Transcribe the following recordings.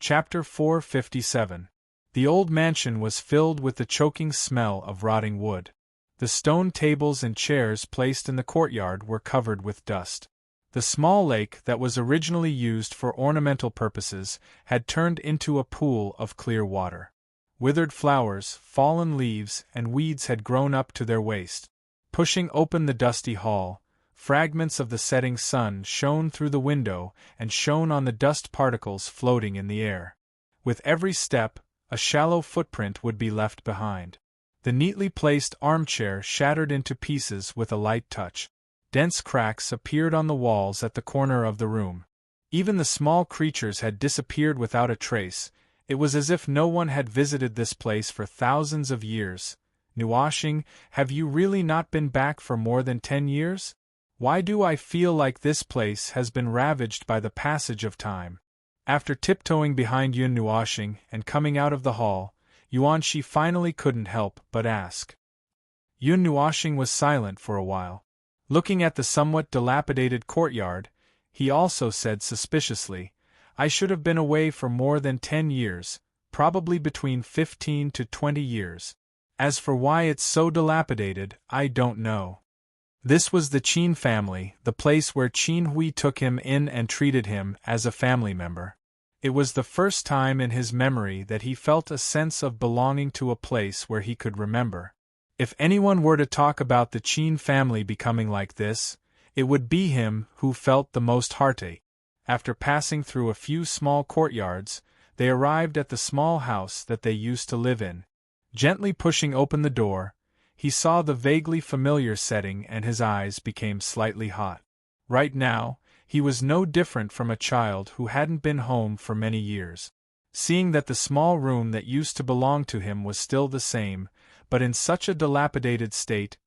Chapter 457. The old mansion was filled with the choking smell of rotting wood. The stone tables and chairs placed in the courtyard were covered with dust. The small lake that was originally used for ornamental purposes had turned into a pool of clear water. Withered flowers, fallen leaves, and weeds had grown up to their waist. Pushing open the dusty hall, fragments of the setting sun shone through the window and shone on the dust particles floating in the air. With every step, a shallow footprint would be left behind. The neatly placed armchair shattered into pieces with a light touch. Dense cracks appeared on the walls at the corner of the room. Even the small creatures had disappeared without a trace. It was as if no one had visited this place for thousands of years. Nuashing, have you really not been back for more than 10 years? Why do I feel like this place has been ravaged by the passage of time? After tiptoeing behind Yun Nuashing and coming out of the hall, Yuanshi finally couldn't help but ask. Yun Nuashing was silent for a while. Looking at the somewhat dilapidated courtyard, he also said suspiciously, I should have been away for more than 10 years, probably between 15 to 20 years. As for why it's so dilapidated, I don't know. This was the Qin family, the place where Qin Hui took him in and treated him as a family member. It was the first time in his memory that he felt a sense of belonging to a place where he could remember. If anyone were to talk about the Qin family becoming like this, it would be him who felt the most heartache. After passing through a few small courtyards, they arrived at the small house that they used to live in. Gently pushing open the door, he saw the vaguely familiar setting and his eyes became slightly hot. Right now, he was no different from a child who hadn't been home for many years. Seeing that the small room that used to belong to him was still the same, but in such a dilapidated state,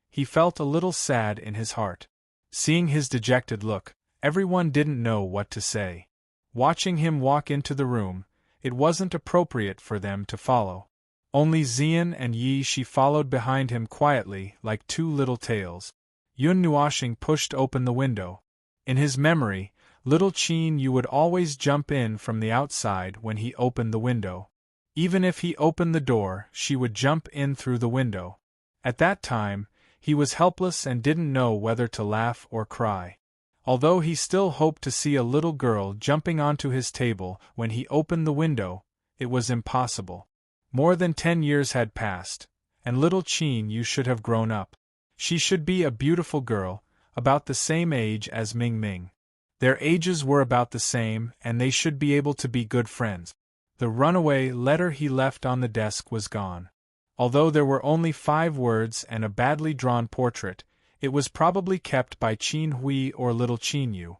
he felt a little sad in his heart. Seeing his dejected look, everyone didn't know what to say. Watching him walk into the room, it wasn't appropriate for them to follow. Only Xian and Yi Shi followed behind him quietly like two little tails. Yun Nuashing pushed open the window. In his memory, little Qin Yu would always jump in from the outside when he opened the window. Even if he opened the door, she would jump in through the window. At that time, he was helpless and didn't know whether to laugh or cry. Although he still hoped to see a little girl jumping onto his table when he opened the window, it was impossible. More than 10 years had passed, and little Qin Yu should have grown up. She should be a beautiful girl, about the same age as Ming Ming. Their ages were about the same, and they should be able to be good friends. The runaway letter he left on the desk was gone. Although there were only 5 words and a badly drawn portrait, it was probably kept by Qin Hui or little Qin Yu.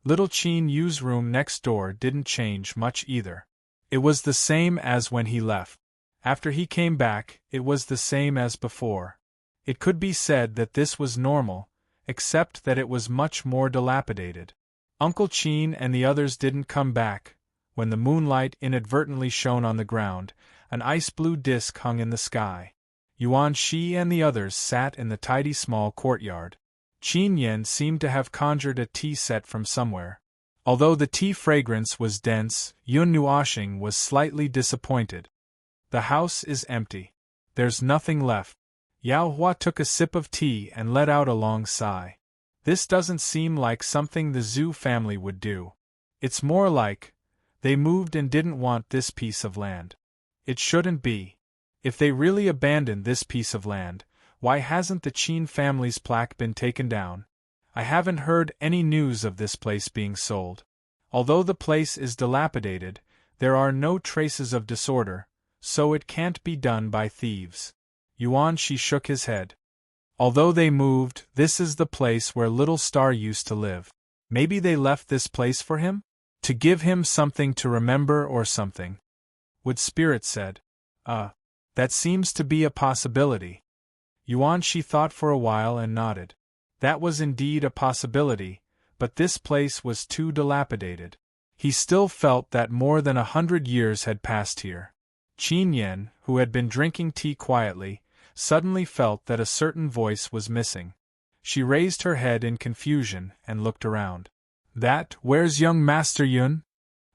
Little Qin Yu's room next door didn't change much either. It was the same as when he left. After he came back, it was the same as before. It could be said that this was normal, except that it was much more dilapidated. Uncle Qin and the others didn't come back. When the moonlight inadvertently shone on the ground, an ice-blue disk hung in the sky. Yuan Shi and the others sat in the tidy small courtyard. Qin Yan seemed to have conjured a tea set from somewhere. Although the tea fragrance was dense, Yun Nuashing was slightly disappointed. The house is empty. There's nothing left. Yao Hua took a sip of tea and let out a long sigh. This doesn't seem like something the Zhu family would do. It's more like they moved and didn't want this piece of land. It shouldn't be. If they really abandoned this piece of land, why hasn't the Qin family's plaque been taken down? I haven't heard any news of this place being sold. Although the place is dilapidated, there are no traces of disorder, so it can't be done by thieves. Yuan Shi shook his head. Although they moved, this is the place where Little Star used to live. Maybe they left this place for him? To give him something to remember or something. Wood Spirit said. That seems to be a possibility. Yuan Shi thought for a while and nodded. That was indeed a possibility, but this place was too dilapidated. He still felt that more than 100 years had passed here. Qin Yan, who had been drinking tea quietly, suddenly felt that a certain voice was missing. She raised her head in confusion and looked around. Where's young Master Yun?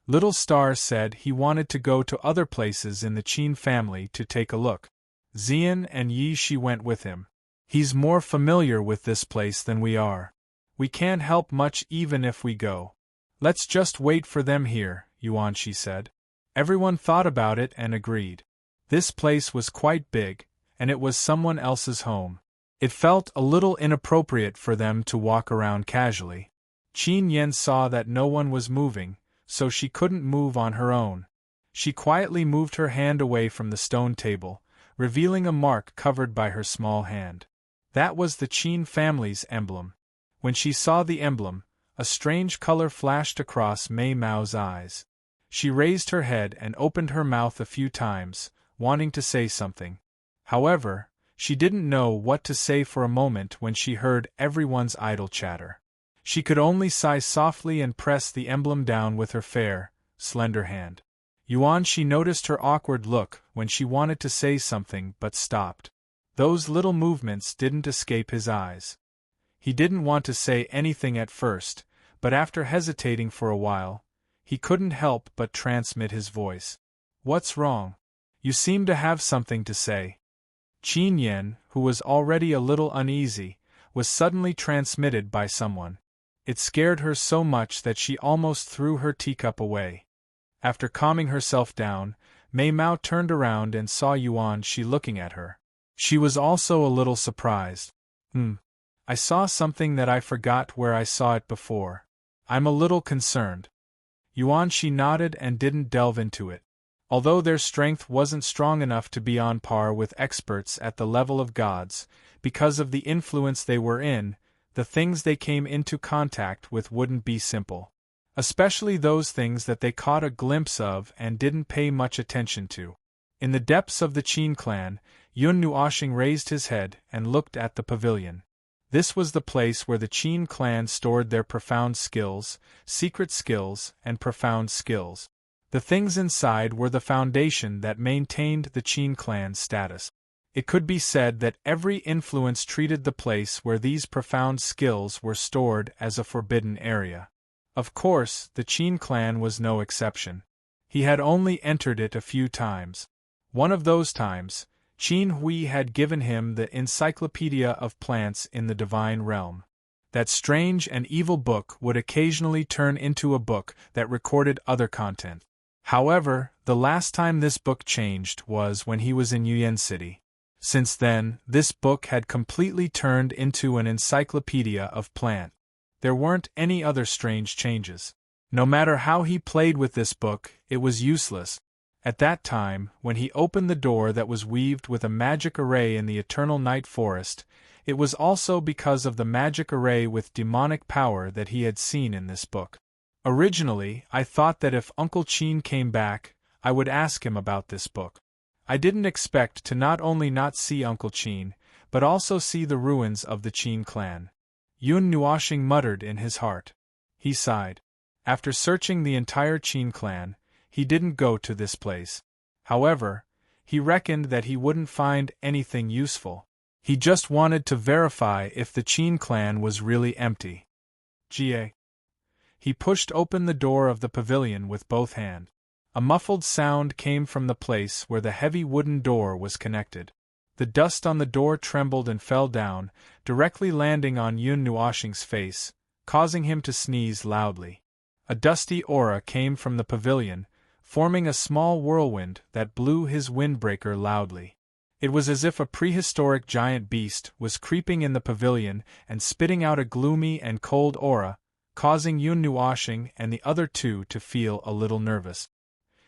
Little Star said he wanted to go to other places in the Qin family to take a look. Xian and Yi Shi went with him. He's more familiar with this place than we are. We can't help much even if we go. Let's just wait for them here, Yuan Shi said. Everyone thought about it and agreed. This place was quite big, and it was someone else's home. It felt a little inappropriate for them to walk around casually. Qin Yen saw that no one was moving, so she couldn't move on her own. She quietly moved her hand away from the stone table, revealing a mark covered by her small hand. That was the Qin family's emblem. When she saw the emblem, a strange color flashed across Mei Mao's eyes. She raised her head and opened her mouth a few times, wanting to say something. However, she didn't know what to say for a moment when she heard everyone's idle chatter. She could only sigh softly and press the emblem down with her fair, slender hand. Yuan Shi noticed her awkward look when she wanted to say something but stopped. Those little movements didn't escape his eyes. He didn't want to say anything at first, but after hesitating for a while, he couldn't help but transmit his voice. What's wrong? You seem to have something to say. Qin Yen, who was already a little uneasy, was suddenly transmitted by someone. It scared her so much that she almost threw her teacup away. After calming herself down, Mei Mao turned around and saw Yuan Shi looking at her. She was also a little surprised. I saw something that I forgot where I saw it before. I'm a little concerned. Yuan Shi nodded and didn't delve into it. Although their strength wasn't strong enough to be on par with experts at the level of gods, because of the influence they were in, the things they came into contact with wouldn't be simple. Especially those things that they caught a glimpse of and didn't pay much attention to. In the depths of the Qin clan, Yun Nuoxing raised his head and looked at the pavilion. This was the place where the Qin clan stored their profound skills, secret skills, and profound skills. The things inside were the foundation that maintained the Qin clan's status. It could be said that every influence treated the place where these profound skills were stored as a forbidden area. Of course, the Qin clan was no exception. He had only entered it a few times. One of those times, Qin Hui had given him the Encyclopedia of Plants in the Divine Realm. That strange and evil book would occasionally turn into a book that recorded other content. However, the last time this book changed was when he was in Yuan City. Since then, this book had completely turned into an encyclopedia of plant. There weren't any other strange changes. No matter how he played with this book, it was useless. At that time, when he opened the door that was weaved with a magic array in the eternal night forest, it was also because of the magic array with demonic power that he had seen in this book. Originally, I thought that if Uncle Qin came back, I would ask him about this book. I didn't expect to not only not see Uncle Qin, but also see the ruins of the Qin clan. Yun Nuoxing muttered in his heart. He sighed. After searching the entire Qin clan, he didn't go to this place. However, he reckoned that he wouldn't find anything useful. He just wanted to verify if the Qin clan was really empty. Ga. He pushed open the door of the pavilion with both hands. A muffled sound came from the place where the heavy wooden door was connected. The dust on the door trembled and fell down, directly landing on Yun Nuoxing's face, causing him to sneeze loudly. A dusty aura came from the pavilion, forming a small whirlwind that blew his windbreaker loudly. It was as if a prehistoric giant beast was creeping in the pavilion and spitting out a gloomy and cold aura, causing Yun Nuoxing and the other two to feel a little nervous.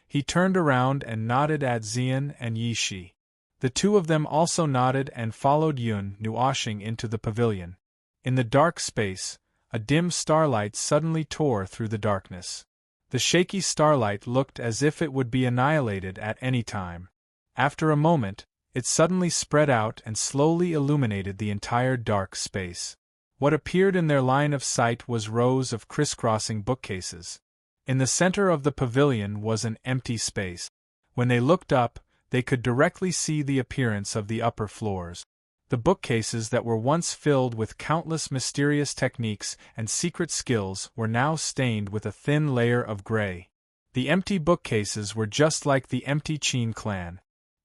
He turned around and nodded at Xian and Yi Shi. The two of them also nodded and followed Yun Nuoxing into the pavilion. In the dark space, a dim starlight suddenly tore through the darkness. The shaky starlight looked as if it would be annihilated at any time. After a moment, it suddenly spread out and slowly illuminated the entire dark space. What appeared in their line of sight was rows of crisscrossing bookcases. In the center of the pavilion was an empty space. When they looked up, they could directly see the appearance of the upper floors. The bookcases that were once filled with countless mysterious techniques and secret skills were now stained with a thin layer of gray. The empty bookcases were just like the empty Qin clan.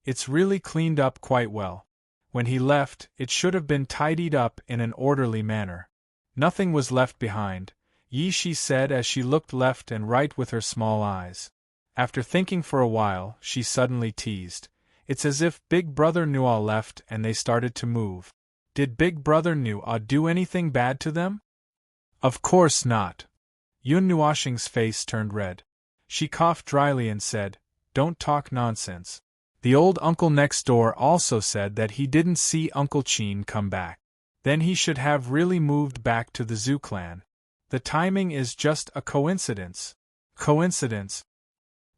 It's really cleaned up quite well. When he left, it should have been tidied up in an orderly manner. Nothing was left behind, Yi Shi said as she looked left and right with her small eyes. After thinking for a while, she suddenly teased. It's as if Big Brother Nuo left and they started to move. Did Big Brother Nuo do anything bad to them? Of course not. Yun Nuoxing's face turned red. She coughed dryly and said, "Don't talk nonsense." The old uncle next door also said that he didn't see Uncle Qin come back. Then he should have really moved back to the Zhu clan. The timing is just a coincidence. Coincidence?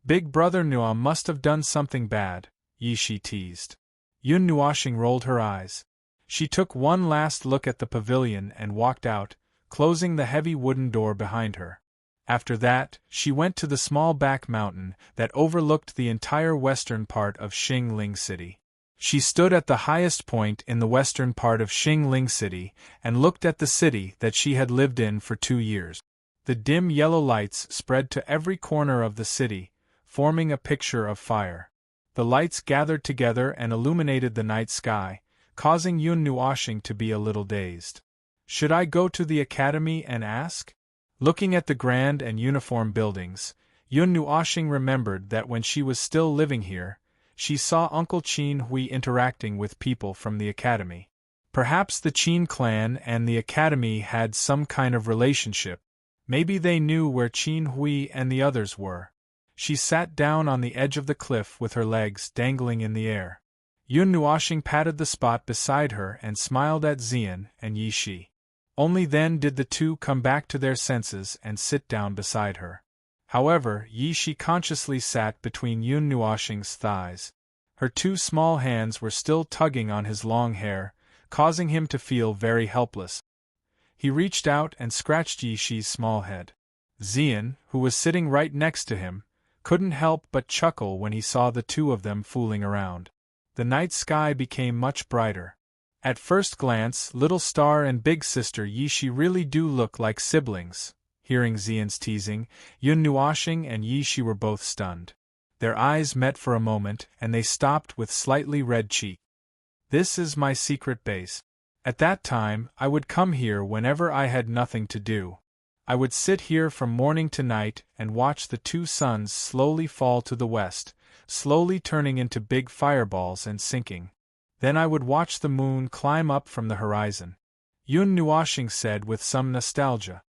Big Brother Nuo must have done something bad, Yi Shi teased. Yun Nuoxing rolled her eyes. She took one last look at the pavilion and walked out, closing the heavy wooden door behind her. After that, she went to the small back mountain that overlooked the entire western part of Xingling City. She stood at the highest point in the western part of Xingling City and looked at the city that she had lived in for 2 years. The dim yellow lights spread to every corner of the city, forming a picture of fire. The lights gathered together and illuminated the night sky, causing Yun Nuoxing to be a little dazed. Should I go to the academy and ask? Looking at the grand and uniform buildings, Yun Nuoxing remembered that when she was still living here, she saw Uncle Qin Hui interacting with people from the academy. Perhaps the Qin clan and the academy had some kind of relationship. Maybe they knew where Qin Hui and the others were. She sat down on the edge of the cliff with her legs dangling in the air. Yun Nuoxing patted the spot beside her and smiled at Xian and Yi Shi. Only then did the two come back to their senses and sit down beside her. However, Yi Shi consciously sat between Yun Nuoxing's thighs. Her 2 small hands were still tugging on his long hair, causing him to feel very helpless. He reached out and scratched Yi Shi's small head. Xian, who was sitting right next to him, couldn't help but chuckle when he saw the two of them fooling around. The night sky became much brighter. At first glance, Little Star and Big Sister Yi Shi really do look like siblings. Hearing Xian's teasing, Yun Nuoxing and Yi Shi were both stunned. Their eyes met for a moment, and they stopped with slightly red cheeks. "This is my secret base. At that time, I would come here whenever I had nothing to do. I would sit here from morning to night and watch the 2 suns slowly fall to the west, slowly turning into big fireballs and sinking. Then I would watch the moon climb up from the horizon," Yun Nuoxing said with some nostalgia.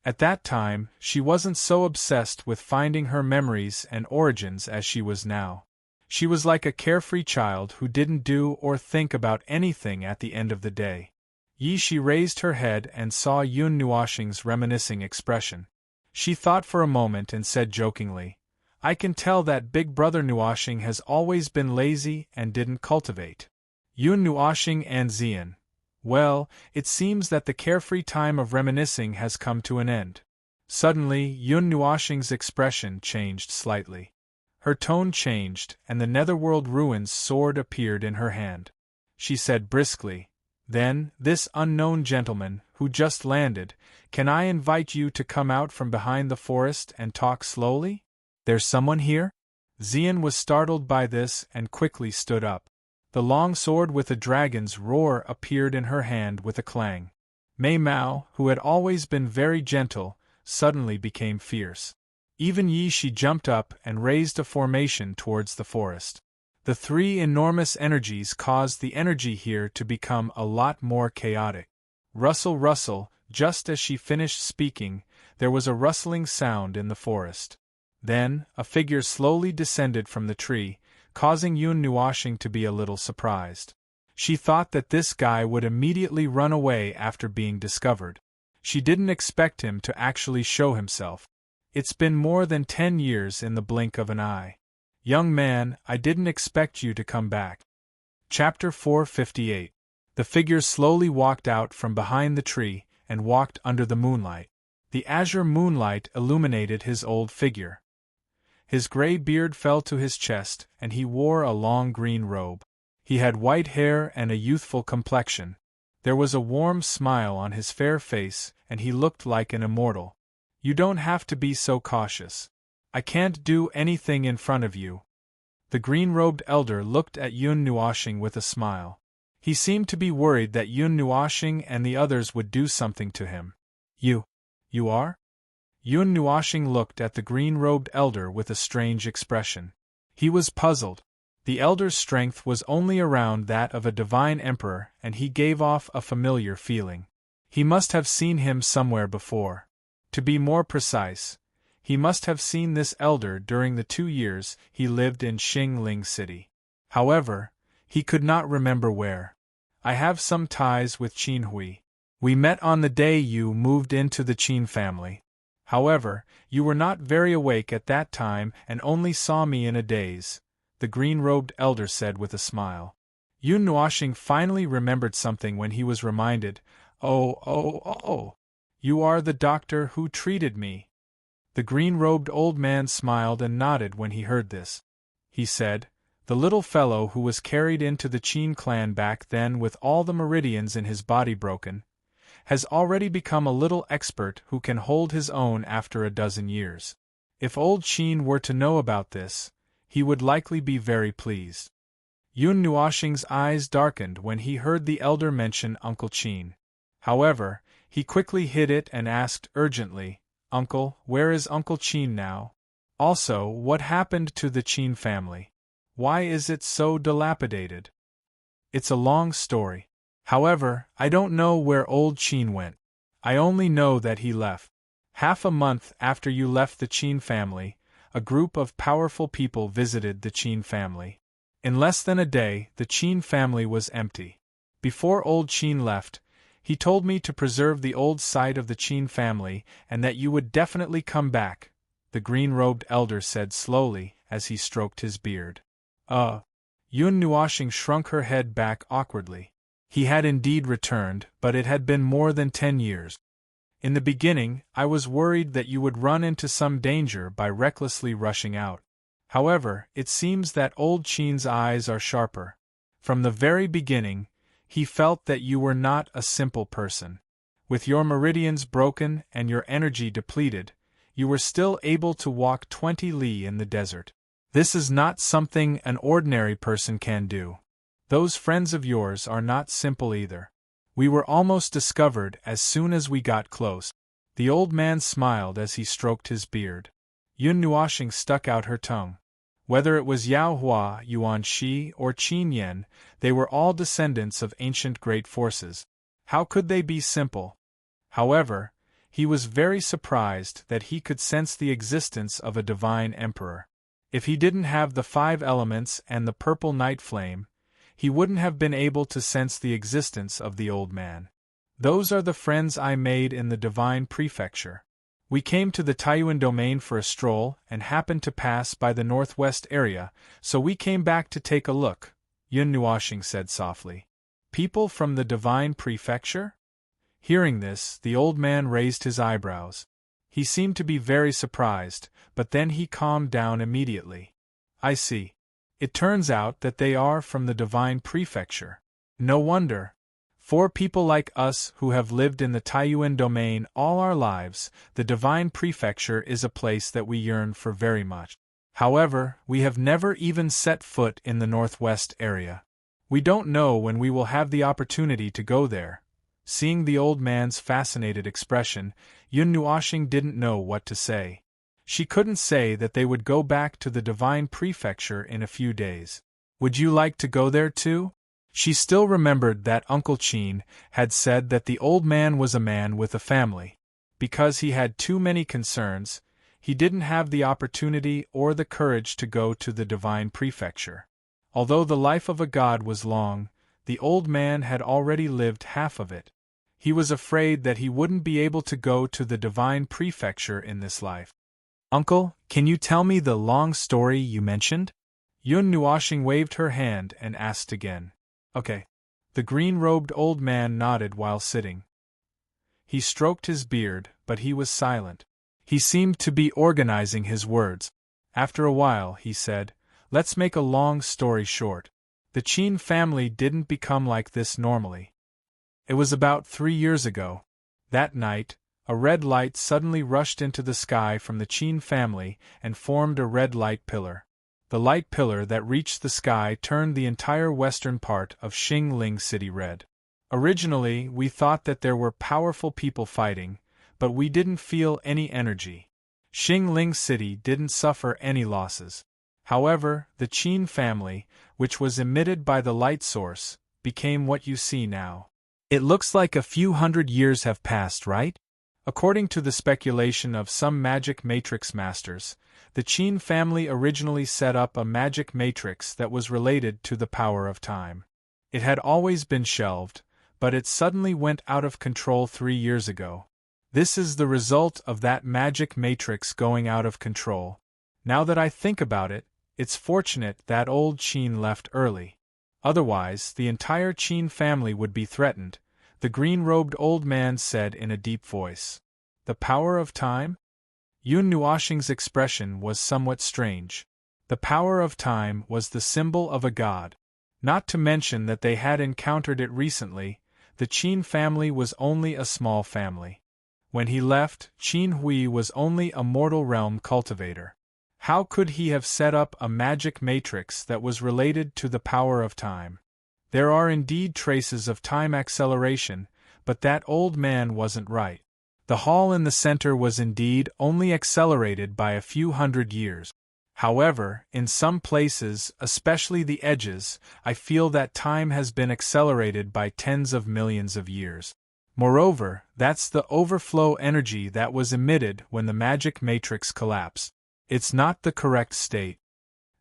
At that time, she wasn't so obsessed with finding her memories and origins as she was now. She was like a carefree child who didn't do or think about anything at the end of the day. Yi Shi raised her head and saw Yun Nuoxing's reminiscing expression. She thought for a moment and said jokingly, "I can tell that Big Brother Nuoxing has always been lazy and didn't cultivate." Yun Nuoxing and Xian. Well, it seems that the carefree time of reminiscing has come to an end. Suddenly, Yun Nuoxing's expression changed slightly. Her tone changed, and the Netherworld Ruins sword appeared in her hand. She said briskly, "Then, this unknown gentleman, who just landed, can I invite you to come out from behind the forest and talk slowly? There's someone here?" Xian was startled by this and quickly stood up. The long sword with a dragon's roar appeared in her hand with a clang. Mei Mao, who had always been very gentle, suddenly became fierce. Even Yi Shi jumped up and raised a formation towards the forest. The 3 enormous energies caused the energy here to become a lot more chaotic. Rustle, rustle, just as she finished speaking, there was a rustling sound in the forest. Then, a figure slowly descended from the tree, causing Yun Nuoxing to be a little surprised. She thought that this guy would immediately run away after being discovered. She didn't expect him to actually show himself. It's been more than 10 years in the blink of an eye. Young man, I didn't expect you to come back. Chapter 458. The figure slowly walked out from behind the tree and walked under the moonlight. The azure moonlight illuminated his old figure. His gray beard fell to his chest, and he wore a long green robe. He had white hair and a youthful complexion. There was a warm smile on his fair face, and he looked like an immortal. "You don't have to be so cautious. I can't do anything in front of you. The green-robed elder looked at Yun Nuoshing with a smile. He seemed to be worried that Yun Nuoshing and the others would do something to him. You are? Yun Nuoshing looked at the green-robed elder with a strange expression. He was puzzled. The elder's strength was only around that of a divine emperor, and he gave off a familiar feeling. He must have seen him somewhere before. To be more precise, he must have seen this elder during the 2 years he lived in Xingling City. However, he could not remember where. I have some ties with Qin Hui. We met on the day you moved into the Qin family. However, you were not very awake at that time and only saw me in a daze, the green-robed elder said with a smile. Yun Nuoshing finally remembered something when he was reminded, Oh, you are the doctor who treated me. The green-robed old man smiled and nodded when he heard this. He said, the little fellow who was carried into the Qin clan back then with all the meridians in his body broken, has already become a little expert who can hold his own after a dozen years. If old Qin were to know about this, he would likely be very pleased. Yun Nuoshing's eyes darkened when he heard the elder mention Uncle Qin. However, he quickly hid it and asked urgently, Uncle, where is Uncle Qin now? Also, what happened to the Qin family? Why is it so dilapidated? It's a long story. However, I don't know where old Qin went. I only know that he left. Half a month after you left the Qin family, a group of powerful people visited the Qin family. In less than a day, the Qin family was empty. Before old Qin left, he told me to preserve the old site of the Qin family and that you would definitely come back, the green-robed elder said slowly as he stroked his beard. Yun Nuoshing shrunk her head back awkwardly. He had indeed returned, but it had been more than 10 years. In the beginning, I was worried that you would run into some danger by recklessly rushing out. However, it seems that old Qin's eyes are sharper. From the very beginning, he felt that you were not a simple person. With your meridians broken and your energy depleted, you were still able to walk 20 li in the desert. This is not something an ordinary person can do. Those friends of yours are not simple either. We were almost discovered as soon as we got close. The old man smiled as he stroked his beard. Yun Nuoshing stuck out her tongue. Whether it was Yao Hua, Yuan Shi, or Qin Yen, they were all descendants of ancient great forces. How could they be simple? However, he was very surprised that he could sense the existence of a divine emperor. If he didn't have the 5 elements and the purple night flame, he wouldn't have been able to sense the existence of the old man. Those are the friends I made in the divine prefecture. We came to the Taiyuan domain for a stroll and happened to pass by the northwest area, so we came back to take a look, Yun Nuoshing said softly. People from the divine prefecture? Hearing this, the old man raised his eyebrows. He seemed to be very surprised, but then he calmed down immediately. I see. It turns out that they are from the divine prefecture. No wonder. For people like us who have lived in the Taiyuan domain all our lives, the divine prefecture is a place that we yearn for very much. However, we have never even set foot in the northwest area. We don't know when we will have the opportunity to go there. Seeing the old man's fascinated expression, Yun Nuoshing didn't know what to say. She couldn't say that they would go back to the divine prefecture in a few days. Would you like to go there too? She still remembered that Uncle Qin had said that the old man was a man with a family. Because he had too many concerns, he didn't have the opportunity or the courage to go to the divine prefecture. Although the life of a god was long, the old man had already lived half of it. He was afraid that he wouldn't be able to go to the divine prefecture in this life. Uncle, can you tell me the long story you mentioned? Yun Nuoshing waved her hand and asked again. Okay. The green-robed old man nodded while sitting. He stroked his beard, but he was silent. He seemed to be organizing his words. After a while, he said, Let's make a long story short. The Qin family didn't become like this normally. It was about 3 years ago. That night, A red light suddenly rushed into the sky from the Qin family and formed a red light pillar. The light pillar that reached the sky turned the entire western part of Xingling City red. Originally, we thought that there were powerful people fighting, but we didn't feel any energy. Xingling City didn't suffer any losses. However, the Qin family, which was emitted by the light source, became what you see now. It looks like a few hundred years have passed, right? According to the speculation of some magic matrix masters, the Qin family originally set up a magic matrix that was related to the power of time. It had always been shelved, but it suddenly went out of control 3 years ago. This is the result of that magic matrix going out of control. Now that I think about it, it's fortunate that old Qin left early. Otherwise, the entire Qin family would be threatened, the green-robed old man said in a deep voice. The power of time? Yun Nuoxing's expression was somewhat strange. The power of time was the symbol of a god. Not to mention that they had encountered it recently, the Qin family was only a small family. When he left, Qin Hui was only a mortal realm cultivator. How could he have set up a magic matrix that was related to the power of time? There are indeed traces of time acceleration, but that old man wasn't right. The hall in the center was indeed only accelerated by a few hundred years. However, in some places, especially the edges, I feel that time has been accelerated by tens of millions of years. Moreover, that's the overflow energy that was emitted when the magic matrix collapsed. It's not the correct state.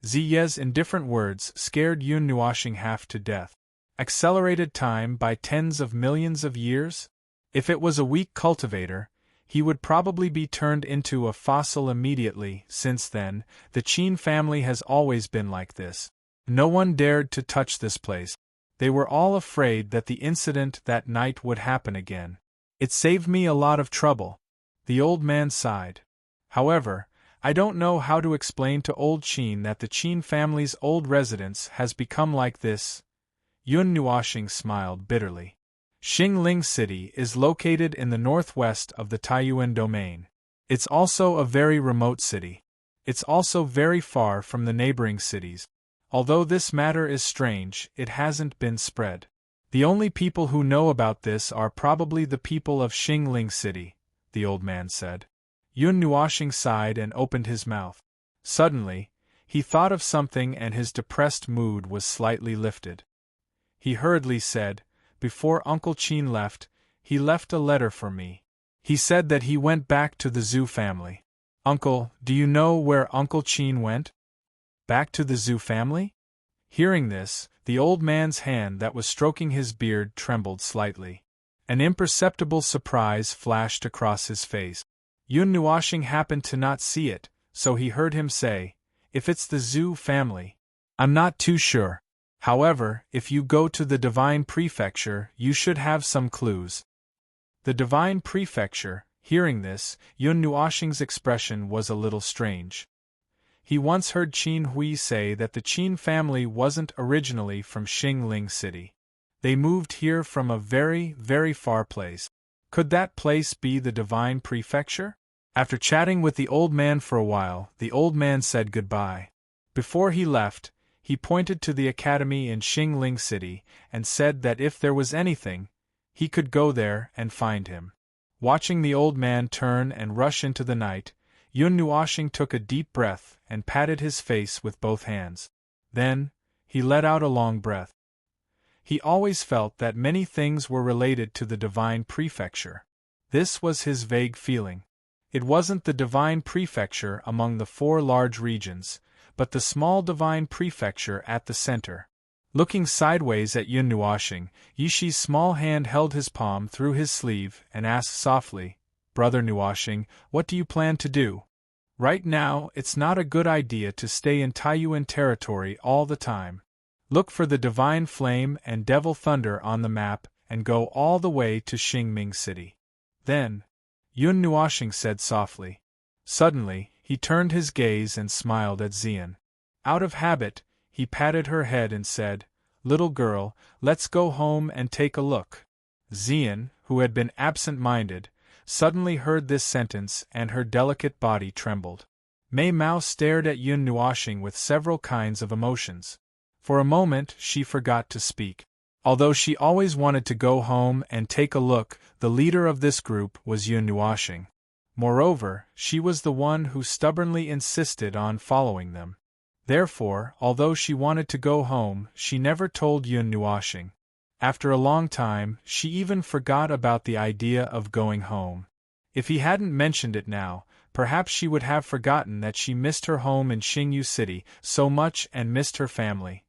Ziye's indifferent words scared Yun Nuoxing half to death. Accelerated time by tens of millions of years? If it was a weak cultivator, he would probably be turned into a fossil immediately. Since then, the Qin family has always been like this. No one dared to touch this place. They were all afraid that the incident that night would happen again. It saved me a lot of trouble. The old man sighed. However, I don't know how to explain to old Qin that the Qin family's old residence has become like this. Yun Nuoxing smiled bitterly. Xingling City is located in the northwest of the Taiyuan domain. It's also a very remote city. It's also very far from the neighboring cities. Although this matter is strange, it hasn't been spread. The only people who know about this are probably the people of Xingling City, the old man said. Yun Nuoxing sighed and opened his mouth. Suddenly, he thought of something and his depressed mood was slightly lifted. He hurriedly said, "Before Uncle Qin left, he left a letter for me. He said that he went back to the Zhu family." "Uncle, do you know where Uncle Qin went?" "Back to the Zhu family?" Hearing this, the old man's hand that was stroking his beard trembled slightly. An imperceptible surprise flashed across his face. Yun Nuoxing happened to not see it, so he heard him say, "If it's the Zhu family, I'm not too sure. However, if you go to the Divine Prefecture, you should have some clues." The Divine Prefecture. Hearing this, Yun Nuoxing's expression was a little strange. He once heard Qin Hui say that the Qin family wasn't originally from Xingling City. They moved here from a very, very far place. Could that place be the Divine Prefecture? After chatting with the old man for a while, the old man said goodbye. Before he left, he pointed to the academy in Xingling City and said that if there was anything, he could go there and find him. Watching the old man turn and rush into the night, Yun Nuoxing took a deep breath and patted his face with both hands. Then, he let out a long breath. He always felt that many things were related to the Divine Prefecture. This was his vague feeling. It wasn't the Divine Prefecture among the 4 large regions, but the small Divine Prefecture at the center. Looking sideways at Yun Nuoxing, Yishi's small hand held his palm through his sleeve and asked softly, "Brother Nuoxing, what do you plan to do?" "Right now, it's not a good idea to stay in Taiyuan territory all the time. Look for the Divine Flame and Devil Thunder on the map and go all the way to Xingming City. Then," Yun Nuoxing said softly. Suddenly, he turned his gaze and smiled at Xian. Out of habit, he patted her head and said, "Little girl, let's go home and take a look." Xian, who had been absent-minded, suddenly heard this sentence and her delicate body trembled. Mei Mao stared at Yun Nuoxing with several kinds of emotions. For a moment she forgot to speak. Although she always wanted to go home and take a look, the leader of this group was Yun Nuoxing. Moreover, she was the one who stubbornly insisted on following them. Therefore, although she wanted to go home, she never told Yun Nuoxing. After a long time, she even forgot about the idea of going home. If he hadn't mentioned it now, perhaps she would have forgotten that she missed her home in Xingyu City so much and missed her family.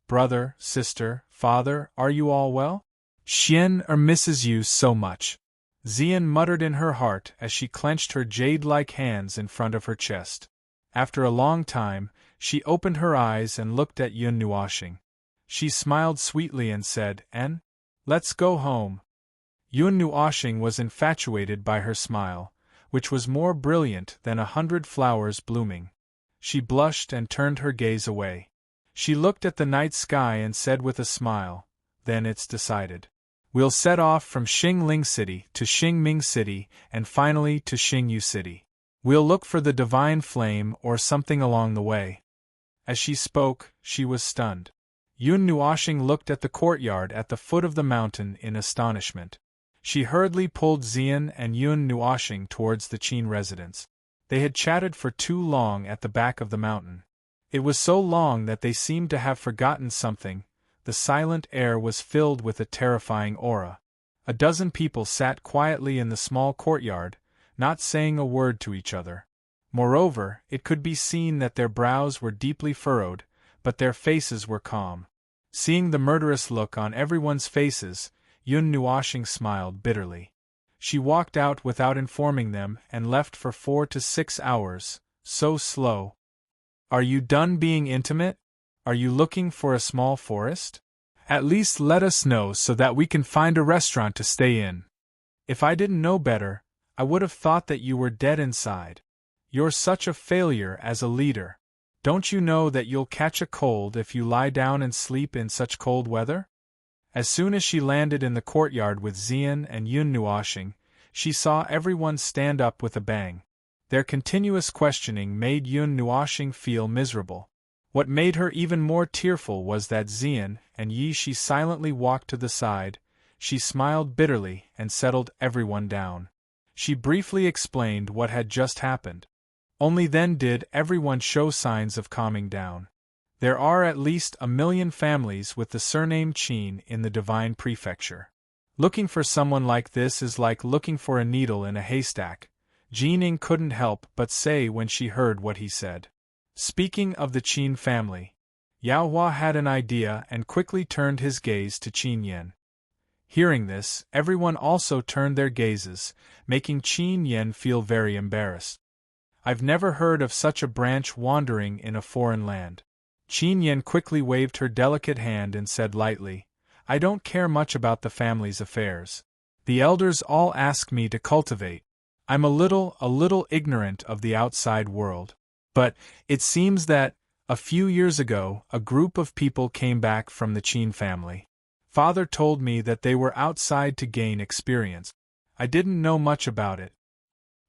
Brother, sister, father, are you all well? Xian misses you so much. Xian muttered in her heart as she clenched her jade-like hands in front of her chest. After a long time, she opened her eyes and looked at Yun Nuoxing. She smiled sweetly and said, "En? Let's go home." Yun Nuoxing was infatuated by her smile, which was more brilliant than 100 flowers blooming. She blushed and turned her gaze away. She looked at the night sky and said with a smile, "Then it's decided. We'll set off from Xingling City to Xingming City and finally to Xingyu City. We'll look for the divine flame or something along the way." As she spoke, she was stunned. Yun Nuoxing looked at the courtyard at the foot of the mountain in astonishment. She hurriedly pulled Xian and Yun Nuoxing towards the Qin residence. They had chatted for too long at the back of the mountain. It was so long that they seemed to have forgotten something. The silent air was filled with a terrifying aura. A dozen people sat quietly in the small courtyard, not saying a word to each other. Moreover, it could be seen that their brows were deeply furrowed, but their faces were calm. Seeing the murderous look on everyone's faces, Yun Nuoxing smiled bitterly. She walked out without informing them and left for 4 to 6 hours, so slow. "Are you done being intimate? Are you looking for a small forest? At least let us know so that we can find a restaurant to stay in. If I didn't know better, I would have thought that you were dead inside. You're such a failure as a leader. Don't you know that you'll catch a cold if you lie down and sleep in such cold weather?" As soon as she landed in the courtyard with Xian and Yun Nuoxing, she saw everyone stand up with a bang. Their continuous questioning made Yun Nuoxing feel miserable. What made her even more tearful was that Xian and Shi silently walked to the side. She smiled bitterly and settled everyone down. She briefly explained what had just happened. Only then did everyone show signs of calming down. There are at least 1 million families with the surname Qin in the Divine Prefecture. Looking for someone like this is like looking for a needle in a haystack, Jining couldn't help but say when she heard what he said. Speaking of the Qin family, Yao Hua had an idea and quickly turned his gaze to Qin Yen. Hearing this, everyone also turned their gazes, making Qin Yen feel very embarrassed. "I've never heard of such a branch wandering in a foreign land." Qin Yen quickly waved her delicate hand and said lightly, "I don't care much about the family's affairs. The elders all ask me to cultivate. I'm a little ignorant of the outside world. But, it seems that, a few years ago, a group of people came back from the Qin family. Father told me that they were outside to gain experience. I didn't know much about it."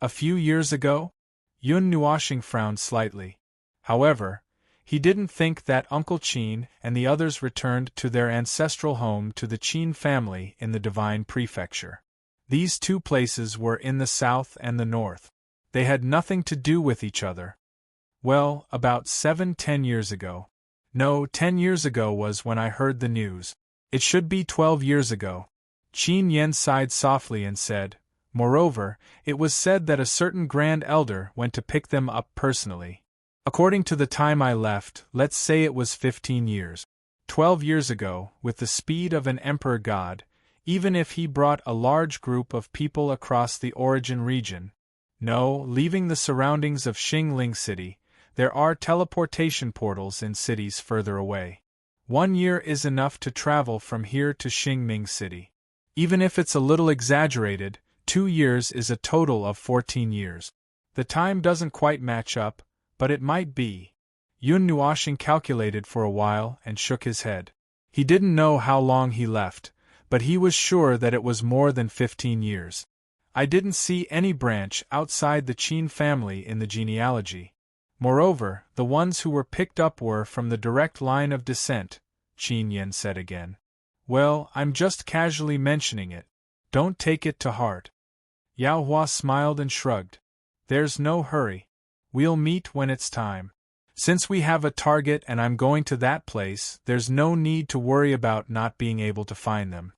"A few years ago?" Yun Nuoxing frowned slightly. However, he didn't think that Uncle Qin and the others returned to their ancestral home to the Qin family in the Divine Prefecture. These two places were in the south and the north. They had nothing to do with each other. "Well, about 7-10 years ago. No, 10 years ago was when I heard the news. It should be 12 years ago." Qin Yen sighed softly and said, "Moreover, it was said that a certain grand elder went to pick them up personally. According to the time I left, let's say it was 15 years. 12 years ago, with the speed of an emperor god, even if he brought a large group of people across the origin region, no, leaving the surroundings of Xingling City, there are teleportation portals in cities further away. 1 year is enough to travel from here to Xingming City. Even if it's a little exaggerated, 2 years is a total of 14 years. The time doesn't quite match up, but it might be." Yun Nuoxing calculated for a while and shook his head. He didn't know how long he left, but he was sure that it was more than 15 years. I didn't see any branch outside the Qin family in the genealogy. Moreover, the ones who were picked up were from the direct line of descent, Qin Yen said again. Well, I'm just casually mentioning it. Don't take it to heart. Yao Hua smiled and shrugged. There's no hurry. We'll meet when it's time. Since we have a target and I'm going to that place, there's no need to worry about not being able to find them.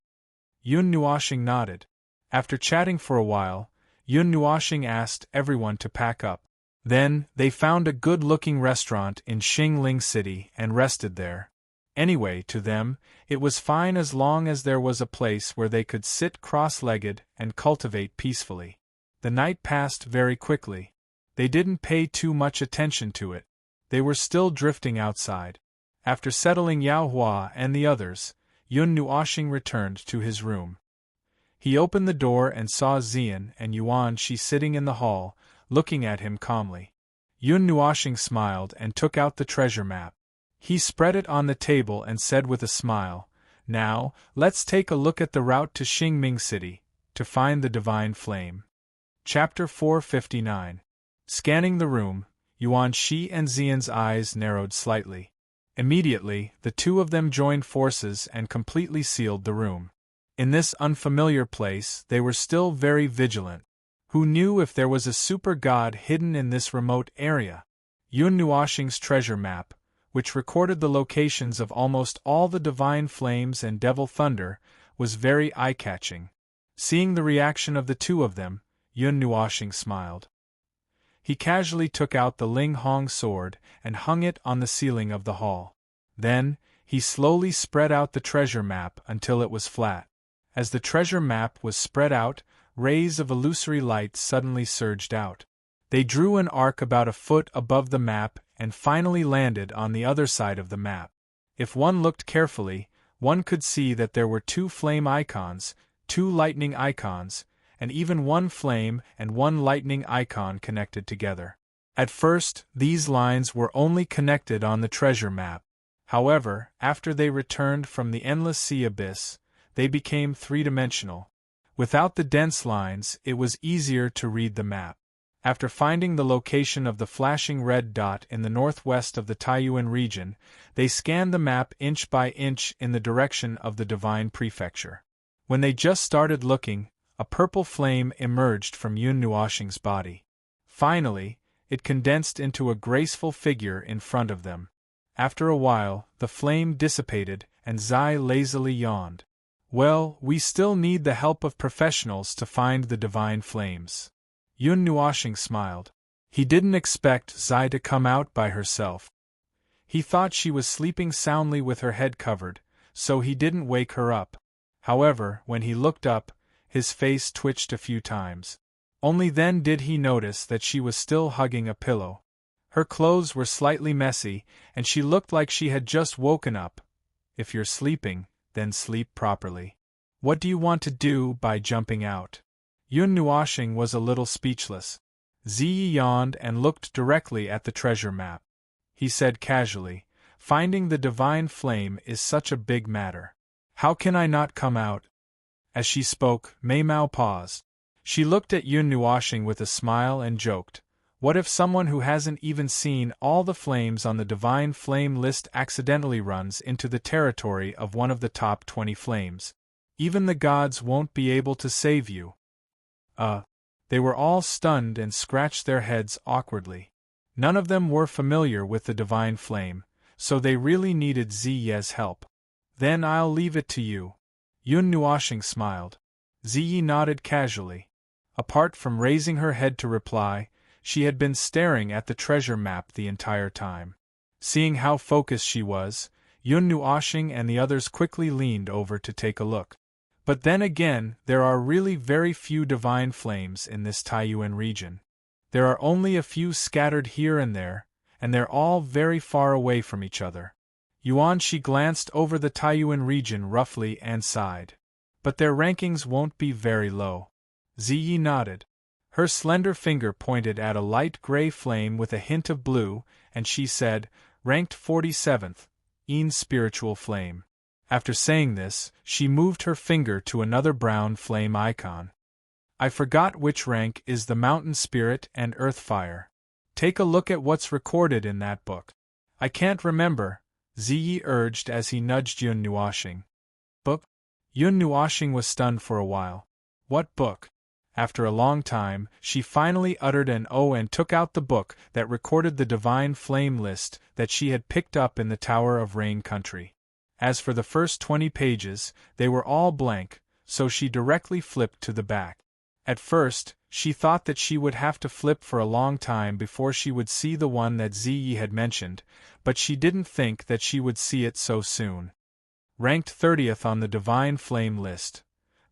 Yun Nuoxing nodded. After chatting for a while, Yun Nuoxing asked everyone to pack up. Then, they found a good-looking restaurant in Xingling City and rested there. Anyway, to them, it was fine as long as there was a place where they could sit cross-legged and cultivate peacefully. The night passed very quickly. They didn't pay too much attention to it. They were still drifting outside. After settling Yao Hua and the others, Yun Nuoxing returned to his room. He opened the door and saw Xian and Yuan Shi sitting in the hall, looking at him calmly. Yun Nuoxing smiled and took out the treasure map. He spread it on the table and said with a smile, Now, let's take a look at the route to Xingming City, to find the Divine Flame. Chapter 459. Scanning the room, Yuan Shi and Xian's eyes narrowed slightly. Immediately, the two of them joined forces and completely sealed the room. In this unfamiliar place, they were still very vigilant. Who knew if there was a super god hidden in this remote area? Yun Nuoxing's treasure map, which recorded the locations of almost all the divine flames and devil thunder, was very eye-catching. Seeing the reaction of the two of them, Yun Nuoxing smiled. He casually took out the Ling Hong sword and hung it on the ceiling of the hall. Then, he slowly spread out the treasure map until it was flat. As the treasure map was spread out, rays of illusory light suddenly surged out. They drew an arc about a foot above the map and finally landed on the other side of the map. If one looked carefully, one could see that there were 2 flame icons, 2 lightning icons, and even 1 flame and 1 lightning icon connected together. At first, these lines were only connected on the treasure map. However, after they returned from the endless sea abyss, they became 3-dimensional. Without the dense lines, it was easier to read the map. After finding the location of the flashing red dot in the northwest of the Taiyuan region, they scanned the map inch by inch in the direction of the Divine Prefecture. When they just started looking, a purple flame emerged from Yun Nuoxing's body. Finally, it condensed into a graceful figure in front of them. After a while, the flame dissipated, and Zai lazily yawned. Well, we still need the help of professionals to find the divine flames. Yun Nuoxing smiled. He didn't expect Zai to come out by herself. He thought she was sleeping soundly with her head covered, so he didn't wake her up. However, when he looked up, his face twitched a few times. Only then did he notice that she was still hugging a pillow. Her clothes were slightly messy, and she looked like she had just woken up. If you're sleeping, then sleep properly. What do you want to do by jumping out? Yun Nuoxing was a little speechless. Ziyi yawned and looked directly at the treasure map. He said casually, Finding the divine flame is such a big matter. How can I not come out? As she spoke, Mei Mao paused. She looked at Yun Nuoxing with a smile and joked, What if someone who hasn't even seen all the flames on the divine flame list accidentally runs into the territory of one of the top 20 flames? Even the gods won't be able to save you. They were all stunned and scratched their heads awkwardly. None of them were familiar with the divine flame, so they really needed Ziyi's help. Then I'll leave it to you. Yun Nuoxing smiled. Ziyi nodded casually. Apart from raising her head to reply, she had been staring at the treasure map the entire time. Seeing how focused she was, Yun Nuoxing and the others quickly leaned over to take a look. But then again, there are really very few divine flames in this Taiyuan region. There are only a few scattered here and there, and they're all very far away from each other. Yuan Shi glanced over the Taiyuan region roughly and sighed. But their rankings won't be very low. Ziyi nodded. Her slender finger pointed at a light gray flame with a hint of blue, and she said, Ranked 47th, Een spiritual flame. After saying this, she moved her finger to another brown flame icon. I forgot which rank is the mountain spirit and earth fire. Take a look at what's recorded in that book. I can't remember, Ziyi urged as he nudged Yun Nuoxing. Book? Yun Nuoxing was stunned for a while. What book? After a long time, she finally uttered an "oh" and took out the book that recorded the divine flame list that she had picked up in the Tower of Rain country. As for the first 20 pages, they were all blank, so she directly flipped to the back. At first, she thought that she would have to flip for a long time before she would see the one that Ziyi had mentioned, but she didn't think that she would see it so soon. Ranked 30th on the divine flame list.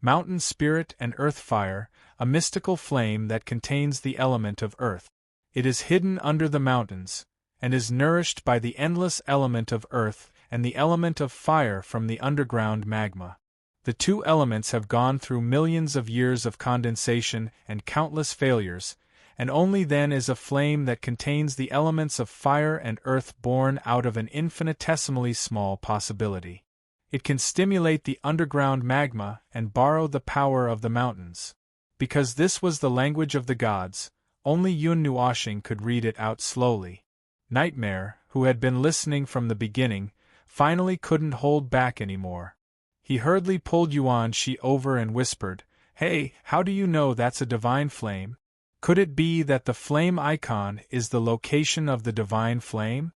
Mountain spirit and earth fire, a mystical flame that contains the element of earth. It is hidden under the mountains, and is nourished by the endless element of earth and the element of fire from the underground magma. The two elements have gone through millions of years of condensation and countless failures, and only then is a flame that contains the elements of fire and earth born out of an infinitesimally small possibility. It can stimulate the underground magma and borrow the power of the mountains. Because this was the language of the gods, only Yun Nuoxing could read it out slowly. Nightmare, who had been listening from the beginning, finally couldn't hold back anymore. He hurriedly pulled Yuan Shi over and whispered, "Hey, how do you know that's a divine flame? Could it be that the flame icon is the location of the divine flame?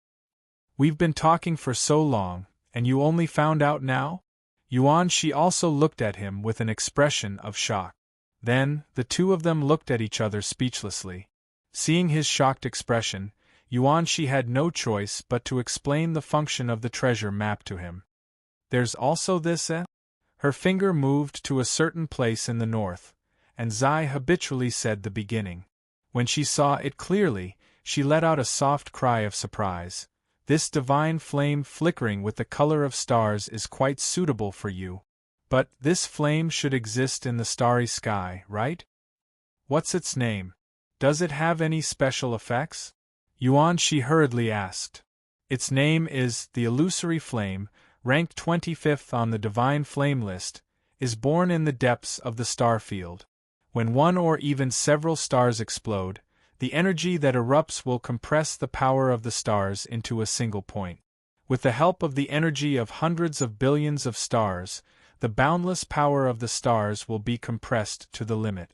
We've been talking for so long, and you only found out now?" Yuan Shi also looked at him with an expression of shock. Then, the two of them looked at each other speechlessly. Seeing his shocked expression, Yuan Shi had no choice but to explain the function of the treasure map to him. "There's also this, eh?" Her finger moved to a certain place in the north, and Zai habitually said the beginning. When she saw it clearly, she let out a soft cry of surprise. "This divine flame flickering with the color of stars is quite suitable for you. But this flame should exist in the starry sky, right? What's its name? Does it have any special effects?" Yuan Shi hurriedly asked. "Its name is the illusory flame, ranked 25th on the divine flame list, is born in the depths of the star field. When one or even several stars explode, the energy that erupts will compress the power of the stars into a single point. With the help of the energy of hundreds of billions of stars, the boundless power of the stars will be compressed to the limit.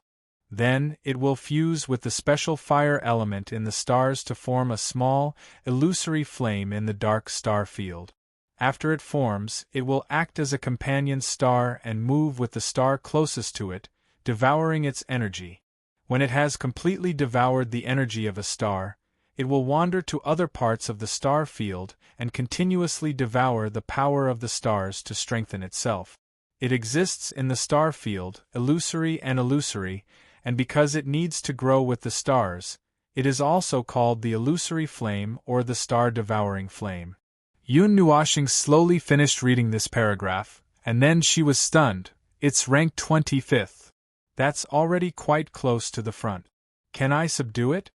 Then, it will fuse with the special fire element in the stars to form a small, illusory flame in the dark star field. After it forms, it will act as a companion star and move with the star closest to it, devouring its energy. When it has completely devoured the energy of a star, it will wander to other parts of the star field and continuously devour the power of the stars to strengthen itself. It exists in the star field, illusory, and because it needs to grow with the stars, it is also called the illusory flame or the star-devouring flame." Yun Nuoxing slowly finished reading this paragraph, and then she was stunned. "It's ranked 25th. That's already quite close to the front. Can I subdue it?"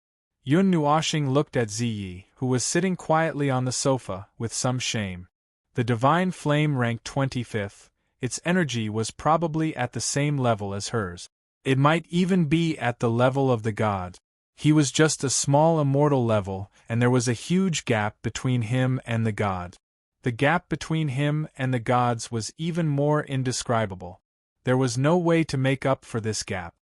Yun Nuoxing looked at Ziyi, who was sitting quietly on the sofa, with some shame. The divine flame ranked 25th. Its energy was probably at the same level as hers. It might even be at the level of the gods. He was just a small immortal level, and there was a huge gap between him and the gods. The gap between him and the gods was even more indescribable. There was no way to make up for this gap.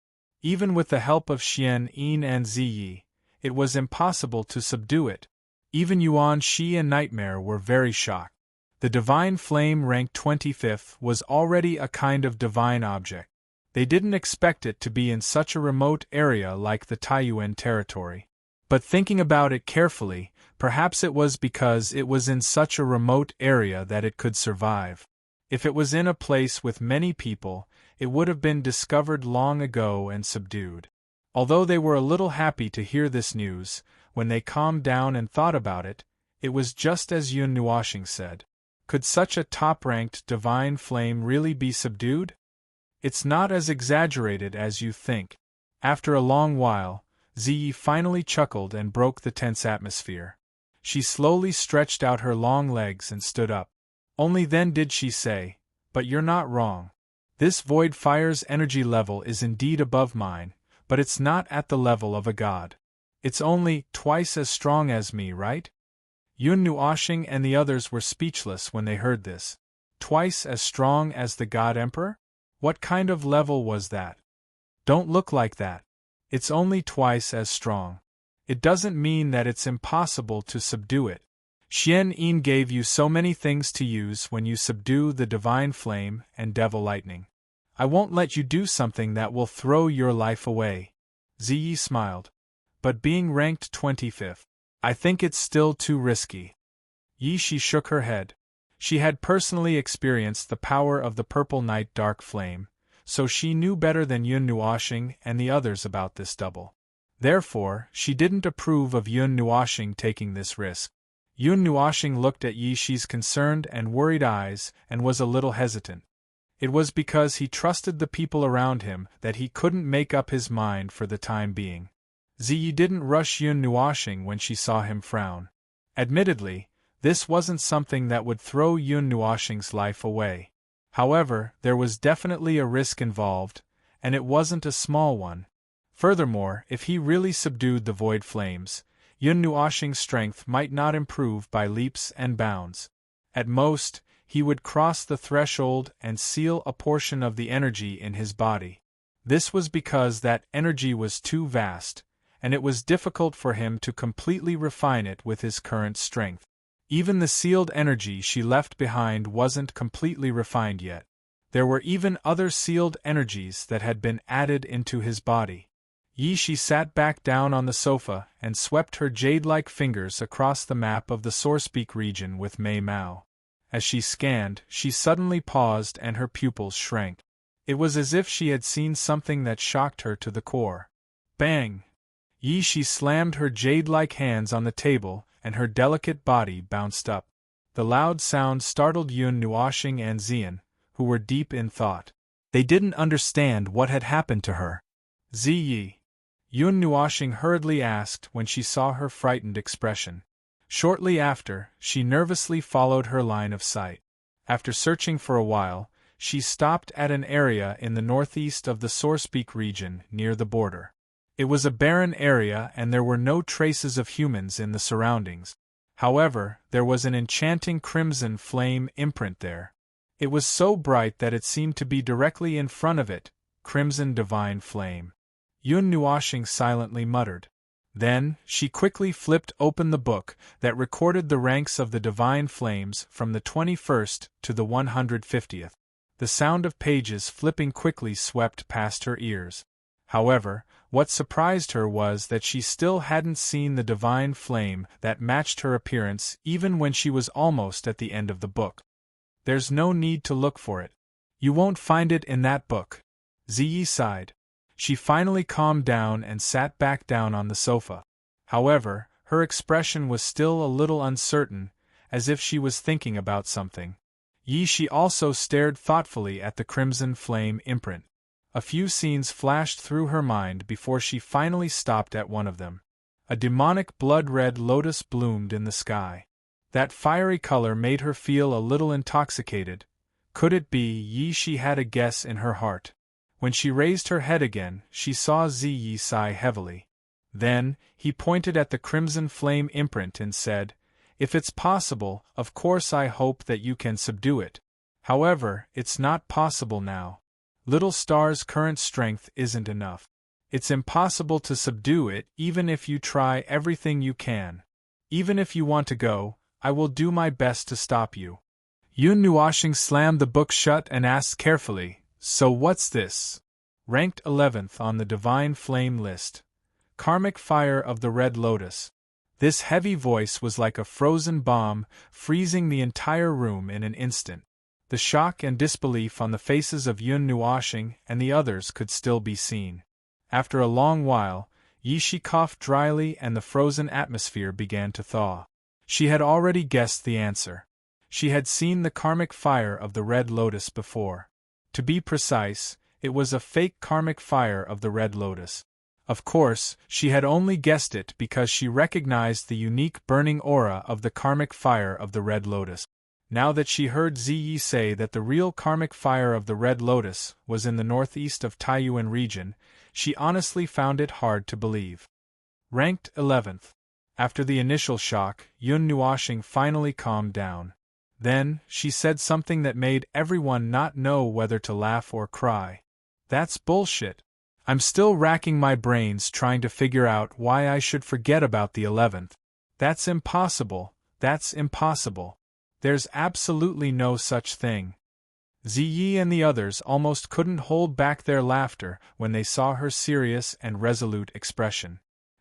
Even with the help of Xian Yin and Ziyi, it was impossible to subdue it. Even Yuan Shi and Nightmare were very shocked. The divine flame ranked 25th was already a kind of divine object. They didn't expect it to be in such a remote area like the Taiyuan territory. But thinking about it carefully, perhaps it was because it was in such a remote area that it could survive. If it was in a place with many people, it would have been discovered long ago and subdued. Although they were a little happy to hear this news, when they calmed down and thought about it, it was just as Yun Nuoxing said. Could such a top-ranked divine flame really be subdued? It's not as exaggerated as you think. After a long while, Ziyi finally chuckled and broke the tense atmosphere. She slowly stretched out her long legs and stood up. Only then did she say, "But you're not wrong. This void fire's energy level is indeed above mine, but it's not at the level of a god. It's only twice as strong as me, right? Yun Nuoshing and the others were speechless when they heard this. Twice as strong as the God Emperor? What kind of level was that? Don't look like that. It's only twice as strong. It doesn't mean that it's impossible to subdue it. Xian Yin gave you so many things to use when you subdue the divine flame and devil lightning. I won't let you do something that will throw your life away. Ziyi smiled. But being ranked 25th, I think it's still too risky. Yi Shi shook her head. She had personally experienced the power of the Purple Night Dark Flame, so she knew better than Yun Nuoshing and the others about this double. Therefore, she didn't approve of Yun Nuoshing taking this risk. Yun Nuoshing looked at Yi Shi's concerned and worried eyes and was a little hesitant. It was because he trusted the people around him that he couldn't make up his mind for the time being. Ziyi didn't rush Yun Nuoshing when she saw him frown. Admittedly, this wasn't something that would throw Yun Nuoshing's life away. However, there was definitely a risk involved, and it wasn't a small one. Furthermore, if he really subdued the void flames, Yun Nuoshing's strength might not improve by leaps and bounds. At most, he would cross the threshold and seal a portion of the energy in his body. This was because that energy was too vast, and it was difficult for him to completely refine it with his current strength. Even the sealed energy she left behind wasn't completely refined yet. There were even other sealed energies that had been added into his body. Yi Shi sat back down on the sofa and swept her jade-like fingers across the map of the Sourcepeak region with Mei Mao. As she scanned, she suddenly paused and her pupils shrank. It was as if she had seen something that shocked her to the core. Bang! Yi Shi slammed her jade-like hands on the table, and her delicate body bounced up. The loud sound startled Yun Nuoshing and Xian, who were deep in thought. They didn't understand what had happened to her. Ziyi? Yun Nuoshing hurriedly asked when she saw her frightened expression. Shortly after, she nervously followed her line of sight. After searching for a while, she stopped at an area in the northeast of the Sourcepeak region near the border. It was a barren area and there were no traces of humans in the surroundings. However, there was an enchanting crimson flame imprint there. It was so bright that it seemed to be directly in front of it, crimson divine flame. Yun Nuoshing silently muttered. Then, she quickly flipped open the book that recorded the ranks of the divine flames from the 21st to the 150th. The sound of pages flipping quickly swept past her ears. However, what surprised her was that she still hadn't seen the divine flame that matched her appearance even when she was almost at the end of the book. There's no need to look for it. You won't find it in that book. Ziyi sighed. She finally calmed down and sat back down on the sofa. However, her expression was still a little uncertain, as if she was thinking about something. Yi Shi also stared thoughtfully at the crimson flame imprint. A few scenes flashed through her mind before she finally stopped at one of them. A demonic blood-red lotus bloomed in the sky. That fiery color made her feel a little intoxicated. Could it be? Yi Shi had a guess in her heart. When she raised her head again, she saw Ziyi sigh heavily. Then, he pointed at the crimson flame imprint and said, "If it's possible, of course I hope that you can subdue it. However, it's not possible now. Little Star's current strength isn't enough. It's impossible to subdue it even if you try everything you can. Even if you want to go, I will do my best to stop you." Yun Nuoshing slammed the book shut and asked carefully, "So what's this?" Ranked 11th on the Divine Flame list. Karmic Fire of the Red Lotus. This heavy voice was like a frozen bomb, freezing the entire room in an instant. The shock and disbelief on the faces of Yun Nuoshing and the others could still be seen. After a long while, Yi Shi coughed dryly and the frozen atmosphere began to thaw. She had already guessed the answer. She had seen the karmic fire of the Red Lotus before. To be precise, it was a fake karmic fire of the Red Lotus. Of course, she had only guessed it because she recognized the unique burning aura of the karmic fire of the Red Lotus. Now that she heard Ziyi say that the real karmic fire of the Red Lotus was in the northeast of Taiyuan region, she honestly found it hard to believe. Ranked 11th. After the initial shock, Yun Nuoxing finally calmed down. Then, she said something that made everyone not know whether to laugh or cry. That's bullshit. I'm still racking my brains trying to figure out why I should forget about the 11th. That's impossible, that's impossible. There's absolutely no such thing. Ziyi and the others almost couldn't hold back their laughter when they saw her serious and resolute expression.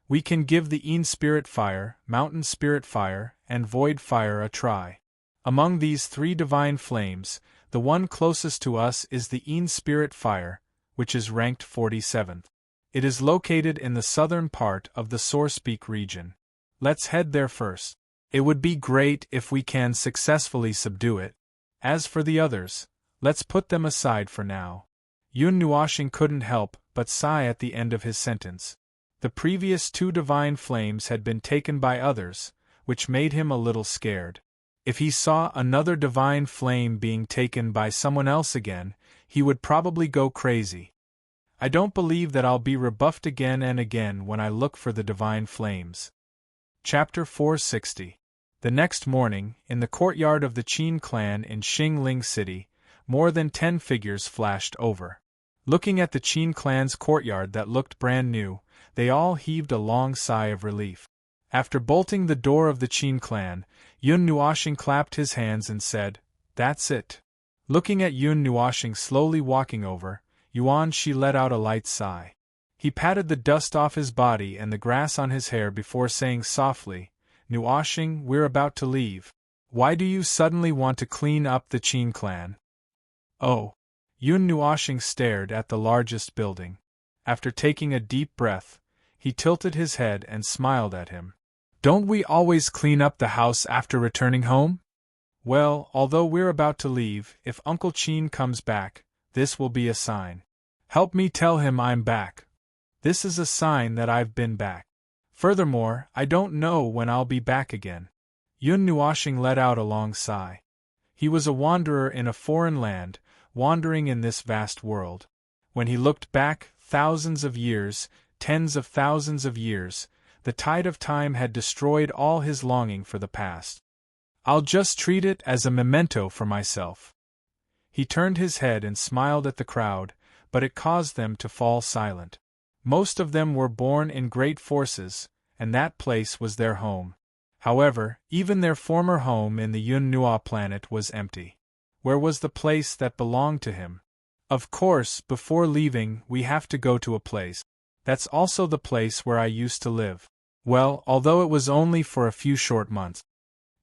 We can give the Yin Spirit Fire, Mountain Spirit Fire, and Void Fire a try. Among these three divine flames, the one closest to us is the Yin Spirit Fire, which is ranked 47th. It is located in the southern part of the Source Peak region. Let's head there first. It would be great if we can successfully subdue it. As for the others, let's put them aside for now. Yun Nuoxing couldn't help but sigh at the end of his sentence. The previous two divine flames had been taken by others, which made him a little scared. If he saw another divine flame being taken by someone else again, he would probably go crazy. I don't believe that I'll be rebuffed again and again when I look for the divine flames. Chapter 460. The next morning, in the courtyard of the Qin clan in Xingling City, more than 10 figures flashed over. Looking at the Qin clan's courtyard that looked brand new, they all heaved a long sigh of relief. After bolting the door of the Qin clan, Yun Nuoxing clapped his hands and said, "That's it." Looking at Yun Nuoxing slowly walking over, Yuan Shi let out a light sigh. He patted the dust off his body and the grass on his hair before saying softly, "Nuoxing, we're about to leave. Why do you suddenly want to clean up the Qin clan?" "Oh." Yun Nuoxing stared at the largest building. After taking a deep breath, he tilted his head and smiled at him. "Don't we always clean up the house after returning home?" "Well, although we're about to leave, if Uncle Qin comes back, this will be a sign. Help me tell him I'm back. This is a sign that I've been back. Furthermore, I don't know when I'll be back again." Yun Nuoxing let out a long sigh. He was a wanderer in a foreign land, wandering in this vast world. When he looked back, thousands of years, tens of thousands of years, the tide of time had destroyed all his longing for the past. "I'll just treat it as a memento for myself." He turned his head and smiled at the crowd, but it caused them to fall silent. Most of them were born in great forces, and that place was their home. However, even their former home in the Yun Nua planet was empty. Where was the place that belonged to him? "Of course, before leaving, we have to go to a place. That's also the place where I used to live. Well, although it was only for a few short months."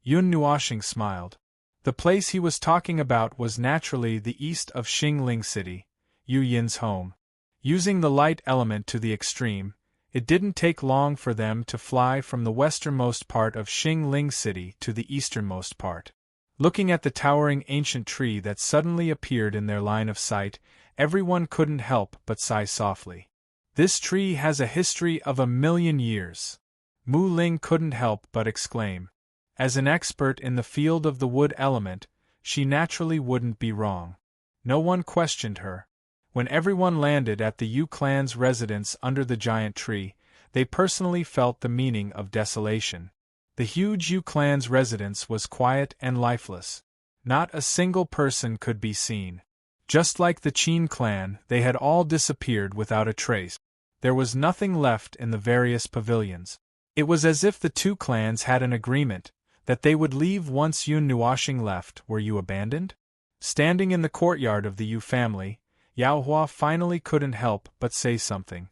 Yun Nuoxing smiled. The place he was talking about was naturally the east of Xingling City, Yu Yin's home. Using the light element to the extreme, it didn't take long for them to fly from the westernmost part of Xingling City to the easternmost part. Looking at the towering ancient tree that suddenly appeared in their line of sight, everyone couldn't help but sigh softly. "This tree has a history of 1,000,000 years." Mu Ling couldn't help but exclaim. As an expert in the field of the wood element, she naturally wouldn't be wrong. No one questioned her. When everyone landed at the Yu clan's residence under the giant tree, they personally felt the meaning of desolation. The huge Yu clan's residence was quiet and lifeless. Not a single person could be seen. Just like the Qin clan, they had all disappeared without a trace. There was nothing left in the various pavilions. It was as if the two clans had an agreement that they would leave once Yun Nuoxing left. "Were you abandoned?" Standing in the courtyard of the Yu family, Yao Hua finally couldn't help but say something.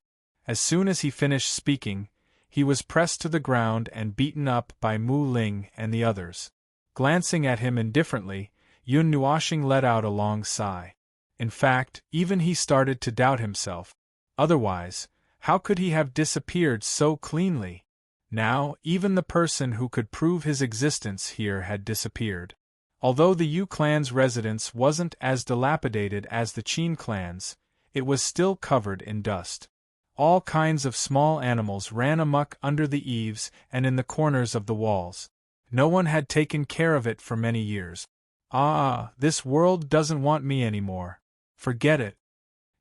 As soon as he finished speaking, he was pressed to the ground and beaten up by Mu Ling and the others. Glancing at him indifferently, Yun Nuoxing let out a long sigh. In fact, even he started to doubt himself. Otherwise, how could he have disappeared so cleanly? Now, even the person who could prove his existence here had disappeared. Although the Yu clan's residence wasn't as dilapidated as the Qin clan's, it was still covered in dust. All kinds of small animals ran amok under the eaves and in the corners of the walls. No one had taken care of it for many years. Ah, this world doesn't want me anymore. Forget it.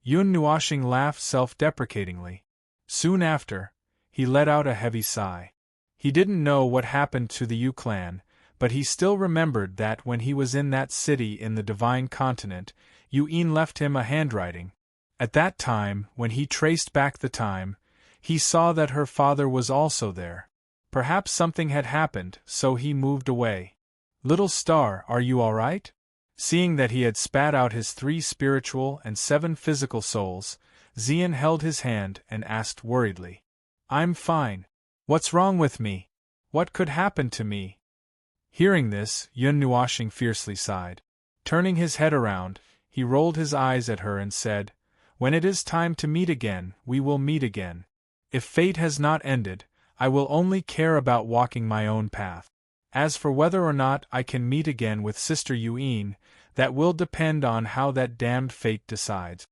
Yun Nuoxing laughed self-deprecatingly. Soon after, he let out a heavy sigh. He didn't know what happened to the Yu clan, but he still remembered that when he was in that city in the Divine Continent, Yu'in left him a handwriting. At that time, when he traced back the time, he saw that her father was also there. Perhaps something had happened, so he moved away. Little star, are you all right? Seeing that he had spat out his 3 spiritual and 7 physical souls, Xian held his hand and asked worriedly. I'm fine. What's wrong with me? What could happen to me? Hearing this, Yun Nuoxing fiercely sighed. Turning his head around, he rolled his eyes at her and said, When it is time to meet again, we will meet again. If fate has not ended, I will only care about walking my own path. As for whether or not I can meet again with Sister Yu'in, that will depend on how that damned fate decides.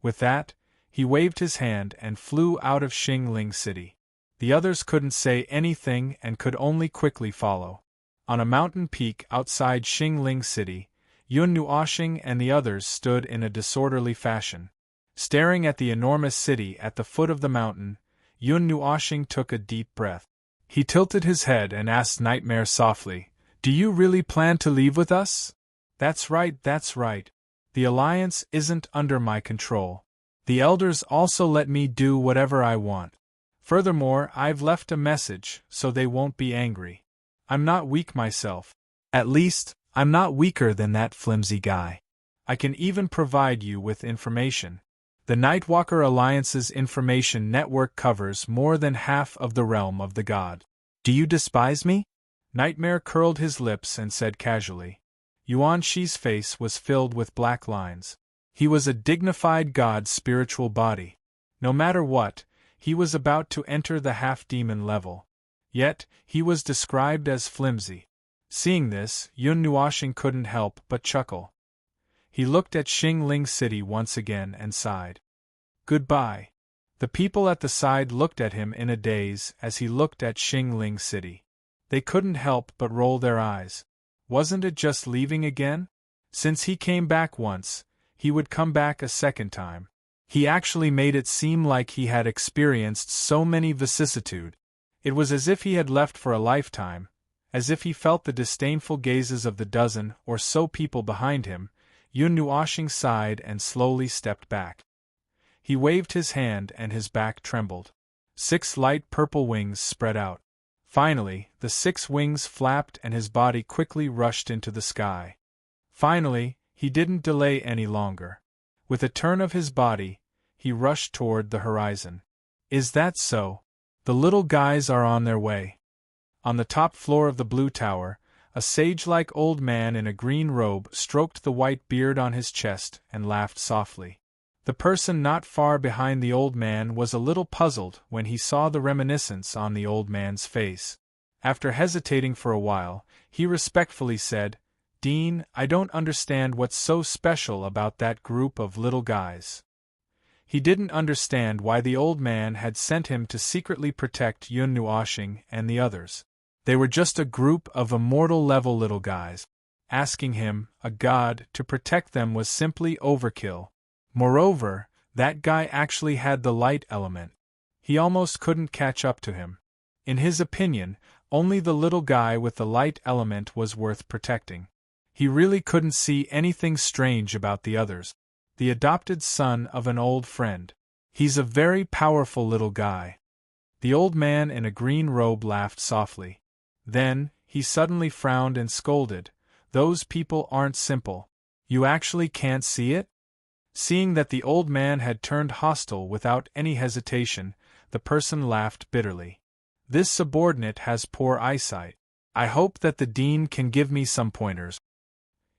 With that, he waved his hand and flew out of Xingling City. The others couldn't say anything and could only quickly follow. On a mountain peak outside Xingling City, Yun Nuoxing and the others stood in a disorderly fashion. Staring at the enormous city at the foot of the mountain, Yun Nuoxing took a deep breath. He tilted his head and asked Nightmare softly, Do you really plan to leave with us? That's right, that's right. The Alliance isn't under my control. The Elders also let me do whatever I want. Furthermore, I've left a message, so they won't be angry. I'm not weak myself. At least, I'm not weaker than that flimsy guy. I can even provide you with information. The Nightwalker Alliance's information network covers more than half of the realm of the god. Do you despise me? Nightmare curled his lips and said casually. Yuan Shi's face was filled with black lines. He was a dignified god's spiritual body. No matter what, he was about to enter the half-demon level. Yet, he was described as flimsy. Seeing this, Yun Nuoxing couldn't help but chuckle. He looked at Xingling City once again and sighed. Goodbye. The people at the side looked at him in a daze as he looked at Xingling City. They couldn't help but roll their eyes. Wasn't it just leaving again? Since he came back once, he would come back a second time. He actually made it seem like he had experienced so many vicissitudes. It was as if he had left for a lifetime, as if he felt the disdainful gazes of the dozen or so people behind him. Yun Nuoxing sighed and slowly stepped back. He waved his hand and his back trembled. 6 light purple wings spread out. Finally, the 6 wings flapped and his body quickly rushed into the sky. Finally, he didn't delay any longer. With a turn of his body, he rushed toward the horizon. Is that so? The little guys are on their way. On the top floor of the Blue Tower, a sage-like old man in a green robe stroked the white beard on his chest and laughed softly. The person not far behind the old man was a little puzzled when he saw the reminiscence on the old man's face. After hesitating for a while, he respectfully said, Dean, I don't understand what's so special about that group of little guys. He didn't understand why the old man had sent him to secretly protect Yun Nuoxing and the others. They were just a group of immortal-level little guys. Asking him, a god, to protect them was simply overkill. Moreover, that guy actually had the light element. He almost couldn't catch up to him. In his opinion, only the little guy with the light element was worth protecting. He really couldn't see anything strange about the others. The adopted son of an old friend. He's a very powerful little guy. The old man in a green robe laughed softly. Then, he suddenly frowned and scolded. Those people aren't simple. You actually can't see it? Seeing that the old man had turned hostile without any hesitation, the person laughed bitterly. This subordinate has poor eyesight. I hope that the dean can give me some pointers.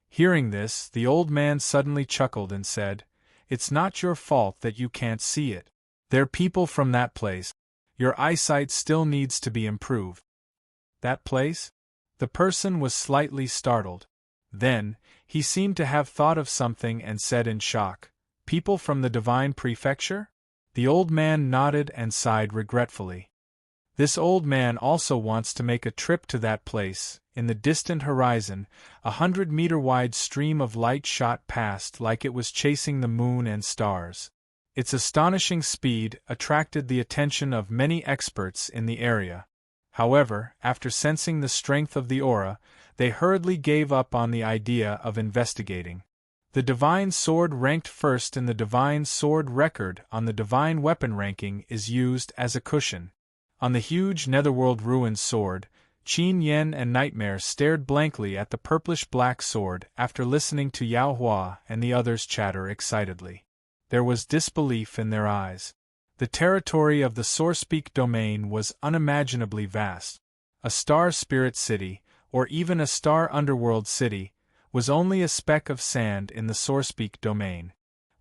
Hearing this, the old man suddenly chuckled and said, It's not your fault that you can't see it. They're people from that place. Your eyesight still needs to be improved. That place? The person was slightly startled. Then, he seemed to have thought of something and said in shock, People from the Divine Prefecture? The old man nodded and sighed regretfully. This old man also wants to make a trip to that place. In the distant horizon, 100-meter-wide stream of light shot past like it was chasing the moon and stars. Its astonishing speed attracted the attention of many experts in the area. However, after sensing the strength of the aura, they hurriedly gave up on the idea of investigating. The Divine Sword ranked first in the Divine Sword record on the Divine Weapon ranking is used as a cushion. On the huge Netherworld Ruins sword, Qin Yen and Nightmare stared blankly at the purplish-black sword after listening to Yao Hua and the others chatter excitedly. There was disbelief in their eyes. The territory of the Sourcepeak domain was unimaginably vast. A star spirit city, or even a star underworld city, was only a speck of sand in the Sourcepeak domain.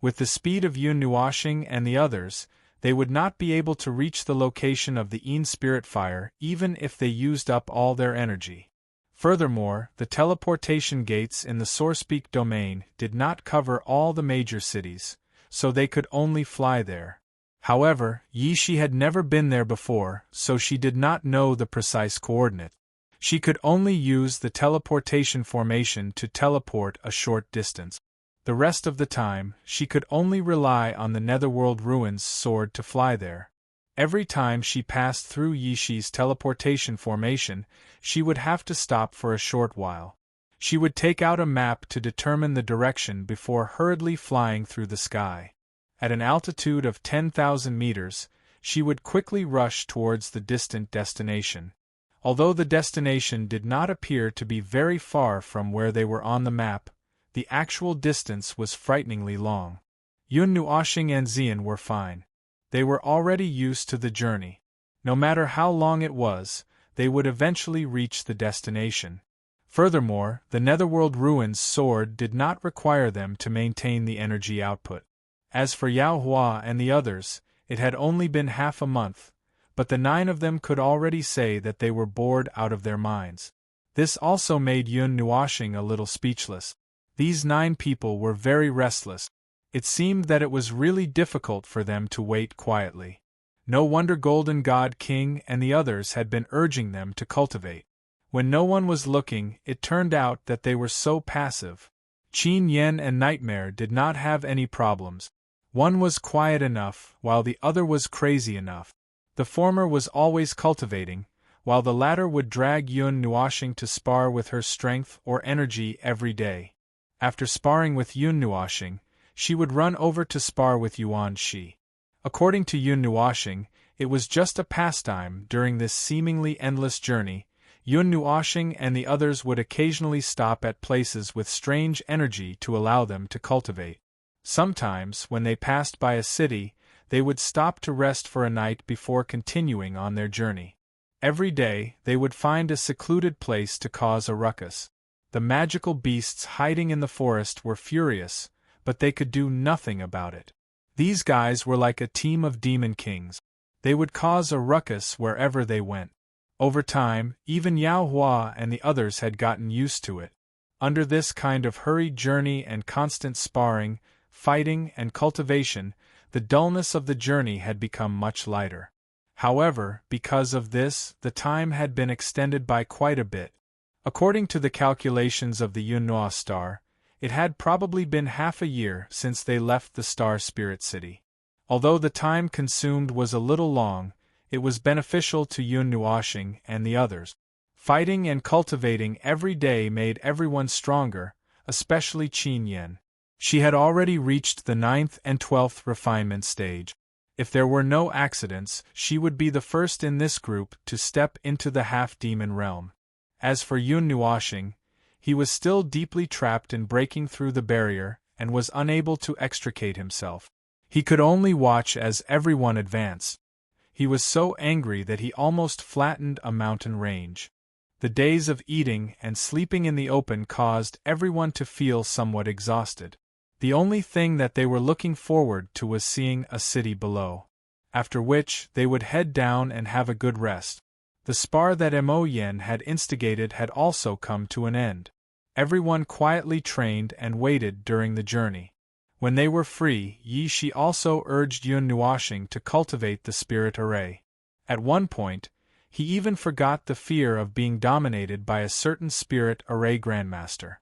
With the speed of Yun Nuoshing and the others, they would not be able to reach the location of the Een Spirit Fire even if they used up all their energy. Furthermore, the teleportation gates in the Sourcepeak domain did not cover all the major cities, so they could only fly there. However, Yi Shi had never been there before, so she did not know the precise coordinate. She could only use the teleportation formation to teleport a short distance. The rest of the time, she could only rely on the Netherworld Ruins sword to fly there. Every time she passed through Yi Shi's teleportation formation, she would have to stop for a short while. She would take out a map to determine the direction before hurriedly flying through the sky. At an altitude of 10,000 meters, she would quickly rush towards the distant destination. Although the destination did not appear to be very far from where they were on the map, the actual distance was frighteningly long. Yun Nuoshing and Xian were fine. They were already used to the journey. No matter how long it was, they would eventually reach the destination. Furthermore, the Netherworld Ruins sword did not require them to maintain the energy output. As for Yao Hua and the others, it had only been half a month, but the 9 of them could already say that they were bored out of their minds. This also made Yun Nuoshing a little speechless. These 9 people were very restless. It seemed that it was really difficult for them to wait quietly. No wonder Golden God King and the others had been urging them to cultivate. When no one was looking, it turned out that they were so passive. Qin Yen and Nightmare did not have any problems. One was quiet enough, while the other was crazy enough. The former was always cultivating, while the latter would drag Yun Nuoshing to spar with her strength or energy every day. After sparring with Yun Nuoshing, she would run over to spar with Yuan Shi. According to Yun Nuoshing, it was just a pastime during this seemingly endless journey. Yun Nuoshing and the others would occasionally stop at places with strange energy to allow them to cultivate. Sometimes, when they passed by a city, they would stop to rest for a night before continuing on their journey. Every day, they would find a secluded place to cause a ruckus. The magical beasts hiding in the forest were furious, but they could do nothing about it. These guys were like a team of demon kings. They would cause a ruckus wherever they went. Over time, even Yao Hua and the others had gotten used to it. Under this kind of hurried journey and constant sparring, fighting, and cultivation, the dullness of the journey had become much lighter. However, because of this, the time had been extended by quite a bit. According to the calculations of the Yunhua star, it had probably been half a year since they left the Star Spirit City. Although the time consumed was a little long, it was beneficial to Yun Nuoshing and the others. Fighting and cultivating every day made everyone stronger, especially Qin Yen. She had already reached the 9th and 12th refinement stage. If there were no accidents, she would be the first in this group to step into the half-demon realm. As for Yun Nuoshing, he was still deeply trapped in breaking through the barrier and was unable to extricate himself. He could only watch as everyone advanced. He was so angry that he almost flattened a mountain range. The days of eating and sleeping in the open caused everyone to feel somewhat exhausted. The only thing that they were looking forward to was seeing a city below. After which, they would head down and have a good rest. The spar that Mo Yen had instigated had also come to an end. Everyone quietly trained and waited during the journey. When they were free, Yi Shi also urged Yun Nuoshing to cultivate the spirit array. At one point, He even forgot the fear of being dominated by a certain spirit array grandmaster.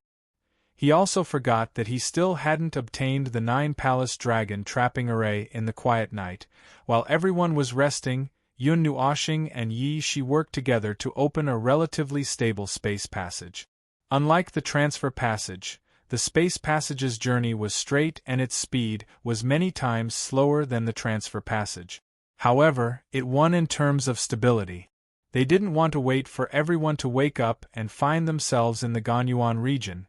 He also forgot that he still hadn't obtained the 9 palace dragon trapping array in the quiet night. While everyone was resting, Yun Nuoxing and Yi Shi worked together to open a relatively stable space passage. Unlike the transfer passage, the space passage's journey was straight and its speed was many times slower than the transfer passage. However, it won in terms of stability. They didn't want to wait for everyone to wake up and find themselves in the Ganyuan region.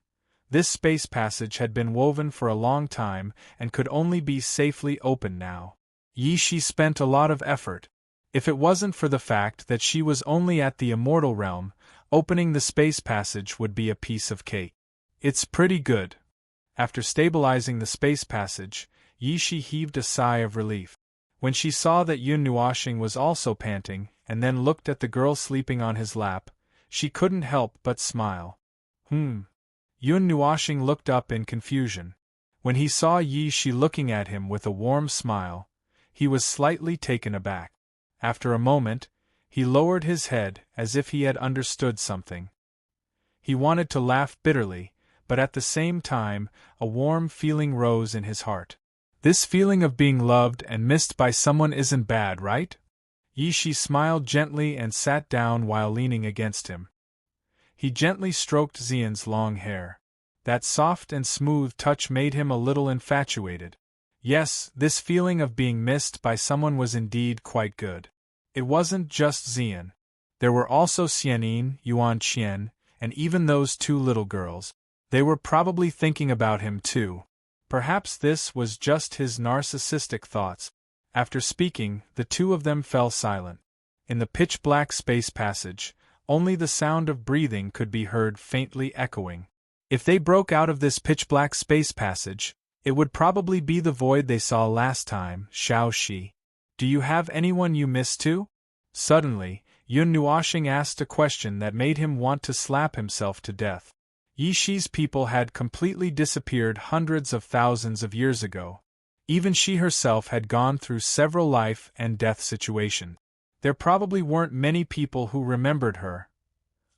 This space passage had been woven for a long time and could only be safely opened now. Yi Shi spent a lot of effort. If it wasn't for the fact that she was only at the immortal realm, opening the space passage would be a piece of cake. It's pretty good. After stabilizing the space passage, Yi Shi heaved a sigh of relief. When she saw that Yun Nuoxing was also panting, and then looked at the girl sleeping on his lap, she couldn't help but smile. Yun Nuoxing looked up in confusion. When he saw Yi Shi looking at him with a warm smile, he was slightly taken aback. After a moment, he lowered his head as if he had understood something. He wanted to laugh bitterly, but at the same time, a warm feeling rose in his heart. This feeling of being loved and missed by someone isn't bad, right? Yi Shi smiled gently and sat down while leaning against him. He gently stroked Xian's long hair. That soft and smooth touch made him a little infatuated. Yes, this feeling of being missed by someone was indeed quite good. It wasn't just Xian. There were also Xianyin, Yuan Qian, and even those 2 little girls. They were probably thinking about him too. Perhaps this was just his narcissistic thoughts. After speaking, the 2 of them fell silent. In the pitch-black space passage, only the sound of breathing could be heard faintly echoing. If they broke out of this pitch-black space passage, it would probably be the void they saw last time. Xiao Shi. Do you have anyone you miss too? Suddenly, Yun Nuoxing asked a question that made him want to slap himself to death. Yi Shi's people had completely disappeared hundreds of thousands of years ago. Even she herself had gone through several life and death situations. There probably weren't many people who remembered her.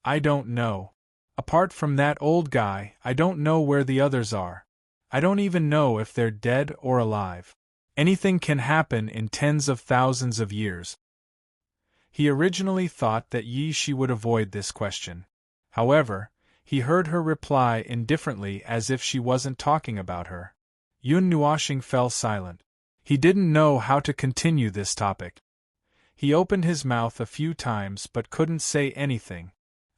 I don't know. Apart from that old guy, I don't know where the others are. I don't even know if they're dead or alive. Anything can happen in tens of thousands of years. He originally thought that Yi Shi would avoid this question. However, he heard her reply indifferently as if she wasn't talking about her. Yun Nuoxing fell silent. He didn't know how to continue this topic. He opened his mouth a few times but couldn't say anything.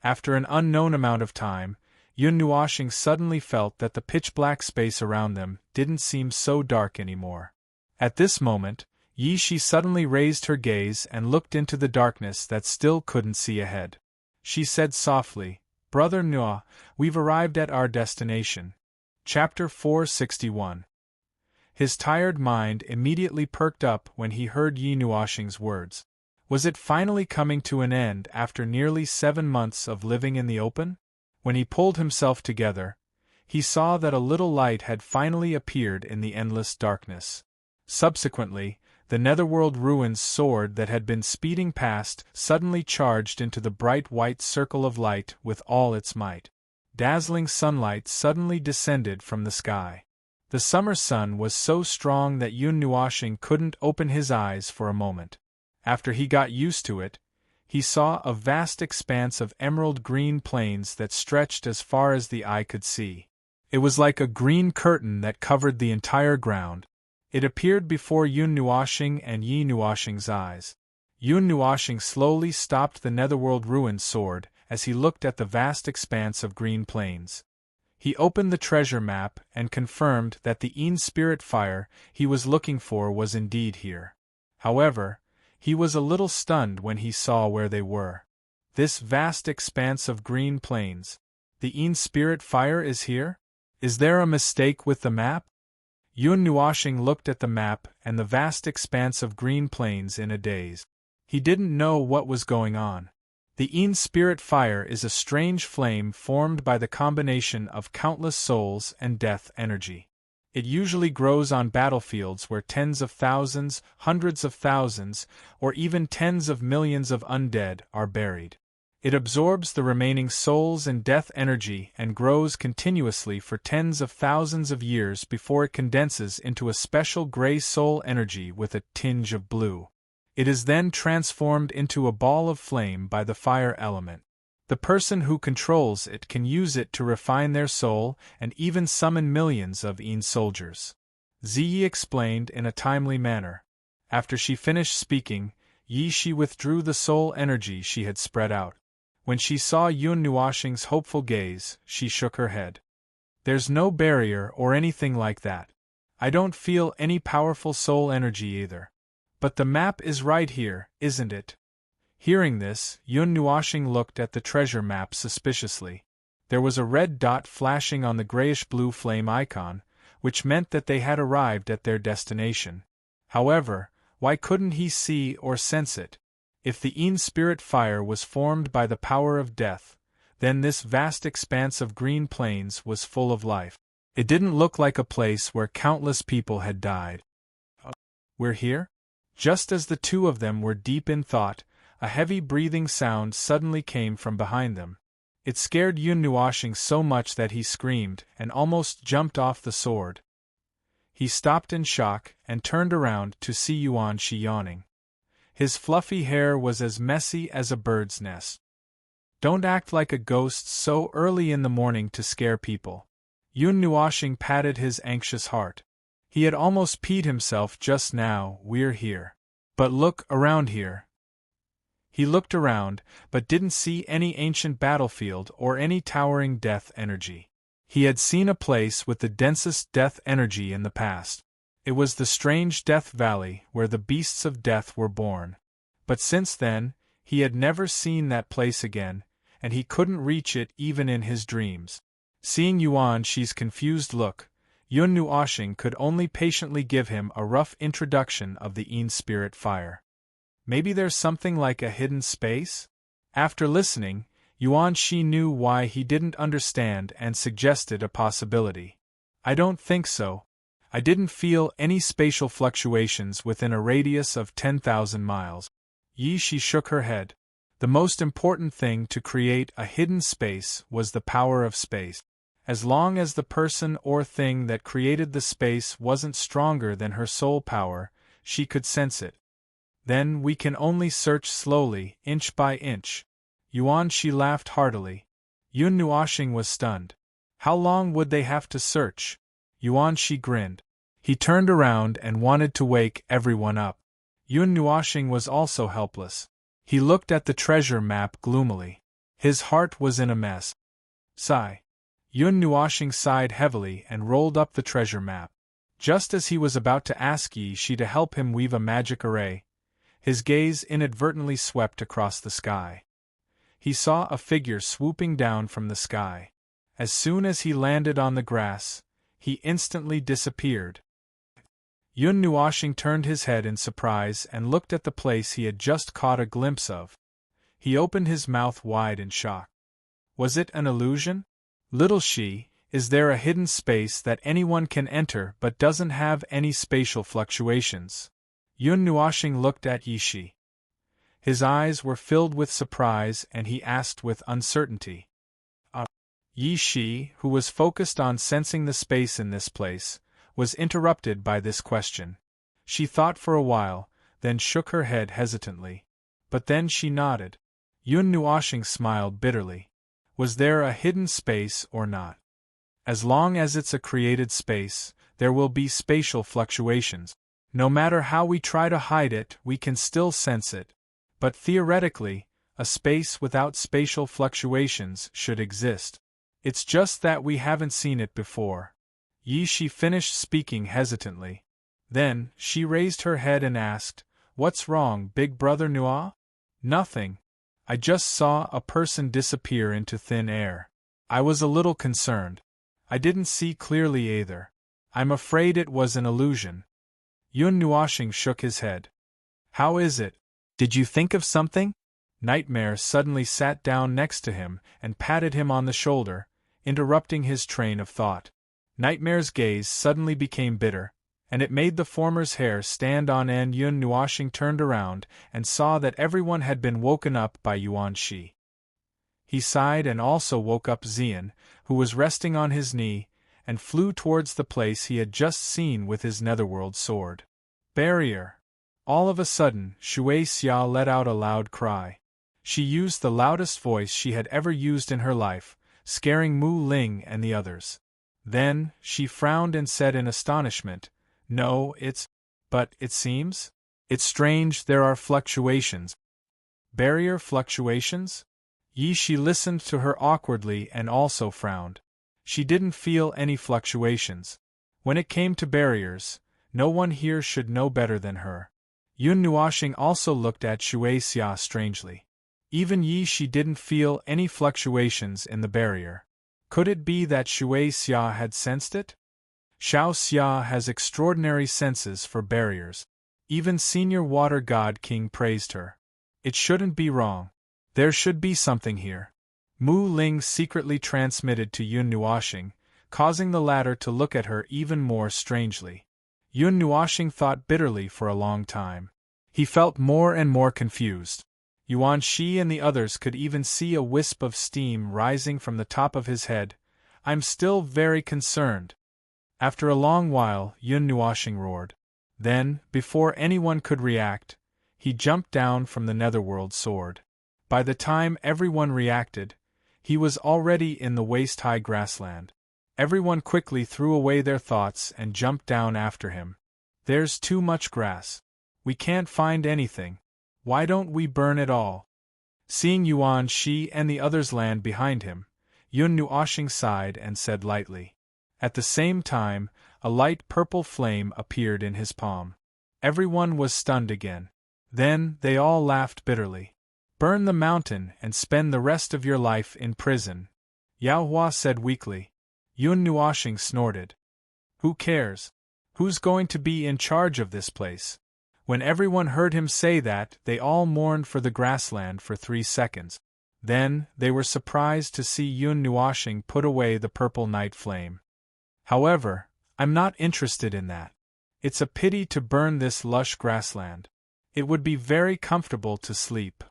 After an unknown amount of time, Yun Nuoxing suddenly felt that the pitch-black space around them didn't seem so dark anymore. At this moment, Yi Shi suddenly raised her gaze and looked into the darkness that still couldn't see ahead. She said softly, "Brother Nuo, we've arrived at our destination." Chapter 461. His tired mind immediately perked up when he heard Yi Nuoxing's words. Was it finally coming to an end after nearly 7 months of living in the open? When he pulled himself together, he saw that a little light had finally appeared in the endless darkness. Subsequently, the Netherworld Ruins sword that had been speeding past suddenly charged into the bright white circle of light with all its might. Dazzling sunlight suddenly descended from the sky. The summer sun was so strong that Yun Nuoxing couldn't open his eyes for a moment. After he got used to it, he saw a vast expanse of emerald-green plains that stretched as far as the eye could see. It was like a green curtain that covered the entire ground. It appeared before Yun Nuoxing and Yi Nuoxing's eyes. Yun Nuoxing slowly stopped the Netherworld Ruins sword as he looked at the vast expanse of green plains. He opened the treasure map and confirmed that the Een Spirit Fire he was looking for was indeed here. However, he was a little stunned when he saw where they were. This vast expanse of green plains. The Een Spirit Fire is here? Is there a mistake with the map? Yun Nuoxing looked at the map and the vast expanse of green plains in a daze. He didn't know what was going on. The Een Spirit Fire is a strange flame formed by the combination of countless souls and death energy. It usually grows on battlefields where tens of thousands, hundreds of thousands, or even tens of millions of undead are buried. It absorbs the remaining souls and death energy and grows continuously for tens of thousands of years before it condenses into a special gray soul energy with a tinge of blue. It is then transformed into a ball of flame by the fire element. The person who controls it can use it to refine their soul and even summon millions of soldiers. Ziyi explained in a timely manner. After she finished speaking, Shi withdrew the soul energy she had spread out. When she saw Yun Nuoxing's hopeful gaze, she shook her head. There's no barrier or anything like that. I don't feel any powerful soul energy either. But the map is right here, isn't it? Hearing this, Yun Nuoxing looked at the treasure map suspiciously. There was a red dot flashing on the grayish-blue flame icon, which meant that they had arrived at their destination. However, why couldn't he see or sense it? If the spirit fire was formed by the power of death, then this vast expanse of green plains was full of life. It didn't look like a place where countless people had died. We're here? Just as the two of them were deep in thought, a heavy breathing sound suddenly came from behind them. It scared Yun Nuoxing so much that he screamed and almost jumped off the sword. He stopped in shock and turned around to see Yuan Shi yawning. His fluffy hair was as messy as a bird's nest. Don't act like a ghost so early in the morning to scare people. Yun Nuoxing patted his anxious heart. He had almost peed himself just now. We're here. But look around here. He looked around, but didn't see any ancient battlefield or any towering death energy. He had seen a place with the densest death energy in the past. It was the strange Death Valley where the beasts of death were born. But since then, he had never seen that place again, and he couldn't reach it even in his dreams. Seeing Yuan Shi's confused look, Yun Nuoxing could only patiently give him a rough introduction of the spirit fire. Maybe there's something like a hidden space? After listening, Yuan Shi knew why he didn't understand and suggested a possibility. I don't think so. I didn't feel any spatial fluctuations within a radius of 10,000 miles. Shi shook her head. The most important thing to create a hidden space was the power of space. As long as the person or thing that created the space wasn't stronger than her soul power, she could sense it. Then we can only search slowly, inch by inch. Yuan Shi laughed heartily. Yun Nuoxing was stunned. How long would they have to search? Yuan Shi grinned. He turned around and wanted to wake everyone up. Yun Nuoxing was also helpless. He looked at the treasure map gloomily. His heart was in a mess. Sigh. Yun Nuoxing sighed heavily and rolled up the treasure map. Just as he was about to ask Shi to help him weave a magic array, his gaze inadvertently swept across the sky. He saw a figure swooping down from the sky. As soon as he landed on the grass, he instantly disappeared. Yun Nuoxing turned his head in surprise and looked at the place he had just caught a glimpse of. He opened his mouth wide in shock. Was it an illusion? Little Shi, is there a hidden space that anyone can enter but doesn't have any spatial fluctuations? Yun Nuoxing looked at Shi. His eyes were filled with surprise and he asked with uncertainty. Shi, who was focused on sensing the space in this place, was interrupted by this question. She thought for a while, then shook her head hesitantly. But then she nodded. Yun Nuoxing smiled bitterly. Was there a hidden space or not? As long as it's a created space, there will be spatial fluctuations. No matter how we try to hide it, we can still sense it. But theoretically, a space without spatial fluctuations should exist. It's just that we haven't seen it before. Shi finished speaking hesitantly. Then, she raised her head and asked, What's wrong, Big Brother Nua? Nothing. I just saw a person disappear into thin air. I was a little concerned. I didn't see clearly either. I'm afraid it was an illusion. Yun Nuoxing shook his head. How is it? Did you think of something? Nightmare suddenly sat down next to him and patted him on the shoulder, interrupting his train of thought. Nightmare's gaze suddenly became bitter, and it made the former's hair stand on end. Yun Nuoxing turned around and saw that everyone had been woken up by Yuan Shi. He sighed and also woke up Xian, who was resting on his knee, and flew towards the place he had just seen with his netherworld sword. Barrier! All of a sudden, Shui Xia let out a loud cry. She used the loudest voice she had ever used in her life, scaring Mu Ling and the others. Then, she frowned and said in astonishment, "No, but it seems? It's strange, there are fluctuations." Barrier fluctuations? Yi Shi listened to her awkwardly and also frowned. She didn't feel any fluctuations. When it came to barriers, no one here should know better than her. Yun Nuoxing also looked at Shui Xia strangely. Even Yi Shi didn't feel any fluctuations in the barrier. Could it be that Shui Xia had sensed it? Xiao Xia has extraordinary senses for barriers. Even Senior Water God King praised her. It shouldn't be wrong. There should be something here. Mu Ling secretly transmitted to Yun Nuoxing, causing the latter to look at her even more strangely. Yun Nuoxing thought bitterly for a long time. He felt more and more confused. Yuan Shi and the others could even see a wisp of steam rising from the top of his head. "I'm still very concerned." After a long while, Yun Nuoxing roared. Then, before anyone could react, he jumped down from the netherworld sword. By the time everyone reacted, he was already in the waist-high grassland. Everyone quickly threw away their thoughts and jumped down after him. "There's too much grass. We can't find anything. Why don't we burn it all?" Seeing Yuan Shi and the others land behind him, Yun Nuoxing sighed and said lightly. At the same time, a light purple flame appeared in his palm. Everyone was stunned again. Then they all laughed bitterly. "Burn the mountain and spend the rest of your life in prison," Yao Hua said weakly. Yun Nuoxing snorted. "Who cares? Who's going to be in charge of this place?" When everyone heard him say that, they all mourned for the grassland for 3 seconds. Then, they were surprised to see Yun Nuoxing put away the purple night flame. "However, I'm not interested in that. It's a pity to burn this lush grassland. It would be very comfortable to sleep."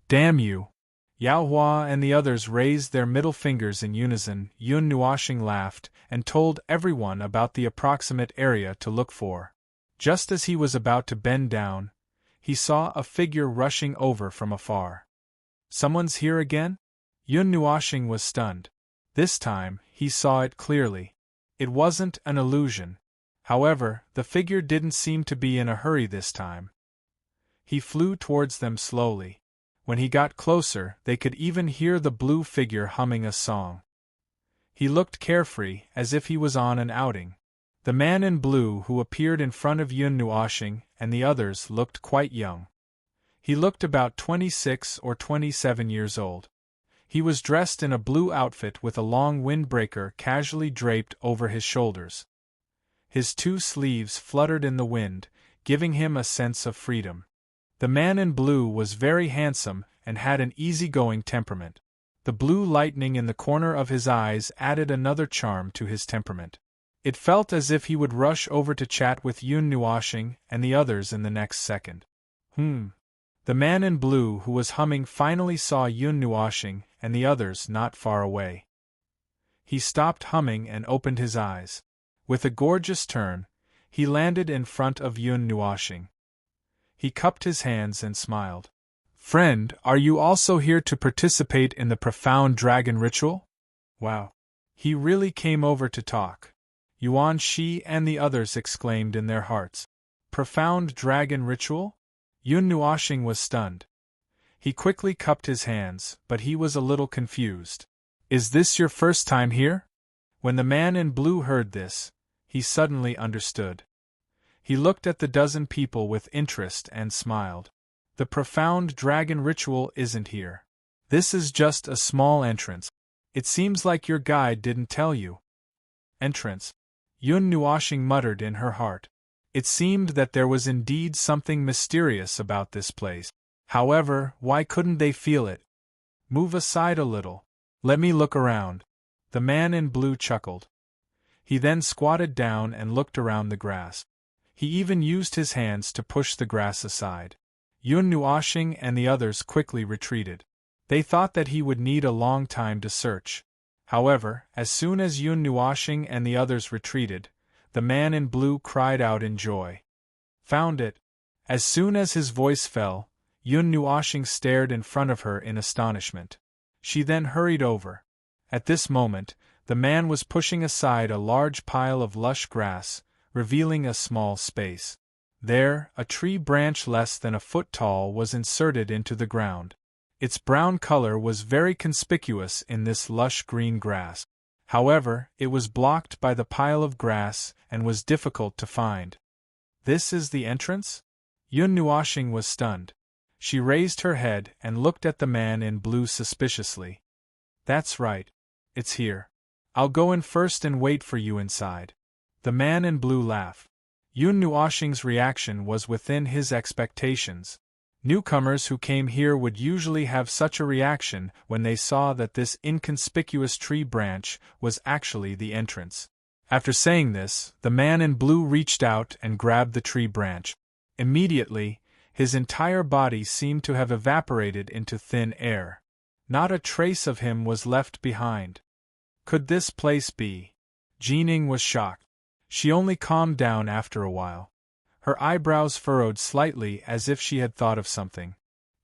"Damn you!" Yao Hua and the others raised their middle fingers in unison. Yun Nuoxing laughed and told everyone about the approximate area to look for. Just as he was about to bend down, he saw a figure rushing over from afar. "Someone's here again?" Yun Nuoxing was stunned. This time, he saw it clearly. It wasn't an illusion. However, the figure didn't seem to be in a hurry this time. He flew towards them slowly. When he got closer, they could even hear the blue figure humming a song. He looked carefree, as if he was on an outing. The man in blue who appeared in front of Yun Nuoxing and the others looked quite young. He looked about 26 or 27 years old. He was dressed in a blue outfit with a long windbreaker casually draped over his shoulders. His 2 sleeves fluttered in the wind, giving him a sense of freedom. The man in blue was very handsome and had an easygoing temperament. The blue lightning in the corner of his eyes added another charm to his temperament. It felt as if he would rush over to chat with Yun Nuoxing and the others in the next second. The man in blue who was humming finally saw Yun Nuoxing and the others not far away. He stopped humming and opened his eyes. With a gorgeous turn, he landed in front of Yun Nuoxing. He cupped his hands and smiled. "Friend, are you also here to participate in the profound dragon ritual?" Wow. He really came over to talk. Yuan Shi and the others exclaimed in their hearts. "Profound dragon ritual?" Yun Nuoxing was stunned. He quickly cupped his hands, but he was a little confused. "Is this your first time here?" When the man in blue heard this, he suddenly understood. He looked at the dozen people with interest and smiled. "The profound dragon ritual isn't here. This is just a small entrance. It seems like your guide didn't tell you." "Entrance?" Yun Nuoxing muttered in her heart. It seemed that there was indeed something mysterious about this place. However, why couldn't they feel it? "Move aside a little. Let me look around." The man in blue chuckled. He then squatted down and looked around the grass. He even used his hands to push the grass aside. Yun Nuoxing and the others quickly retreated. They thought that he would need a long time to search. However, as soon as Yun Nuoxing and the others retreated, the man in blue cried out in joy. Found it! As soon as his voice fell, Yun Nuoxing stared in front of her in astonishment. She then hurried over. At this moment, the man was pushing aside a large pile of lush grass, revealing a small space. There, a tree branch less than a foot tall was inserted into the ground. Its brown color was very conspicuous in this lush green grass. However, it was blocked by the pile of grass and was difficult to find. This is the entrance? Yun Nuoxing was stunned. She raised her head and looked at the man in blue suspiciously. That's right. It's here. I'll go in first and wait for you inside. The man in blue laughed. Yun Nuoxing's reaction was within his expectations. Newcomers who came here would usually have such a reaction when they saw that this inconspicuous tree branch was actually the entrance. After saying this, the man in blue reached out and grabbed the tree branch. Immediately, his entire body seemed to have evaporated into thin air. Not a trace of him was left behind. Could this place be? Jining was shocked. She only calmed down after a while. Her eyebrows furrowed slightly as if she had thought of something.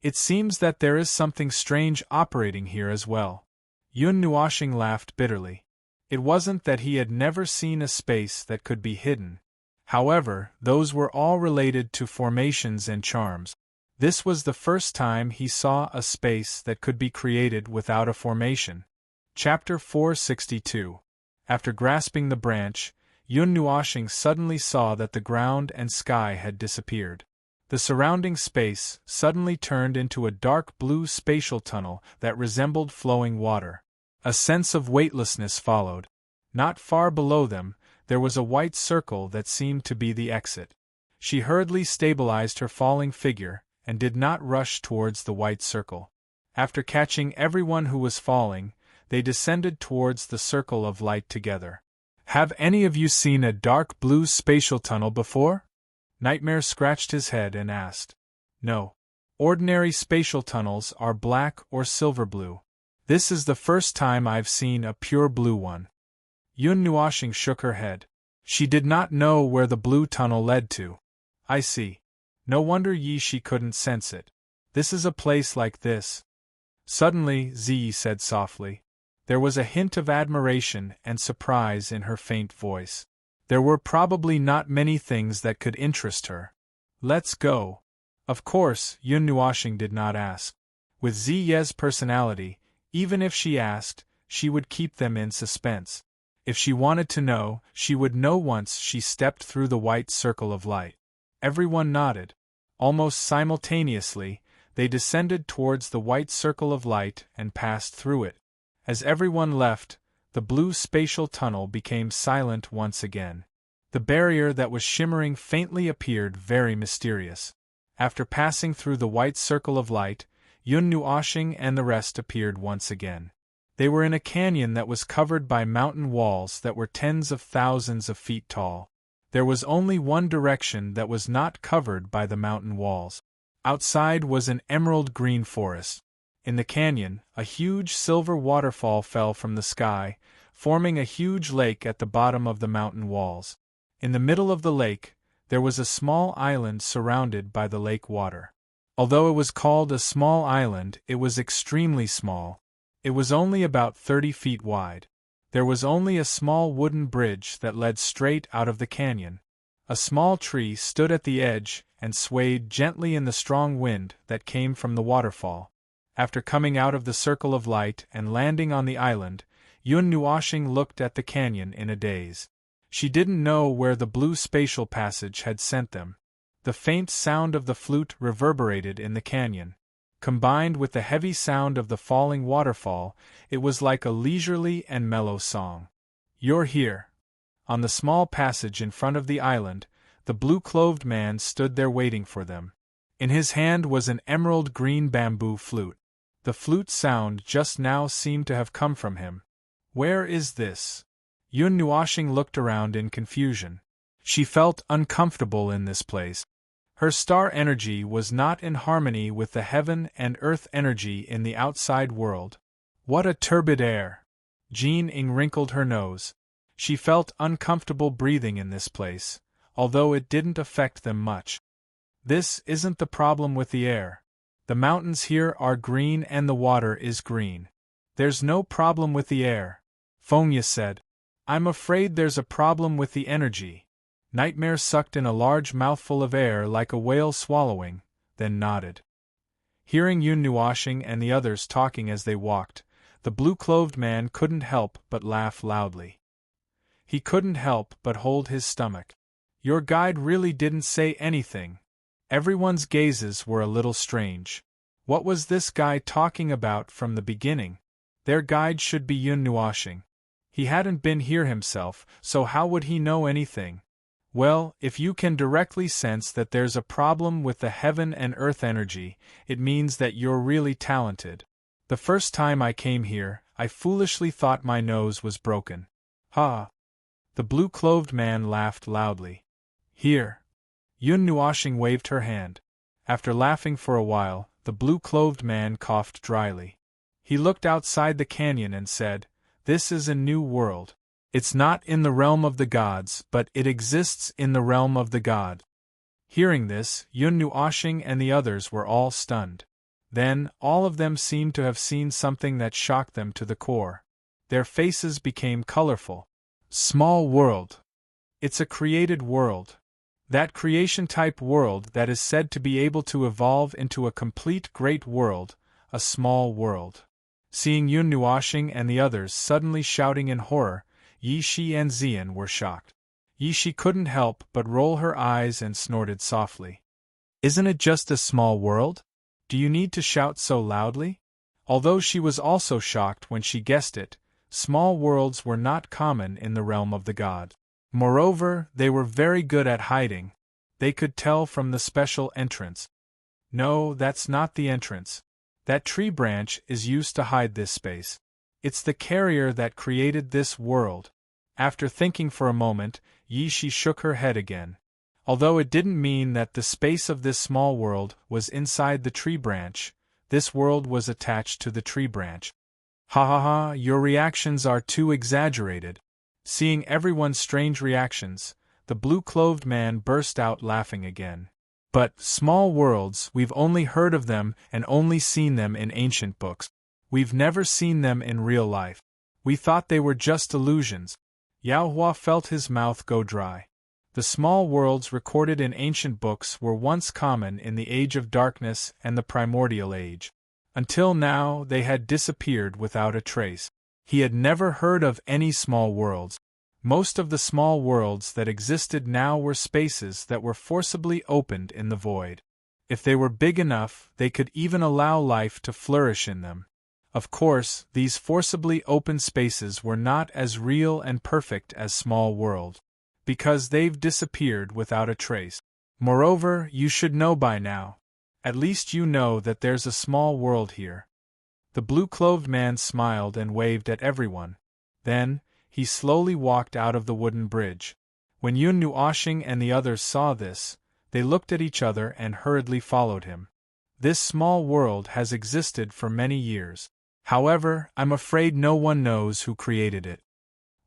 It seems that there is something strange operating here as well. Yun Nuoxing laughed bitterly. It wasn't that he had never seen a space that could be hidden. However, those were all related to formations and charms. This was the first time he saw a space that could be created without a formation. Chapter 462. After grasping the branch, Yun Nuoxing suddenly saw that the ground and sky had disappeared. The surrounding space suddenly turned into a dark blue spatial tunnel that resembled flowing water. A sense of weightlessness followed. Not far below them, there was a white circle that seemed to be the exit. She hurriedly stabilized her falling figure and did not rush towards the white circle. After catching everyone who was falling, they descended towards the circle of light together. Have any of you seen a dark blue spatial tunnel before? Nightmare scratched his head and asked. No. Ordinary spatial tunnels are black or silver blue. This is the first time I've seen a pure blue one. Yun Nuoxing shook her head. She did not know where the blue tunnel led to. I see. No wonder she couldn't sense it. This is a place like this. Suddenly, Ziyi said softly. There was a hint of admiration and surprise in her faint voice. There were probably not many things that could interest her. Let's go. Of course, Yun Nuoxing did not ask. With Ziyi's personality, even if she asked, she would keep them in suspense. If she wanted to know, she would know once she stepped through the white circle of light. Everyone nodded. Almost simultaneously, they descended towards the white circle of light and passed through it. As everyone left, the blue spatial tunnel became silent once again. The barrier that was shimmering faintly appeared very mysterious. After passing through the white circle of light, Yun Nuoxing and the rest appeared once again. They were in a canyon that was covered by mountain walls that were tens of thousands of feet tall. There was only one direction that was not covered by the mountain walls. Outside was an emerald green forest. In the canyon, a huge silver waterfall fell from the sky, forming a huge lake at the bottom of the mountain walls. In the middle of the lake, there was a small island surrounded by the lake water. Although it was called a small island, it was extremely small. It was only about 30 feet wide. There was only a small wooden bridge that led straight out of the canyon. A small tree stood at the edge and swayed gently in the strong wind that came from the waterfall. After coming out of the circle of light and landing on the island, Yun Nuoxing looked at the canyon in a daze. She didn't know where the blue spatial passage had sent them. The faint sound of the flute reverberated in the canyon. Combined with the heavy sound of the falling waterfall, it was like a leisurely and mellow song. You're here. On the small passage in front of the island, the blue-clothed man stood there waiting for them. In his hand was an emerald green bamboo flute. The flute sound just now seemed to have come from him. Where is this? Yun Nuoshing looked around in confusion. She felt uncomfortable in this place. Her star energy was not in harmony with the heaven and earth energy in the outside world. What a turbid air! Jean Ing wrinkled her nose. She felt uncomfortable breathing in this place, although it didn't affect them much. This isn't the problem with the air. The mountains here are green and the water is green. There's no problem with the air, Fengya said. I'm afraid there's a problem with the energy. Nightmare sucked in a large mouthful of air like a whale swallowing, then nodded. Hearing Yun Nuoshing and the others talking as they walked, the blue-clothed man couldn't help but laugh loudly. He couldn't help but hold his stomach. Your guide really didn't say anything. Everyone's gazes were a little strange. What was this guy talking about from the beginning? Their guide should be Yun Nuoshing. He hadn't been here himself, so how would he know anything? Well, if you can directly sense that there's a problem with the heaven and earth energy, it means that you're really talented. The first time I came here, I foolishly thought my nose was broken. Ha! The blue-clothed man laughed loudly. Here. Yun Nuoshing waved her hand. After laughing for a while, the blue-clothed man coughed dryly. He looked outside the canyon and said, "This is a new world. It's not in the realm of the gods, but it exists in the realm of the god." Hearing this, Yun Nuoshing and the others were all stunned. Then, all of them seemed to have seen something that shocked them to the core. Their faces became colorful. Small world. It's a created world. That creation-type world that is said to be able to evolve into a complete great world, a small world. Seeing Yun Nuoshing and the others suddenly shouting in horror, Yi Shi and Xian were shocked. Yi Shi couldn't help but roll her eyes and snorted softly. Isn't it just a small world? Do you need to shout so loudly? Although she was also shocked when she guessed it, small worlds were not common in the realm of the god. Moreover, they were very good at hiding. They could tell from the special entrance. No, that's not the entrance. That tree branch is used to hide this space. It's the carrier that created this world. After thinking for a moment, Yi Shi shook her head again. Although it didn't mean that the space of this small world was inside the tree branch, this world was attached to the tree branch. Ha ha ha, your reactions are too exaggerated. Seeing everyone's strange reactions, the blue-clothed man burst out laughing again. But, small worlds, we've only heard of them and only seen them in ancient books. We've never seen them in real life. We thought they were just illusions. Yao Hua felt his mouth go dry. The small worlds recorded in ancient books were once common in the Age of Darkness and the Primordial Age. Until now, they had disappeared without a trace. He had never heard of any small worlds. Most of the small worlds that existed now were spaces that were forcibly opened in the void. If they were big enough, they could even allow life to flourish in them. Of course, these forcibly open spaces were not as real and perfect as small worlds, because they've disappeared without a trace. Moreover, you should know by now. At least you know that there's a small world here. The blue-clothed man smiled and waved at everyone. Then, he slowly walked out of the wooden bridge. When Yun Nuoshing and the others saw this, they looked at each other and hurriedly followed him. This small world has existed for many years. However, I'm afraid no one knows who created it.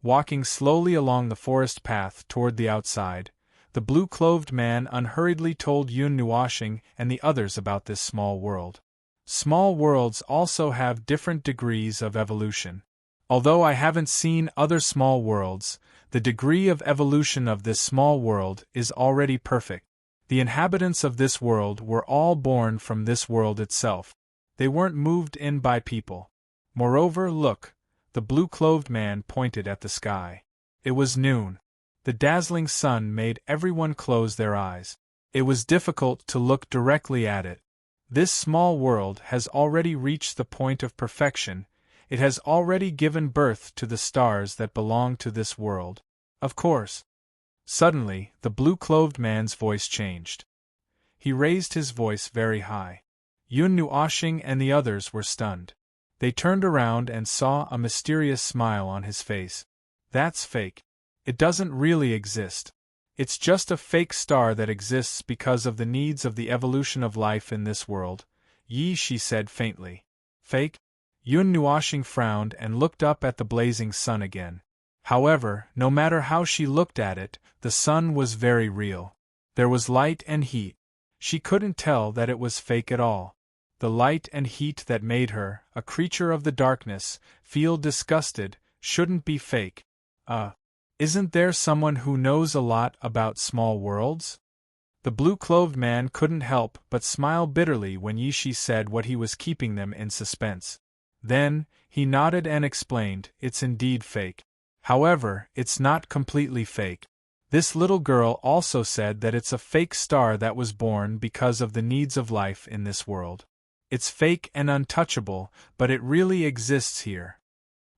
Walking slowly along the forest path toward the outside, the blue-clothed man unhurriedly told Yun Nuoshing and the others about this small world. Small worlds also have different degrees of evolution. Although I haven't seen other small worlds, the degree of evolution of this small world is already perfect. The inhabitants of this world were all born from this world itself. They weren't moved in by people. Moreover, look, the blue-clothed man pointed at the sky. It was noon. The dazzling sun made everyone close their eyes. It was difficult to look directly at it. This small world has already reached the point of perfection. It has already given birth to the stars that belong to this world. Of course. Suddenly, the blue-clothed man's voice changed. He raised his voice very high. Yun Nuoshing and the others were stunned. They turned around and saw a mysterious smile on his face. That's fake. It doesn't really exist. It's just a fake star that exists because of the needs of the evolution of life in this world, she said faintly. Fake? Yun Nuoshing frowned and looked up at the blazing sun again. However, no matter how she looked at it, the sun was very real. There was light and heat. She couldn't tell that it was fake at all. The light and heat that made her, a creature of the darkness, feel disgusted, shouldn't be fake. Isn't there someone who knows a lot about small worlds? The blue-clothed man couldn't help but smile bitterly when Yishi said what he was keeping them in suspense. Then, he nodded and explained, it's indeed fake. However, it's not completely fake. This little girl also said that it's a fake star that was born because of the needs of life in this world. It's fake and untouchable, but it really exists here.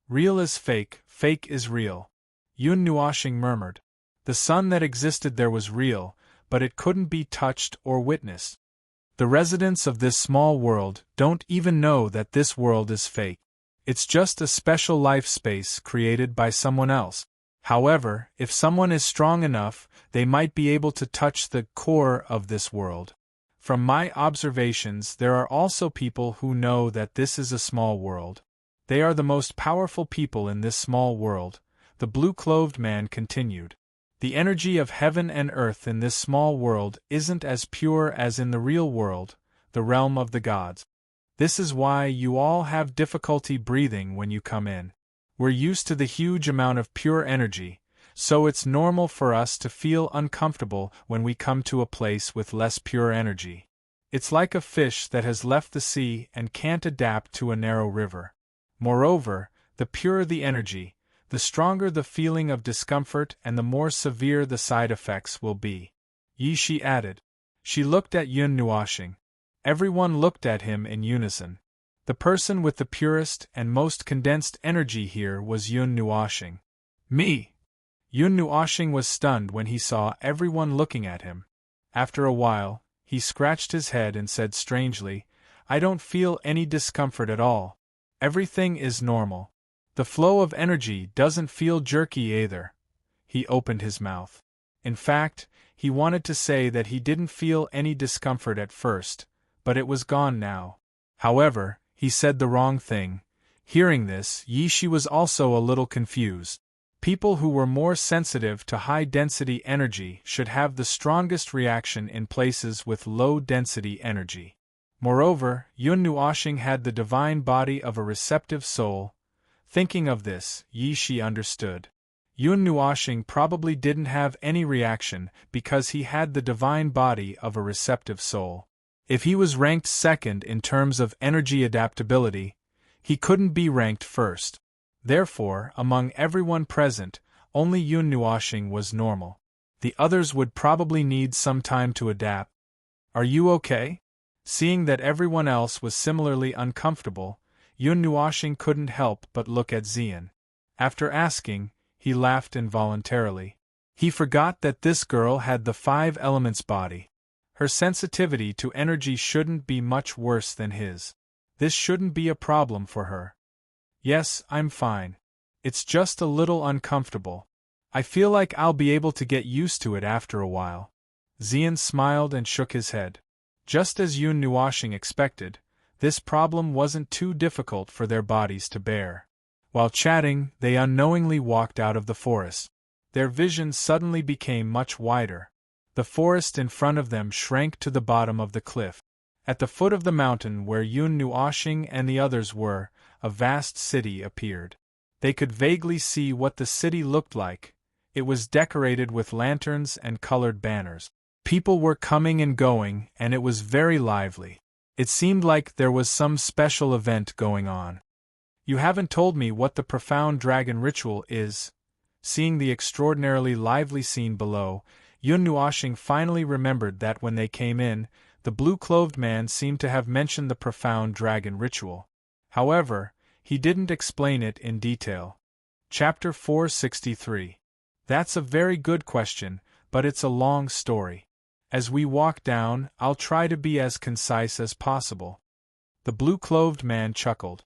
Real is fake, fake is real. Yun Nuoshing murmured. The sun that existed there was real, but it couldn't be touched or witnessed. The residents of this small world don't even know that this world is fake. It's just a special life space created by someone else. However, if someone is strong enough, they might be able to touch the core of this world. From my observations, there are also people who know that this is a small world. They are the most powerful people in this small world, the blue-clothed man continued. The energy of heaven and earth in this small world isn't as pure as in the real world, the realm of the gods. This is why you all have difficulty breathing when you come in. We're used to the huge amount of pure energy, so it's normal for us to feel uncomfortable when we come to a place with less pure energy. It's like a fish that has left the sea and can't adapt to a narrow river. Moreover, the purer the energy, the stronger the feeling of discomfort and the more severe the side effects will be. Yishi added. She looked at Yun Nuoshing. Everyone looked at him in unison. The person with the purest and most condensed energy here was Yun Nuoshing. Me! Yun Nuoshing was stunned when he saw everyone looking at him. After a while, he scratched his head and said strangely, I don't feel any discomfort at all. Everything is normal. The flow of energy doesn't feel jerky either. He opened his mouth. In fact, he wanted to say that he didn't feel any discomfort at first, but it was gone now. However, he said the wrong thing. Hearing this, Yishi was also a little confused. People who were more sensitive to high-density energy should have the strongest reaction in places with low-density energy. Moreover, Yun Nuoshing had the divine body of a receptive soul. Thinking of this, Yishi understood. Yun Nuoshing probably didn't have any reaction because he had the divine body of a receptive soul. If he was ranked second in terms of energy adaptability, he couldn't be ranked first. Therefore, among everyone present, only Yun Nuoshing was normal. The others would probably need some time to adapt. Are you okay? Seeing that everyone else was similarly uncomfortable, Yun Nuoshing couldn't help but look at Xian. After asking, he laughed involuntarily. He forgot that this girl had the 5 elements body. Her sensitivity to energy shouldn't be much worse than his. This shouldn't be a problem for her. Yes, I'm fine. It's just a little uncomfortable. I feel like I'll be able to get used to it after a while. Xian smiled and shook his head. Just as Yun Nuoshing expected, this problem wasn't too difficult for their bodies to bear. While chatting, they unknowingly walked out of the forest. Their vision suddenly became much wider. The forest in front of them shrank to the bottom of the cliff. At the foot of the mountain where Yun Nuoshing and the others were, a vast city appeared. They could vaguely see what the city looked like. It was decorated with lanterns and colored banners. People were coming and going, and it was very lively. It seemed like there was some special event going on. You haven't told me what the profound dragon ritual is. Seeing the extraordinarily lively scene below, Yun Nuoshing finally remembered that when they came in, the blue-clothed man seemed to have mentioned the profound dragon ritual. However, he didn't explain it in detail. Chapter 463. That's a very good question, but it's a long story. As we walk down, I'll try to be as concise as possible. The blue-clothed man chuckled.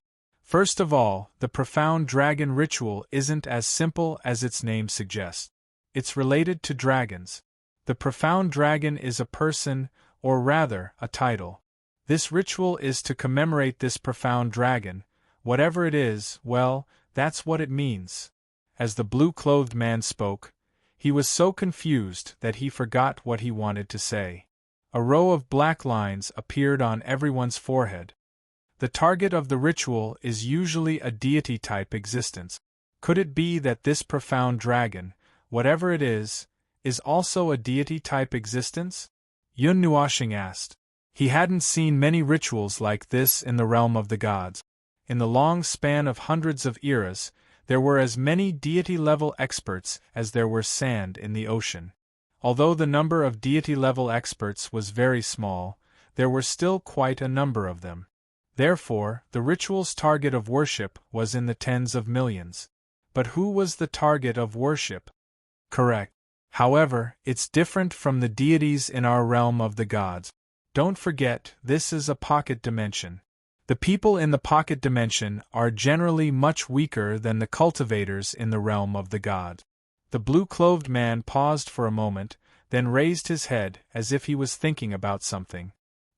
First of all, the profound dragon ritual isn't as simple as its name suggests. It's related to dragons. The profound dragon is a person, or rather, a title. This ritual is to commemorate this profound dragon. Whatever it is, well, that's what it means. As the blue-clothed man spoke, he was so confused that he forgot what he wanted to say. A row of black lines appeared on everyone's forehead. The target of the ritual is usually a deity-type existence. Could it be that this profound dragon, whatever it is also a deity-type existence? Yun Nuashing asked. He hadn't seen many rituals like this in the realm of the gods. In the long span of hundreds of eras, there were as many deity-level experts as there were sand in the ocean. Although the number of deity-level experts was very small, there were still quite a number of them. Therefore, the ritual's target of worship was in the tens of millions. But who was the target of worship? Correct. However, it's different from the deities in our realm of the gods. Don't forget, this is a pocket dimension. The people in the pocket dimension are generally much weaker than the cultivators in the realm of the gods. The blue-clothed man paused for a moment, then raised his head as if he was thinking about something.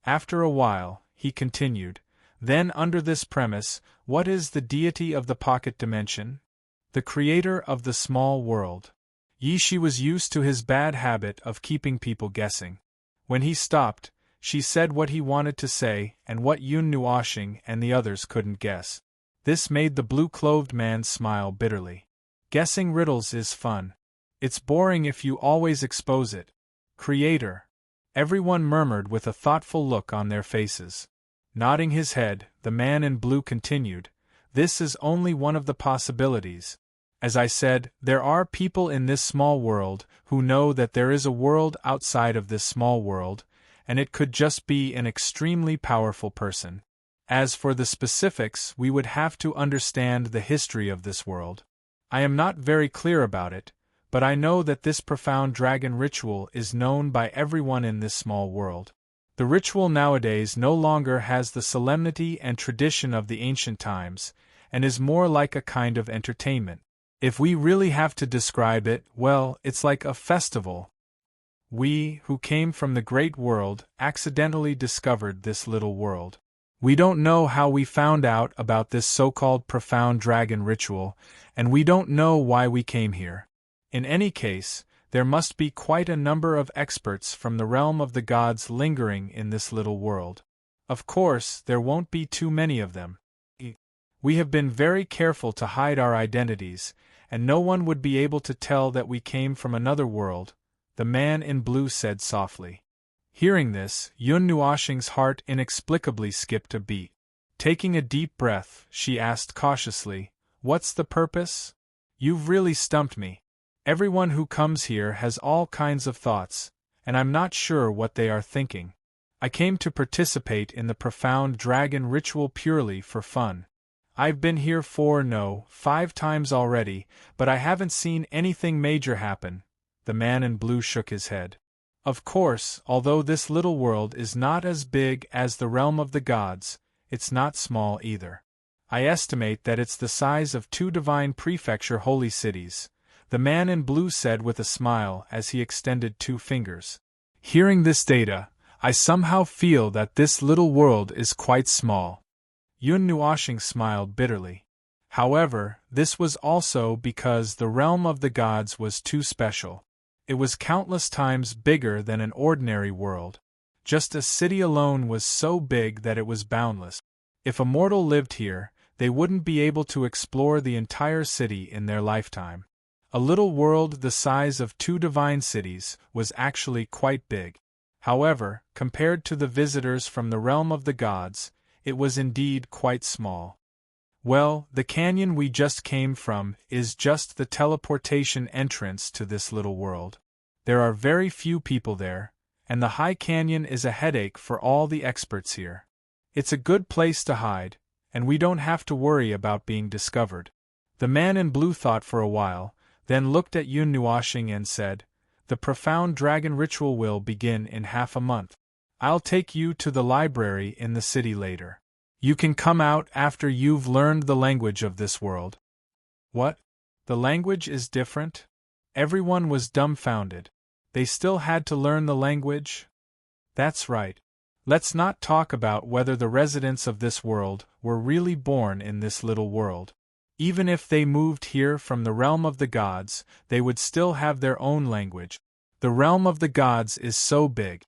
After a while, he continued, "Then under this premise, what is the deity of the pocket dimension? The creator of the small world." Yi Shi was used to his bad habit of keeping people guessing. When he stopped, she said what he wanted to say and what Yun Nuashing and the others couldn't guess. This made the blue-clothed man smile bitterly. Guessing riddles is fun. It's boring if you always expose it. Creator. Everyone murmured with a thoughtful look on their faces. Nodding his head, the man in blue continued, "This is only one of the possibilities. As I said, there are people in this small world who know that there is a world outside of this small world, and it could just be an extremely powerful person. As for the specifics, we would have to understand the history of this world. I am not very clear about it, but I know that this profound dragon ritual is known by everyone in this small world. The ritual nowadays no longer has the solemnity and tradition of the ancient times, and is more like a kind of entertainment. If we really have to describe it, well, it's like a festival. We, who came from the great world, accidentally discovered this little world. We don't know how we found out about this so-called profound dragon ritual, and we don't know why we came here. In any case, there must be quite a number of experts from the realm of the gods lingering in this little world. Of course, there won't be too many of them. We have been very careful to hide our identities, and no one would be able to tell that we came from another world," the man in blue said softly. Hearing this, Yun Nuashing's heart inexplicably skipped a beat. Taking a deep breath, she asked cautiously, "What's the purpose? You've really stumped me. Everyone who comes here has all kinds of thoughts, and I'm not sure what they are thinking. I came to participate in the profound dragon ritual purely for fun. I've been here 5 times already, but I haven't seen anything major happen." The man in blue shook his head. "Of course, although this little world is not as big as the realm of the gods, it's not small either. I estimate that it's the size of 2 divine prefecture holy cities," the man in blue said with a smile as he extended 2 fingers. "Hearing this data, I somehow feel that this little world is quite small." Yun Nuashing smiled bitterly. However, this was also because the realm of the gods was too special. It was countless times bigger than an ordinary world. Just a city alone was so big that it was boundless. If a mortal lived here, they wouldn't be able to explore the entire city in their lifetime. A little world the size of 2 divine cities was actually quite big. However, compared to the visitors from the realm of the gods, it was indeed quite small. Well, the canyon we just came from is just the teleportation entrance to this little world. There are very few people there, and the high canyon is a headache for all the experts here. It's a good place to hide, and we don't have to worry about being discovered." The man in blue thought for a while, then looked at Yun Nuashing and said, "The profound dragon ritual will begin in half a month. I'll take you to the library in the city later. You can come out after you've learned the language of this world. What? The language is different? Everyone was dumbfounded. They still had to learn the language? That's right. Let's not talk about whether the residents of this world were really born in this little world. Even if they moved here from the realm of the gods, they would still have their own language. The realm of the gods is so big.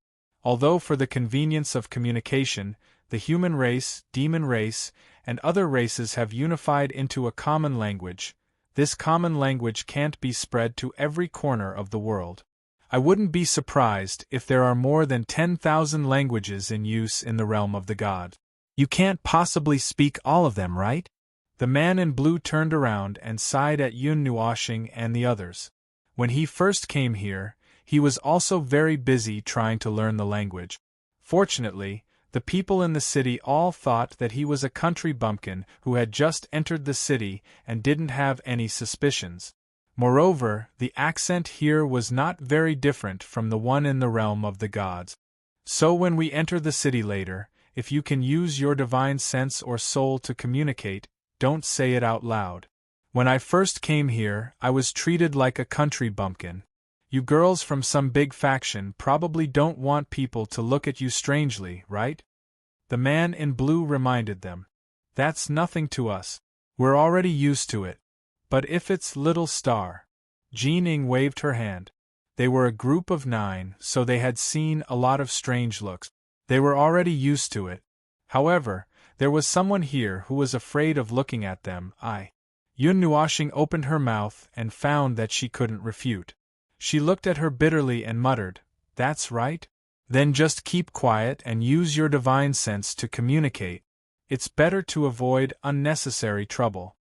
Although for the convenience of communication, the human race, demon race, and other races have unified into a common language, this common language can't be spread to every corner of the world. I wouldn't be surprised if there are more than 10,000 languages in use in the realm of the gods. You can't possibly speak all of them, right? The man in blue turned around and sighed at Yun Nuoshing and the others. When he first came here, he was also very busy trying to learn the language. Fortunately, the people in the city all thought that he was a country bumpkin who had just entered the city and didn't have any suspicions. Moreover, the accent here was not very different from the one in the realm of the gods. So when we enter the city later, if you can use your divine sense or soul to communicate, don't say it out loud. When I first came here, I was treated like a country bumpkin. You girls from some big faction probably don't want people to look at you strangely, right? The man in blue reminded them. That's nothing to us. We're already used to it. But if it's Little Star. Jean-Ing waved her hand. They were a group of 9, so they had seen a lot of strange looks. They were already used to it. However, there was someone here who was afraid of looking at them. Yun Nuoshing opened her mouth and found that she couldn't refute. She looked at her bitterly and muttered, "That's right? Then just keep quiet and use your divine sense to communicate. It's better to avoid unnecessary trouble."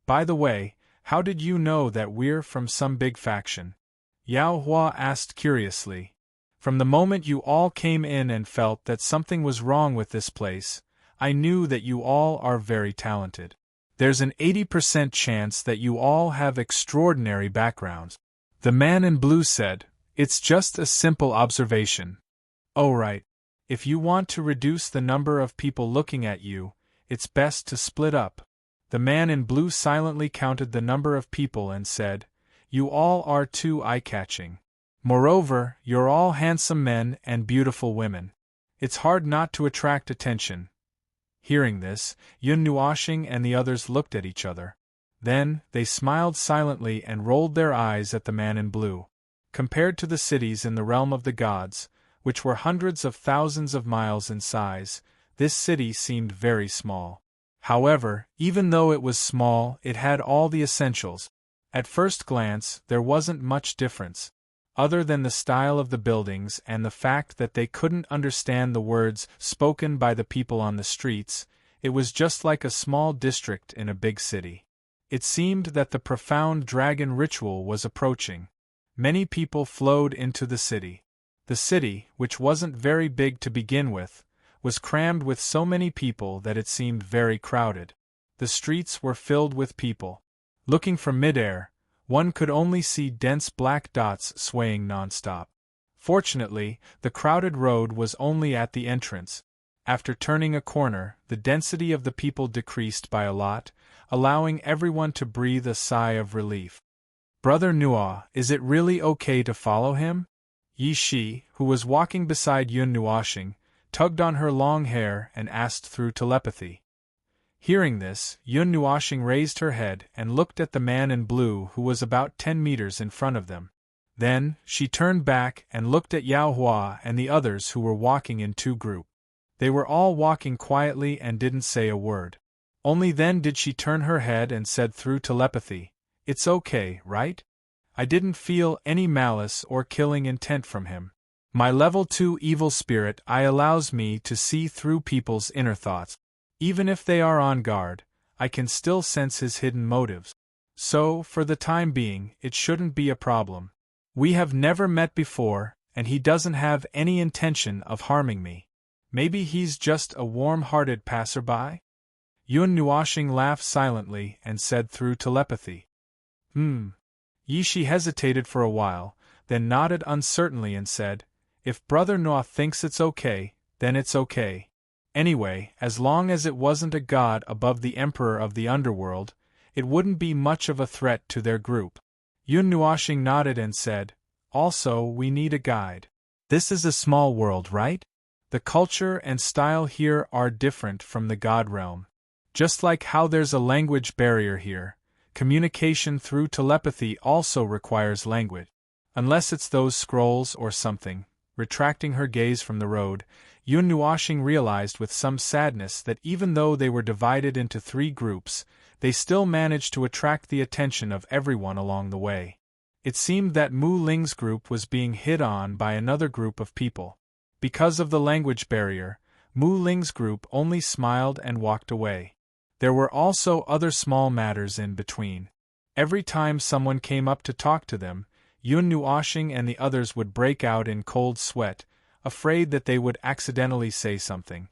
By the way, how did you know that we're from some big faction? Yao Hua asked curiously. From the moment you all came in and felt that something was wrong with this place, I knew that you all are very talented. There's an 80% chance that you all have extraordinary backgrounds. The man in blue said, "It's just a simple observation." Oh right. If you want to reduce the number of people looking at you, it's best to split up. The man in blue silently counted the number of people and said, "You all are too eye-catching. Moreover, you're all handsome men and beautiful women. It's hard not to attract attention." Hearing this, Yun Nuoshing and the others looked at each other. Then, they smiled silently and rolled their eyes at the man in blue. Compared to the cities in the realm of the gods, which were hundreds of thousands of miles in size, this city seemed very small. However, even though it was small, it had all the essentials. At first glance, there wasn't much difference. Other than the style of the buildings and the fact that they couldn't understand the words spoken by the people on the streets, it was just like a small district in a big city. It seemed that the profound dragon ritual was approaching. Many people flowed into the city. The city, which wasn't very big to begin with, was crammed with so many people that it seemed very crowded. The streets were filled with people. Looking from midair, one could only see dense black dots swaying non-stop. Fortunately, the crowded road was only at the entrance. After turning a corner, the density of the people decreased by a lot, allowing everyone to breathe a sigh of relief. "Brother Nuo, is it really okay to follow him?" Yi Shi, who was walking beside Yun Nuoshing, tugged on her long hair and asked through telepathy. Hearing this, Yun Nuoshing raised her head and looked at the man in blue who was about 10 meters in front of them. Then, she turned back and looked at Yao Hua and the others who were walking in 2 groups. They were all walking quietly and didn't say a word. Only then did she turn her head and said through telepathy, "It's okay, right? I didn't feel any malice or killing intent from him. My level 2 evil spirit allows me to see through people's inner thoughts. Even if they are on guard, I can still sense his hidden motives. So, for the time being, it shouldn't be a problem. We have never met before, and he doesn't have any intention of harming me. Maybe he's just a warm-hearted passerby?" Yun Nuoshing laughed silently and said through telepathy. Yi Shi hesitated for a while, then nodded uncertainly and said, "If Brother Nuo thinks it's okay, then it's okay." Anyway, as long as it wasn't a god above the emperor of the underworld, it wouldn't be much of a threat to their group. Yun Nuashing nodded and said, "Also, we need a guide. This is a small world, right? The culture and style here are different from the god realm. Just like how there's a language barrier here, communication through telepathy also requires language. Unless it's those scrolls or something." Retracting her gaze from the road, Yun Nuashing realized with some sadness that even though they were divided into 3 groups, they still managed to attract the attention of everyone along the way. It seemed that Mu Ling's group was being hit on by another group of people. Because of the language barrier, Mu Ling's group only smiled and walked away. There were also other small matters in between. Every time someone came up to talk to them, Yun Nuashing and the others would break out in cold sweat, afraid that they would accidentally say something.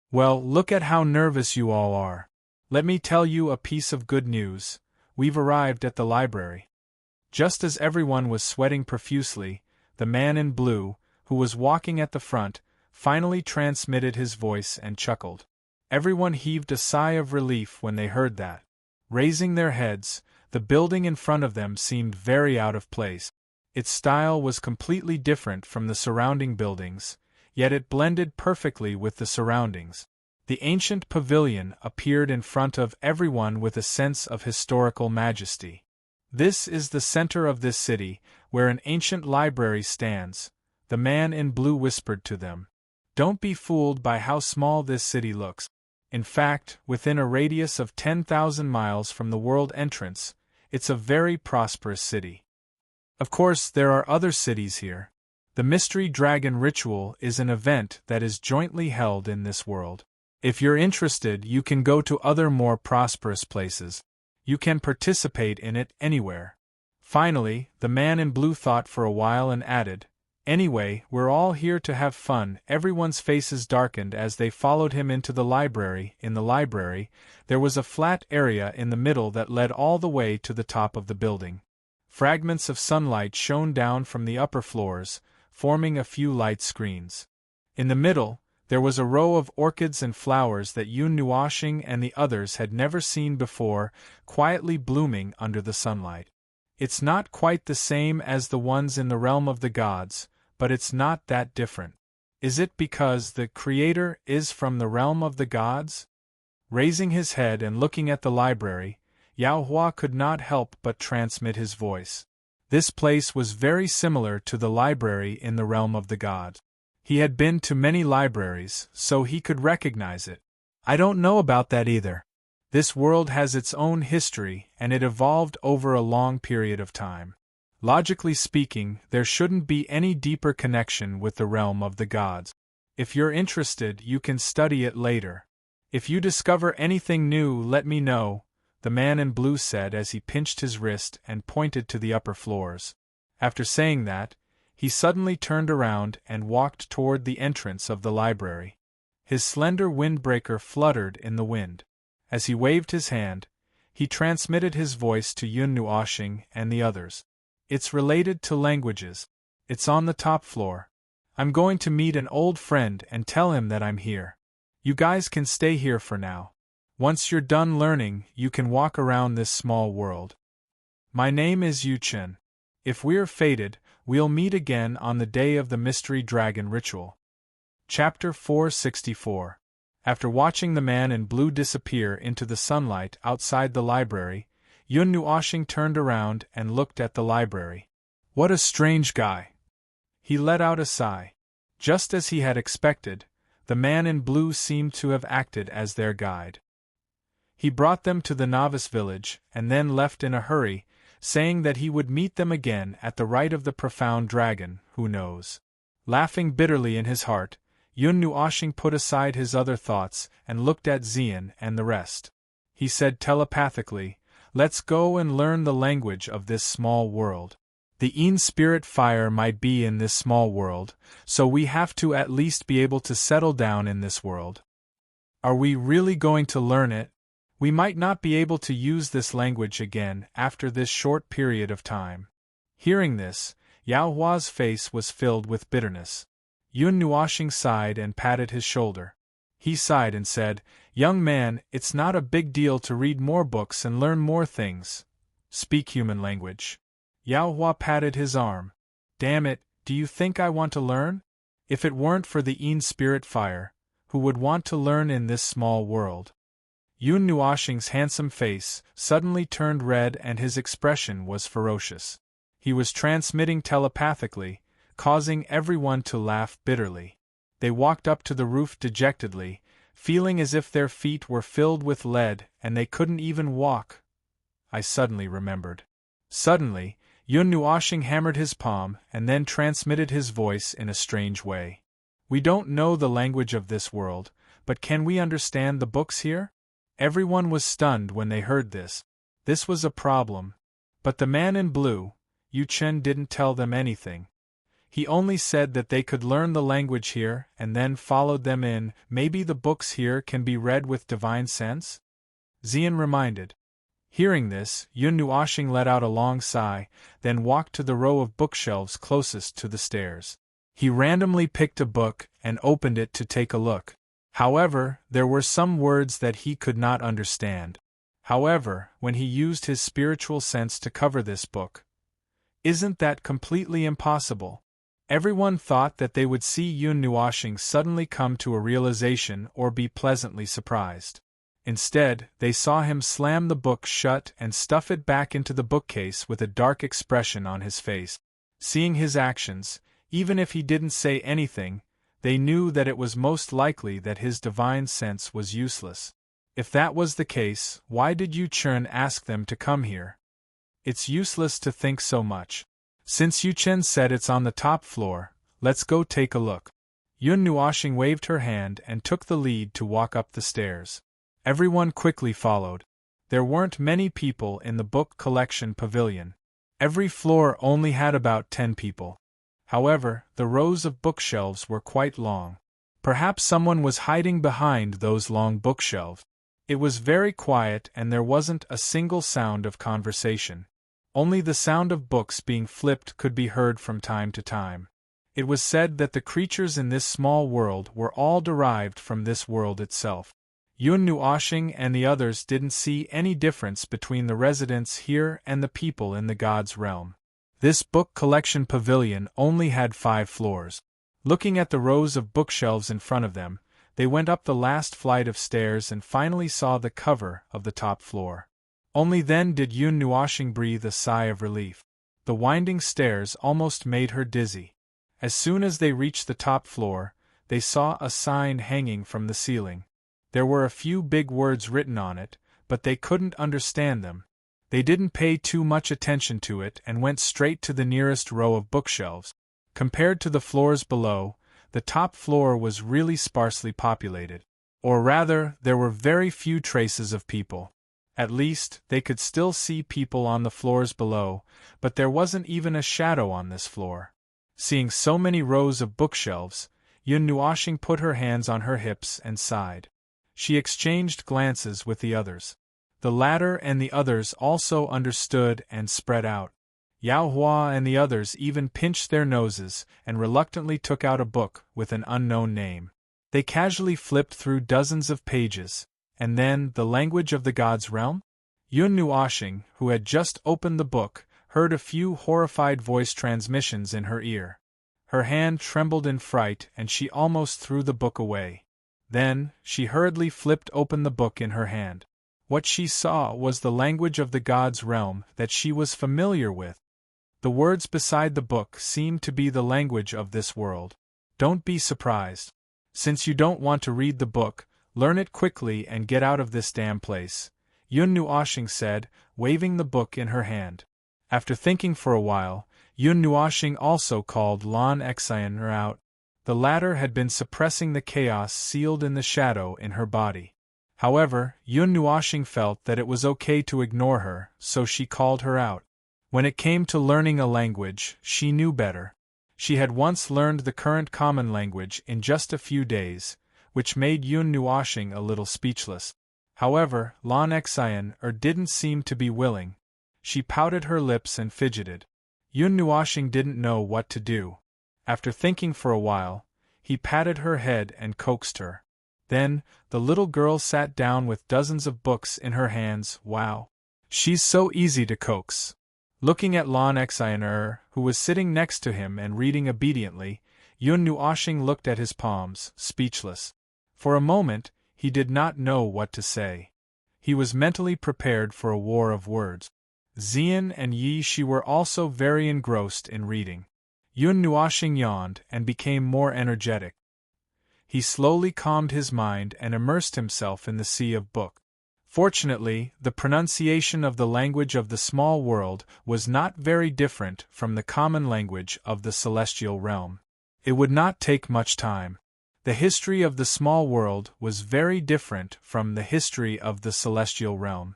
"Well, look at how nervous you all are. Let me tell you a piece of good news. We've arrived at the library." Just as everyone was sweating profusely, the man in blue, who was walking at the front, finally transmitted his voice and chuckled. Everyone heaved a sigh of relief when they heard that. Raising their heads, the building in front of them seemed very out of place. Its style was completely different from the surrounding buildings, yet it blended perfectly with the surroundings. The ancient pavilion appeared in front of everyone with a sense of historical majesty. "This is the center of this city, where an ancient library stands," the man in blue whispered to them. "Don't be fooled by how small this city looks. In fact, within a radius of 10,000 miles from the world entrance, it's a very prosperous city. Of course, there are other cities here. The Mystery Dragon Ritual is an event that is jointly held in this world. If you're interested, you can go to other more prosperous places. You can participate in it anywhere." Finally, the man in blue thought for a while and added, "Anyway, we're all here to have fun." Everyone's faces darkened as they followed him into the library. In the library, there was a flat area in the middle that led all the way to the top of the building. Fragments of sunlight shone down from the upper floors, forming a few light screens. In the middle, there was a row of orchids and flowers that Yun Nuashing and the others had never seen before, quietly blooming under the sunlight. It's not quite the same as the ones in the realm of the gods, but it's not that different. Is it because the creator is from the realm of the gods? Raising his head and looking at the library, Yao Hua could not help but transmit his voice. This place was very similar to the library in the realm of the gods. He had been to many libraries, so he could recognize it. "I don't know about that either. This world has its own history and it evolved over a long period of time. Logically speaking, there shouldn't be any deeper connection with the realm of the gods. If you're interested, you can study it later. If you discover anything new, let me know," the man in blue said as he pinched his wrist and pointed to the upper floors. After saying that, he suddenly turned around and walked toward the entrance of the library. His slender windbreaker fluttered in the wind. As he waved his hand, he transmitted his voice to Yun Nuashing and the others. "It's related to languages. It's on the top floor. I'm going to meet an old friend and tell him that I'm here. You guys can stay here for now. Once you're done learning, you can walk around this small world. My name is Yu Chen. If we're fated, we'll meet again on the day of the Mystery Dragon Ritual." Chapter 464. After watching the man in blue disappear into the sunlight outside the library, Yun Nuashing turned around and looked at the library. "What a strange guy." He let out a sigh. Just as he had expected, the man in blue seemed to have acted as their guide. He brought them to the novice village and then left in a hurry, saying that he would meet them again at the rite of the profound dragon, who knows. Laughing bitterly in his heart, Yun Nuashing put aside his other thoughts and looked at Xian and the rest. He said telepathically, "Let's go and learn the language of this small world. The Yin spirit fire might be in this small world, so we have to at least be able to settle down in this world. Are we really going to learn it? We might not be able to use this language again after this short period of time." Hearing this, Yao Hua's face was filled with bitterness. Yun Nuashing sighed and patted his shoulder. He sighed and said, "Young man, it's not a big deal to read more books and learn more things. Speak human language." Yao Hua patted his arm. "Damn it, do you think I want to learn? If it weren't for the Yin spirit fire, who would want to learn in this small world?" Yun Nuoxing's handsome face suddenly turned red and his expression was ferocious. He was transmitting telepathically, causing everyone to laugh bitterly. They walked up to the roof dejectedly, feeling as if their feet were filled with lead and they couldn't even walk. I suddenly remembered. Suddenly, Yun Nuoxing hammered his palm and then transmitted his voice in a strange way. "We don't know the language of this world, but can we understand the books here?" Everyone was stunned when they heard this. This was a problem. But the man in blue, Yu Chen, didn't tell them anything. He only said that they could learn the language here and then followed them in. "Maybe the books here can be read with divine sense?" Xian reminded. Hearing this, Yun Nuoxing let out a long sigh, then walked to the row of bookshelves closest to the stairs. He randomly picked a book and opened it to take a look. However, there were some words that he could not understand. However, when he used his spiritual sense to cover this book, isn't that completely impossible? Everyone thought that they would see Yun Nuoxing suddenly come to a realization or be pleasantly surprised. Instead, they saw him slam the book shut and stuff it back into the bookcase with a dark expression on his face. Seeing his actions, even if he didn't say anything, they knew that it was most likely that his divine sense was useless. If that was the case, why did Yu Chen ask them to come here? It's useless to think so much. Since Yu Chen said it's on the top floor, let's go take a look. Yun Nuoxing waved her hand and took the lead to walk up the stairs. Everyone quickly followed. There weren't many people in the book collection pavilion. Every floor only had about 10 people. However, the rows of bookshelves were quite long. Perhaps someone was hiding behind those long bookshelves. It was very quiet and there wasn't a single sound of conversation. Only the sound of books being flipped could be heard from time to time. It was said that the creatures in this small world were all derived from this world itself. Yun Nuoxing and the others didn't see any difference between the residents here and the people in the God's realm. This book collection pavilion only had 5 floors. Looking at the rows of bookshelves in front of them, they went up the last flight of stairs and finally saw the cover of the top floor. Only then did Yun Nuoxing breathe a sigh of relief. The winding stairs almost made her dizzy. As soon as they reached the top floor, they saw a sign hanging from the ceiling. There were a few big words written on it, but they couldn't understand them. They didn't pay too much attention to it and went straight to the nearest row of bookshelves. Compared to the floors below, the top floor was really sparsely populated. Or rather, there were very few traces of people. At least, they could still see people on the floors below, but there wasn't even a shadow on this floor. Seeing so many rows of bookshelves, Yun Nuoxing put her hands on her hips and sighed. She exchanged glances with the others. The latter and the others also understood and spread out. Yao Hua and the others even pinched their noses and reluctantly took out a book with an unknown name. They casually flipped through dozens of pages. And then, the language of the God's realm? Yun Nuoxing, who had just opened the book, heard a few horrified voice transmissions in her ear. Her hand trembled in fright and she almost threw the book away. Then, she hurriedly flipped open the book in her hand. What she saw was the language of the God's realm that she was familiar with. The words beside the book seemed to be the language of this world. Don't be surprised. Since you don't want to read the book, learn it quickly and get out of this damn place, Yun Nuoxing said, waving the book in her hand. After thinking for a while, Yun Nuoxing also called Lan Xian out. The latter had been suppressing the chaos sealed in the shadow in her body. However, Yun Nuoxing felt that it was okay to ignore her, so she called her out. When it came to learning a language, she knew better. She had once learned the current common language in just a few days, which made Yun Nuoxing a little speechless. However, Lan Xian didn't seem to be willing. She pouted her lips and fidgeted. Yun Nuoxing didn't know what to do. After thinking for a while, he patted her head and coaxed her. Then, the little girl sat down with dozens of books in her hands. Wow. She's so easy to coax. Looking at Lon Xiner, who was sitting next to him and reading obediently, Yun Nuoxing looked at his palms, speechless. For a moment, he did not know what to say. He was mentally prepared for a war of words. Xian and Yi Shi were also very engrossed in reading. Yun Nuoxing yawned and became more energetic. He slowly calmed his mind and immersed himself in the sea of book. Fortunately, the pronunciation of the language of the small world was not very different from the common language of the celestial realm. It would not take much time. The history of the small world was very different from the history of the celestial realm.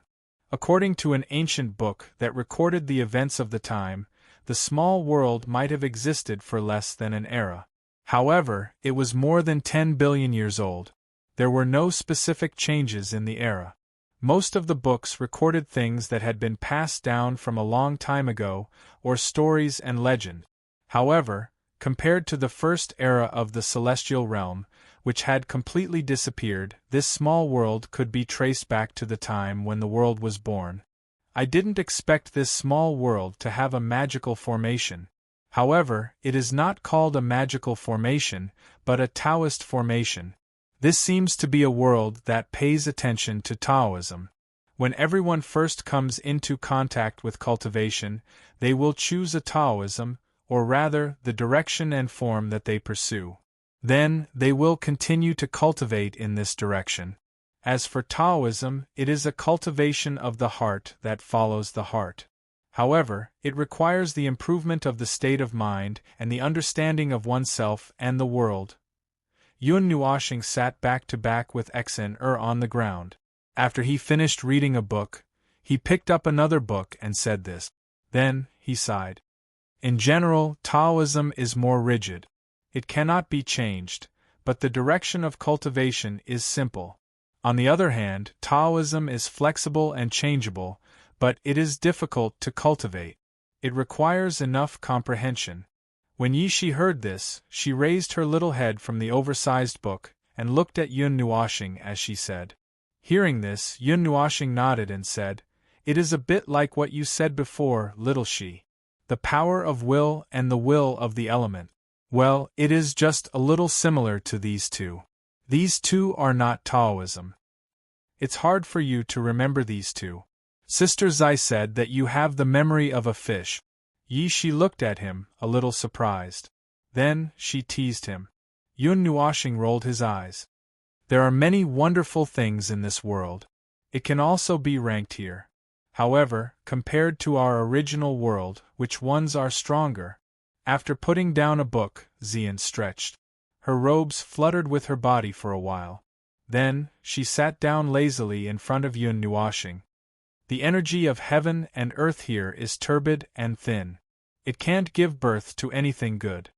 According to an ancient book that recorded the events of the time, the small world might have existed for less than an era. However, it was more than 10 billion years old. There were no specific changes in the era. Most of the books recorded things that had been passed down from a long time ago, or stories and legend. However, compared to the first era of the celestial realm, which had completely disappeared, this small world could be traced back to the time when the world was born. I didn't expect this small world to have a magical formation. However, it is not called a magical formation, but a Taoist formation. This seems to be a world that pays attention to Taoism. When everyone first comes into contact with cultivation, they will choose a Taoism, or rather, the direction and form that they pursue. Then, they will continue to cultivate in this direction. As for Taoism, it is a cultivation of the heart that follows the heart. However, it requires the improvement of the state of mind and the understanding of oneself and the world. Yun Nuoxing sat back to back with Xiner on the ground. After he finished reading a book, he picked up another book and said this. Then, he sighed. In general, Taoism is more rigid. It cannot be changed, but the direction of cultivation is simple. On the other hand, Taoism is flexible and changeable, but it is difficult to cultivate. It requires enough comprehension. When Yi Shi heard this, she raised her little head from the oversized book and looked at Yun Nuoxing as she said. Hearing this, Yun Nuoxing nodded and said, "It is a bit like what you said before, little Shi. The power of will and the will of the element. Well, it is just a little similar to these two. These two are not Taoism. It's hard for you to remember these two. Sister Zai said that you have the memory of a fish." Yi Shi looked at him, a little surprised. Then, she teased him. Yun Nuoxing rolled his eyes. There are many wonderful things in this world. It can also be ranked here. However, compared to our original world, which ones are stronger? After putting down a book, Xian stretched. Her robes fluttered with her body for a while. Then, she sat down lazily in front of Yun Nuoxing. The energy of heaven and earth here is turbid and thin. It can't give birth to anything good.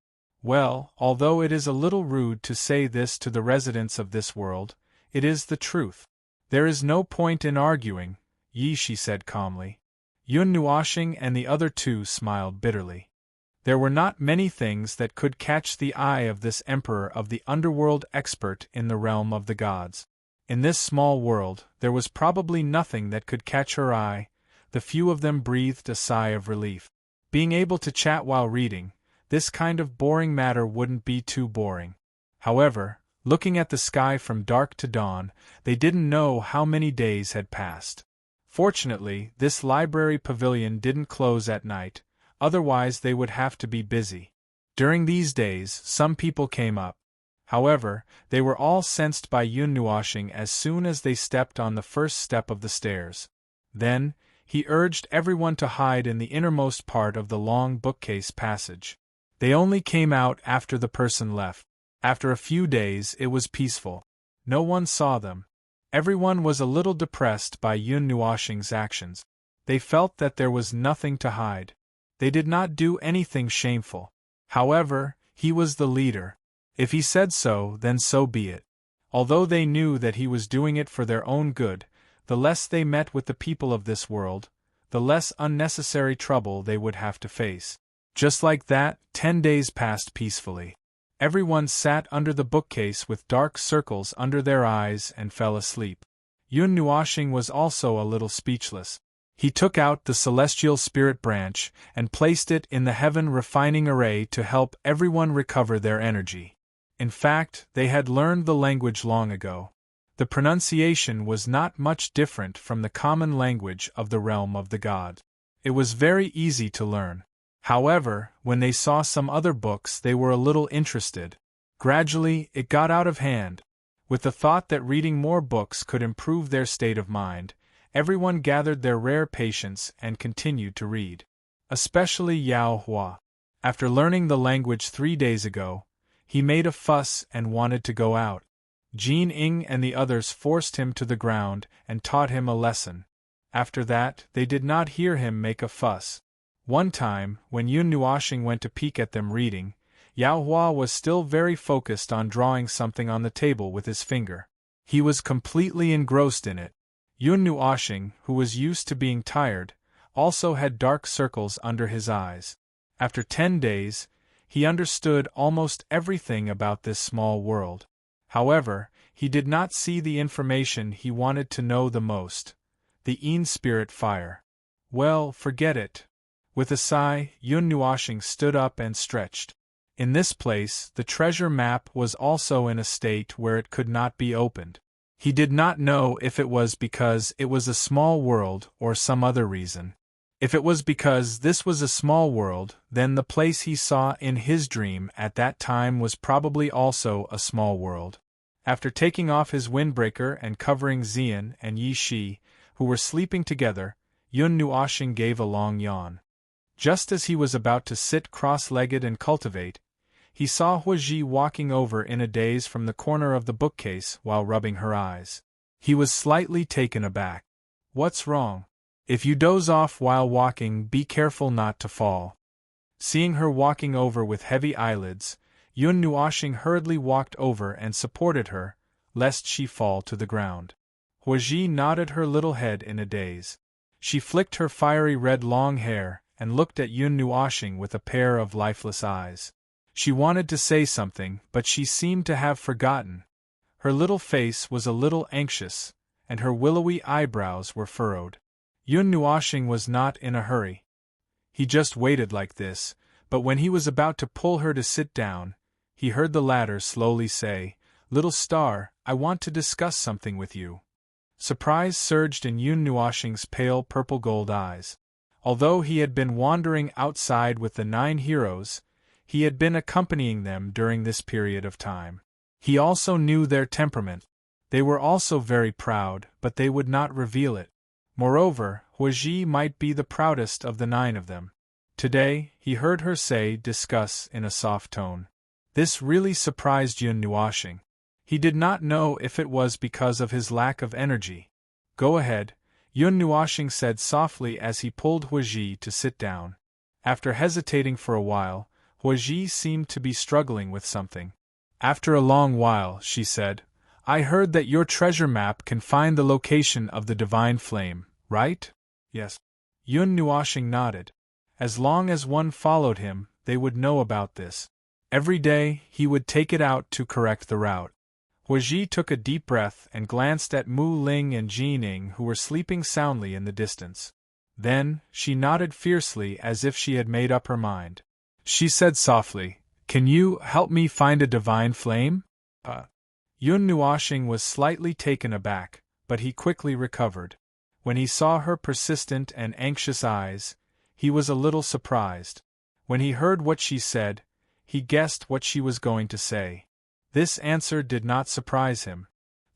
Well, although it is a little rude to say this to the residents of this world, it is the truth. There is no point in arguing, Yi Shi said calmly. Yun Nuoxing and the other two smiled bitterly. There were not many things that could catch the eye of this emperor of the underworld, expert in the realm of the gods. In this small world, there was probably nothing that could catch her eye. The few of them breathed a sigh of relief. Being able to chat while reading, this kind of boring matter wouldn't be too boring. However, looking at the sky from dark to dawn, they didn't know how many days had passed. Fortunately, this library pavilion didn't close at night, otherwise they would have to be busy. During these days, some people came up. However, they were all sensed by Yun Nuoxing as soon as they stepped on the first step of the stairs. Then, he urged everyone to hide in the innermost part of the long bookcase passage. They only came out after the person left. After a few days, it was peaceful. No one saw them. Everyone was a little depressed by Yun Nuoxing's actions. They felt that there was nothing to hide. They did not do anything shameful. However, he was the leader. If he said so, then so be it. Although they knew that he was doing it for their own good, the less they met with the people of this world, the less unnecessary trouble they would have to face. Just like that, 10 days passed peacefully. Everyone sat under the bookcase with dark circles under their eyes and fell asleep. Yun Nuoxing was also a little speechless. He took out the celestial spirit branch and placed it in the heaven refining array to help everyone recover their energy. In fact, they had learned the language long ago. The pronunciation was not much different from the common language of the realm of the god. It was very easy to learn. However, when they saw some other books, they were a little interested. Gradually, it got out of hand. With the thought that reading more books could improve their state of mind, everyone gathered their rare patience and continued to read. Especially Yao Hua. After learning the language 3 days ago, he made a fuss and wanted to go out. Jin Ing and the others forced him to the ground and taught him a lesson. After that, they did not hear him make a fuss. One time, when Yun Nuoxing went to peek at them reading, Yao Hua was still very focused on drawing something on the table with his finger. He was completely engrossed in it. Yun Nuoxing, who was used to being tired, also had dark circles under his eyes. After 10 days, he understood almost everything about this small world. However, he did not see the information he wanted to know the most: the Yin spirit fire. Well, forget it. With a sigh, Yun Nuoxing stood up and stretched. In this place, the treasure map was also in a state where it could not be opened. He did not know if it was because it was a small world or some other reason. If it was because this was a small world, then the place he saw in his dream at that time was probably also a small world. After taking off his windbreaker and covering Xian and Yi Shi, who were sleeping together, Yun Nuoxing gave a long yawn. Just as he was about to sit cross-legged and cultivate, he saw Huaji walking over in a daze from the corner of the bookcase while rubbing her eyes. He was slightly taken aback. "What's wrong? If you doze off while walking, be careful not to fall." Seeing her walking over with heavy eyelids, Yun Nuoxing hurriedly walked over and supported her, lest she fall to the ground. Huaji nodded her little head in a daze. She flicked her fiery red long hair and looked at Yun Nuoxing with a pair of lifeless eyes. She wanted to say something, but she seemed to have forgotten. Her little face was a little anxious, and her willowy eyebrows were furrowed. Yun Nuoxing was not in a hurry. He just waited like this, but when he was about to pull her to sit down, he heard the latter slowly say, "Little star, I want to discuss something with you." Surprise surged in Yun Nuoxing's pale purple-gold eyes. Although he had been wandering outside with the 9 heroes, he had been accompanying them during this period of time. He also knew their temperament. They were also very proud, but they would not reveal it. Moreover, Huaji might be the proudest of the 9 of them. Today, he heard her say "discuss" in a soft tone. This really surprised Yun Nuoxing. He did not know if it was because of his lack of energy. "Go ahead," Yun Nuoxing said softly as he pulled Huaji to sit down. After hesitating for a while, Huaji seemed to be struggling with something. After a long while, she said, "I heard that your treasure map can find the location of the divine flame, right?" "Yes." Yun Nuoxing nodded. As long as one followed him, they would know about this. Every day, he would take it out to correct the route. Huaji took a deep breath and glanced at Mu Ling and Jin Ing, who were sleeping soundly in the distance. Then, she nodded fiercely as if she had made up her mind. She said softly, "Can you help me find a divine flame?" Yun Nuoxing was slightly taken aback, but he quickly recovered. When he saw her persistent and anxious eyes, he was a little surprised. When he heard what she said, he guessed what she was going to say. This answer did not surprise him.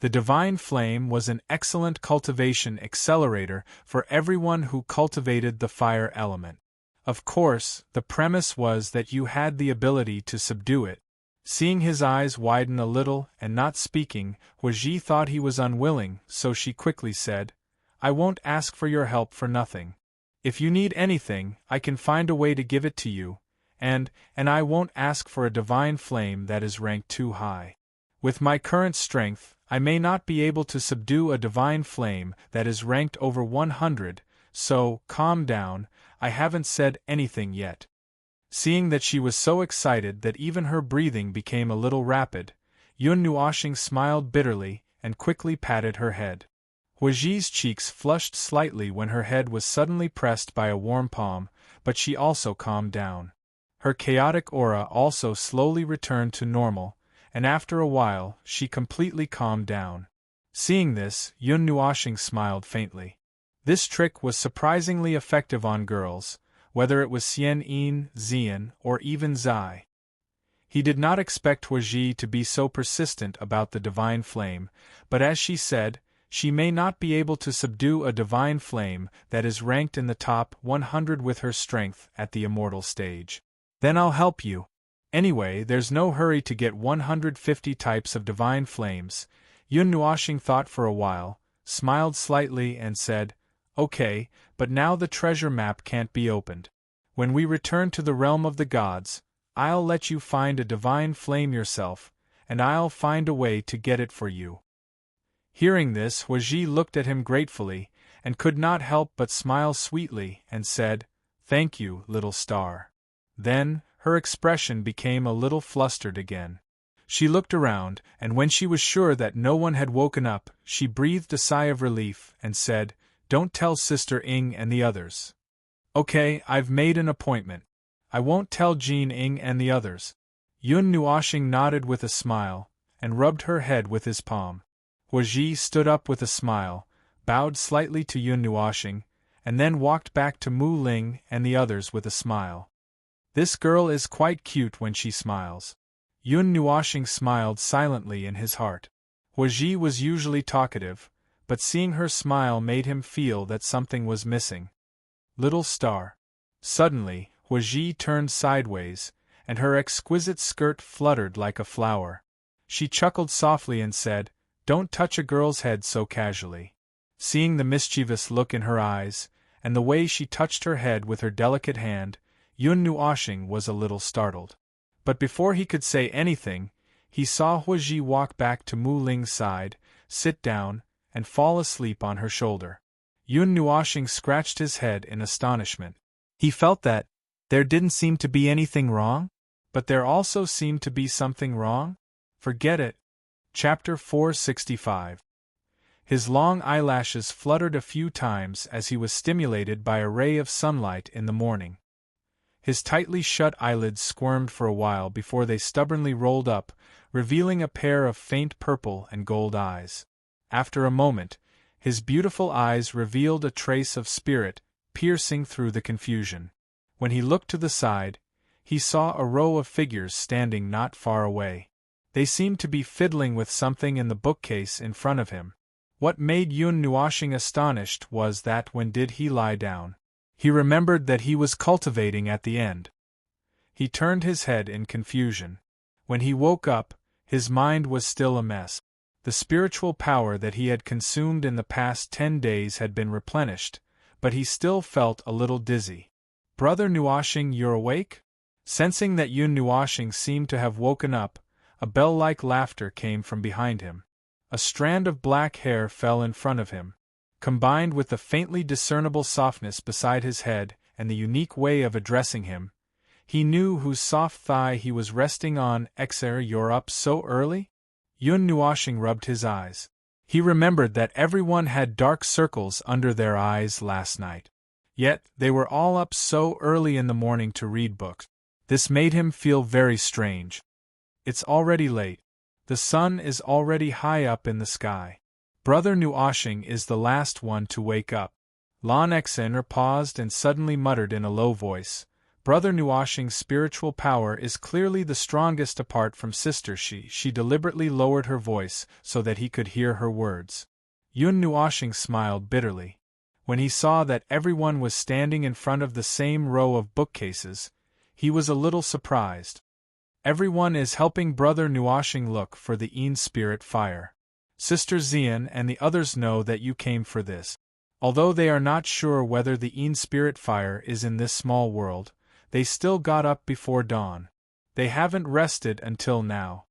The divine flame was an excellent cultivation accelerator for everyone who cultivated the fire element. Of course, the premise was that you had the ability to subdue it. Seeing his eyes widen a little and not speaking, Huaji thought he was unwilling, so she quickly said, "I won't ask for your help for nothing. If you need anything, I can find a way to give it to you, and I won't ask for a divine flame that is ranked too high. With my current strength, I may not be able to subdue a divine flame that is ranked over 100, so, calm down, I haven't said anything yet." Seeing that she was so excited that even her breathing became a little rapid, Yun Nuoxing smiled bitterly and quickly patted her head. Huiji's cheeks flushed slightly when her head was suddenly pressed by a warm palm, but she also calmed down. Her chaotic aura also slowly returned to normal, and after a while, she completely calmed down. Seeing this, Yun Nuoxing smiled faintly. This trick was surprisingly effective on girls, whether it was Xian Yin, Xian, or even Zai. He did not expect Huiji to be so persistent about the divine flame, but as she said, she may not be able to subdue a divine flame that is ranked in the top 100 with her strength at the immortal stage. Then I'll help you. Anyway, there's no hurry to get 150 types of divine flames. Yun Nuoxing thought for a while, smiled slightly and said, "Okay, but now the treasure map can't be opened. When we return to the realm of the gods, I'll let you find a divine flame yourself, and I'll find a way to get it for you." Hearing this, Huiji looked at him gratefully, and could not help but smile sweetly, and said, "Thank you, little star." Then, her expression became a little flustered again. She looked around, and when she was sure that no one had woken up, she breathed a sigh of relief, and said, "Don't tell Sister Ing and the others." "Okay, I've made an appointment. I won't tell Jean Ing and the others." Yun Nuoxing nodded with a smile, and rubbed her head with his palm. Huiji stood up with a smile, bowed slightly to Yun Nuoxing, and then walked back to Mu Ling and the others with a smile. "This girl is quite cute when she smiles." Yun Nuoxing smiled silently in his heart. Huiji was usually talkative, but seeing her smile made him feel that something was missing. "Little star." Suddenly, Huiji turned sideways, and her exquisite skirt fluttered like a flower. She chuckled softly and said, "Don't touch a girl's head so casually." Seeing the mischievous look in her eyes, and the way she touched her head with her delicate hand, Yun Nuoxing was a little startled. But before he could say anything, he saw Huiji walk back to Mu Ling's side, sit down, and fall asleep on her shoulder. Yun Nuoxing scratched his head in astonishment. He felt that there didn't seem to be anything wrong, but there also seemed to be something wrong? Forget it. Chapter 465. His long eyelashes fluttered a few times as he was stimulated by a ray of sunlight in the morning. His tightly shut eyelids squirmed for a while before they stubbornly rolled up, revealing a pair of faint purple and gold eyes. After a moment, his beautiful eyes revealed a trace of spirit, piercing through the confusion. When he looked to the side, he saw a row of figures standing not far away. They seemed to be fiddling with something in the bookcase in front of him. What made Yun Nuoxing astonished was that when did he lie down? He remembered that he was cultivating at the end. He turned his head in confusion. When he woke up, his mind was still a mess. The spiritual power that he had consumed in the past 10 days had been replenished, but he still felt a little dizzy. "Brother Nuoxing, you're awake?" Sensing that Yun Nuoxing seemed to have woken up, a bell-like laughter came from behind him. A strand of black hair fell in front of him. Combined with the faintly discernible softness beside his head and the unique way of addressing him, he knew whose soft thigh he was resting on. "You're up so early?" Yun Nuoxing rubbed his eyes. He remembered that everyone had dark circles under their eyes last night. Yet, they were all up so early in the morning to read books. This made him feel very strange. It's already late. The sun is already high up in the sky. Brother Nuoxing is the last one to wake up. Lan Xener paused and suddenly muttered in a low voice, "Brother Nuoxing's spiritual power is clearly the strongest apart from Sister Shi." She deliberately lowered her voice so that he could hear her words. Yun Nuoxing smiled bitterly. When he saw that everyone was standing in front of the same row of bookcases, he was a little surprised. Everyone is helping Brother Nuoxing look for the Yin spirit fire. Sister Xian and the others know that you came for this. Although they are not sure whether the Yin spirit fire is in this small world, they still got up before dawn. They haven't rested until now.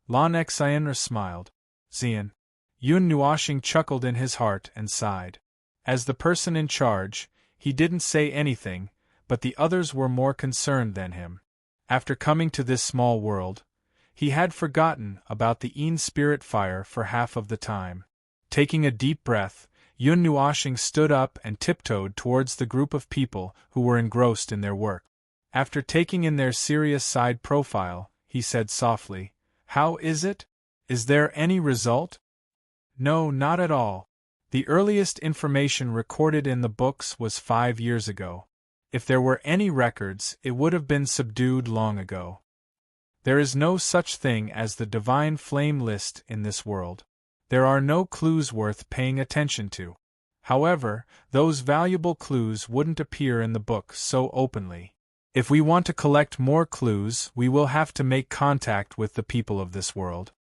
Lan Xener smiled. "Xian." Yun Nuoxing chuckled in his heart and sighed. As the person in charge, he didn't say anything, but the others were more concerned than him. After coming to this small world, he had forgotten about the spirit fire for half of the time. Taking a deep breath, Yun Nuoshing stood up and tiptoed towards the group of people who were engrossed in their work. After taking in their serious side profile, he said softly, "How is it? Is there any result?" "No, not at all. The earliest information recorded in the books was 5 years ago. If there were any records, it would have been subdued long ago. There is no such thing as the divine flame list in this world. There are no clues worth paying attention to. However, those valuable clues wouldn't appear in the book so openly. If we want to collect more clues, we will have to make contact with the people of this world."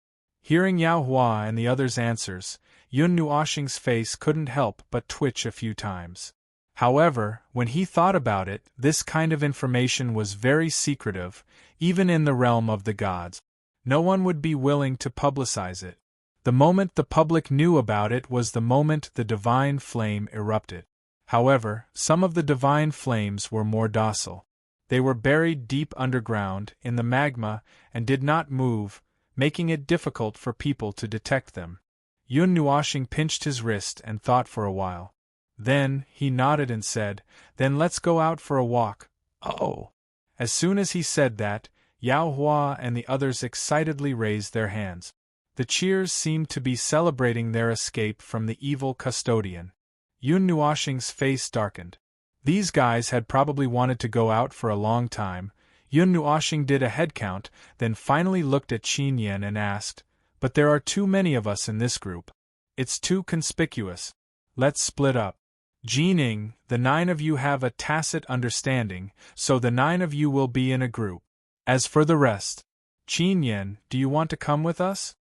Hearing Yao Hua and the others' answers, Yun Nuoshing's face couldn't help but twitch a few times. However, when he thought about it, this kind of information was very secretive, even in the realm of the gods. No one would be willing to publicize it. The moment the public knew about it was the moment the divine flame erupted. However, some of the divine flames were more docile. They were buried deep underground, in the magma, and did not move, making it difficult for people to detect them. Yun Nuoshing pinched his wrist and thought for a while. Then, he nodded and said, "Then let's go out for a walk." "Oh!" As soon as he said that, Yao Hua and the others excitedly raised their hands. The cheers seemed to be celebrating their escape from the evil custodian. Yun Nuoshing's face darkened. These guys had probably wanted to go out for a long time. Yun Nuoshing did a head count, then finally looked at Qin Yan and asked, "But there are too many of us in this group. It's too conspicuous. Let's split up. Jining, the 9 of you have a tacit understanding, so the 9 of you will be in a group. As for the rest, Qin Yan, do you want to come with us?"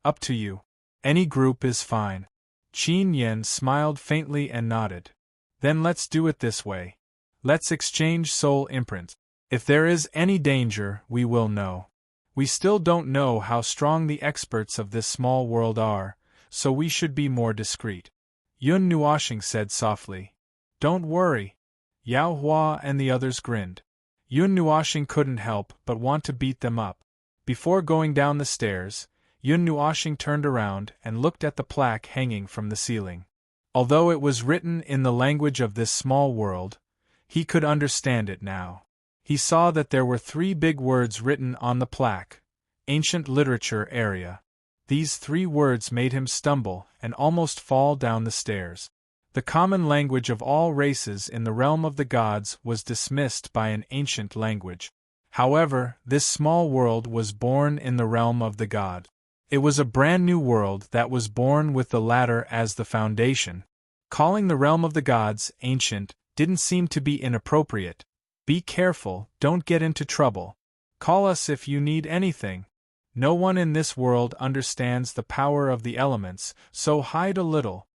"Up to you. Any group is fine." Qin Yan smiled faintly and nodded. "Then let's do it this way. Let's exchange soul imprints. If there is any danger, we will know. We still don't know how strong the experts of this small world are, so we should be more discreet." Yun Nuoshing said softly, "Don't worry." Yao Hua and the others grinned. Yun Nuoshing couldn't help but want to beat them up. Before going down the stairs, Yun Nuoshing turned around and looked at the plaque hanging from the ceiling. Although it was written in the language of this small world, he could understand it now. He saw that there were 3 big words written on the plaque: Ancient Literature Area. These 3 words made him stumble and almost fall down the stairs. The common language of all races in the realm of the gods was dismissed by an ancient language. However, this small world was born in the realm of the god. It was a brand new world that was born with the ladder as the foundation. Calling the realm of the gods ancient didn't seem to be inappropriate. Be careful, don't get into trouble. Call us if you need anything. No one in this world understands the power of the elements, so hide a little.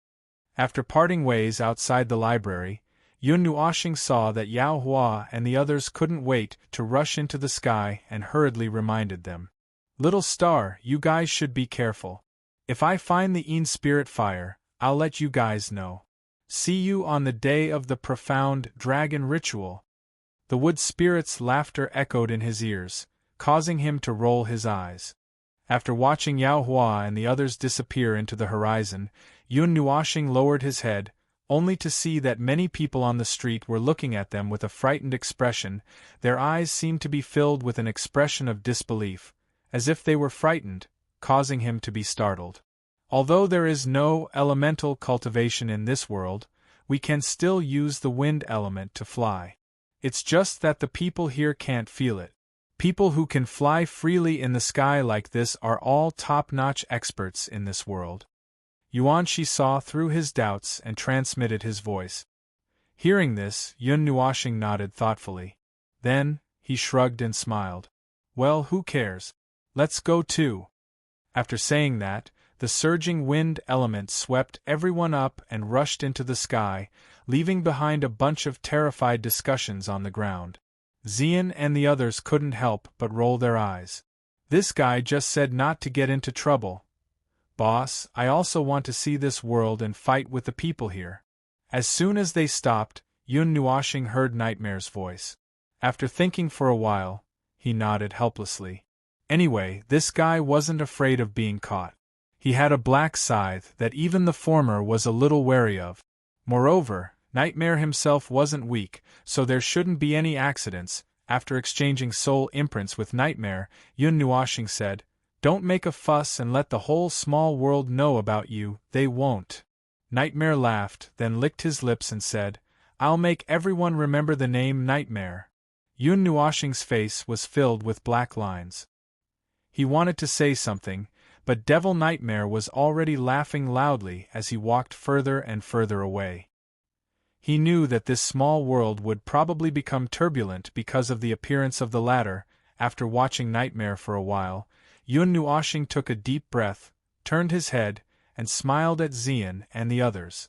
After parting ways outside the library, Yun Nuoshing saw that Yao Hua and the others couldn't wait to rush into the sky and hurriedly reminded them. "Little star, you guys should be careful. If I find the spirit fire, I'll let you guys know. See you on the day of the profound dragon ritual." The wood spirit's laughter echoed in his ears, causing him to roll his eyes. After watching Yao Hua and the others disappear into the horizon, Yun Nuoshing lowered his head, only to see that many people on the street were looking at them with a frightened expression. Their eyes seemed to be filled with an expression of disbelief, as if they were frightened, causing him to be startled. Although there is no elemental cultivation in this world, we can still use the wind element to fly. It's just that the people here can't feel it. People who can fly freely in the sky like this are all top-notch experts in this world. Yuanshi saw through his doubts and transmitted his voice. Hearing this, Yun Nuoshing nodded thoughtfully. Then, he shrugged and smiled. "Well, who cares? Let's go too." After saying that, the surging wind element swept everyone up and rushed into the sky, leaving behind a bunch of terrified discussions on the ground. Xian and the others couldn't help but roll their eyes. "This guy just said not to get into trouble. Boss, I also want to see this world and fight with the people here." As soon as they stopped, Yun Nuoshing heard Nightmare's voice. After thinking for a while, he nodded helplessly. Anyway, this guy wasn't afraid of being caught. He had a black scythe that even the former was a little wary of. Moreover, Nightmare himself wasn't weak, so there shouldn't be any accidents. After exchanging soul imprints with Nightmare, Yun Nuoshing said, "Don't make a fuss and let the whole small world know about you, they won't." Nightmare laughed, then licked his lips and said, "I'll make everyone remember the name Nightmare." Yun Nuoshing's face was filled with black lines. He wanted to say something, but Devil Nightmare was already laughing loudly as he walked further and further away. He knew that this small world would probably become turbulent because of the appearance of the latter. After watching Nightmare for a while, Yun Nuoshing took a deep breath, turned his head, and smiled at Xian and the others.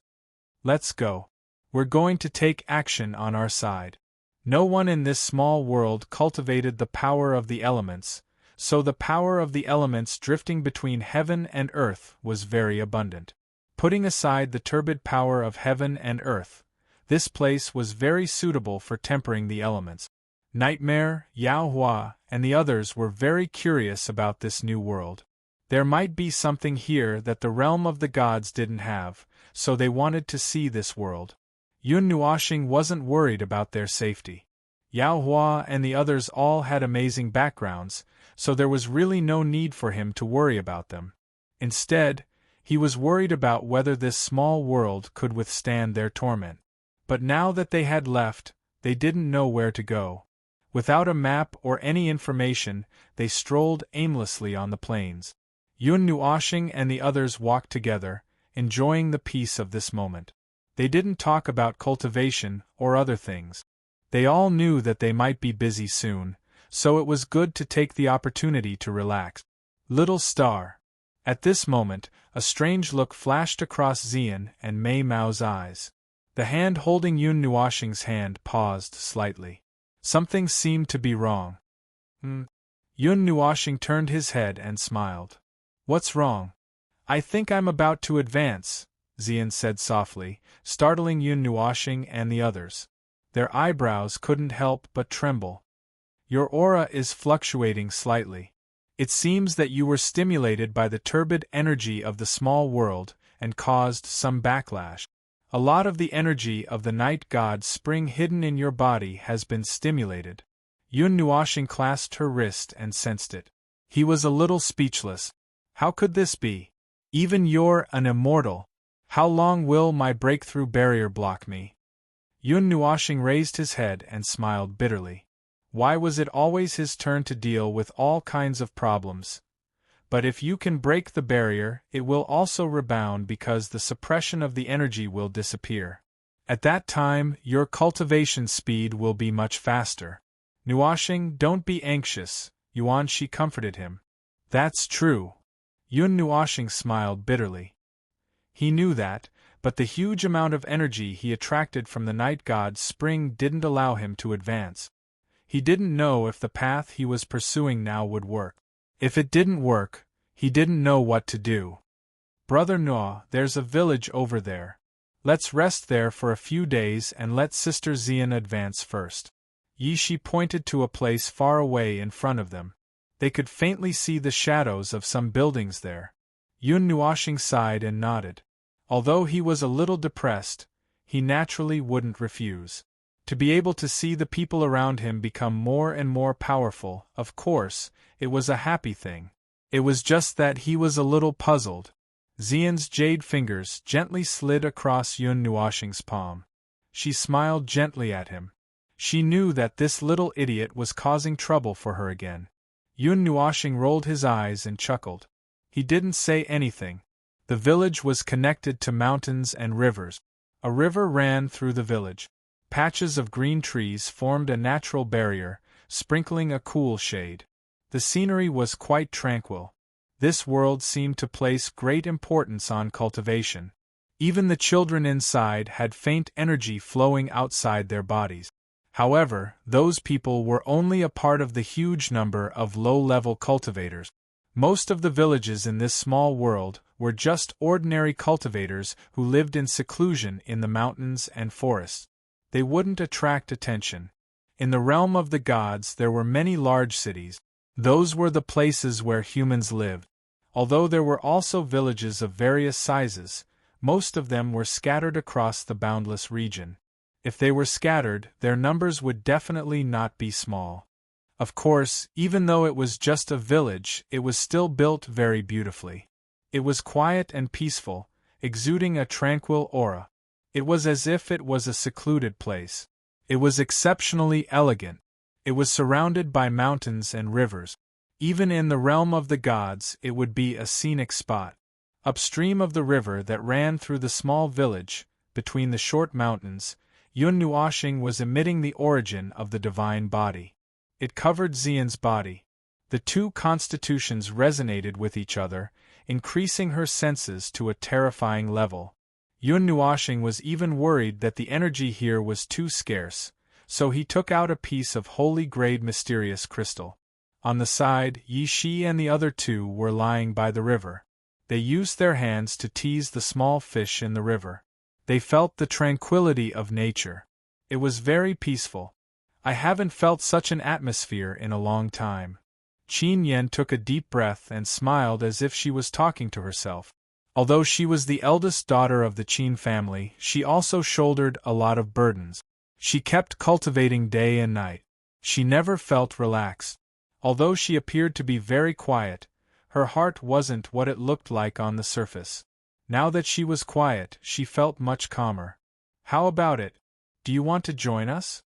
"Let's go. We're going to take action on our side." No one in this small world cultivated the power of the elements, so the power of the elements drifting between heaven and earth was very abundant. Putting aside the turbid power of heaven and earth, this place was very suitable for tempering the elements. Nightmare, Yao Hua, and the others were very curious about this new world. There might be something here that the realm of the gods didn't have, so they wanted to see this world. Yun Nuoshing wasn't worried about their safety. Yao Hua and the others all had amazing backgrounds, so there was really no need for him to worry about them. Instead, he was worried about whether this small world could withstand their torment. But now that they had left, they didn't know where to go. Without a map or any information, they strolled aimlessly on the plains. Yun Nuoshing and the others walked together, enjoying the peace of this moment. They didn't talk about cultivation or other things. They all knew that they might be busy soon, so it was good to take the opportunity to relax. Little star. At this moment, a strange look flashed across Xian and Mei Mao's eyes. The hand holding Yun Nuoshing's hand paused slightly. Something seemed to be wrong. Yun Nuoshing turned his head and smiled. "What's wrong?" "I think I'm about to advance," Xian said softly, startling Yun Nuoshing and the others. Their eyebrows couldn't help but tremble. "Your aura is fluctuating slightly. It seems that you were stimulated by the turbid energy of the small world and caused some backlash. A lot of the energy of the night god spring hidden in your body has been stimulated." Yun Nuoshing clasped her wrist and sensed it. He was a little speechless. How could this be? Even you're an immortal. How long will my breakthrough barrier block me? Yun Nuoshing raised his head and smiled bitterly. Why was it always his turn to deal with all kinds of problems? But if you can break the barrier, it will also rebound because the suppression of the energy will disappear. At that time, your cultivation speed will be much faster. Nuoshing, don't be anxious, Yuanshi comforted him. That's true. Yun Nuoshing smiled bitterly. He knew that, but the huge amount of energy he attracted from the night god's spring didn't allow him to advance. He didn't know if the path he was pursuing now would work. If it didn't work, he didn't know what to do. "Brother Nuo, there's a village over there. Let's rest there for a few days and let Sister Xian advance first." Yishi pointed to a place far away in front of them. They could faintly see the shadows of some buildings there. Yun Nuoshing sighed and nodded. Although he was a little depressed, he naturally wouldn't refuse. To be able to see the people around him become more and more powerful, of course, it was a happy thing. It was just that he was a little puzzled. Xian's jade fingers gently slid across Yun Nuoshing's palm. She smiled gently at him. She knew that this little idiot was causing trouble for her again. Yun Nuoshing rolled his eyes and chuckled. He didn't say anything. The village was connected to mountains and rivers. A river ran through the village. Patches of green trees formed a natural barrier, sprinkling a cool shade. The scenery was quite tranquil. This world seemed to place great importance on cultivation. Even the children inside had faint energy flowing outside their bodies. However, those people were only a part of the huge number of low-level cultivators. Most of the villages in this small world were just ordinary cultivators who lived in seclusion in the mountains and forests. They wouldn't attract attention. In the realm of the gods there were many large cities. Those were the places where humans lived. Although there were also villages of various sizes, most of them were scattered across the boundless region. If they were scattered, their numbers would definitely not be small. Of course, even though it was just a village, it was still built very beautifully. It was quiet and peaceful, exuding a tranquil aura. It was as if it was a secluded place. It was exceptionally elegant. It was surrounded by mountains and rivers. Even in the realm of the gods, it would be a scenic spot. Upstream of the river that ran through the small village, between the short mountains, Yun Nuoxing was emitting the origin of the divine body. It covered Xian's body. The two constitutions resonated with each other, increasing her senses to a terrifying level. Yun Nuoxing was even worried that the energy here was too scarce, so he took out a piece of holy-grade mysterious crystal. On the side, Yi Shi and the other two were lying by the river. They used their hands to tease the small fish in the river. They felt the tranquility of nature. It was very peaceful. I haven't felt such an atmosphere in a long time. Qin Yan took a deep breath and smiled as if she was talking to herself. Although she was the eldest daughter of the Qin family, she also shouldered a lot of burdens. She kept cultivating day and night. She never felt relaxed. Although she appeared to be very quiet, her heart wasn't what it looked like on the surface. Now that she was quiet, she felt much calmer. How about it? Do you want to join us?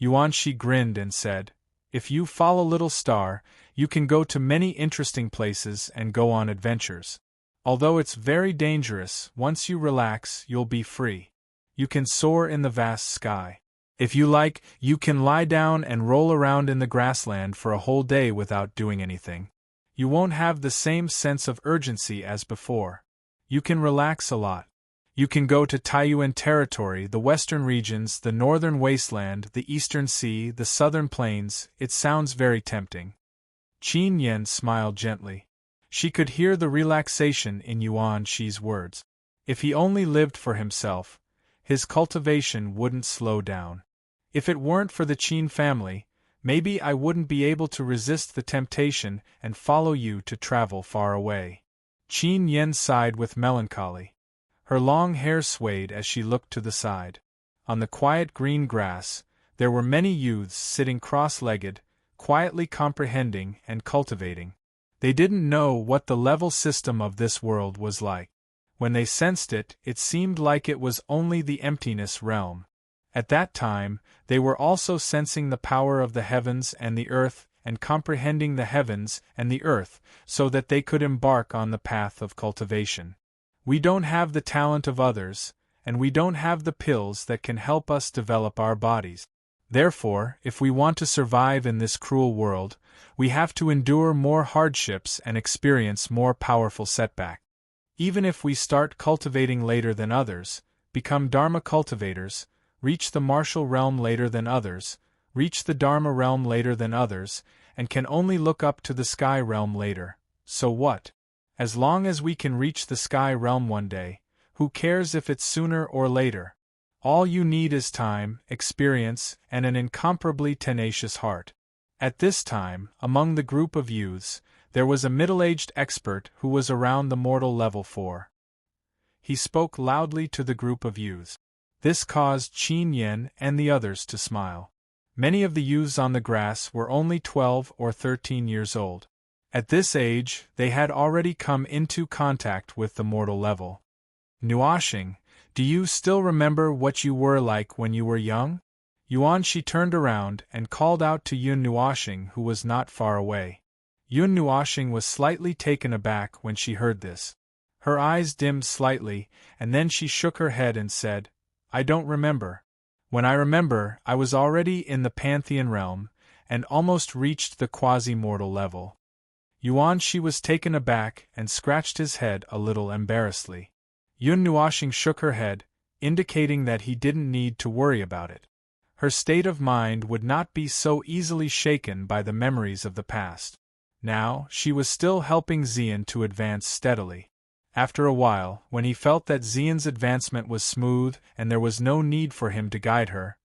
Yuanshi grinned and said, if you follow Little Star, you can go to many interesting places and go on adventures. Although it's very dangerous, once you relax, you'll be free. You can soar in the vast sky. If you like, you can lie down and roll around in the grassland for a whole day without doing anything. You won't have the same sense of urgency as before. You can relax a lot. You can go to Taiyuan territory, the western regions, the northern wasteland, the eastern sea, the southern plains. It sounds very tempting. Qin Yan smiled gently. She could hear the relaxation in Yuan Shi's words. If he only lived for himself, his cultivation wouldn't slow down. If it weren't for the Qin family, maybe I wouldn't be able to resist the temptation and follow you to travel far away. Qin Yan sighed with melancholy. Her long hair swayed as she looked to the side. On the quiet green grass, there were many youths sitting cross-legged, quietly comprehending and cultivating. They didn't know what the level system of this world was like. When they sensed it, it seemed like it was only the emptiness realm. At that time, they were also sensing the power of the heavens and the earth, and comprehending the heavens and the earth, so that they could embark on the path of cultivation. We don't have the talent of others, and we don't have the pills that can help us develop our bodies. Therefore, if we want to survive in this cruel world, we have to endure more hardships and experience more powerful setbacks. Even if we start cultivating later than others, become Dharma cultivators, reach the martial realm later than others, reach the Dharma realm later than others, and can only look up to the sky realm later, so what? As long as we can reach the sky realm one day, who cares if it's sooner or later? All you need is time, experience, and an incomparably tenacious heart. At this time, among the group of youths, there was a middle-aged expert who was around the mortal level 4. He spoke loudly to the group of youths. This caused Qin Yan and the others to smile. Many of the youths on the grass were only 12 or 13 years old. At this age, they had already come into contact with the mortal level. Nuoxing, do you still remember what you were like when you were young? Yuanshi turned around and called out to Yun Nuoxing, who was not far away. Yun Nuoxing was slightly taken aback when she heard this. Her eyes dimmed slightly, and then she shook her head and said, I don't remember. When I remember, I was already in the Pantheon realm, and almost reached the quasi-mortal level. Yuanshi was taken aback and scratched his head a little embarrassedly. Yun Nuoxing shook her head, indicating that he didn't need to worry about it. Her state of mind would not be so easily shaken by the memories of the past. Now, she was still helping Xian to advance steadily. After a while, when he felt that Xian's advancement was smooth and there was no need for him to guide her,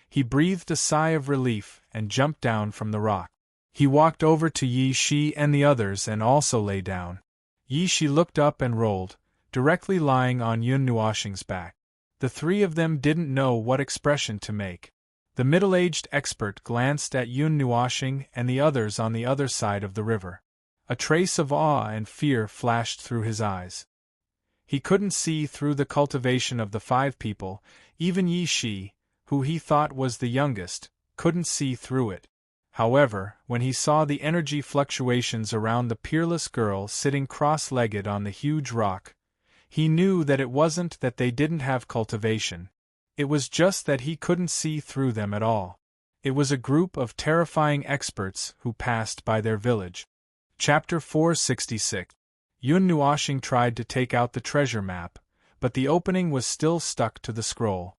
he breathed a sigh of relief and jumped down from the rock. He walked over to Yi Shi and the others and also lay down. Yi Shi looked up and rolled, directly lying on Yun Nuoxing's back. The three of them didn't know what expression to make. The middle-aged expert glanced at Yun Nuoxing and the others on the other side of the river. A trace of awe and fear flashed through his eyes. He couldn't see through the cultivation of the 5 people, even Yi Shi, who he thought was the youngest, couldn't see through it. However, when he saw the energy fluctuations around the peerless girl sitting cross-legged on the huge rock, he knew that it wasn't that they didn't have cultivation. It was just that he couldn't see through them at all. It was a group of terrifying experts who passed by their village. Chapter 466. Yun Nuoxing tried to take out the treasure map, but the opening was still stuck to the scroll.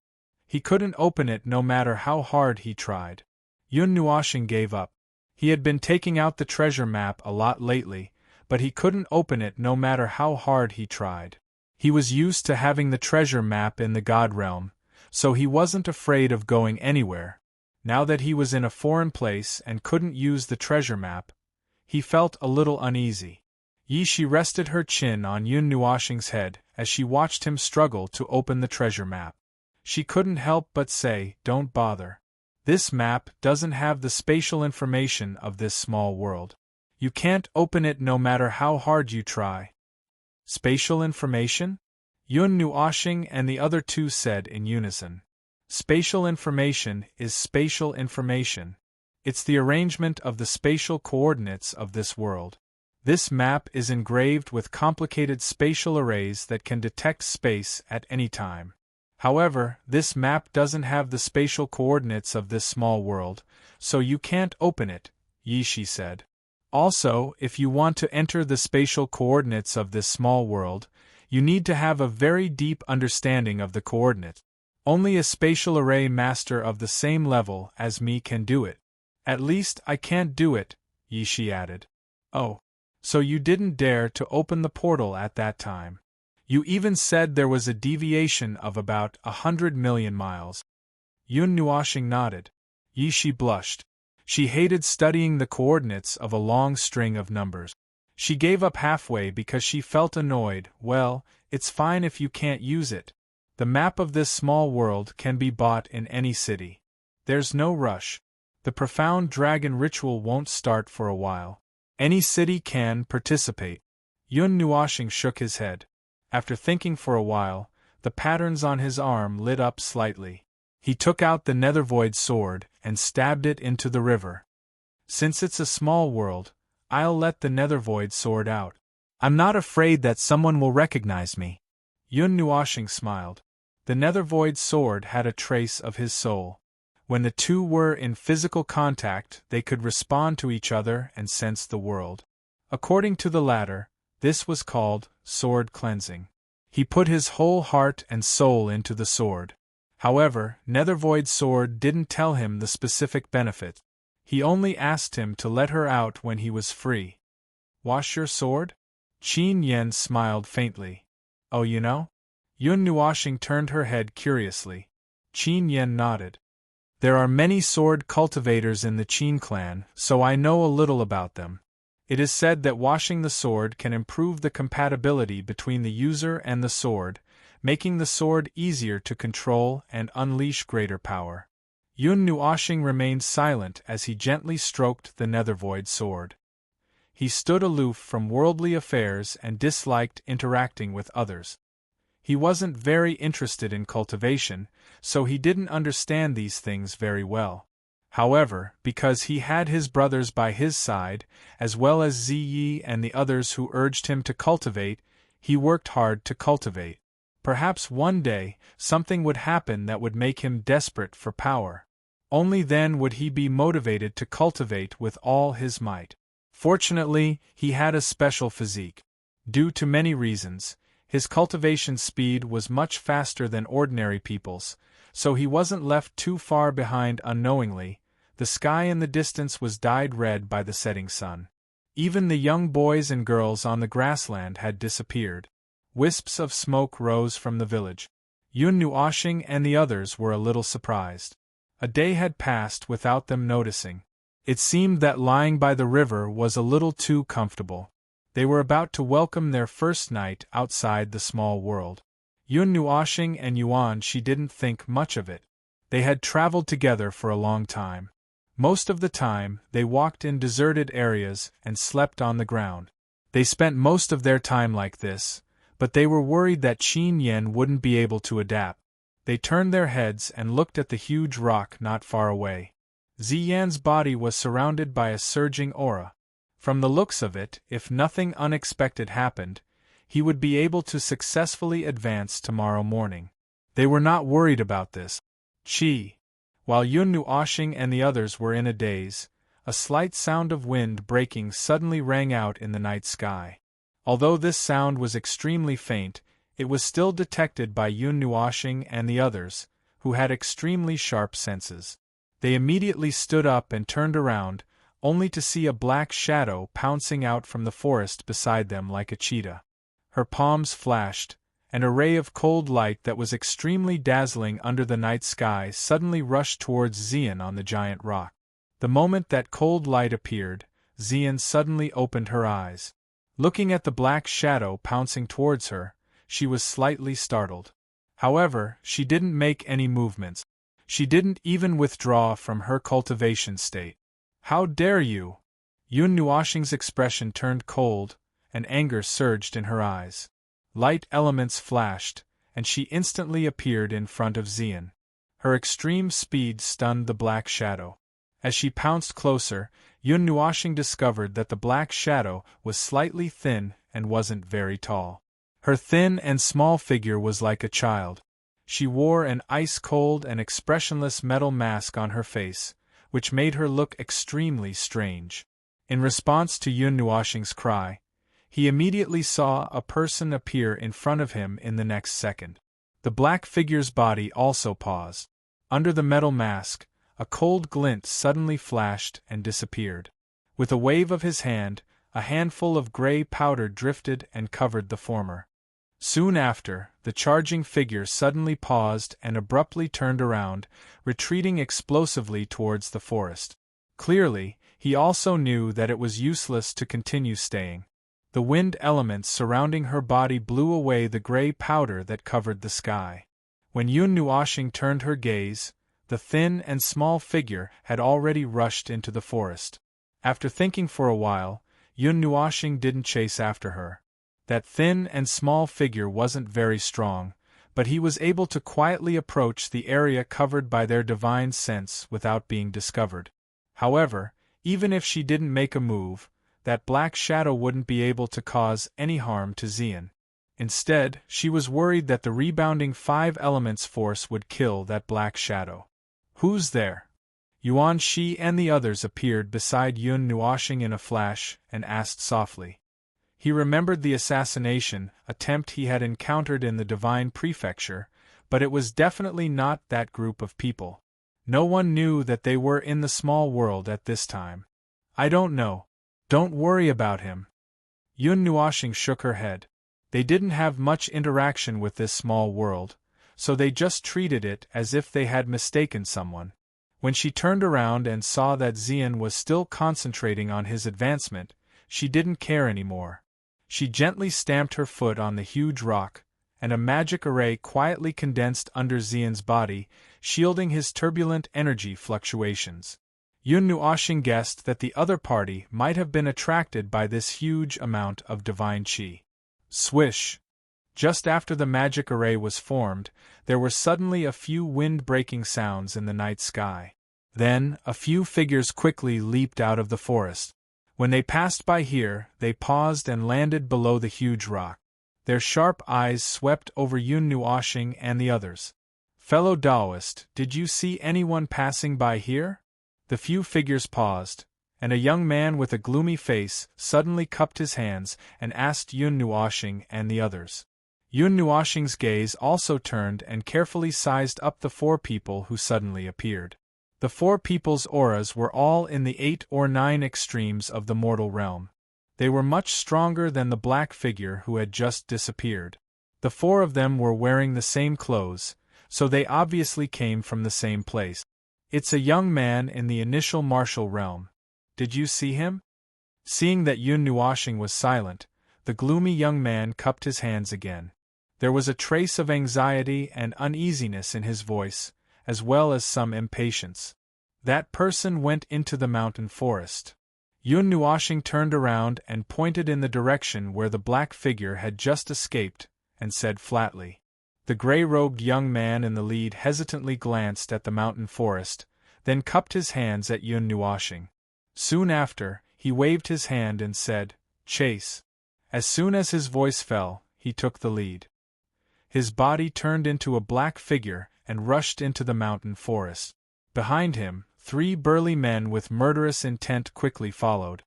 He couldn't open it no matter how hard he tried. Yun Nuoxing gave up. He had been taking out the treasure map a lot lately, but he couldn't open it no matter how hard he tried. He was used to having the treasure map in the God realm, so he wasn't afraid of going anywhere. Now that he was in a foreign place and couldn't use the treasure map, he felt a little uneasy. Yi Shi rested her chin on Yun Nuoxing's head as she watched him struggle to open the treasure map. She couldn't help but say, "Don't bother. This map doesn't have the spatial information of this small world. You can't open it no matter how hard you try." Spatial information? Yun Nuoxing and the other two said in unison. Spatial information is spatial information. It's the arrangement of the spatial coordinates of this world. This map is engraved with complicated spatial arrays that can detect space at any time. However, this map doesn't have the spatial coordinates of this small world, so you can't open it, Yi Shi said. Also, if you want to enter the spatial coordinates of this small world, you need to have a very deep understanding of the coordinates. Only a spatial array master of the same level as me can do it. At least I can't do it, Yi Shi added. Oh. So you didn't dare to open the portal at that time. You even said there was a deviation of about 100 million miles. Yun Nuoxing nodded. Yi Shi blushed. She hated studying the coordinates of a long string of numbers. She gave up halfway because she felt annoyed. Well, it's fine if you can't use it. The map of this small world can be bought in any city. There's no rush. The profound dragon ritual won't start for a while. Any city can participate. Yun Nuoxing shook his head. After thinking for a while, the patterns on his arm lit up slightly. He took out the Nethervoid sword and stabbed it into the river. Since it's a small world, I'll let the Nethervoid sword out. I'm not afraid that someone will recognize me. Yun Nuoxing smiled. The Nethervoid sword had a trace of his soul. When the two were in physical contact, they could respond to each other and sense the world. According to the latter, this was called sword cleansing. He put his whole heart and soul into the sword. However, Nethervoid sword didn't tell him the specific benefit. He only asked him to let her out when he was free. Wash your sword? Qin Yen smiled faintly. Oh, you know? Yun Nuoxing turned her head curiously. Qin Yen nodded. There are many sword cultivators in the Qin clan, so I know a little about them. It is said that washing the sword can improve the compatibility between the user and the sword, making the sword easier to control and unleash greater power. Yun Nuoxing remained silent as he gently stroked the Nethervoid sword. He stood aloof from worldly affairs and disliked interacting with others. He wasn't very interested in cultivation, so he didn't understand these things very well. However, because he had his brothers by his side, as well as Ziyi and the others who urged him to cultivate, he worked hard to cultivate. Perhaps one day, something would happen that would make him desperate for power. Only then would he be motivated to cultivate with all his might. Fortunately, he had a special physique. Due to many reasons, his cultivation speed was much faster than ordinary people's, so he wasn't left too far behind unknowingly. The sky in the distance was dyed red by the setting sun. Even the young boys and girls on the grassland had disappeared. Wisps of smoke rose from the village. Yun Nuoshing and the others were a little surprised. A day had passed without them noticing. It seemed that lying by the river was a little too comfortable. They were about to welcome their first night outside the small world. Yun Nuoshing and Yuan Shi didn't think much of it. They had traveled together for a long time. Most of the time, they walked in deserted areas and slept on the ground. They spent most of their time like this, but they were worried that Qin Yen wouldn't be able to adapt. They turned their heads and looked at the huge rock not far away. Ziyan's body was surrounded by a surging aura. From the looks of it, if nothing unexpected happened, he would be able to successfully advance tomorrow morning. They were not worried about this. While Yun Nuoshing and the others were in a daze, a slight sound of wind breaking suddenly rang out in the night sky. Although this sound was extremely faint, it was still detected by Yun Nuoshing and the others, who had extremely sharp senses. They immediately stood up and turned around, only to see a black shadow pouncing out from the forest beside them like a cheetah. Her palms flashed, and a ray of cold light that was extremely dazzling under the night sky suddenly rushed towards Xian on the giant rock. The moment that cold light appeared, Xian suddenly opened her eyes. Looking at the black shadow pouncing towards her, she was slightly startled. However, she didn't make any movements. She didn't even withdraw from her cultivation state. "How dare you!" Yun Nuoshing's expression turned cold, and anger surged in her eyes. Light elements flashed, and she instantly appeared in front of Xian. Her extreme speed stunned the black shadow. As she pounced closer, Yun Nuoshing discovered that the black shadow was slightly thin and wasn't very tall. Her thin and small figure was like a child. She wore an ice-cold and expressionless metal mask on her face, which made her look extremely strange. In response to Yun Nuoshing's cry, he immediately saw a person appear in front of him in the next second. The black figure's body also paused. Under the metal mask, a cold glint suddenly flashed and disappeared. With a wave of his hand, a handful of gray powder drifted and covered the former. Soon after, the charging figure suddenly paused and abruptly turned around, retreating explosively towards the forest. Clearly, he also knew that it was useless to continue staying. The wind elements surrounding her body blew away the gray powder that covered the sky. When Yun Nuoshing turned her gaze, the thin and small figure had already rushed into the forest. After thinking for a while, Yun Nuoshing didn't chase after her. That thin and small figure wasn't very strong, but he was able to quietly approach the area covered by their divine sense without being discovered. However, even if she didn't make a move, that black shadow wouldn't be able to cause any harm to Xian. Instead, she was worried that the rebounding 5 elements force would kill that black shadow. "Who's there?" Yuan Shi and the others appeared beside Yun Nuoshing in a flash and asked softly. He remembered the assassination attempt he had encountered in the Divine Prefecture, but it was definitely not that group of people. No one knew that they were in the small world at this time. "I don't know. Don't worry about him." Yun Nuoshing shook her head. They didn't have much interaction with this small world, so they just treated it as if they had mistaken someone. When she turned around and saw that Xian was still concentrating on his advancement, she didn't care anymore. She gently stamped her foot on the huge rock, and a magic array quietly condensed under Xian's body, shielding his turbulent energy fluctuations. Yun Nuoshing guessed that the other party might have been attracted by this huge amount of divine qi. Swish! Just after the magic array was formed, there were suddenly a few wind-breaking sounds in the night sky. Then, a few figures quickly leaped out of the forest. When they passed by here, they paused and landed below the huge rock. Their sharp eyes swept over Yun Nuoshing and the others. "Fellow Taoist, did you see anyone passing by here?" The few figures paused, and a young man with a gloomy face suddenly cupped his hands and asked Yun Nuoshing and the others. Yun Nuoshing's gaze also turned and carefully sized up the 4 people who suddenly appeared. The 4 people's auras were all in the 8 or 9 extremes of the mortal realm. They were much stronger than the black figure who had just disappeared. The four of them were wearing the same clothes, so they obviously came from the same place. It's a young man in the initial martial realm. Did you see him? Seeing that Yun Nuoshing was silent, the gloomy young man cupped his hands again. There was a trace of anxiety and uneasiness in his voice, as well as some impatience. That person went into the mountain forest. Yun Nuoshing turned around and pointed in the direction where the black figure had just escaped, and said flatly. The gray-robed young man in the lead hesitantly glanced at the mountain forest, then cupped his hands at Yun Nuoshing. Soon after, he waved his hand and said, "Chase." As soon as his voice fell, he took the lead. His body turned into a black figure and rushed into the mountain forest. Behind him, 3 burly men with murderous intent quickly followed.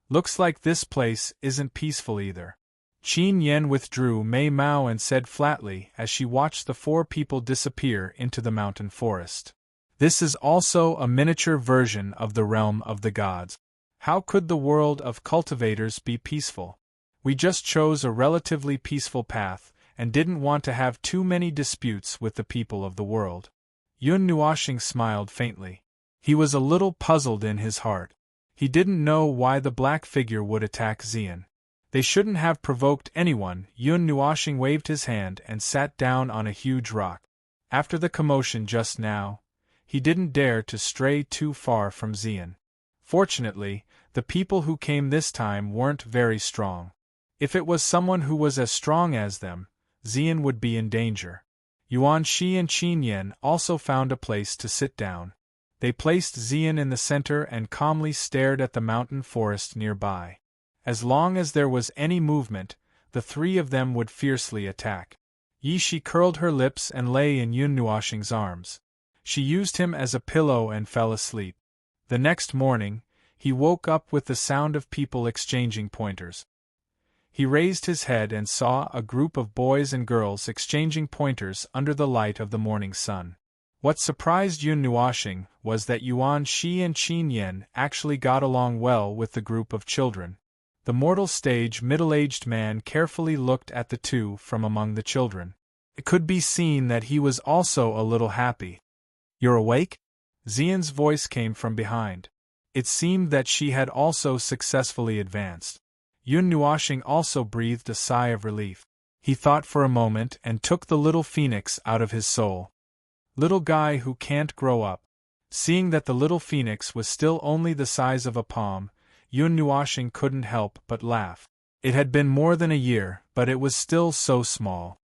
Looks like this place isn't peaceful either. Qin Yen withdrew Mei Mao and said flatly as she watched the 4 people disappear into the mountain forest. This is also a miniature version of the realm of the gods. How could the world of cultivators be peaceful? We just chose a relatively peaceful path, and didn't want to have too many disputes with the people of the world. Yun Nuoshing smiled faintly. He was a little puzzled in his heart. He didn't know why the black figure would attack Xian. They shouldn't have provoked anyone. Yun Nuoshing waved his hand and sat down on a huge rock. After the commotion just now, he didn't dare to stray too far from Xian. Fortunately, the people who came this time weren't very strong. If it was someone who was as strong as them, Xian would be in danger. Yuan Shi and Qin Yen also found a place to sit down. They placed Xian in the center and calmly stared at the mountain forest nearby. As long as there was any movement, the 3 of them would fiercely attack. Yi Shi curled her lips and lay in Yun Nuoshing's arms. She used him as a pillow and fell asleep. The next morning, he woke up with the sound of people exchanging pointers. He raised his head and saw a group of boys and girls exchanging pointers under the light of the morning sun. What surprised Yun Nuoshing was that Yuan Shi and Qin Yen actually got along well with the group of children. The mortal stage middle-aged man carefully looked at the 2 from among the children. It could be seen that he was also a little happy. "You're awake?" Xian's voice came from behind. It seemed that she had also successfully advanced. Yun Nuoshing also breathed a sigh of relief. He thought for a moment and took the little phoenix out of his soul. Little guy who can't grow up. Seeing that the little phoenix was still only the size of a palm, Yun Nuoshing couldn't help but laugh. It had been more than a year, but it was still so small.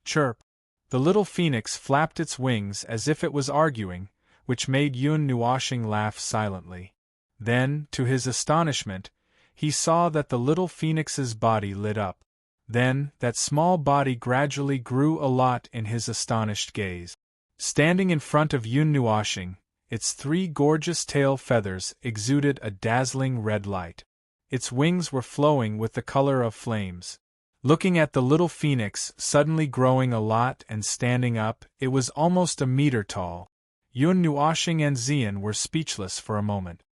Chirp! The little phoenix flapped its wings as if it was arguing, which made Yun Nuoshing laugh silently. Then, to his astonishment, he saw that the little phoenix's body lit up. Then, that small body gradually grew a lot in his astonished gaze. Standing in front of Yun Nuoshing, its 3 gorgeous tail feathers exuded a dazzling red light. Its wings were flowing with the color of flames. Looking at the little phoenix suddenly growing a lot and standing up, it was almost a meter tall. Yun Nuoshing and Xian were speechless for a moment.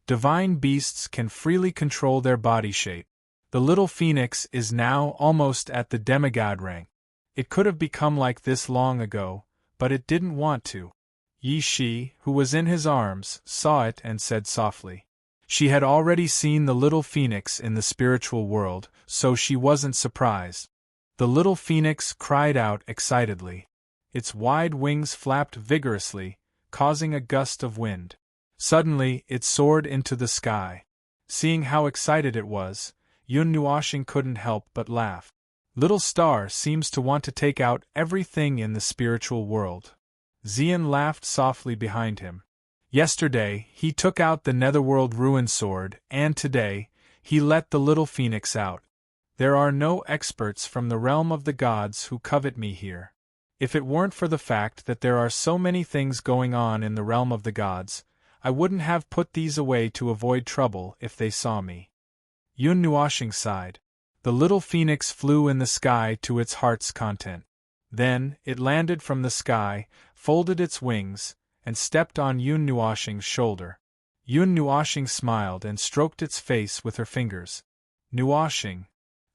Divine beasts can freely control their body shape. The little phoenix is now almost at the demigod rank. It could have become like this long ago, but it didn't want to. Yi Shi, who was in his arms, saw it and said softly. She had already seen the little phoenix in the spiritual world, so she wasn't surprised. The little phoenix cried out excitedly. Its wide wings flapped vigorously, causing a gust of wind. Suddenly, it soared into the sky. Seeing how excited it was, Yun Nuoshing couldn't help but laugh. Little star seems to want to take out everything in the spiritual world. Xian laughed softly behind him. Yesterday, he took out the Netherworld Ruin Sword, and today, he let the little phoenix out. There are no experts from the realm of the gods who covet me here. If it weren't for the fact that there are so many things going on in the realm of the gods, I wouldn't have put these away to avoid trouble if they saw me. Yun Nuoshing sighed. The little phoenix flew in the sky to its heart's content. Then, it landed from the sky, folded its wings, and stepped on Yun Nuoshing's shoulder. Yun Nuoshing smiled and stroked its face with her fingers. Nuashing.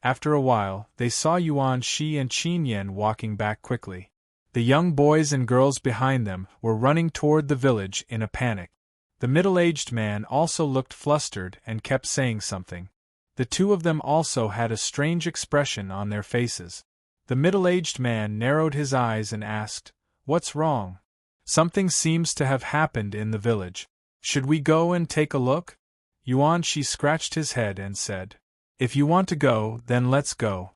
After a while, they saw Yuan Shi and Qin Yan walking back quickly. The young boys and girls behind them were running toward the village in a panic. The middle-aged man also looked flustered and kept saying something. The two of them also had a strange expression on their faces. The middle-aged man narrowed his eyes and asked, "What's wrong? Something seems to have happened in the village. Should we go and take a look?" Yuan Shi scratched his head and said, "If you want to go, then let's go."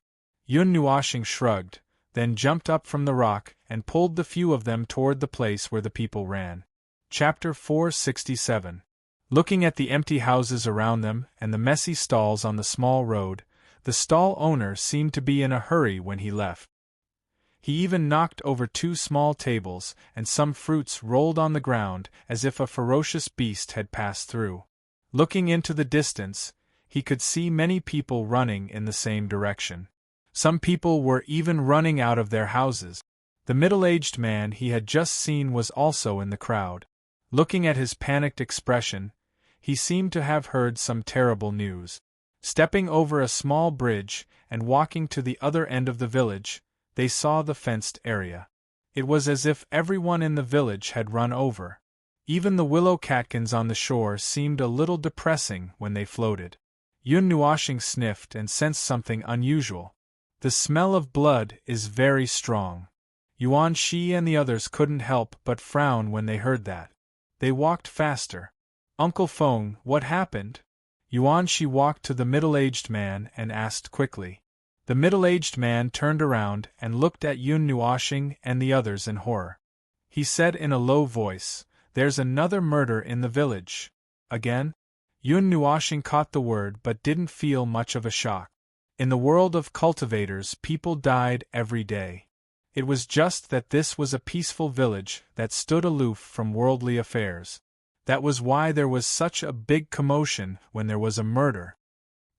Yun Nuashing shrugged, then jumped up from the rock and pulled the few of them toward the place where the people ran. Chapter 467. Looking at the empty houses around them and the messy stalls on the small road, the stall owner seemed to be in a hurry when he left. He even knocked over 2 small tables, and some fruits rolled on the ground as if a ferocious beast had passed through. Looking into the distance, he could see many people running in the same direction. Some people were even running out of their houses. The middle-aged man he had just seen was also in the crowd. Looking at his panicked expression, he seemed to have heard some terrible news. Stepping over a small bridge and walking to the other end of the village, they saw the fenced area. It was as if everyone in the village had run over. Even the willow catkins on the shore seemed a little depressing when they floated. Yun Nuashing sniffed and sensed something unusual. The smell of blood is very strong. Yuan Shi and the others couldn't help but frown when they heard that. They walked faster. "Uncle Feng, what happened?" Yuan Shi walked to the middle-aged man and asked quickly. The middle-aged man turned around and looked at Yun Nuashing and the others in horror. He said in a low voice, "There's another murder in the village." "Again?" Yun Nuashing caught the word but didn't feel much of a shock. In the world of cultivators, people died every day. It was just that this was a peaceful village that stood aloof from worldly affairs. That was why there was such a big commotion when there was a murder.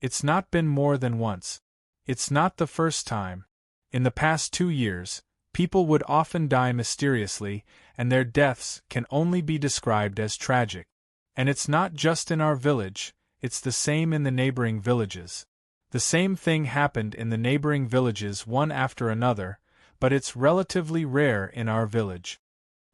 It's not been more than once. It's not the first time. In the past 2 years, people would often die mysteriously, and their deaths can only be described as tragic. And it's not just in our village, it's the same in the neighboring villages. The same thing happened in the neighboring villages one after another, but it's relatively rare in our village.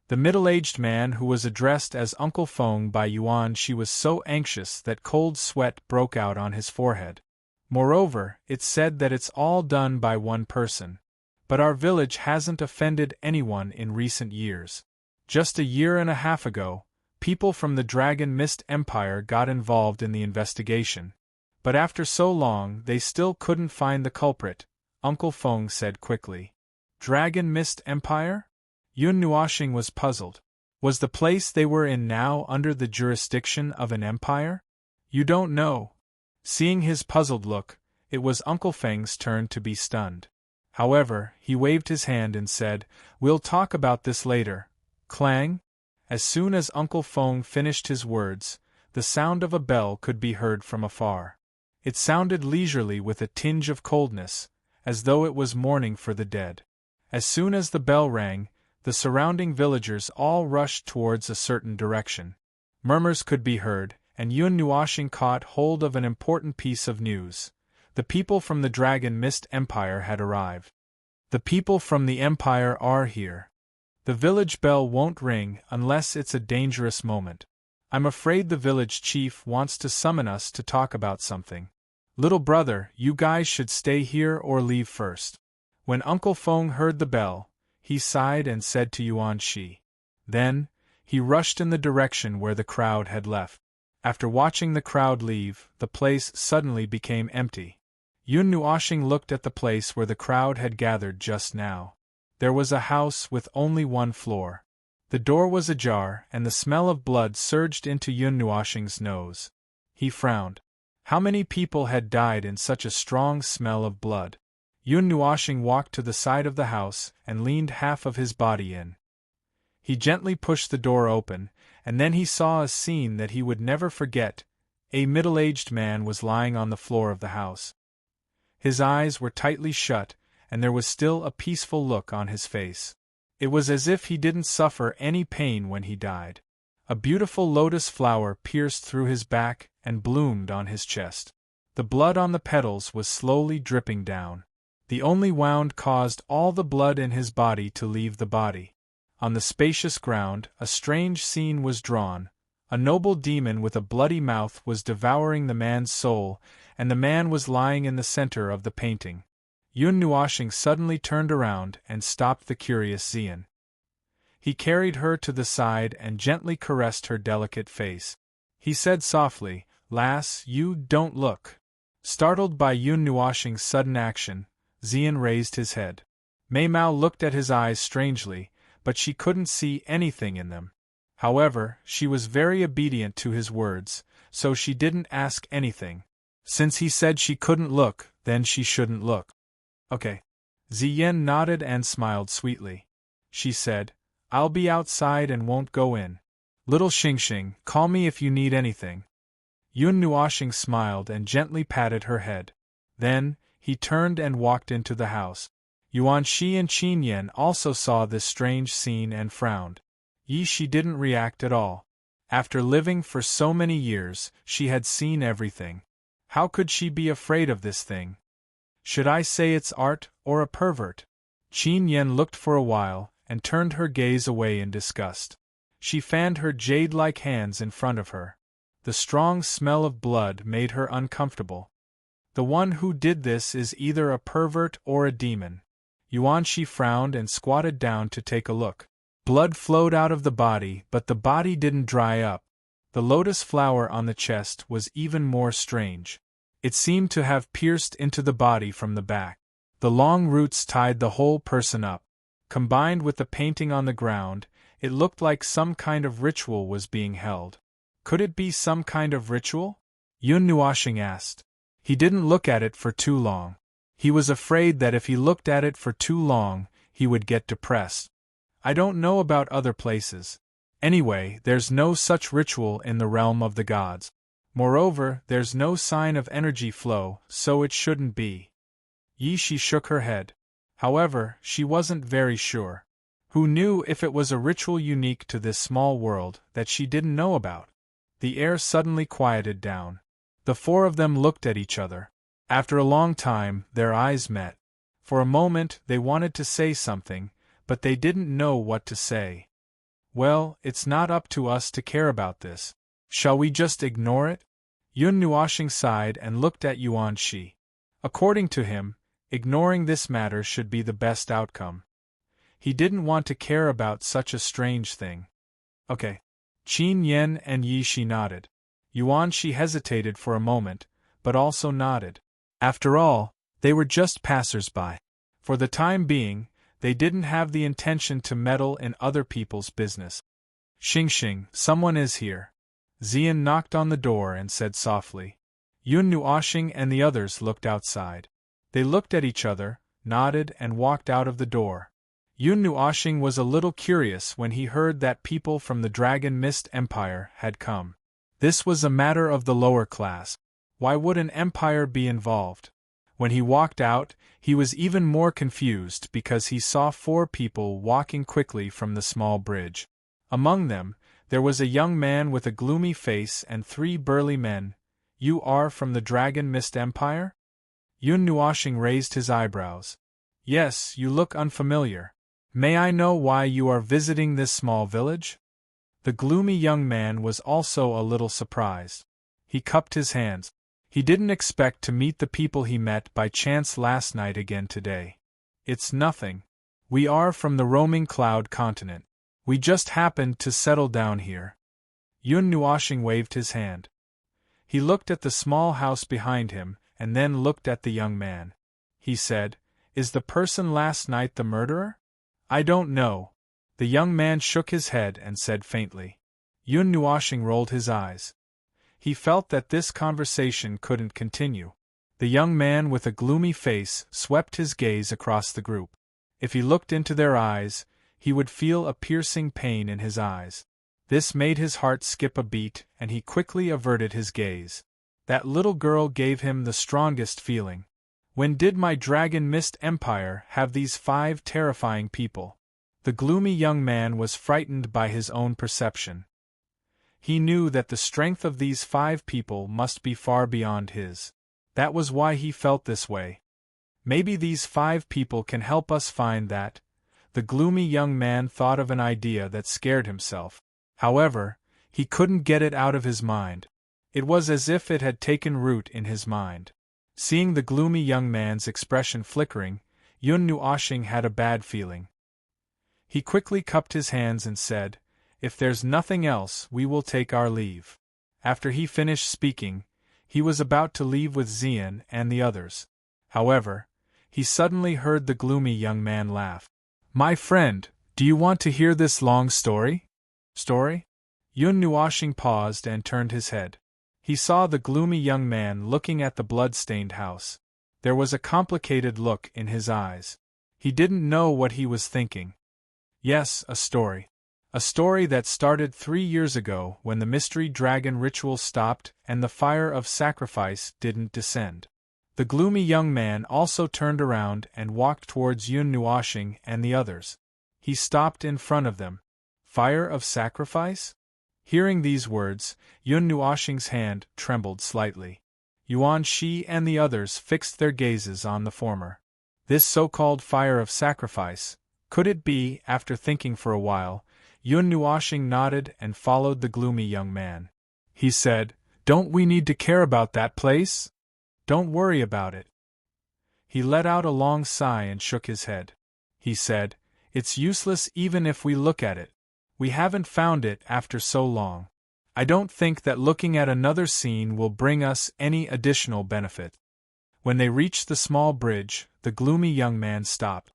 The middle-aged man who was addressed as Uncle Feng by Yuan Shi was so anxious that cold sweat broke out on his forehead. Moreover, it's said that it's all done by one person. But our village hasn't offended anyone in recent years. Just a year and a half ago, people from the Dragon Mist Empire got involved in the investigation. But after so long they still couldn't find the culprit, Uncle Feng said quickly. Dragon Mist Empire? Yun Nuashing was puzzled. Was the place they were in now under the jurisdiction of an empire? You don't know. Seeing his puzzled look, it was Uncle Feng's turn to be stunned. However, he waved his hand and said, "We'll talk about this later." Clang! As soon as Uncle Feng finished his words, the sound of a bell could be heard from afar. It sounded leisurely with a tinge of coldness, as though it was mourning for the dead. As soon as the bell rang, the surrounding villagers all rushed towards a certain direction. Murmurs could be heard, and Yun Nuashing caught hold of an important piece of news. The people from the Dragon Mist Empire had arrived. The people from the Empire are here. The village bell won't ring unless it's a dangerous moment. I'm afraid the village chief wants to summon us to talk about something. Little brother, you guys should stay here or leave first. When Uncle Feng heard the bell, he sighed and said to Yuan Shi. Then, he rushed in the direction where the crowd had left. After watching the crowd leave, the place suddenly became empty. Yun Nuashing looked at the place where the crowd had gathered just now. There was a house with only one floor. The door was ajar, and the smell of blood surged into Yun Nuashing's nose. He frowned. How many people had died in such a strong smell of blood? Yun Nuashing walked to the side of the house and leaned half of his body in. He gently pushed the door open, and then he saw a scene that he would never forget. A middle-aged man was lying on the floor of the house. His eyes were tightly shut, and there was still a peaceful look on his face. It was as if he didn't suffer any pain when he died. A beautiful lotus flower pierced through his back and bloomed on his chest. The blood on the petals was slowly dripping down. The only wound caused all the blood in his body to leave the body. On the spacious ground, a strange scene was drawn. A noble demon with a bloody mouth was devouring the man's soul, and the man was lying in the center of the painting. Yun Nuoshing suddenly turned around and stopped the curious Xian. He carried her to the side and gently caressed her delicate face. He said softly, "Lass, you don't look." Startled by Yun Nuoshing's sudden action, Xian raised his head. Mei Mao looked at his eyes strangely, but she couldn't see anything in them. However, she was very obedient to his words, so she didn't ask anything. Since he said she couldn't look, then she shouldn't look. Okay. Ziyen nodded and smiled sweetly. She said, "I'll be outside and won't go in. Little Xingxing, call me if you need anything." Yun Nuoshing smiled and gently patted her head. Then, he turned and walked into the house. Yuan Shi and Qin Yan also saw this strange scene and frowned. Yi Shi didn't react at all. After living for so many years, she had seen everything. How could she be afraid of this thing? Should I say it's art, or a pervert? Qin Yan looked for a while, and turned her gaze away in disgust. She fanned her jade-like hands in front of her. The strong smell of blood made her uncomfortable. The one who did this is either a pervert or a demon. Yuan Shi frowned and squatted down to take a look. Blood flowed out of the body, but the body didn't dry up. The lotus flower on the chest was even more strange. It seemed to have pierced into the body from the back. The long roots tied the whole person up. Combined with the painting on the ground, it looked like some kind of ritual was being held. Could it be some kind of ritual? Yun Nuoshing asked. He didn't look at it for too long. He was afraid that if he looked at it for too long, he would get depressed. I don't know about other places. Anyway, there's no such ritual in the realm of the gods. Moreover, there's no sign of energy flow, so it shouldn't be. Yi Shi shook her head. However, she wasn't very sure. Who knew if it was a ritual unique to this small world that she didn't know about? The air suddenly quieted down. The four of them looked at each other. After a long time, their eyes met. For a moment, they wanted to say something, but they didn't know what to say. Well, it's not up to us to care about this. Shall we just ignore it? Yun Nuoshing sighed and looked at Yuan Shi. According to him, ignoring this matter should be the best outcome. He didn't want to care about such a strange thing. Okay. Qin Yan and Yi Shi nodded. Yuan Shi hesitated for a moment, but also nodded. After all, they were just passers-by. For the time being, they didn't have the intention to meddle in other people's business. Xingxing, someone is here. Xian knocked on the door and said softly. Yun Nuoshing and the others looked outside. They looked at each other, nodded and walked out of the door. Yun Nuoshing was a little curious when he heard that people from the Dragon Mist Empire had come. This was a matter of the lower class. Why would an empire be involved? When he walked out, he was even more confused because he saw 4 people walking quickly from the small bridge. Among them, there was a young man with a gloomy face and 3 burly men. You are from the Dragon Mist Empire? Yun Nuoshing raised his eyebrows. Yes, you look unfamiliar. May I know why you are visiting this small village? The gloomy young man was also a little surprised. He cupped his hands. He didn't expect to meet the people he met by chance last night again today. It's nothing. We are from the roaming cloud continent. We just happened to settle down here. Yun Nuoshing waved his hand. He looked at the small house behind him, and then looked at the young man. He said, Is the person last night the murderer? I don't know. The young man shook his head and said faintly. Yun Nuoshing rolled his eyes. He felt that this conversation couldn't continue. The young man with a gloomy face swept his gaze across the group. If he looked into their eyes, he would feel a piercing pain in his eyes. This made his heart skip a beat, and he quickly averted his gaze. That little girl gave him the strongest feeling. When did my Dragon Mist Empire have these 5 terrifying people? The gloomy young man was frightened by his own perception. He knew that the strength of these 5 people must be far beyond his. That was why he felt this way. Maybe these 5 people can help us find that. The gloomy young man thought of an idea that scared himself. However, he couldn't get it out of his mind. It was as if it had taken root in his mind. Seeing the gloomy young man's expression flickering, Yun Nuoshing had a bad feeling. He quickly cupped his hands and said, "If there's nothing else, we will take our leave." After he finished speaking, he was about to leave with Xian and the others. However, he suddenly heard the gloomy young man laugh. "My friend, do you want to hear this long story?" Yun Nuoshing paused and turned his head. He saw the gloomy young man looking at the blood-stained house. There was a complicated look in his eyes. He didn't know what he was thinking. Yes, a story. A story that started 3 years ago when the mystery dragon ritual stopped and the fire of sacrifice didn't descend. The gloomy young man also turned around and walked towards Yun Nuoshing and the others. He stopped in front of them. Fire of sacrifice? Hearing these words, Yun Nuoshing's hand trembled slightly. Yuan Shi and the others fixed their gazes on the former. This so-called fire of sacrifice, could it be? After thinking for a while, Yun Nuoshing nodded and followed the gloomy young man. He said, "Don't we need to care about that place? Don't worry about it." He let out a long sigh and shook his head. He said, "It's useless even if we look at it. We haven't found it after so long. I don't think that looking at another scene will bring us any additional benefit." When they reached the small bridge, the gloomy young man stopped.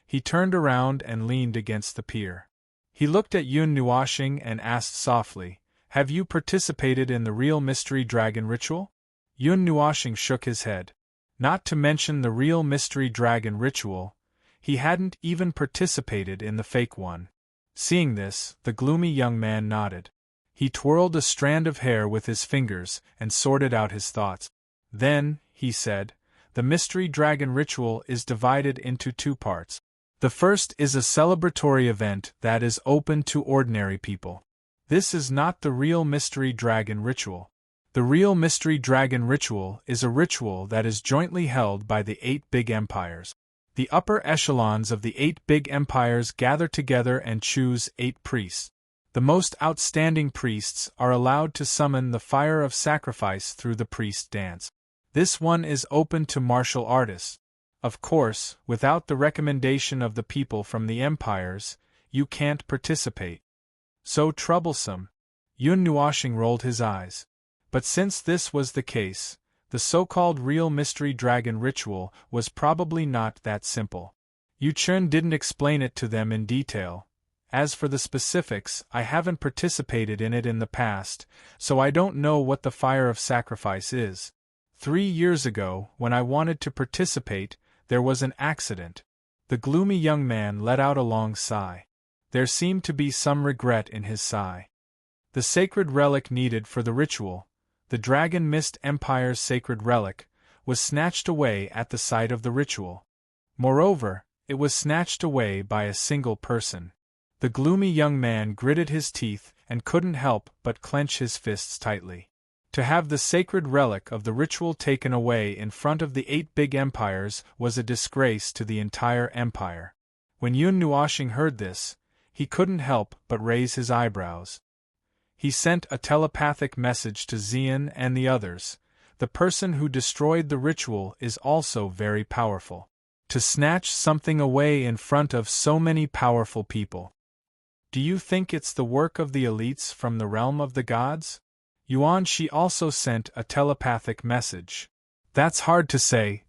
He turned around and leaned against the pier. He looked at Yun Nuoshing and asked softly, "Have you participated in the real mystery dragon ritual?" Yun Nuoshing shook his head. Not to mention the real mystery dragon ritual, he hadn't even participated in the fake one. Seeing this, the gloomy young man nodded. He twirled a strand of hair with his fingers and sorted out his thoughts. Then, he said, "The mystery dragon ritual is divided into 2 parts. The first is a celebratory event that is open to ordinary people. This is not the real mystery dragon ritual. The real mystery dragon ritual is a ritual that is jointly held by the 8 big empires. The upper echelons of the 8 big empires gather together and choose 8 priests. The most outstanding priests are allowed to summon the fire of sacrifice through the priest dance. This one is open to martial artists. Of course, without the recommendation of the people from the empires, you can't participate." So troublesome. Yun Nuoshing rolled his eyes. But since this was the case, the so-called real mystery dragon ritual was probably not that simple. Yu Chun didn't explain it to them in detail. As for the specifics, I haven't participated in it in the past, so I don't know what the fire of sacrifice is. 3 years ago, when I wanted to participate, there was an accident. The gloomy young man let out a long sigh. There seemed to be some regret in his sigh. The sacred relic needed for the ritual, the Dragon Mist Empire's sacred relic, was snatched away at the site of the ritual. Moreover, it was snatched away by a single person. The gloomy young man gritted his teeth and couldn't help but clench his fists tightly. To have the sacred relic of the ritual taken away in front of the 8 big empires was a disgrace to the entire empire. When Yun Nuoshing heard this, he couldn't help but raise his eyebrows. He sent a telepathic message to Xian and the others. The person who destroyed the ritual is also very powerful. To snatch something away in front of so many powerful people. Do you think it's the work of the elites from the realm of the gods? Yuan Shi also sent a telepathic message. That's hard to say.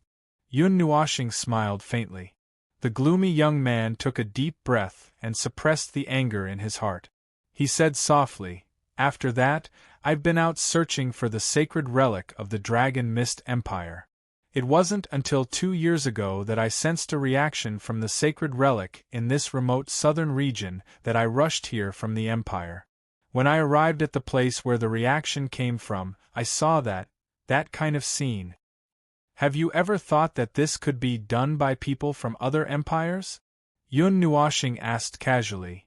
Yun Nuoshing smiled faintly. The gloomy young man took a deep breath and suppressed the anger in his heart. He said softly, "After that, I've been out searching for the sacred relic of the Dragon Mist Empire. It wasn't until 2 years ago that I sensed a reaction from the sacred relic in this remote southern region that I rushed here from the Empire. When I arrived at the place where the reaction came from, I saw that kind of scene. Have you ever thought that this could be done by people from other empires?" Yun Nuoshing asked casually.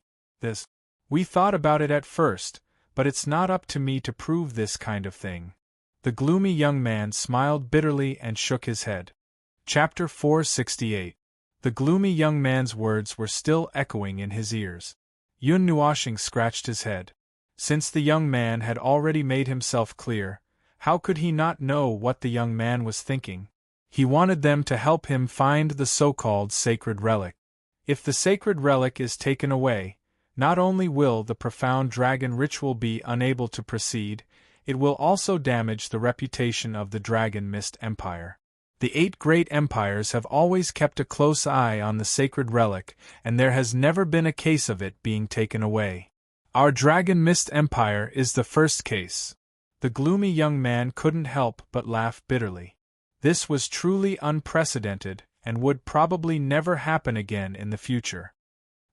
We thought about it at first, but it's not up to me to prove this kind of thing. The gloomy young man smiled bitterly and shook his head. Chapter 468. The gloomy young man's words were still echoing in his ears. Yun Nuoshing scratched his head. Since the young man had already made himself clear, how could he not know what the young man was thinking? He wanted them to help him find the so-called sacred relic. If the sacred relic is taken away, not only will the profound dragon ritual be unable to proceed, it will also damage the reputation of the Dragon Mist Empire. The 8 great empires have always kept a close eye on the sacred relic, and there has never been a case of it being taken away. Our Dragon Mist Empire is the first case. The gloomy young man couldn't help but laugh bitterly. This was truly unprecedented, and would probably never happen again in the future.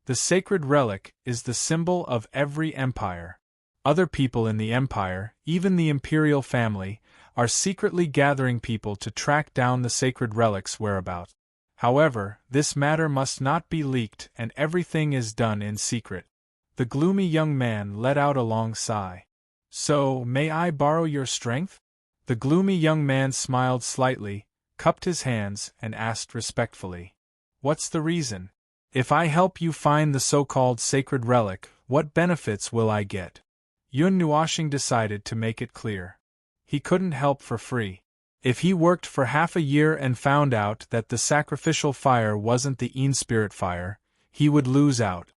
The sacred relic is the symbol of every empire. Other people in the empire, even the imperial family, are secretly gathering people to track down the sacred relic's whereabouts. However, this matter must not be leaked, and everything is done in secret. The gloomy young man let out a long sigh. So, may I borrow your strength? The gloomy young man smiled slightly, cupped his hands, and asked respectfully. What's the reason? If I help you find the so-called sacred relic, what benefits will I get? Yun Nuoshing decided to make it clear. He couldn't help for free. If he worked for half a year and found out that the sacrificial fire wasn't the Spirit fire, he would lose out.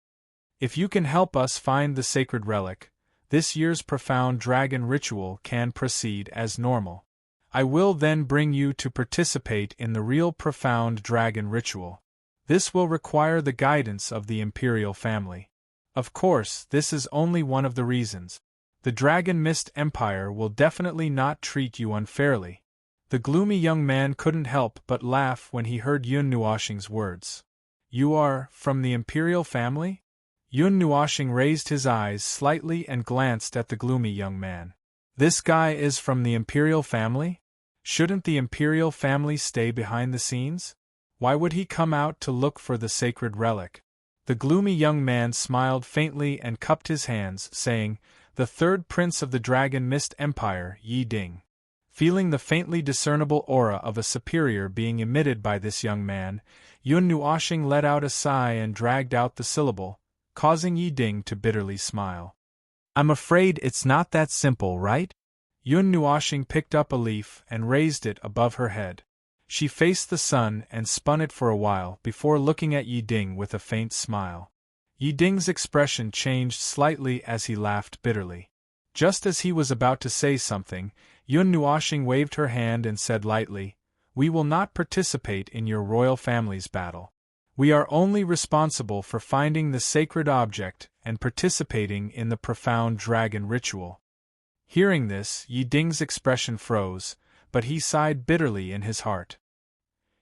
If you can help us find the sacred relic, this year's profound dragon ritual can proceed as normal. I will then bring you to participate in the real profound dragon ritual. This will require the guidance of the imperial family. Of course, this is only one of the reasons. The Dragon Mist Empire will definitely not treat you unfairly. The gloomy young man couldn't help but laugh when he heard Yun Nuoshing's words. You are from the imperial family? Yun Nuoshing raised his eyes slightly and glanced at the gloomy young man. This guy is from the imperial family? Shouldn't the imperial family stay behind the scenes? Why would he come out to look for the sacred relic? The gloomy young man smiled faintly and cupped his hands, saying, The third prince of the Dragon Mist Empire, Yi Ding. Feeling the faintly discernible aura of a superior being emitted by this young man, Yun Nuoshing let out a sigh and dragged out the syllable, causing Yi Ding to bitterly smile. I'm afraid it's not that simple, right? Yun Nuoshing picked up a leaf and raised it above her head. She faced the sun and spun it for a while before looking at Yi Ding with a faint smile. Yi Ding's expression changed slightly as he laughed bitterly. Just as he was about to say something, Yun Nuoshing waved her hand and said lightly, We will not participate in your royal family's battle. We are only responsible for finding the sacred object and participating in the profound dragon ritual. Hearing this, Yi Ding's expression froze, but he sighed bitterly in his heart.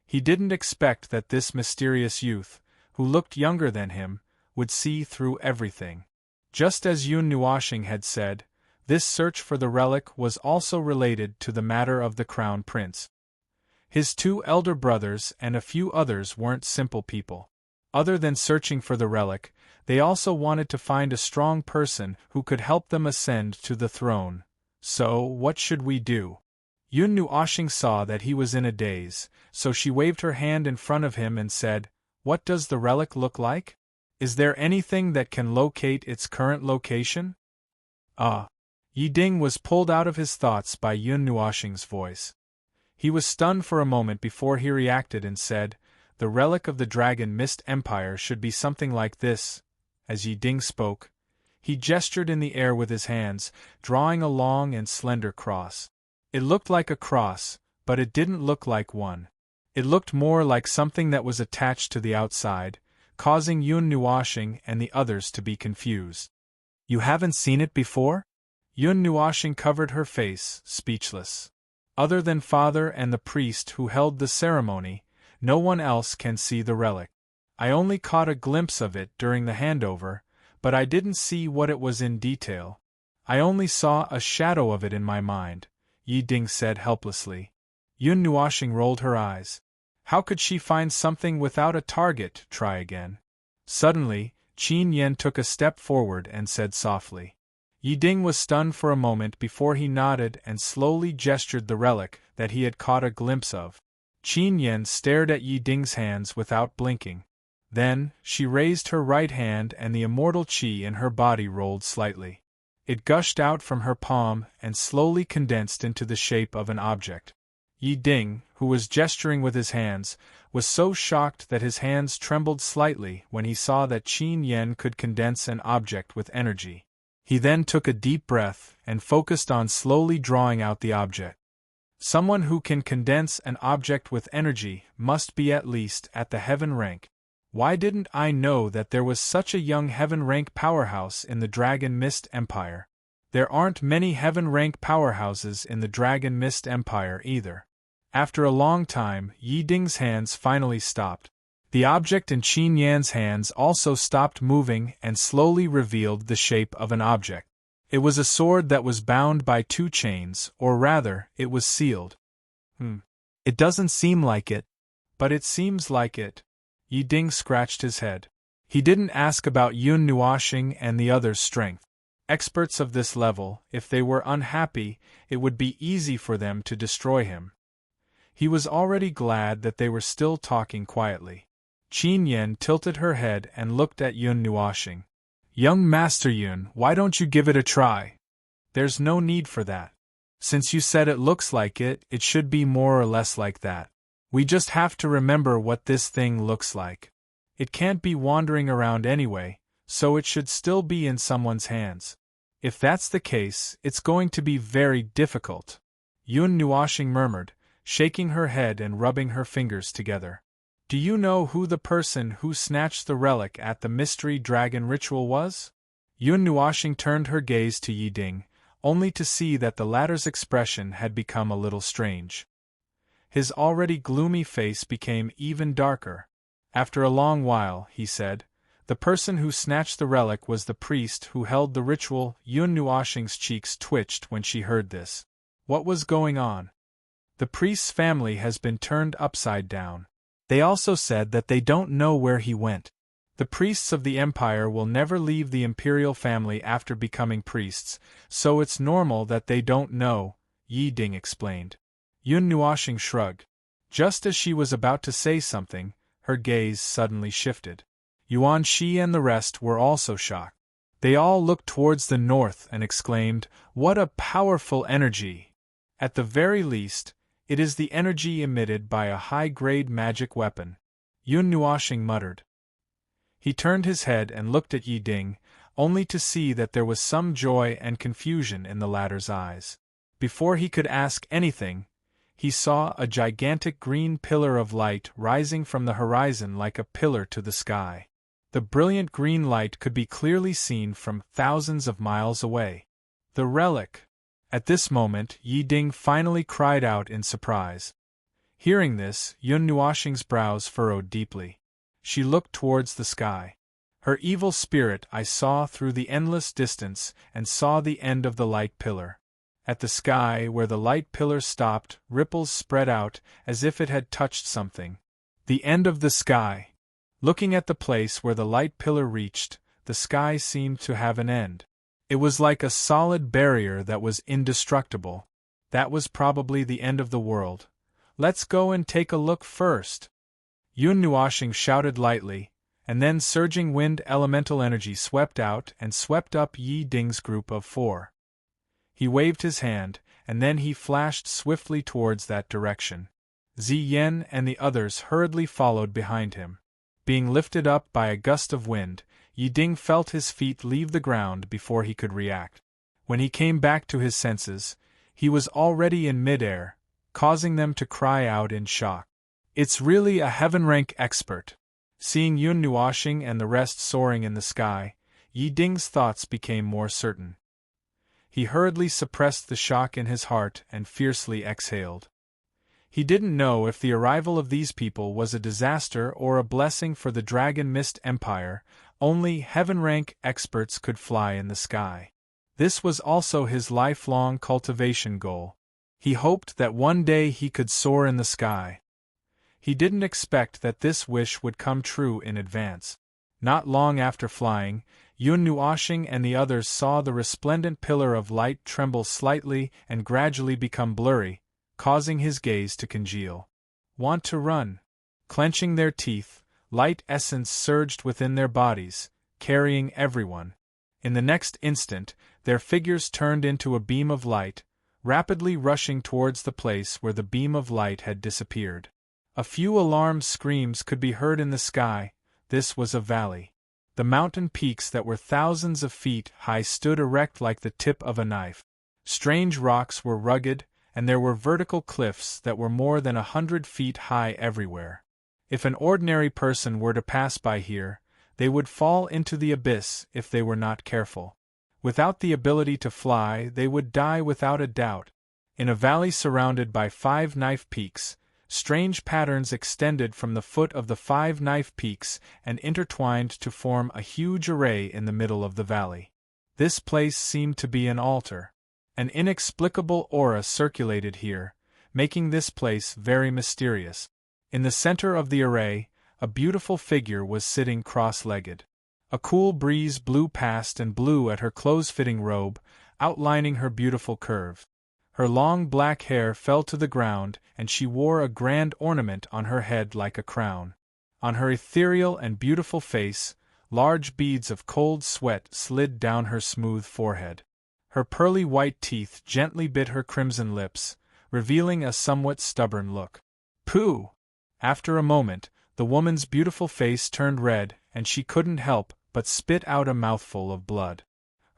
He didn't expect that this mysterious youth, who looked younger than him, would see through everything. Just as Yun Nuoshing had said, this search for the relic was also related to the matter of the crown prince. His 2 elder brothers and a few others weren't simple people. Other than searching for the relic, they also wanted to find a strong person who could help them ascend to the throne. So, what should we do? Yun Nuoshing saw that he was in a daze, so she waved her hand in front of him and said, What does the relic look like? Is there anything that can locate its current location? Yi Ding was pulled out of his thoughts by Yun Nuoshing's voice. He was stunned for a moment before he reacted and said, The relic of the Dragon Mist Empire should be something like this. As Yi Ding spoke, he gestured in the air with his hands, drawing a long and slender cross. It looked like a cross, but it didn't look like one. It looked more like something that was attached to the outside, causing Yun Nuoshing and the others to be confused. You haven't seen it before? Yun Nuoshing covered her face, speechless. Other than Father and the priest who held the ceremony, no one else can see the relic. I only caught a glimpse of it during the handover, but I didn't see what it was in detail. I only saw a shadow of it in my mind, Yi Ding said helplessly. Yun Nuoshing rolled her eyes. How could she find something without a target? Try again. Suddenly, Qin Yen took a step forward and said softly. Yi Ding was stunned for a moment before he nodded and slowly gestured the relic that he had caught a glimpse of. Qin Yan stared at Yi Ding's hands without blinking. Then, she raised her right hand and the immortal qi in her body rolled slightly. It gushed out from her palm and slowly condensed into the shape of an object. Yi Ding, who was gesturing with his hands, was so shocked that his hands trembled slightly when he saw that Qin Yan could condense an object with energy. He then took a deep breath and focused on slowly drawing out the object. Someone who can condense an object with energy must be at least at the heaven rank. Why didn't I know that there was such a young heaven-rank powerhouse in the Dragon Mist Empire? There aren't many heaven-rank powerhouses in the Dragon Mist Empire either. After a long time, Yi Ding's hands finally stopped. The object in Qin Yan's hands also stopped moving and slowly revealed the shape of an object. It was a sword that was bound by 2 chains, or rather, it was sealed. It doesn't seem like it. But it seems like it. Yi Ding scratched his head. He didn't ask about Yun Nuoxing and the other's strength. Experts of this level, if they were unhappy, it would be easy for them to destroy him. He was already glad that they were still talking quietly. Qin Yan tilted her head and looked at Yun Nuoxing. Young Master Yun, why don't you give it a try? There's no need for that. Since you said it looks like it, it should be more or less like that. We just have to remember what this thing looks like. It can't be wandering around anyway, so it should still be in someone's hands. If that's the case, it's going to be very difficult. Yun Nuoxing murmured, shaking her head and rubbing her fingers together. Do you know who the person who snatched the relic at the Mystery Dragon ritual was? Yun Nuoxing turned her gaze to Yi Ding, only to see that the latter's expression had become a little strange. His already gloomy face became even darker. After a long while, he said, the person who snatched the relic was the priest who held the ritual. Yun Nuoxing's cheeks twitched when she heard this. What was going on? The priest's family has been turned upside down. They also said that they don't know where he went. The priests of the Empire will never leave the imperial family after becoming priests, so it's normal that they don't know, Yi Ding explained. Yun Nuoxing shrugged. Just as she was about to say something, her gaze suddenly shifted. Yuan Shi and the rest were also shocked. They all looked towards the north and exclaimed, "What a powerful energy! At the very least, it is the energy emitted by a high-grade magic weapon," Yun Nuoxing muttered. He turned his head and looked at Yi Ding, only to see that there was some joy and confusion in the latter's eyes. Before he could ask anything, he saw a gigantic green pillar of light rising from the horizon like a pillar to the sky. The brilliant green light could be clearly seen from thousands of miles away. The relic! At this moment, Yi Ding finally cried out in surprise. Hearing this, Yun Nuoxing's brows furrowed deeply. She looked towards the sky. Her evil spirit eye saw through the endless distance and saw the end of the light pillar. At the sky where the light pillar stopped, ripples spread out as if it had touched something. The end of the sky! Looking at the place where the light pillar reached, the sky seemed to have an end. It was like a solid barrier that was indestructible. That was probably the end of the world. Let's go and take a look first. Yun Nuoxing shouted lightly, and then surging wind elemental energy swept out and swept up Yi Ding's group of 4. He waved his hand, and then he flashed swiftly towards that direction. Ziyen and the others hurriedly followed behind him. Being lifted up by a gust of wind, Yi Ding felt his feet leave the ground before he could react. When he came back to his senses, he was already in midair, causing them to cry out in shock. It's really a heaven-rank expert. Seeing Yun Nuoxing and the rest soaring in the sky, Yi Ding's thoughts became more certain. He hurriedly suppressed the shock in his heart and fiercely exhaled. He didn't know if the arrival of these people was a disaster or a blessing for the Dragon Mist Empire. Only heaven-rank experts could fly in the sky. This was also his lifelong cultivation goal. He hoped that one day he could soar in the sky. He didn't expect that this wish would come true in advance. Not long after flying, Yun Nuoshing and the others saw the resplendent pillar of light tremble slightly and gradually become blurry, causing his gaze to congeal. Want to run? Clenching their teeth, light essence surged within their bodies, carrying everyone. In the next instant, their figures turned into a beam of light, rapidly rushing towards the place where the beam of light had disappeared. A few alarmed screams could be heard in the sky. This was a valley. The mountain peaks that were thousands of feet high stood erect like the tip of a knife. Strange rocks were rugged, and there were vertical cliffs that were more than 100 feet high everywhere. If an ordinary person were to pass by here, they would fall into the abyss if they were not careful. Without the ability to fly, they would die without a doubt. In a valley surrounded by 5 knife peaks, strange patterns extended from the foot of the 5 knife peaks and intertwined to form a huge array in the middle of the valley. This place seemed to be an altar. An inexplicable aura circulated here, making this place very mysterious. In the center of the array, a beautiful figure was sitting cross-legged. A cool breeze blew past and blew at her close-fitting robe, outlining her beautiful curve. Her long black hair fell to the ground, and she wore a grand ornament on her head like a crown. On her ethereal and beautiful face, large beads of cold sweat slid down her smooth forehead. Her pearly white teeth gently bit her crimson lips, revealing a somewhat stubborn look. Pooh! After a moment, the woman's beautiful face turned red, and she couldn't help but spit out a mouthful of blood.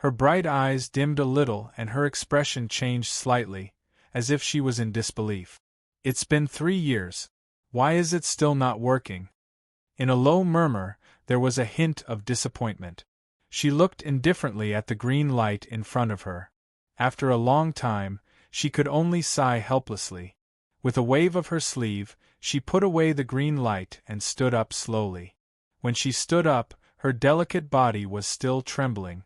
Her bright eyes dimmed a little and her expression changed slightly, as if she was in disbelief. It's been 3 years. Why is it still not working? In a low murmur, there was a hint of disappointment. She looked indifferently at the green light in front of her. After a long time, she could only sigh helplessly. With a wave of her sleeve, she put away the green light and stood up slowly. When she stood up, her delicate body was still trembling.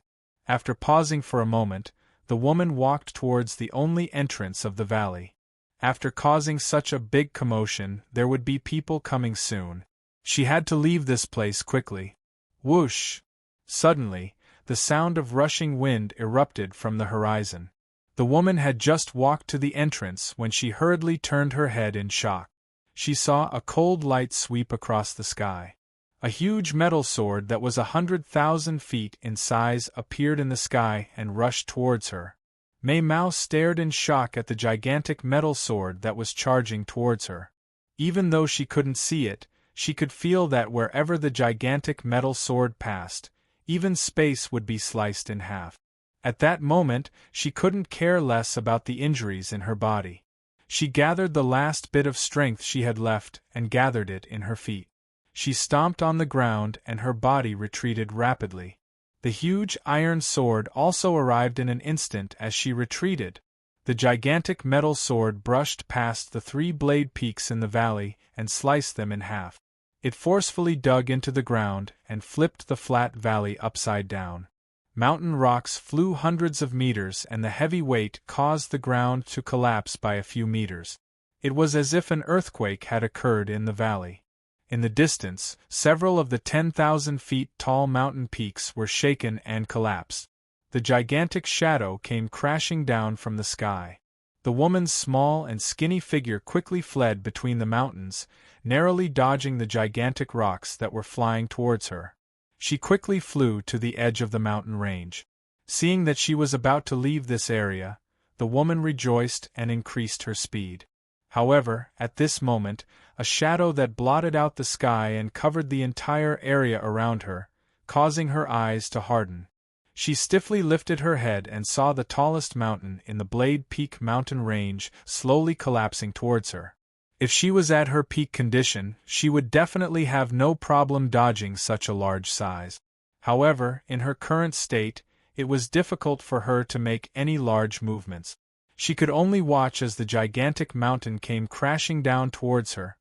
After pausing for a moment, the woman walked towards the only entrance of the valley. After causing such a big commotion, there would be people coming soon. She had to leave this place quickly. Whoosh! Suddenly, the sound of rushing wind erupted from the horizon. The woman had just walked to the entrance when she hurriedly turned her head in shock. She saw a cold light sweep across the sky. A huge metal sword that was 100,000 feet in size appeared in the sky and rushed towards her. Mei Mao stared in shock at the gigantic metal sword that was charging towards her. Even though she couldn't see it, she could feel that wherever the gigantic metal sword passed, even space would be sliced in half. At that moment, she couldn't care less about the injuries in her body. She gathered the last bit of strength she had left and gathered it in her feet. She stomped on the ground and her body retreated rapidly. The huge iron sword also arrived in an instant as she retreated. The gigantic metal sword brushed past the 3 blade peaks in the valley and sliced them in half. It forcefully dug into the ground and flipped the flat valley upside down. Mountain rocks flew hundreds of meters and the heavy weight caused the ground to collapse by a few meters. It was as if an earthquake had occurred in the valley. In the distance, several of the 10,000 feet tall mountain peaks were shaken and collapsed. The gigantic shadow came crashing down from the sky. The woman's small and skinny figure quickly fled between the mountains, narrowly dodging the gigantic rocks that were flying towards her. She quickly flew to the edge of the mountain range. Seeing that she was about to leave this area, the woman rejoiced and increased her speed. However, at this moment, a shadow that blotted out the sky and covered the entire area around her, causing her eyes to harden. She stiffly lifted her head and saw the tallest mountain in the Blade Peak mountain range slowly collapsing towards her. If she was at her peak condition, she would definitely have no problem dodging such a large size. However, in her current state, it was difficult for her to make any large movements. She could only watch as the gigantic mountain came crashing down towards her.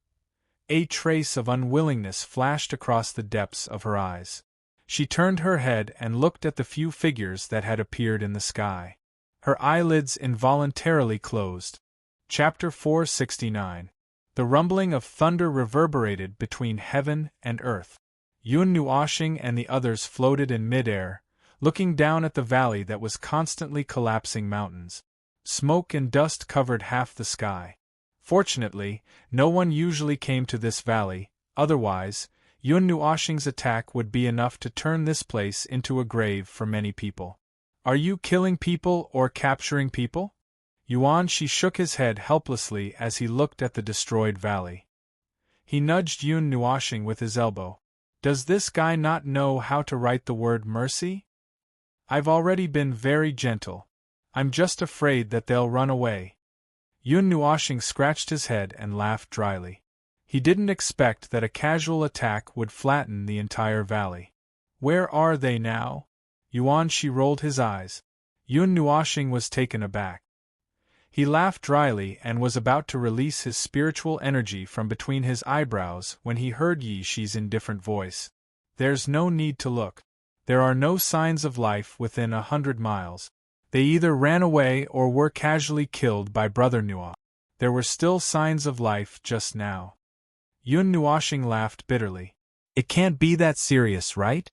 A trace of unwillingness flashed across the depths of her eyes. She turned her head and looked at the few figures that had appeared in the sky. Her eyelids involuntarily closed. Chapter 469. The rumbling of thunder reverberated between heaven and earth. Yun Nuoshing and the others floated in midair, looking down at the valley that was constantly collapsing mountains. Smoke and dust covered half the sky. Fortunately, no one usually came to this valley, otherwise, Yun Nuoshing's attack would be enough to turn this place into a grave for many people. Are you killing people or capturing people? Yuan Shi shook his head helplessly as he looked at the destroyed valley. He nudged Yun Nuoshing with his elbow. Does this guy not know how to write the word mercy? I've already been very gentle. I'm just afraid that they'll run away. Yun Nuoshing scratched his head and laughed dryly. He didn't expect that a casual attack would flatten the entire valley. Where are they now? Yuan Shi rolled his eyes. Yun Nuoshing was taken aback. He laughed dryly and was about to release his spiritual energy from between his eyebrows when he heard Yi Shi's indifferent voice. There's no need to look. There are no signs of life within 100 miles. They either ran away or were casually killed by Brother Nuo. There were still signs of life just now. Yun Nuoshing laughed bitterly. It can't be that serious, right?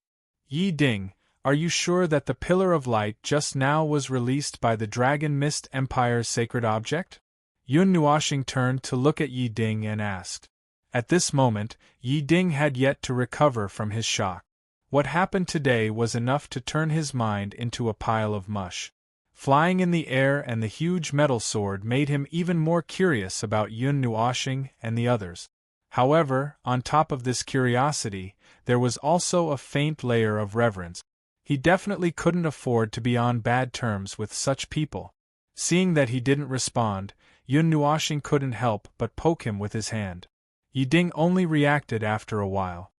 Yi Ding, are you sure that the Pillar of Light just now was released by the Dragon Mist Empire's sacred object? Yun Nuoshing turned to look at Yi Ding and asked. At this moment, Yi Ding had yet to recover from his shock. What happened today was enough to turn his mind into a pile of mush. Flying in the air and the huge metal sword made him even more curious about Yun Nuoshing and the others. However, on top of this curiosity, there was also a faint layer of reverence. He definitely couldn't afford to be on bad terms with such people. Seeing that he didn't respond, Yun Nuoshing couldn't help but poke him with his hand. Yi Ding only reacted after a while.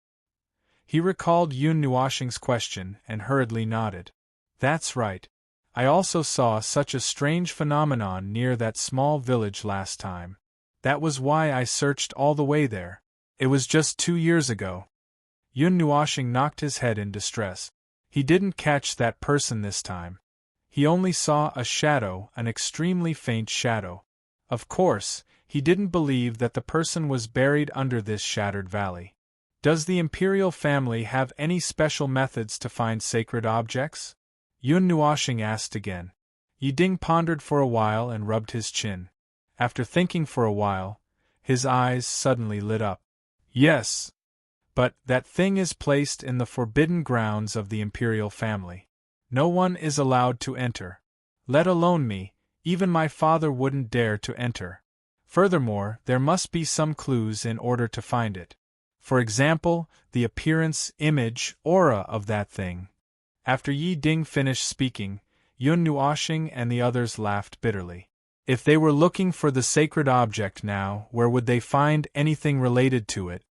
He recalled Yun Nuoshing's question and hurriedly nodded. That's right. I also saw such a strange phenomenon near that small village last time. That was why I searched all the way there. It was just 2 years ago. Yun Nuoshing knocked his head in distress. He didn't catch that person this time. He only saw a shadow, an extremely faint shadow. Of course, he didn't believe that the person was buried under this shattered valley. Does the imperial family have any special methods to find sacred objects? Yun Nuoshing asked again. Yi Ding pondered for a while and rubbed his chin. After thinking for a while, his eyes suddenly lit up. Yes. But that thing is placed in the forbidden grounds of the imperial family. No one is allowed to enter. Let alone me, even my father wouldn't dare to enter. Furthermore, there must be some clues in order to find it. For example, the appearance, image, aura of that thing. After Yi Ding finished speaking, Yun Nuoshing and the others laughed bitterly. If they were looking for the sacred object now, where would they find anything related to it?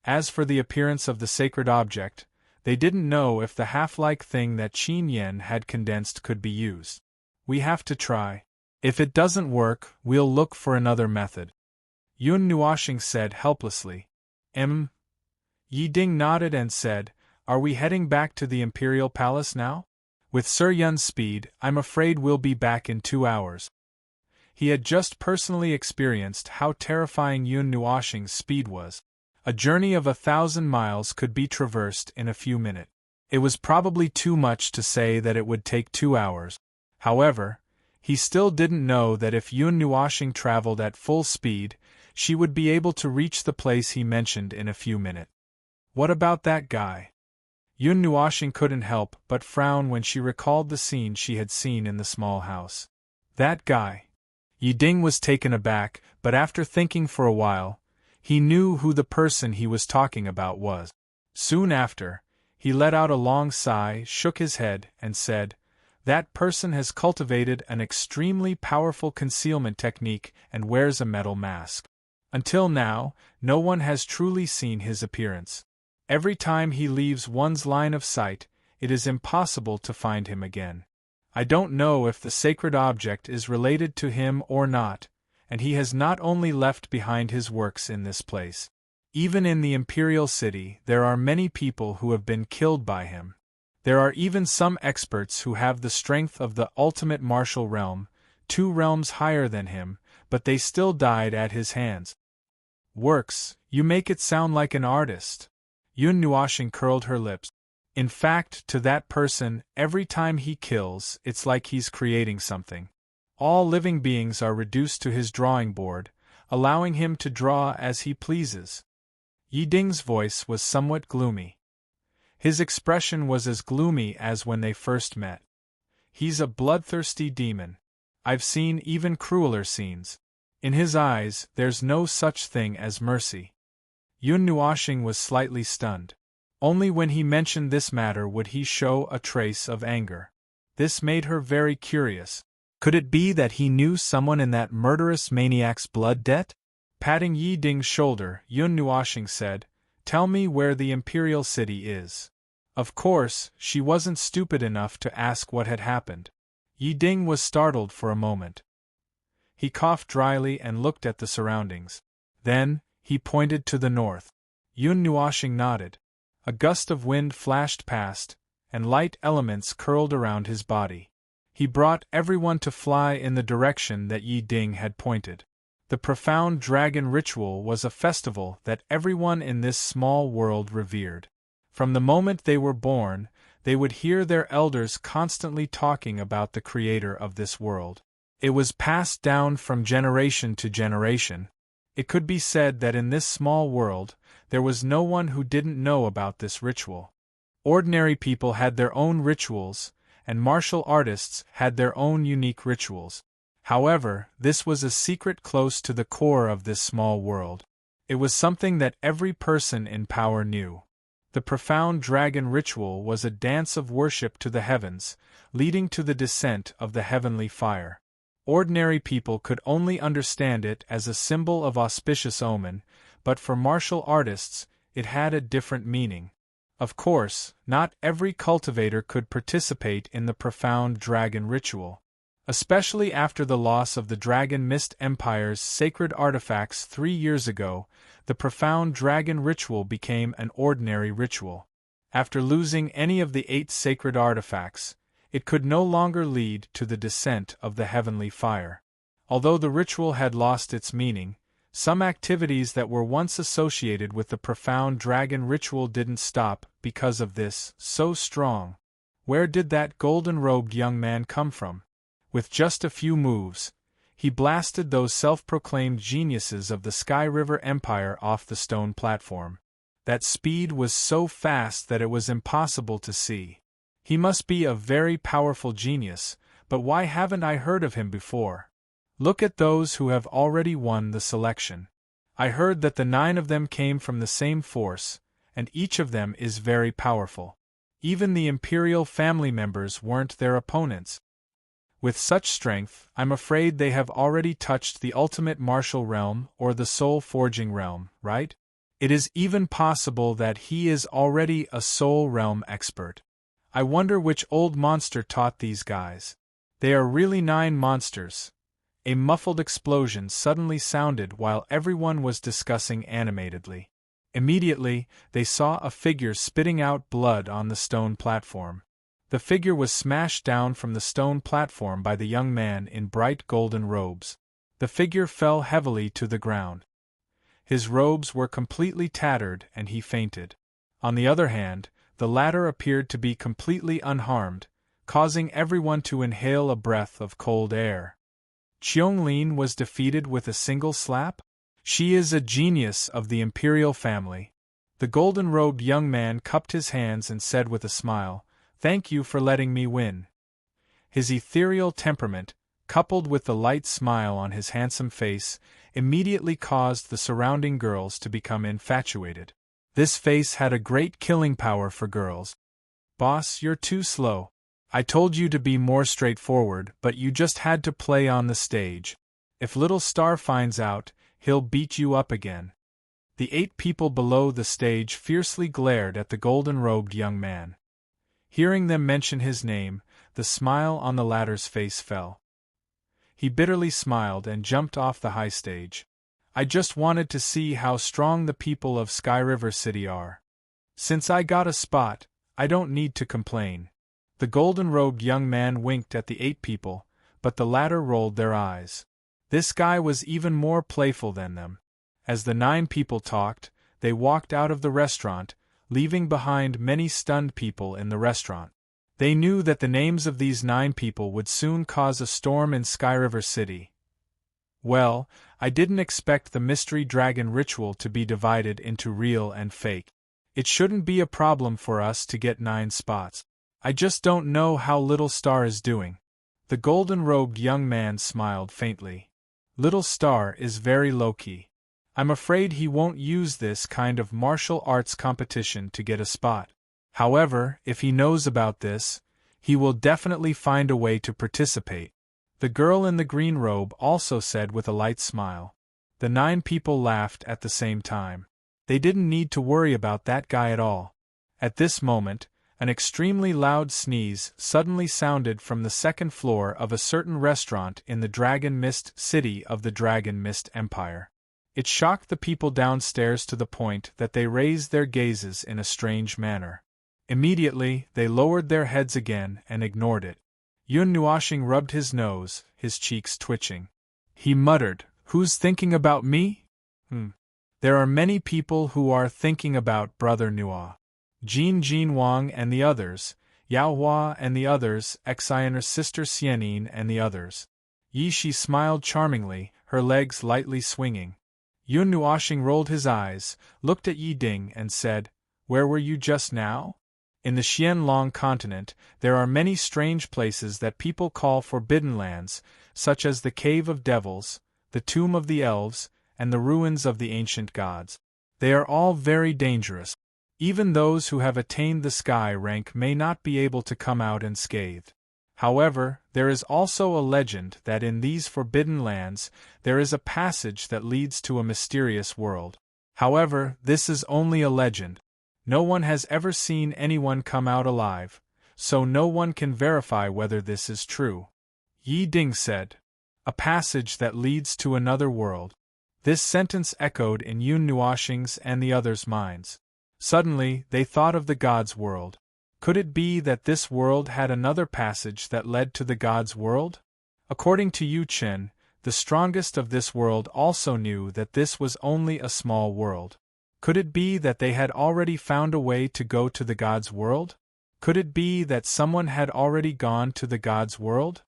As for the appearance of the sacred object, they didn't know if the half-like thing that Qin Yen had condensed could be used. We have to try. If it doesn't work, we'll look for another method. Yun Nuoshing said helplessly. Yi Ding nodded and said, Are we heading back to the Imperial Palace now? With Sir Yun's speed, I'm afraid we'll be back in 2 hours. He had just personally experienced how terrifying Yun Nuoshing's speed was. A journey of 1,000 miles could be traversed in a few minutes. It was probably too much to say that it would take 2 hours. However, he still didn't know that if Yun Nuoshing traveled at full speed, she would be able to reach the place he mentioned in a few minutes. What about that guy? Yun Nuoshing couldn't help but frown when she recalled the scene she had seen in the small house. That guy. Yi Ding was taken aback, but after thinking for a while, he knew who the person he was talking about was. Soon after, he let out a long sigh, shook his head, and said, That person has cultivated an extremely powerful concealment technique and wears a metal mask. Until now, no one has truly seen his appearance. Every time he leaves one's line of sight, it is impossible to find him again. I don't know if the sacred object is related to him or not, and he has not only left behind his works in this place. Even in the imperial city, there are many people who have been killed by him. There are even some experts who have the strength of the ultimate martial realm, 2 realms higher than him, but they still died at his hands. Works, you make it sound like an artist. Yun Nuashing curled her lips. In fact, to that person, every time he kills, it's like he's creating something. All living beings are reduced to his drawing board, allowing him to draw as he pleases. Yi Ding's voice was somewhat gloomy. His expression was as gloomy as when they first met. He's a bloodthirsty demon. I've seen even crueler scenes. In his eyes, there's no such thing as mercy. Yun Nuashing was slightly stunned. Only when he mentioned this matter would he show a trace of anger. This made her very curious. Could it be that he knew someone in that murderous maniac's blood debt? Patting Yi Ding's shoulder, Yun Nuashing said, "Tell me where the Imperial City is." Of course, she wasn't stupid enough to ask what had happened. Yi Ding was startled for a moment. He coughed dryly and looked at the surroundings. Then, he pointed to the north. Yun Nuashing nodded. A gust of wind flashed past, and light elements curled around his body. He brought everyone to fly in the direction that Yi Ding had pointed. The profound dragon ritual was a festival that everyone in this small world revered. From the moment they were born, they would hear their elders constantly talking about the creator of this world. It was passed down from generation to generation. It could be said that in this small world, there was no one who didn't know about this ritual. Ordinary people had their own rituals, and martial artists had their own unique rituals. However, this was a secret close to the core of this small world. It was something that every person in power knew. The profound dragon ritual was a dance of worship to the heavens, leading to the descent of the heavenly fire. Ordinary people could only understand it as a symbol of auspicious omen, but for martial artists, it had a different meaning. Of course, not every cultivator could participate in the profound dragon ritual. Especially after the loss of the Dragon Mist Empire's sacred artifacts 3 years ago, the profound dragon ritual became an ordinary ritual. After losing any of the 8 sacred artifacts, it could no longer lead to the descent of the heavenly fire. Although the ritual had lost its meaning, some activities that were once associated with the profound dragon ritual didn't stop because of this, so strong. Where did that golden-robed young man come from? With just a few moves, he blasted those self-proclaimed geniuses of the Sky River Empire off the stone platform. That speed was so fast that it was impossible to see. He must be a very powerful genius, but why haven't I heard of him before? Look at those who have already won the selection. I heard that the 9 of them came from the same force, and each of them is very powerful. Even the Imperial family members weren't their opponents. With such strength, I'm afraid they have already touched the ultimate martial realm or the soul-forging realm, right? It is even possible that he is already a soul realm expert. I wonder which old monster taught these guys. They are really 9 monsters. A muffled explosion suddenly sounded while everyone was discussing animatedly. Immediately, they saw a figure spitting out blood on the stone platform. The figure was smashed down from the stone platform by the young man in bright golden robes. The figure fell heavily to the ground. His robes were completely tattered and he fainted. On the other hand, the latter appeared to be completely unharmed, causing everyone to inhale a breath of cold air. Qianglin was defeated with a single slap? She is a genius of the Imperial family. The golden-robed young man cupped his hands and said with a smile, "Thank you for letting me win." His ethereal temperament, coupled with the light smile on his handsome face, immediately caused the surrounding girls to become infatuated. This face had a great killing power for girls. "Boss, you're too slow. I told you to be more straightforward, but you just had to play on the stage. If Little Star finds out, he'll beat you up again." The 8 people below the stage fiercely glared at the golden-robed young man. Hearing them mention his name, the smile on the latter's face fell. He bitterly smiled and jumped off the high stage. "I just wanted to see how strong the people of Sky River City are. Since I got a spot, I don't need to complain." The golden-robed young man winked at the 8 people, but the latter rolled their eyes. This guy was even more playful than them. As the 9 people talked, they walked out of the restaurant, leaving behind many stunned people in the restaurant. They knew that the names of these 9 people would soon cause a storm in Skyriver City. Well, I didn't expect the mystery dragon ritual to be divided into real and fake. It shouldn't be a problem for us to get 9 spots. I just don't know how Little Star is doing. The golden-robed young man smiled faintly. Little Star is very low-key. I'm afraid he won't use this kind of martial arts competition to get a spot. However, if he knows about this, he will definitely find a way to participate. The girl in the green robe also said with a light smile. The 9 people laughed at the same time. They didn't need to worry about that guy at all. At this moment, an extremely loud sneeze suddenly sounded from the 2nd floor of a certain restaurant in the Dragon Mist City of the Dragon Mist Empire. It shocked the people downstairs to the point that they raised their gazes in a strange manner. Immediately, they lowered their heads again and ignored it. Yun Nuashing rubbed his nose, his cheeks twitching. He muttered, "Who's thinking about me? There are many people who are thinking about Brother Nua. Jin Wang and the others, Yao Hua and the others, Xion's sister Xianin and the others." Yi Shi smiled charmingly, her legs lightly swinging. Yun Nuashing rolled his eyes, looked at Yi Ding and said, "Where were you just now?" In the Xianlong continent, there are many strange places that people call forbidden lands, such as the Cave of Devils, the Tomb of the Elves, and the ruins of the ancient gods. They are all very dangerous. Even those who have attained the sky rank may not be able to come out unscathed. However, there is also a legend that in these forbidden lands, there is a passage that leads to a mysterious world. However, this is only a legend. No one has ever seen anyone come out alive, so no one can verify whether this is true. Yi Ding said, "A passage that leads to another world." This sentence echoed in Yun Nuashing's and the others' minds. Suddenly, they thought of the God's world. Could it be that this world had another passage that led to the God's world? According to Yu Chen, the strongest of this world also knew that this was only a small world. Could it be that they had already found a way to go to the God's world? Could it be that someone had already gone to the God's world?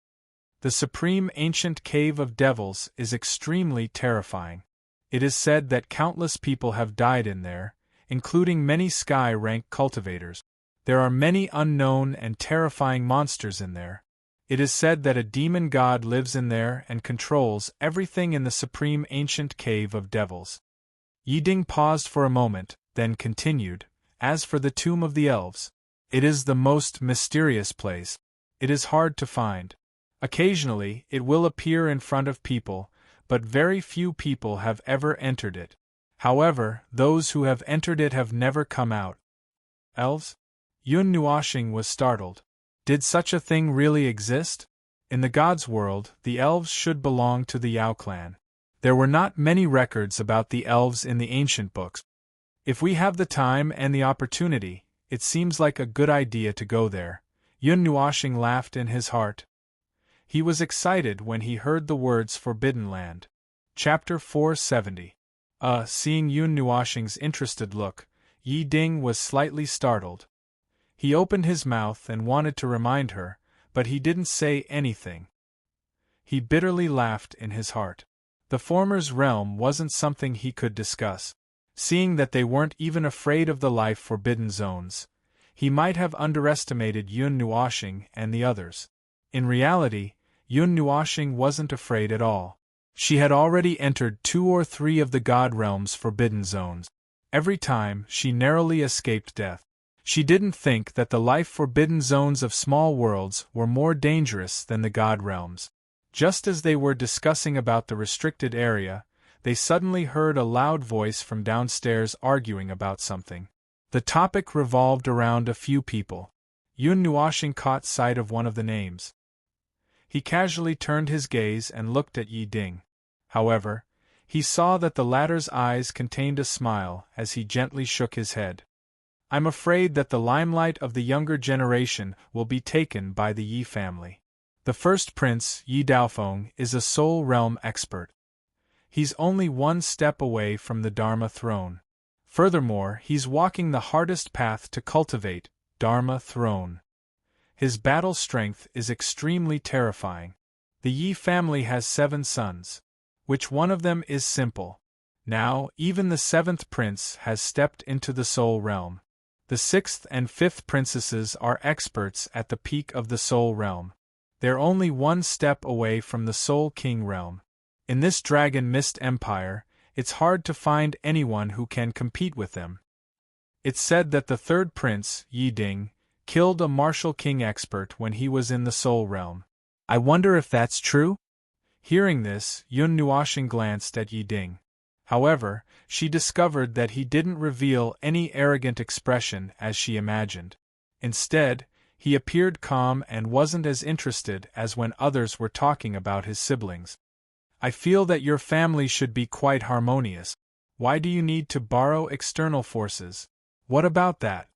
The supreme ancient Cave of Devils is extremely terrifying. It is said that countless people have died in there, including many sky-rank cultivators. There are many unknown and terrifying monsters in there. It is said that a demon god lives in there and controls everything in the supreme ancient Cave of Devils. Yi Ding paused for a moment, then continued, "As for the Tomb of the Elves, it is the most mysterious place. It is hard to find. Occasionally, it will appear in front of people, but very few people have ever entered it. However, those who have entered it have never come out." Elves? Yun Nuashing was startled. Did such a thing really exist? In the God's world, the elves should belong to the Yao clan. There were not many records about the elves in the ancient books. If we have the time and the opportunity, it seems like a good idea to go there. Yun Nuashing laughed in his heart. He was excited when he heard the words Forbidden Land. Chapter 470. Seeing Yun Nuashing's interested look, Yi Ding was slightly startled. He opened his mouth and wanted to remind her, but he didn't say anything. He bitterly laughed in his heart. The former's realm wasn't something he could discuss. Seeing that they weren't even afraid of the life forbidden zones, he might have underestimated Yun Nuashing and the others. In reality, Yun Nuashing wasn't afraid at all. She had already entered 2 or 3 of the God Realm's forbidden zones. Every time, she narrowly escaped death. She didn't think that the life forbidden zones of small worlds were more dangerous than the God Realms. Just as they were discussing about the restricted area, they suddenly heard a loud voice from downstairs arguing about something. The topic revolved around a few people. Yun Nuashing caught sight of one of the names. He casually turned his gaze and looked at Yi Ding. However, he saw that the latter's eyes contained a smile as he gently shook his head. "I'm afraid that the limelight of the younger generation will be taken by the Yi family. The first prince, Yi Daofeng, is a soul realm expert. He's only 1 step away from the Dharma throne. Furthermore, he's walking the hardest path to cultivate, Dharma throne. His battle strength is extremely terrifying. The Yi family has 7 sons. Which one of them is simple? Now, even the 7th prince has stepped into the soul realm. The 6th and 5th princesses are experts at the peak of the soul realm. They're only 1 step away from the soul king realm. In this dragon mist empire, it's hard to find anyone who can compete with them. It's said that the 3rd prince, Yi Ding, killed a martial king expert when he was in the soul realm. I wonder if that's true? Hearing this, Yun Nuoxing glanced at Yi Ding. However, she discovered that he didn't reveal any arrogant expression as she imagined. Instead, he appeared calm and wasn't as interested as when others were talking about his siblings. I feel that your family should be quite harmonious. Why do you need to borrow external forces? What about that?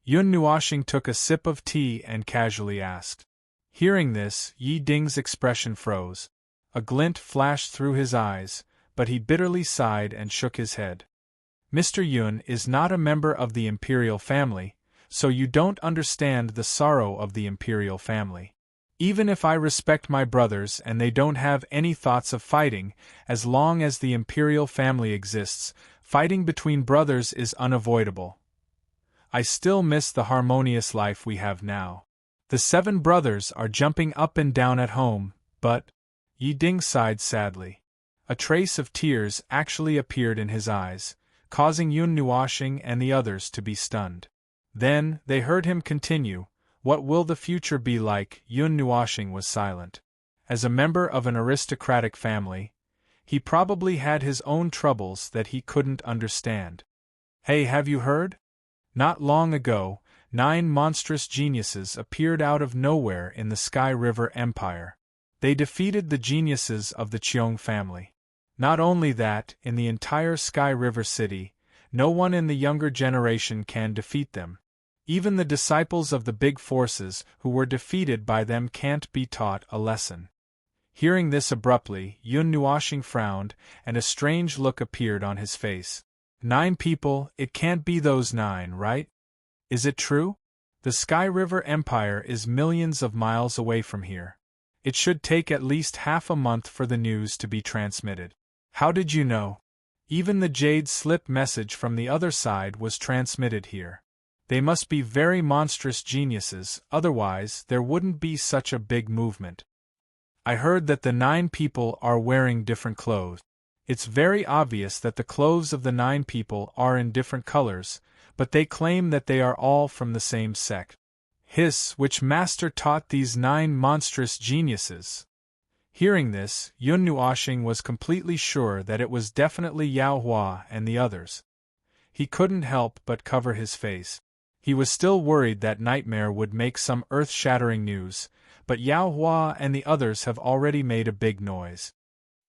Yun Nuoxing took a sip of tea and casually asked. Hearing this, Yi Ding's expression froze. A glint flashed through his eyes, but he bitterly sighed and shook his head. Mr. Yun is not a member of the imperial family, so you don't understand the sorrow of the imperial family. Even if I respect my brothers and they don't have any thoughts of fighting, as long as the imperial family exists, fighting between brothers is unavoidable. I still miss the harmonious life we have now. The 7 brothers are jumping up and down at home, but… Yi Ding sighed sadly. A trace of tears actually appeared in his eyes, causing Yun Nuoxing and the others to be stunned. Then, they heard him continue, "What will the future be like?" Yun Nuoxing was silent. As a member of an aristocratic family, he probably had his own troubles that he couldn't understand. Hey, have you heard? Not long ago, 9 monstrous geniuses appeared out of nowhere in the Sky River Empire. They defeated the geniuses of the Cheong family. Not only that, in the entire Sky River city, no one in the younger generation can defeat them. Even the disciples of the big forces who were defeated by them can't be taught a lesson. Hearing this abruptly, Yun Nuoxing frowned, and a strange look appeared on his face. 9 people, it can't be those 9, right? Is it true? The Sky River Empire is millions of miles away from here. It should take at least half a month for the news to be transmitted. How did you know? Even the Jade Slip message from the other side was transmitted here. They must be very monstrous geniuses, otherwise there wouldn't be such a big movement. I heard that the 9 people are wearing different clothes. It's very obvious that the clothes of the 9 people are in different colors, but they claim that they are all from the same sect. Hiss, which master taught these 9 monstrous geniuses? Hearing this, Yun Nuoxing was completely sure that it was definitely Yao Hua and the others. He couldn't help but cover his face. He was still worried that Nightmare would make some earth-shattering news, but Yao Hua and the others have already made a big noise.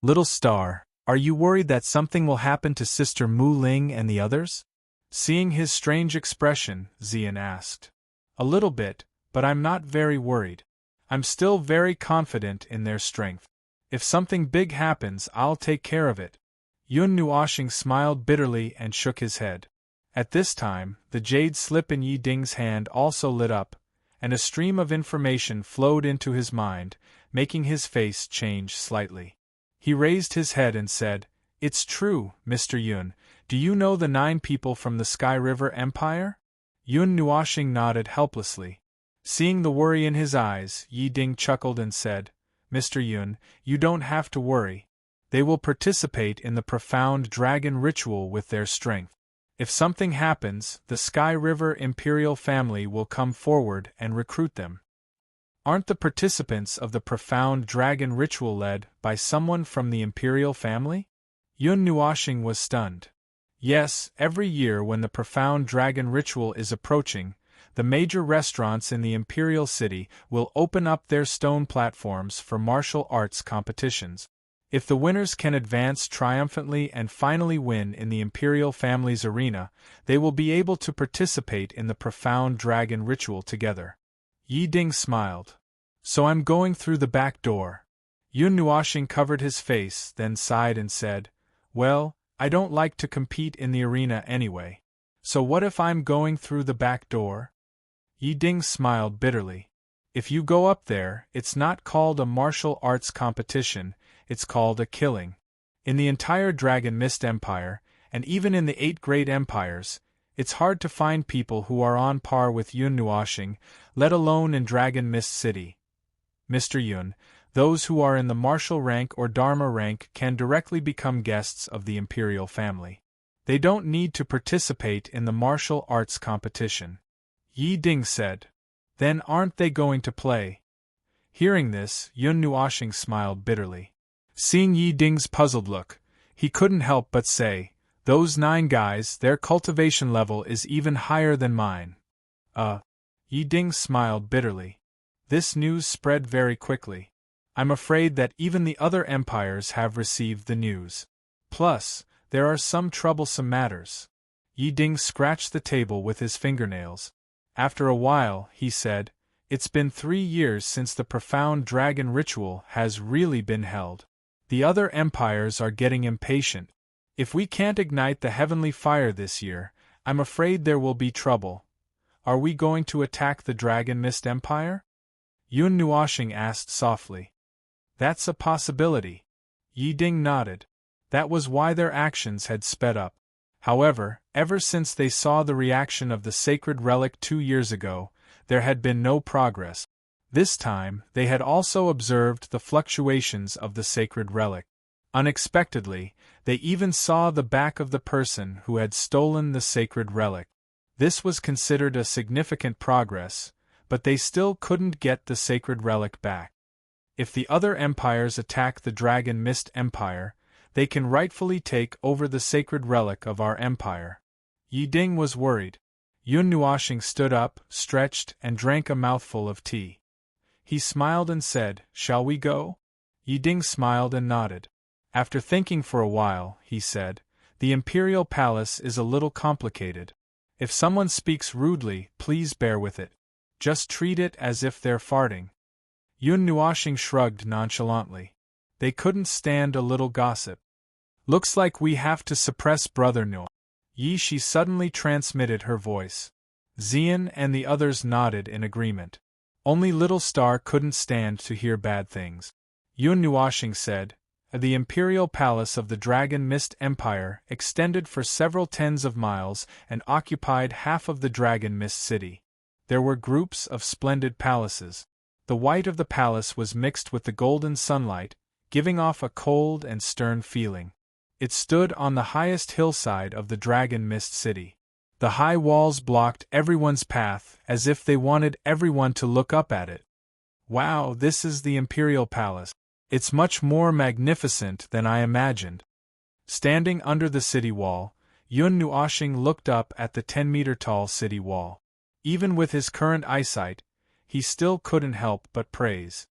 Little Star, are you worried that something will happen to Sister Mu Ling and the others? Seeing his strange expression, Xian asked. A little bit, but I'm not very worried. I'm still very confident in their strength. If something big happens, I'll take care of it. Yun Nuoxing smiled bitterly and shook his head. At this time, the jade slip in Yi Ding's hand also lit up, and a stream of information flowed into his mind, making his face change slightly. He raised his head and said, "It's true, Mr. Yun. Do you know the 9 people from the Sky River Empire?" Yun Nuoxing nodded helplessly. Seeing the worry in his eyes, Yi Ding chuckled and said, "Mr. Yun, you don't have to worry. They will participate in the profound dragon ritual with their strength. If something happens, the Sky River Imperial family will come forward and recruit them." Aren't the participants of the profound dragon ritual led by someone from the Imperial family? Yun Nuoxing was stunned. Yes, every year when the profound dragon ritual is approaching, the major restaurants in the Imperial City will open up their stone platforms for martial arts competitions. If the winners can advance triumphantly and finally win in the Imperial family's arena, they will be able to participate in the profound dragon ritual together. Yi Ding smiled. "So I'm going through the back door." Yun Nuoxing covered his face, then sighed and said, "Well, I don't like to compete in the arena anyway. So what if I'm going through the back door? Yi Ding smiled bitterly. If you go up there, it's not called a martial arts competition, it's called a killing. In the entire Dragon Mist Empire, and even in the 8 great empires, it's hard to find people who are on par with Yun Nuoxing, let alone in Dragon Mist City. Mr. Yun, those who are in the martial rank or Dharma rank can directly become guests of the imperial family. They don't need to participate in the martial arts competition. Yi Ding said. Then aren't they going to play? Hearing this, Yun Nuoxing smiled bitterly. Seeing Yi Ding's puzzled look, he couldn't help but say, those 9 guys, their cultivation level is even higher than mine. Yi Ding smiled bitterly. This news spread very quickly. I'm afraid that even the other empires have received the news. Plus, there are some troublesome matters. Yi Ding scratched the table with his fingernails. After a while, he said, it's been 3 years since the profound dragon ritual has really been held. The other empires are getting impatient. If we can't ignite the heavenly fire this year, I'm afraid there will be trouble. Are we going to attack the Dragon Mist Empire? Yun Nuoxing asked softly. That's a possibility. Yi Ding nodded. That was why their actions had sped up. However, ever since they saw the reaction of the sacred relic 2 years ago, there had been no progress. This time, they had also observed the fluctuations of the sacred relic. Unexpectedly, they even saw the back of the person who had stolen the sacred relic. This was considered a significant progress, but they still couldn't get the sacred relic back. If the other empires attack the Dragon Mist Empire, they can rightfully take over the sacred relic of our empire. Yi Ding was worried. Yun Nuoxing stood up, stretched, and drank a mouthful of tea. He smiled and said, shall we go? Yi Ding smiled and nodded. After thinking for a while, he said, the imperial palace is a little complicated. If someone speaks rudely, please bear with it. Just treat it as if they're farting. Yun Nuoxing shrugged nonchalantly. They couldn't stand a little gossip. Looks like we have to suppress Brother Nuo. She suddenly transmitted her voice. Xian and the others nodded in agreement. Only Little Star couldn't stand to hear bad things. Yun Nuoxing said, the imperial palace of the Dragon Mist Empire extended for several tens of miles and occupied half of the Dragon Mist City. There were groups of splendid palaces. The white of the palace was mixed with the golden sunlight, giving off a cold and stern feeling. It stood on the highest hillside of the Dragon Mist City. The high walls blocked everyone's path as if they wanted everyone to look up at it. Wow, this is the Imperial Palace. It's much more magnificent than I imagined. Standing under the city wall, Yun Nuoxing looked up at the 10-meter-tall city wall. Even with his current eyesight, he still couldn't help but praise.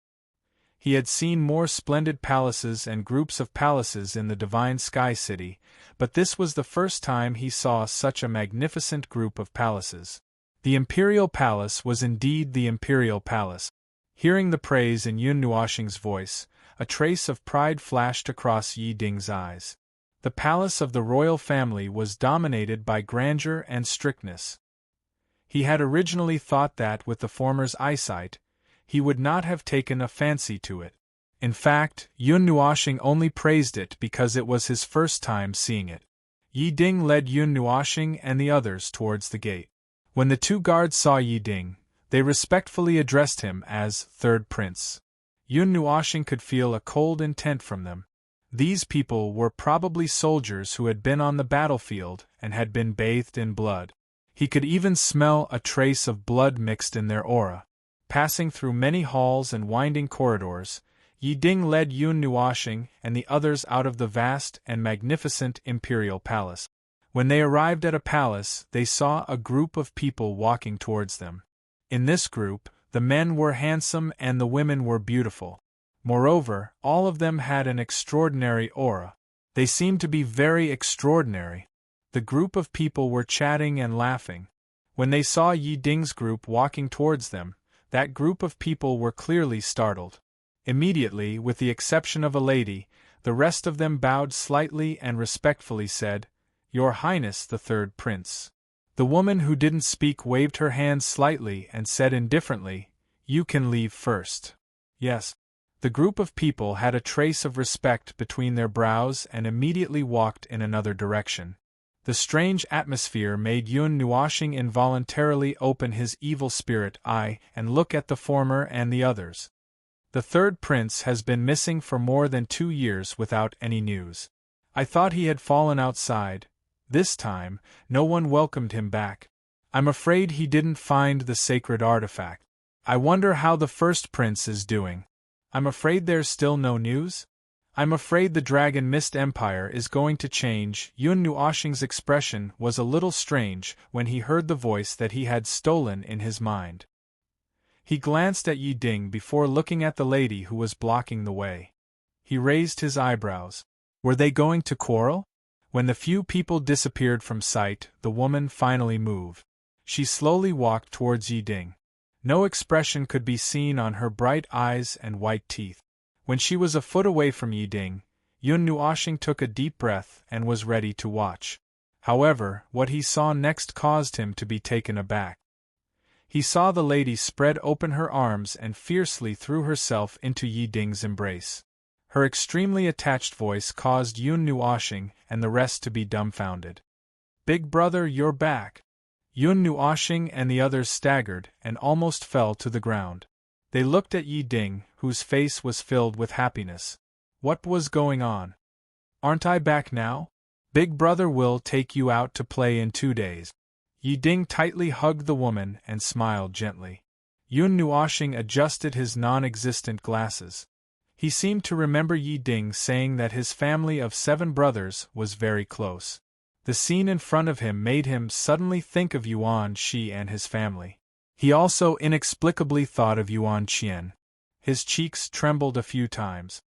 He had seen more splendid palaces and groups of palaces in the Divine Sky City, but this was the first time he saw such a magnificent group of palaces. The Imperial Palace was indeed the Imperial Palace. Hearing the praise in Yun Nuoxing's voice, a trace of pride flashed across Yi Ding's eyes. The palace of the royal family was dominated by grandeur and strictness. He had originally thought that with the former's eyesight, he would not have taken a fancy to it. In fact, Yun Nuoxing only praised it because it was his first time seeing it. Yi Ding led Yun Nuoxing and the others towards the gate. When the 2 guards saw Yi Ding, they respectfully addressed him as Third Prince. Yun Nuoxing could feel a cold intent from them. These people were probably soldiers who had been on the battlefield and had been bathed in blood. He could even smell a trace of blood mixed in their aura. Passing through many halls and winding corridors, Yi Ding led Yun Nuoxing and the others out of the vast and magnificent Imperial Palace. When they arrived at a palace, they saw a group of people walking towards them. In this group, the men were handsome and the women were beautiful. Moreover, all of them had an extraordinary aura. They seemed to be very extraordinary. The group of people were chatting and laughing. When they saw Yi Ding's group walking towards them, that group of people were clearly startled. Immediately, with the exception of a lady, The rest of them bowed slightly and respectfully said, "Your Highness the Third Prince." The woman who didn't speak waved her hand slightly and said indifferently, "You can leave first." Yes. The group of people had a trace of respect between their brows and immediately walked in another direction. The strange atmosphere made Yun Nuoshing involuntarily open his evil spirit eye and look at the former and the others. The third prince has been missing for more than 2 years without any news. I thought he had fallen outside. This time, no one welcomed him back. I'm afraid he didn't find the sacred artifact. I wonder how the first prince is doing. I'm afraid there's still no news? I'm afraid the Dragon Mist Empire is going to change. Yun Nuoshing's expression was a little strange when he heard the voice that he had stolen in his mind. He glanced at Yi Ding before looking at the lady who was blocking the way. He raised his eyebrows. Were they going to quarrel? When the few people disappeared from sight, the woman finally moved. She slowly walked towards Yi Ding. No expression could be seen on her bright eyes and white teeth. When she was a foot away from Yi Ding, Yun Nuoshing took a deep breath and was ready to watch. However, what he saw next caused him to be taken aback. He saw the lady spread open her arms and fiercely threw herself into Yi Ding's embrace. Her extremely attached voice caused Yun Nuoshing and the rest to be dumbfounded. "Big brother, you're back!" Yun Nuoshing and the others staggered and almost fell to the ground. They looked at Yi Ding, whose face was filled with happiness. What was going on? "Aren't I back now? Big brother will take you out to play in 2 days." Yi Ding tightly hugged the woman and smiled gently. Yun Nuoshing adjusted his non-existent glasses. He seemed to remember Yi Ding saying that his family of 7 brothers was very close. The scene in front of him made him suddenly think of Yuan Shi and his family. He also inexplicably thought of Yuan Qian. His cheeks trembled a few times.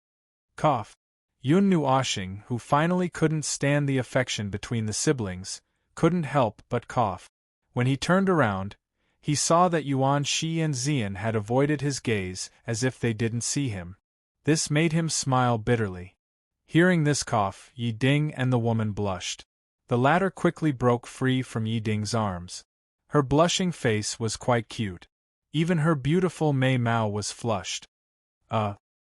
Cough. Yun Nuoshing, who finally couldn't stand the affection between the siblings, couldn't help but cough. When he turned around, he saw that Yuan Shi and Xian had avoided his gaze as if they didn't see him. This made him smile bitterly. Hearing this cough, Yi Ding and the woman blushed. The latter quickly broke free from Yi Ding's arms. Her blushing face was quite cute. Even her beautiful Mei Mao was flushed.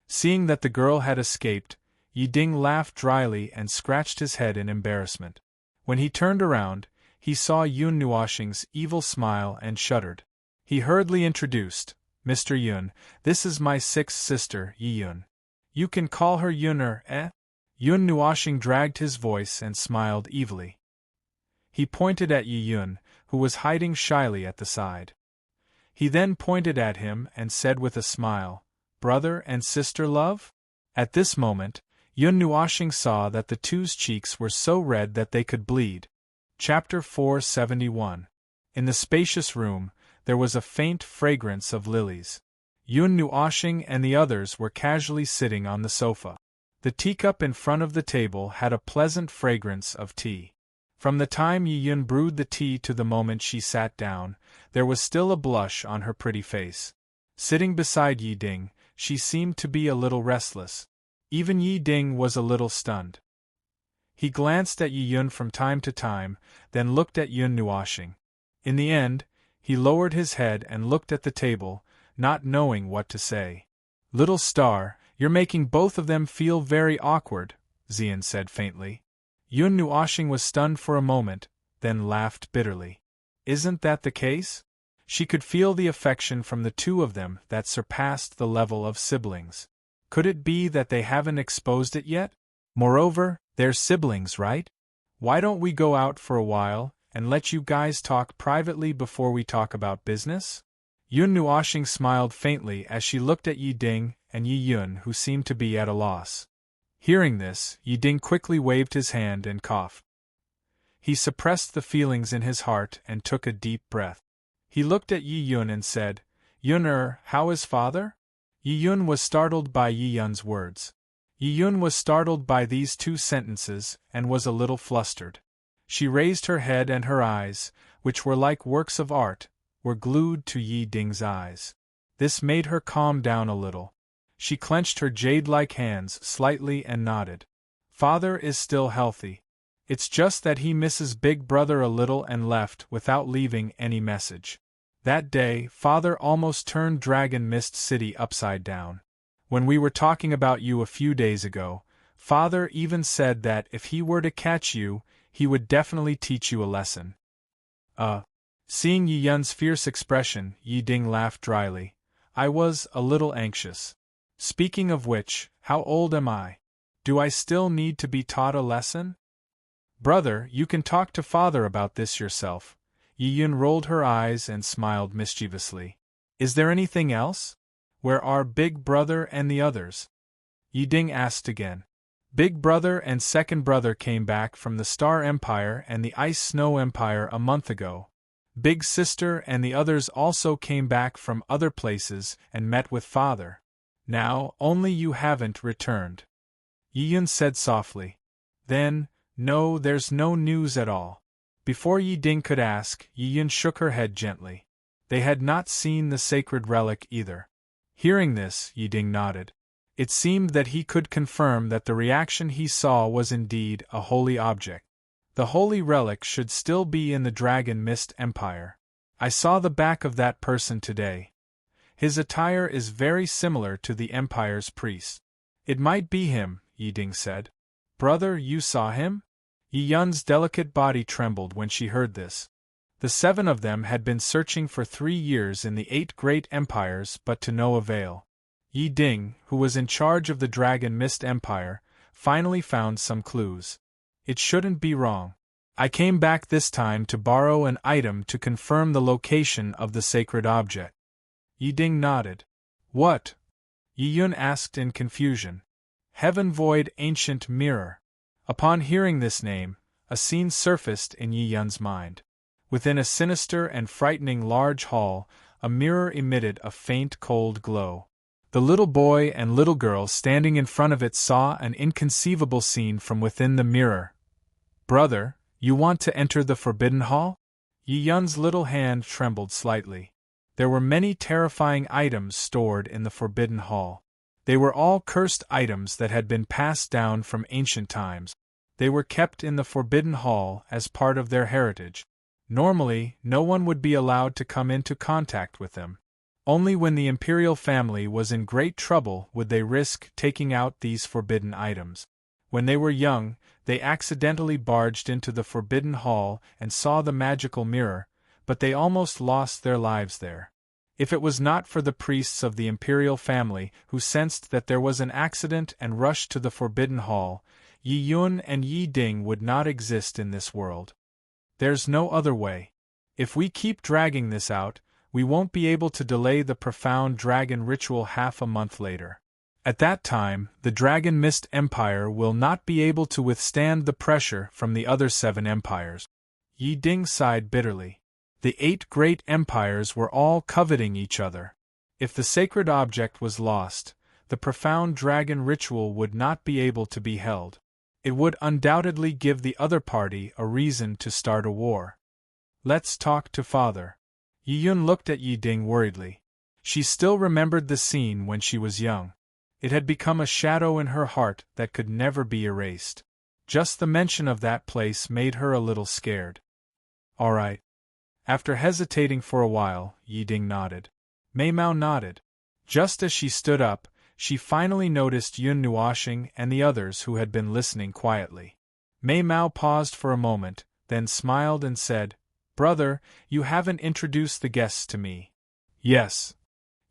Seeing that the girl had escaped, Yi Ding laughed dryly and scratched his head in embarrassment. When he turned around, he saw Yun Nuoshing's evil smile and shuddered. He hurriedly introduced, "Mr. Yun, this is my 6th sister, Yi Yun. You can call her Yuner, eh?" Yun Nuoshing dragged his voice and smiled evilly. He pointed at Yi Yun, who was hiding shyly at the side. He then pointed at him and said with a smile, "Brother and sister love?" At this moment, Yun Nuoshing saw that the two's cheeks were so red that they could bleed. Chapter 471. In the spacious room, there was a faint fragrance of lilies. Yun Nuoshing and the others were casually sitting on the sofa. The teacup in front of the table had a pleasant fragrance of tea. From the time Yi Yun brewed the tea to the moment she sat down, there was still a blush on her pretty face. Sitting beside Yi Ding, she seemed to be a little restless. Even Yi Ding was a little stunned. He glanced at Yi Yun from time to time, then looked at Yun Nuoshing. In the end, he lowered his head and looked at the table, not knowing what to say. "Little star, you're making both of them feel very awkward," Xian said faintly. Yun Nuoshing was stunned for a moment, then laughed bitterly. Isn't that the case? She could feel the affection from the two of them that surpassed the level of siblings. Could it be that they haven't exposed it yet? Moreover, they're siblings, right? Why don't we go out for a while, and let you guys talk privately before we talk about business? Yun Nuoshing smiled faintly as she looked at Yi Ding and Yi Yun, who seemed to be at a loss. Hearing this, Yi Ding quickly waved his hand and coughed. He suppressed the feelings in his heart and took a deep breath. He looked at Yi Yun and said, "Yun, how is father?" Yi Yun was startled by Yi Yun's words. Yi Yun was startled by these 2 sentences and was a little flustered. She raised her head and her eyes, which were like works of art, were glued to Yi Ding's eyes. This made her calm down a little. She clenched her jade-like hands slightly and nodded. Father is still healthy. It's just that he misses Big Brother a little and left without leaving any message. That day, Father almost turned Dragon Mist City upside down. When we were talking about you a few days ago, Father even said that if he were to catch you, he would definitely teach you a lesson. Seeing Yi Yun's fierce expression, Yi Ding laughed dryly. I was a little anxious. Speaking of which, how old am I? Do I still need to be taught a lesson? Brother, you can talk to Father about this yourself. Yi Yun rolled her eyes and smiled mischievously. Is there anything else? Where are Big Brother and the others? Yi Ding asked again. Big Brother and Second Brother came back from the Star Empire and the Ice Snow Empire a month ago. Big Sister and the others also came back from other places and met with Father. Now, only you haven't returned. Yi Yun said softly. Then, no, there's no news at all. Before Yi Ding could ask, Yi Yun shook her head gently. They had not seen the sacred relic either. Hearing this, Yi Ding nodded. It seemed that he could confirm that the reaction he saw was indeed a holy object. The holy relic should still be in the Dragon Mist Empire. I saw the back of that person today. His attire is very similar to the Empire's priest. It might be him, Yi Ding said. Brother, you saw him? Yi Yun's delicate body trembled when she heard this. The 7 of them had been searching for 3 years in the 8 great empires but to no avail. Yi Ding, who was in charge of the Dragon Mist Empire, finally found some clues. It shouldn't be wrong. I came back this time to borrow an item to confirm the location of the sacred object. Yi Ding nodded. What? Yi Yun asked in confusion. Heaven Void Ancient Mirror. Upon hearing this name, a scene surfaced in Yi Yun's mind. Within a sinister and frightening large hall, a mirror emitted a faint cold glow. The little boy and little girl standing in front of it saw an inconceivable scene from within the mirror. Brother, you want to enter the Forbidden Hall? Yi Yun's little hand trembled slightly. There were many terrifying items stored in the Forbidden Hall. They were all cursed items that had been passed down from ancient times. They were kept in the Forbidden Hall as part of their heritage. Normally, no one would be allowed to come into contact with them. Only when the imperial family was in great trouble would they risk taking out these forbidden items. When they were young, they accidentally barged into the Forbidden Hall and saw the magical mirror, but they almost lost their lives there. If it was not for the priests of the imperial family who sensed that there was an accident and rushed to the Forbidden Hall, Yi Yun and Yi Ding would not exist in this world. There's no other way. If we keep dragging this out, we won't be able to delay the profound dragon ritual half a month later. At that time, the Dragon Mist Empire will not be able to withstand the pressure from the other 7 empires. Yi Ding sighed bitterly. The 8 great empires were all coveting each other. If the sacred object was lost, the profound dragon ritual would not be able to be held. It would undoubtedly give the other party a reason to start a war. Let's talk to Father. Yi Yun looked at Yi Ding worriedly. She still remembered the scene when she was young. It had become a shadow in her heart that could never be erased. Just the mention of that place made her a little scared. All right. After hesitating for a while, Yi Ding nodded. Mei Mao nodded. Just as she stood up, she finally noticed Yun Nuoxing and the others who had been listening quietly. Mei Mao paused for a moment, then smiled and said, Brother, you haven't introduced the guests to me. Yes.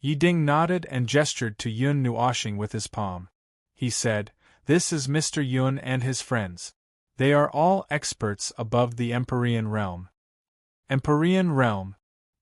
Yi Ding nodded and gestured to Yun Nuoxing with his palm. He said, This is Mr. Yun and his friends. They are all experts above the Empyrean realm. Empyrean realm.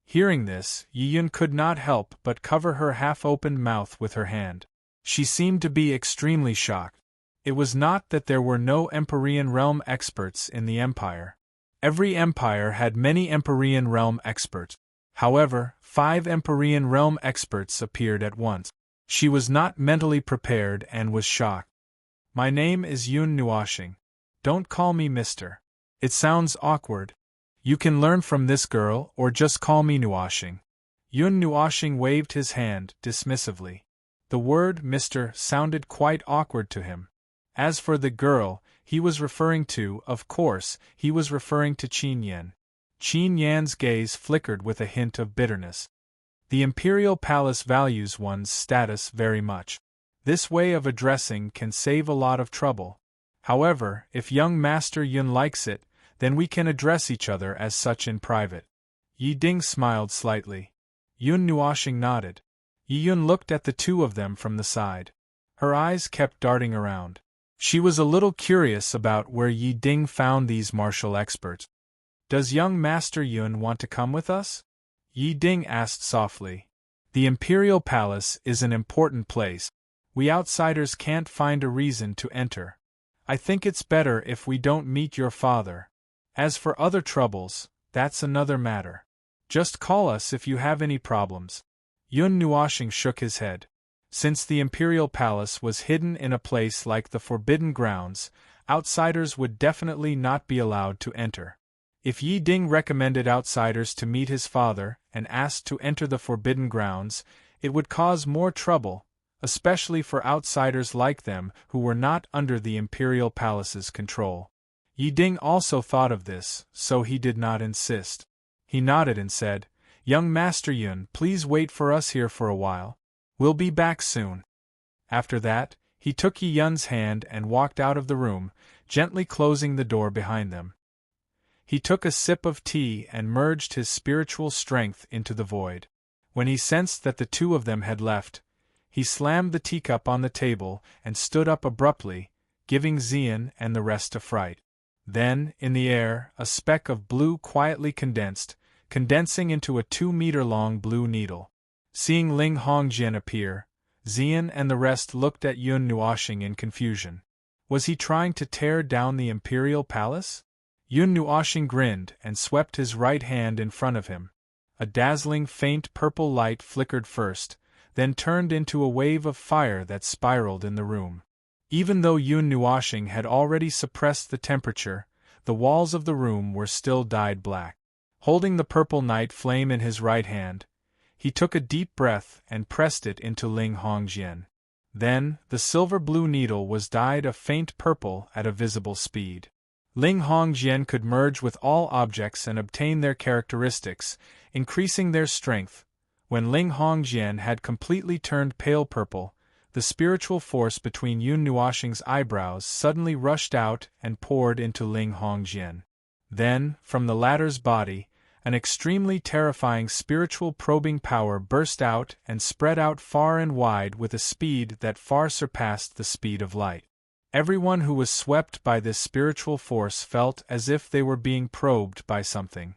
Hearing this, Yi Yun could not help but cover her half-opened mouth with her hand. She seemed to be extremely shocked. It was not that there were no Empyrean realm experts in the Empire. Every empire had many Empyrean realm experts. However, 5 Empyrean realm experts appeared at once. She was not mentally prepared and was shocked. My name is Yun Nuoxing. Don't call me Mr. It sounds awkward. You can learn from this girl or just call me Nuoxing. Yun Nuoxing waved his hand dismissively. The word Mr. sounded quite awkward to him. As for the girl he was referring to, of course, he was referring to Qin Yan. Qin Yan's gaze flickered with a hint of bitterness. The imperial palace values one's status very much. This way of addressing can save a lot of trouble. However, if young Master Yun likes it, then we can address each other as such in private. Yi Ding smiled slightly. Yun Nuoxing nodded. Yi Yun looked at the two of them from the side. Her eyes kept darting around. She was a little curious about where Yi Ding found these martial experts. "Does young Master Yun want to come with us?" Yi Ding asked softly. "The Imperial Palace is an important place. We outsiders can't find a reason to enter. I think it's better if we don't meet your father. As for other troubles, that's another matter. Just call us if you have any problems." Yun Nuoxing shook his head. Since the Imperial Palace was hidden in a place like the Forbidden Grounds, outsiders would definitely not be allowed to enter. If Yi Ding recommended outsiders to meet his father and asked to enter the Forbidden Grounds, it would cause more trouble, especially for outsiders like them who were not under the Imperial Palace's control. Yi Ding also thought of this, so he did not insist. He nodded and said, "Young Master Yun, please wait for us here for a while. We'll be back soon." After that, he took Yi Yun's hand and walked out of the room, gently closing the door behind them. He took a sip of tea and merged his spiritual strength into the void. When he sensed that the two of them had left, he slammed the teacup on the table and stood up abruptly, giving Xian and the rest a fright. Then, in the air, a speck of blue quietly condensing into a 2-meter-long blue needle. Seeing Ling Hongjian appear, Xian and the rest looked at Yun Nuoxing in confusion. Was he trying to tear down the Imperial Palace? Yun Nuoxing grinned and swept his right hand in front of him. A dazzling faint purple light flickered first, then turned into a wave of fire that spiraled in the room. Even though Yun Nuoxing had already suppressed the temperature, the walls of the room were still dyed black. Holding the purple night flame in his right hand, he took a deep breath and pressed it into Ling Hongjian. Then, the silver-blue needle was dyed a faint purple at a visible speed. Ling Hongjian could merge with all objects and obtain their characteristics, increasing their strength. When Ling Hongjian had completely turned pale purple, the spiritual force between Yun Nuoxing's eyebrows suddenly rushed out and poured into Ling Hongjian. Then, from the latter's body, an extremely terrifying spiritual probing power burst out and spread out far and wide with a speed that far surpassed the speed of light. Everyone who was swept by this spiritual force felt as if they were being probed by something.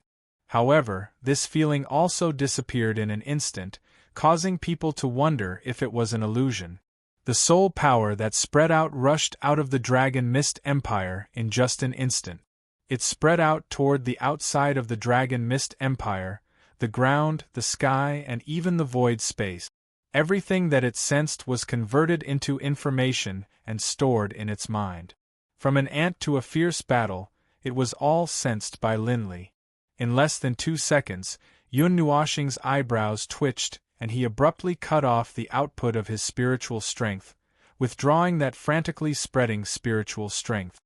However, this feeling also disappeared in an instant, causing people to wonder if it was an illusion. The soul power that spread out rushed out of the Dragon Mist Empire in just an instant. It spread out toward the outside of the Dragon Mist Empire, the ground, the sky, and even the void space. Everything that it sensed was converted into information and stored in its mind. From an ant to a fierce battle, it was all sensed by Linley. In less than 2 seconds, Yun Nuoxing's eyebrows twitched, and he abruptly cut off the output of his spiritual strength, withdrawing that frantically spreading spiritual strength.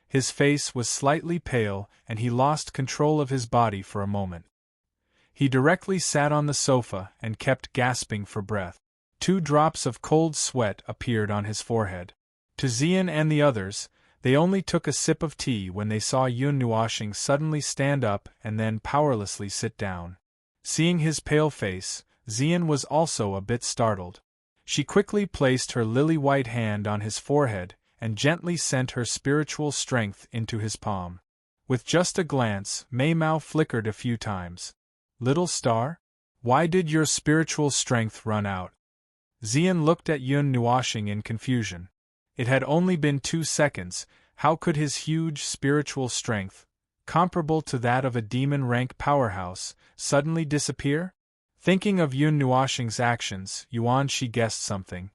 His face was slightly pale, and he lost control of his body for a moment. He directly sat on the sofa and kept gasping for breath. 2 drops of cold sweat appeared on his forehead. To Xian and the others, they only took a sip of tea when they saw Yun Nuoxing suddenly stand up and then powerlessly sit down. Seeing his pale face, Xian was also a bit startled. She quickly placed her lily-white hand on his forehead and gently sent her spiritual strength into his palm. With just a glance, Mei Mao flickered a few times. "Little star? Why did your spiritual strength run out?" Xian looked at Yun Nuoxing in confusion. It had only been 2 seconds, how could his huge spiritual strength, comparable to that of a demon-rank powerhouse, suddenly disappear? Thinking of Yun Nuoxing's actions, Yuan Shi guessed something.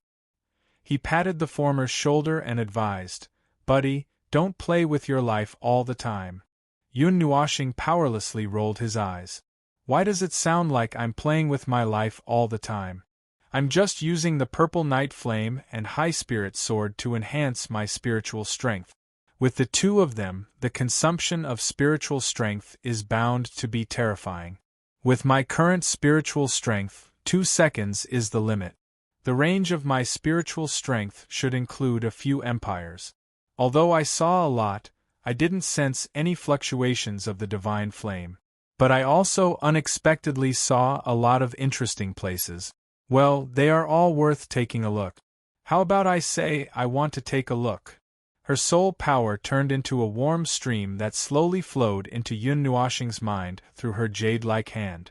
He patted the former's shoulder and advised, "Buddy, don't play with your life all the time." Yun Nuoxing powerlessly rolled his eyes. "Why does it sound like I'm playing with my life all the time? I'm just using the purple night flame and high spirit sword to enhance my spiritual strength. With the two of them, the consumption of spiritual strength is bound to be terrifying. With my current spiritual strength, 2 seconds is the limit. The range of my spiritual strength should include a few empires. Although I saw a lot, I didn't sense any fluctuations of the divine flame. But I also unexpectedly saw a lot of interesting places. Well, they are all worth taking a look. How about I say I want to take a look? Her soul power turned into a warm stream that slowly flowed into Yun Nuoxing's mind through her jade-like hand.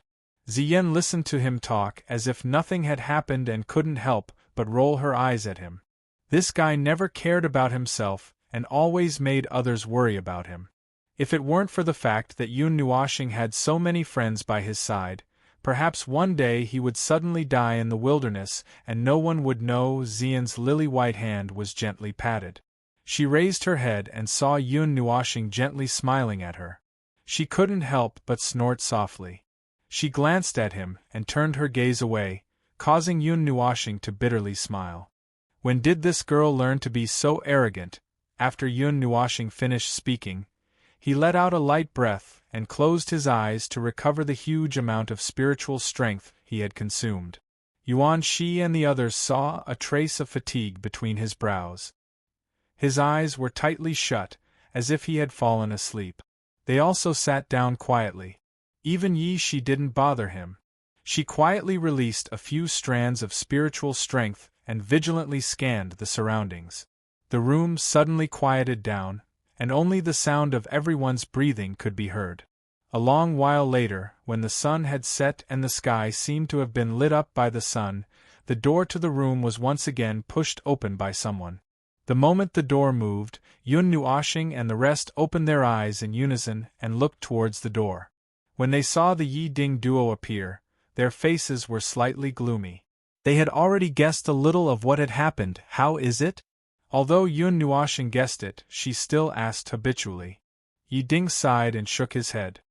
Ziyin listened to him talk as if nothing had happened and couldn't help but roll her eyes at him. This guy never cared about himself and always made others worry about him. If it weren't for the fact that Yun Nuoxing had so many friends by his side, perhaps one day he would suddenly die in the wilderness and no one would know. Ziyin's lily-white hand was gently patted. She raised her head and saw Yun Nuoxing gently smiling at her. She couldn't help but snort softly. She glanced at him and turned her gaze away, causing Yun Nuoxing to bitterly smile. When did this girl learn to be so arrogant? After Yun Nuoxing finished speaking, he let out a light breath and closed his eyes to recover the huge amount of spiritual strength he had consumed. Yuan Shi and the others saw a trace of fatigue between his brows. His eyes were tightly shut, as if he had fallen asleep. They also sat down quietly. Even Yi Shi didn't bother him. She quietly released a few strands of spiritual strength and vigilantly scanned the surroundings. The room suddenly quieted down, and only the sound of everyone's breathing could be heard. A long while later, when the sun had set and the sky seemed to have been lit up by the sun, the door to the room was once again pushed open by someone. The moment the door moved, Yun Nuoxing and the rest opened their eyes in unison and looked towards the door. When they saw the Yi Ding duo appear, their faces were slightly gloomy. They had already guessed a little of what had happened. How is it? Although Yun Nuoxing guessed it, she still asked habitually. Yi Ding sighed and shook his head.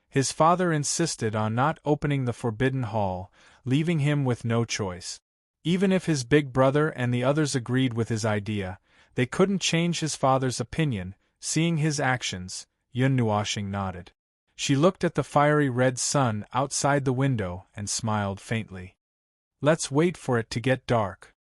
His father insisted on not opening the forbidden hall, leaving him with no choice. Even if his big brother and the others agreed with his idea, they couldn't change his father's opinion. Seeing his actions, Yun Nuoxing nodded. She looked at the fiery red sun outside the window and smiled faintly. Let's wait for it to get dark.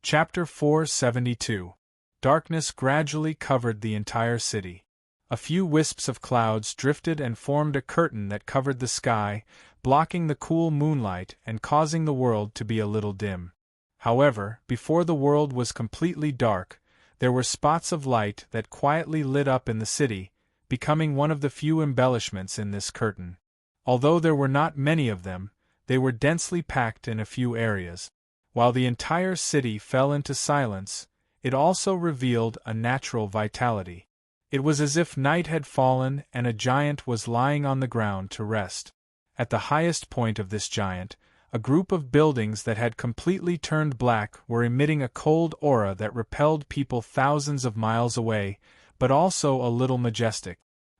Chapter 472. Darkness gradually covered the entire city. A few wisps of clouds drifted and formed a curtain that covered the sky, blocking the cool moonlight and causing the world to be a little dim. However, before the world was completely dark, there were spots of light that quietly lit up in the city, becoming one of the few embellishments in this curtain. Although there were not many of them, they were densely packed in a few areas. While the entire city fell into silence, it also revealed a natural vitality. It was as if night had fallen and a giant was lying on the ground to rest. At the highest point of this giant, a group of buildings that had completely turned black were emitting a cold aura that repelled people thousands of miles away, but also a little majestic.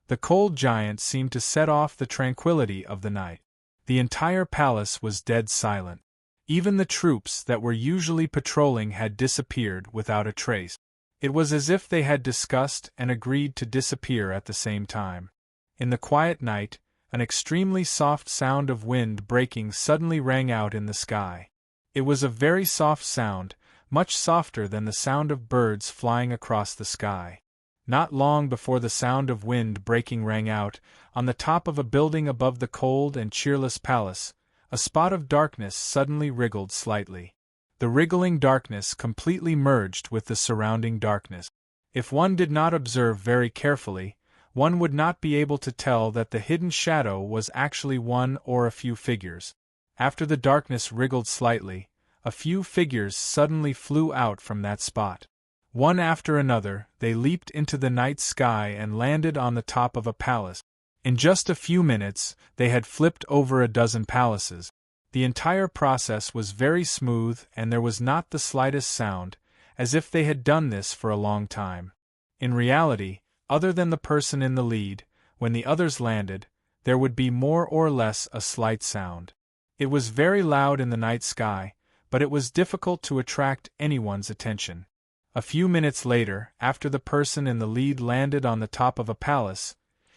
The cold giant seemed to set off the tranquility of the night. The entire palace was dead silent. Even the troops that were usually patrolling had disappeared without a trace. It was as if they had discussed and agreed to disappear at the same time. In the quiet night, an extremely soft sound of wind breaking suddenly rang out in the sky. It was a very soft sound, much softer than the sound of birds flying across the sky. Not long before the sound of wind breaking rang out, on the top of a building above the cold and cheerless palace, a spot of darkness suddenly wriggled slightly. The wriggling darkness completely merged with the surrounding darkness. If one did not observe very carefully, one would not be able to tell that the hidden shadow was actually one or a few figures. After the darkness wriggled slightly, a few figures suddenly flew out from that spot. One after another, they leaped into the night sky and landed on the top of a palace. In just a few minutes, they had flipped over a dozen palaces. The entire process was very smooth and there was not the slightest sound, as if they had done this for a long time. In reality, other than the person in the lead, when the others landed, there would be more or less a slight sound. It was very loud in the night sky, but it was difficult to attract anyone's attention. A few minutes later, after the person in the lead landed on the top of a palace,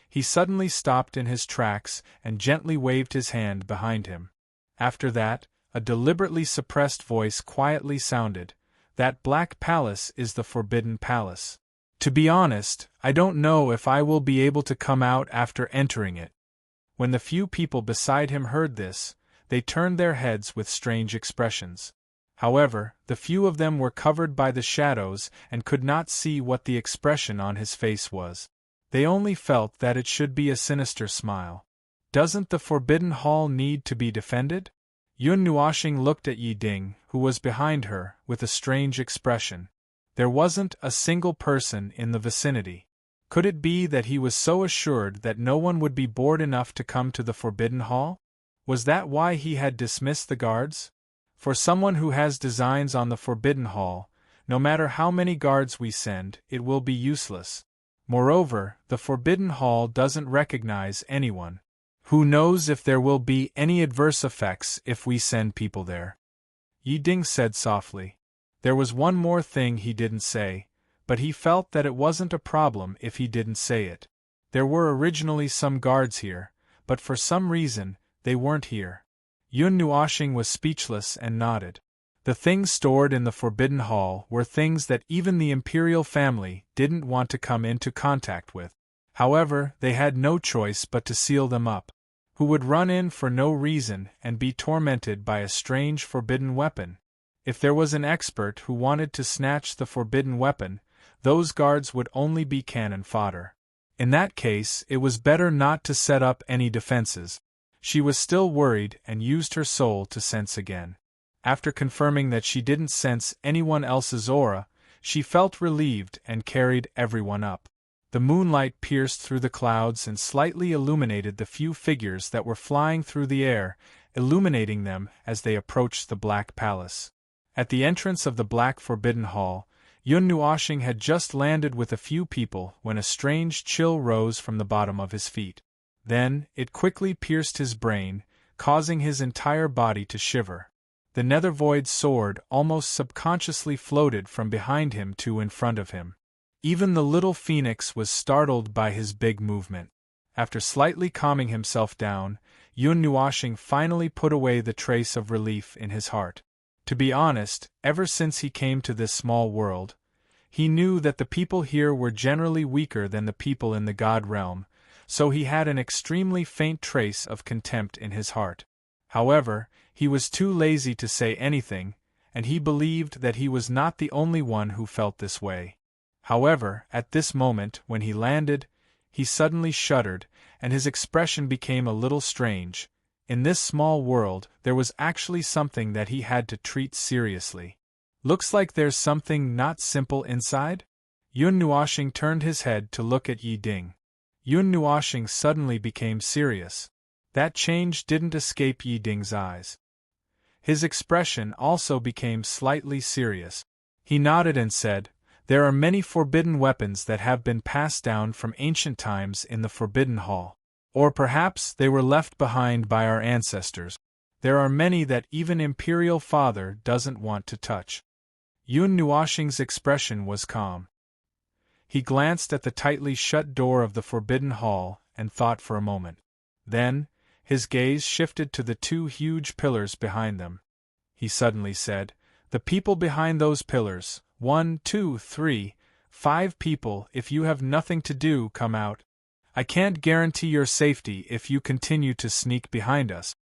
he suddenly stopped in his tracks and gently waved his hand behind him. After that, a deliberately suppressed voice quietly sounded, "That black palace is the Forbidden Palace. To be honest, I don't know if I will be able to come out after entering it." When the few people beside him heard this, they turned their heads with strange expressions. However, the few of them were covered by the shadows and could not see what the expression on his face was. They only felt that it should be a sinister smile. "Doesn't the Forbidden Hall need to be defended?" Yun Nuoxing looked at Yi Ding, who was behind her, with a strange expression. There wasn't a single person in the vicinity. Could it be that he was so assured that no one would be bored enough to come to the Forbidden Hall? Was that why he had dismissed the guards? For someone who has designs on the Forbidden Hall, no matter how many guards we send, it will be useless. Moreover, the Forbidden Hall doesn't recognize anyone. Who knows if there will be any adverse effects if we send people there? Yi Ding said softly. There was one more thing he didn't say, but he felt that it wasn't a problem if he didn't say it. There were originally some guards here, but for some reason, they weren't here. Yun Nuoxing was speechless and nodded. The things stored in the Forbidden Hall were things that even the imperial family didn't want to come into contact with. However, they had no choice but to seal them up. Who would run in for no reason and be tormented by a strange forbidden weapon? If there was an expert who wanted to snatch the forbidden weapon, those guards would only be cannon fodder. In that case, it was better not to set up any defenses. She was still worried and used her soul to sense again. After confirming that she didn't sense anyone else's aura, she felt relieved and carried everyone up. The moonlight pierced through the clouds and slightly illuminated the few figures that were flying through the air, illuminating them as they approached the Black Palace. At the entrance of the Black Forbidden Hall, Yun Nuoxing had just landed with a few people when a strange chill rose from the bottom of his feet. Then, it quickly pierced his brain, causing his entire body to shiver. The nether void sword almost subconsciously floated from behind him to in front of him. Even the little phoenix was startled by his big movement. After slightly calming himself down, Yun Nuoxing finally put away the trace of relief in his heart. To be honest, ever since he came to this small world, he knew that the people here were generally weaker than the people in the God realm, so he had an extremely faint trace of contempt in his heart. However, he was too lazy to say anything, and he believed that he was not the only one who felt this way. However, at this moment, when he landed, he suddenly shuddered, and his expression became a little strange. In this small world, there was actually something that he had to treat seriously. Looks like there's something not simple inside? Yun Nuoxing turned his head to look at Yi Ding. Yun Nuoxing suddenly became serious. That change didn't escape Yi Ding's eyes. His expression also became slightly serious. He nodded and said, "There are many forbidden weapons that have been passed down from ancient times in the Forbidden Hall. Or perhaps they were left behind by our ancestors. There are many that even Imperial Father doesn't want to touch." Yun Nuoxing's expression was calm. He glanced at the tightly shut door of the Forbidden Hall and thought for a moment. Then, his gaze shifted to the two huge pillars behind them. He suddenly said, "The people behind those pillars, 1, 2, 3, 5 people, if you have nothing to do, come out. I can't guarantee your safety if you continue to sneak behind us."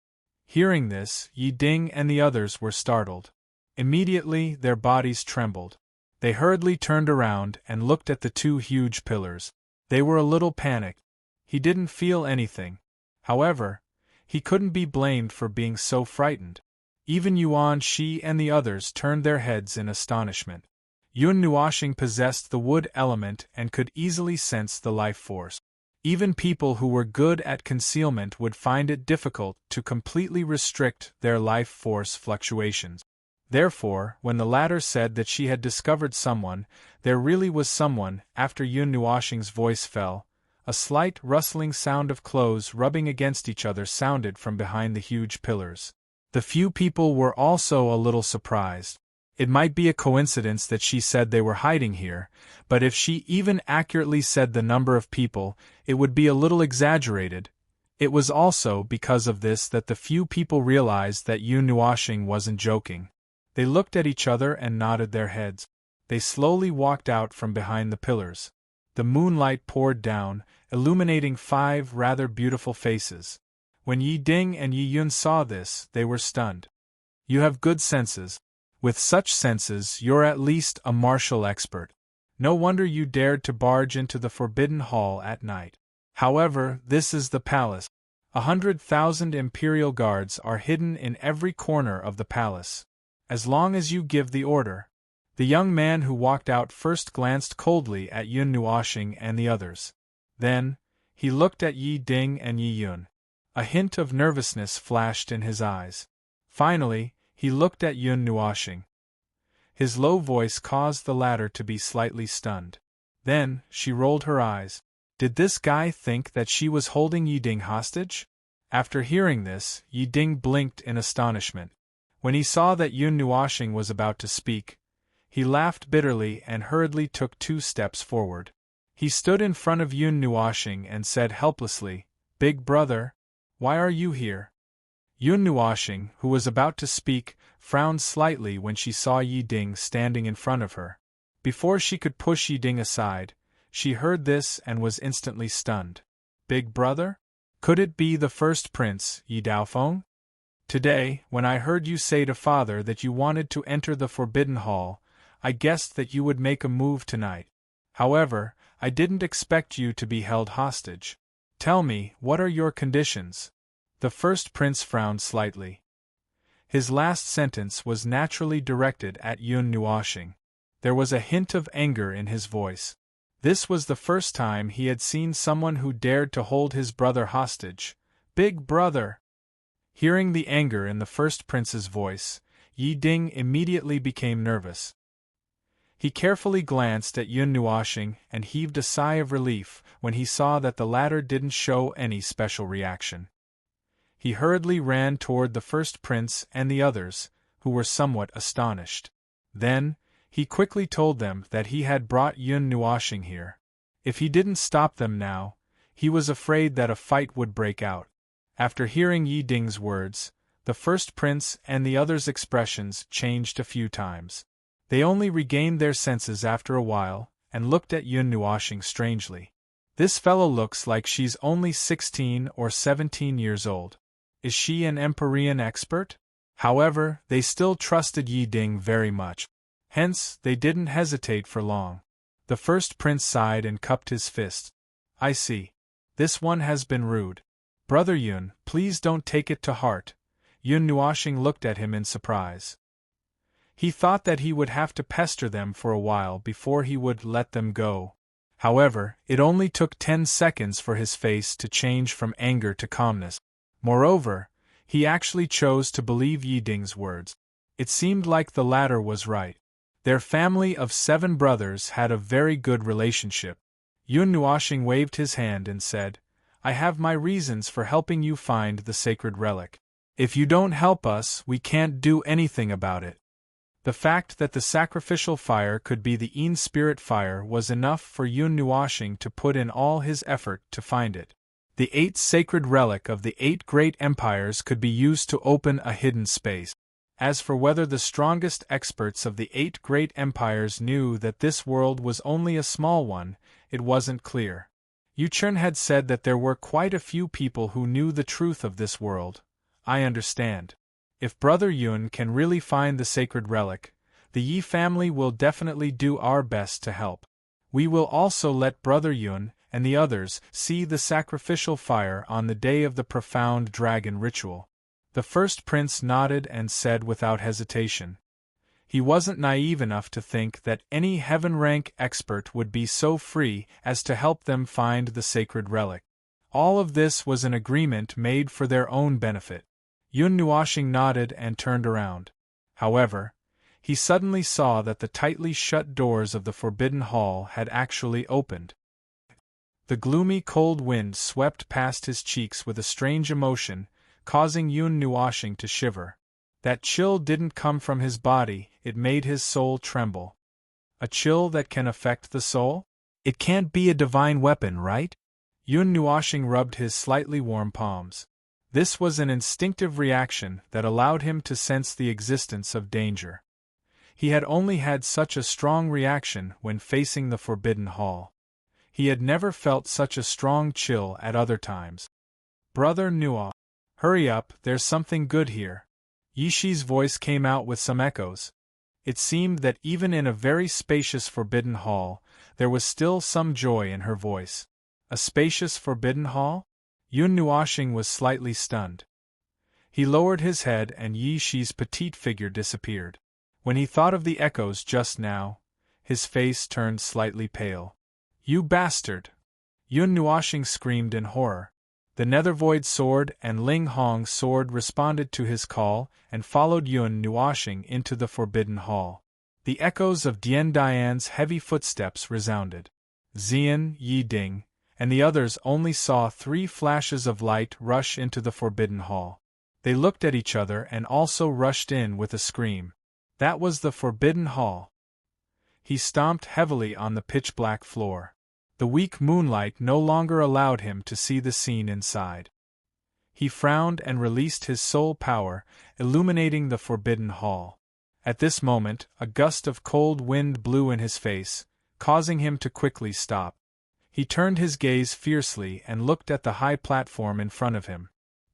Hearing this, Yi Ding and the others were startled. Immediately, their bodies trembled. They hurriedly turned around and looked at the two huge pillars. They were a little panicked. He didn't feel anything. However, he couldn't be blamed for being so frightened. Even Yuan Shi and the others turned their heads in astonishment. Yun Nuoxing possessed the wood element and could easily sense the life force. Even people who were good at concealment would find it difficult to completely restrict their life force fluctuations. Therefore, when the latter said that she had discovered someone, there really was someone. After Yun Nuoxing's voice fell, a slight rustling sound of clothes rubbing against each other sounded from behind the huge pillars. The few people were also a little surprised. It might be a coincidence that she said they were hiding here, but if she even accurately said the number of people, it would be a little exaggerated. It was also because of this that the few people realized that Yun Nuashing wasn't joking. They looked at each other and nodded their heads. They slowly walked out from behind the pillars. The moonlight poured down, illuminating 5 rather beautiful faces. When Yi Ding and Yi Yun saw this, they were stunned. "You have good senses. With such senses, you're at least a martial expert. No wonder you dared to barge into the Forbidden Hall at night. However, this is the palace. 100,000 imperial guards are hidden in every corner of the palace. As long as you give the order." The young man who walked out first glanced coldly at Yun Nuashing and the others. Then, he looked at Yi Ding and Yi Yun. A hint of nervousness flashed in his eyes. Finally, he looked at Yun Nuashing. His low voice caused the latter to be slightly stunned. Then, she rolled her eyes. Did this guy think that she was holding Yi Ding hostage? After hearing this, Yi Ding blinked in astonishment. When he saw that Yun Nuashing was about to speak, he laughed bitterly and hurriedly took 2 steps forward. He stood in front of Yun Nuashing and said helplessly, "Big brother, why are you here?" Yun Nuashing, who was about to speak, frowned slightly when she saw Yi Ding standing in front of her. Before she could push Yi Ding aside, she heard this and was instantly stunned. "Big brother? Could it be the first prince, Yi Daofeng? Today, when I heard you say to father that you wanted to enter the Forbidden Hall, I guessed that you would make a move tonight. However, I didn't expect you to be held hostage. Tell me, what are your conditions?" The first prince frowned slightly. His last sentence was naturally directed at Yun Nuashing. There was a hint of anger in his voice. This was the first time he had seen someone who dared to hold his brother hostage. "Big brother!" Hearing the anger in the first prince's voice, Yi Ding immediately became nervous. He carefully glanced at Yun Nuashing and heaved a sigh of relief when he saw that the latter didn't show any special reaction. He hurriedly ran toward the first prince and the others, who were somewhat astonished. Then, he quickly told them that he had brought Yun Nuashing here. If he didn't stop them now, he was afraid that a fight would break out. After hearing Yi Ding's words, the first prince and the others' expressions changed a few times. They only regained their senses after a while, and looked at Yun Nuashing strangely. "This fellow looks like she's only 16 or 17 years old. Is she an Empyrean expert?" However, they still trusted Yi Ding very much. Hence, they didn't hesitate for long. The first prince sighed and cupped his fist. "I see. This one has been rude. Brother Yun, please don't take it to heart." Yun Nuashing looked at him in surprise. He thought that he would have to pester them for a while before he would let them go. However, it only took 10 seconds for his face to change from anger to calmness. Moreover, he actually chose to believe Yi Ding's words. It seemed like the latter was right. Their family of 7 brothers had a very good relationship. Yun Nuashing waved his hand and said, "I have my reasons for helping you find the sacred relic. If you don't help us, we can't do anything about it." The fact that the sacrificial fire could be the Een spirit fire was enough for Yun Nuashing to put in all his effort to find it. The 8th sacred relic of the 8 great empires could be used to open a hidden space. As for whether the strongest experts of the 8 great empires knew that this world was only a small one, it wasn't clear. Yu Chern had said that there were quite a few people who knew the truth of this world. I understand. If Brother Yun can really find the sacred relic, the Yi family will definitely do our best to help. We will also let Brother Yun and the others see the sacrificial fire on the day of the profound dragon ritual. The first prince nodded and said without hesitation. He wasn't naive enough to think that any heaven-rank expert would be so free as to help them find the sacred relic. All of this was an agreement made for their own benefit. Yun Nuashing nodded and turned around. However, he suddenly saw that the tightly shut doors of the Forbidden Hall had actually opened. The gloomy cold wind swept past his cheeks with a strange emotion, causing Yun Nuashing to shiver. That chill didn't come from his body, it made his soul tremble. A chill that can affect the soul? It can't be a divine weapon, right? Yun Nuoshing rubbed his slightly warm palms. This was an instinctive reaction that allowed him to sense the existence of danger. He had only had such a strong reaction when facing the Forbidden Hall. He had never felt such a strong chill at other times. Brother Nuo, hurry up, there's something good here. Yishi's voice came out with some echoes. It seemed that even in a very spacious Forbidden Hall, there was still some joy in her voice. A spacious Forbidden Hall? Yun Nuoshing was slightly stunned. He lowered his head and Yishi's petite figure disappeared. When he thought of the echoes just now, his face turned slightly pale. You bastard! Yun Nuoshing screamed in horror. The Nethervoid sword and Ling Hong's sword responded to his call and followed Yun Nuoshing into the Forbidden Hall. The echoes of Dian Dian's heavy footsteps resounded. Xian, Yi Ding, and the others only saw 3 flashes of light rush into the Forbidden Hall. They looked at each other and also rushed in with a scream. That was the Forbidden Hall. He stomped heavily on the pitch-black floor. The weak moonlight no longer allowed him to see the scene inside. He frowned and released his soul power, illuminating the Forbidden Hall. At this moment, a gust of cold wind blew in his face, causing him to quickly stop. He turned his gaze fiercely and looked at the high platform in front of him.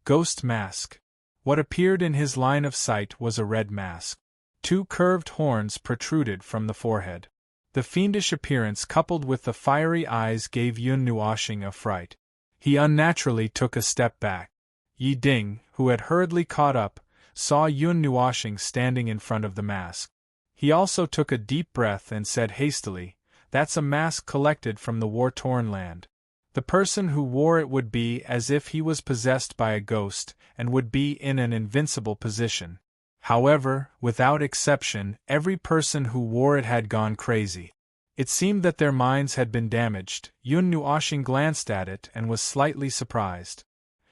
Ghost mask. What appeared in his line of sight was a red mask. 2 curved horns protruded from the forehead. The fiendish appearance coupled with the fiery eyes gave Yun Nuoshing a fright. He unnaturally took a step back. Yi Ding, who had hurriedly caught up, saw Yun Nuoshing standing in front of the mask. He also took a deep breath and said hastily, "That's a mask collected from the war-torn land. The person who wore it would be as if he was possessed by a ghost and would be in an invincible position." However, without exception, every person who wore it had gone crazy. It seemed that their minds had been damaged. Yun Nuoshing glanced at it and was slightly surprised.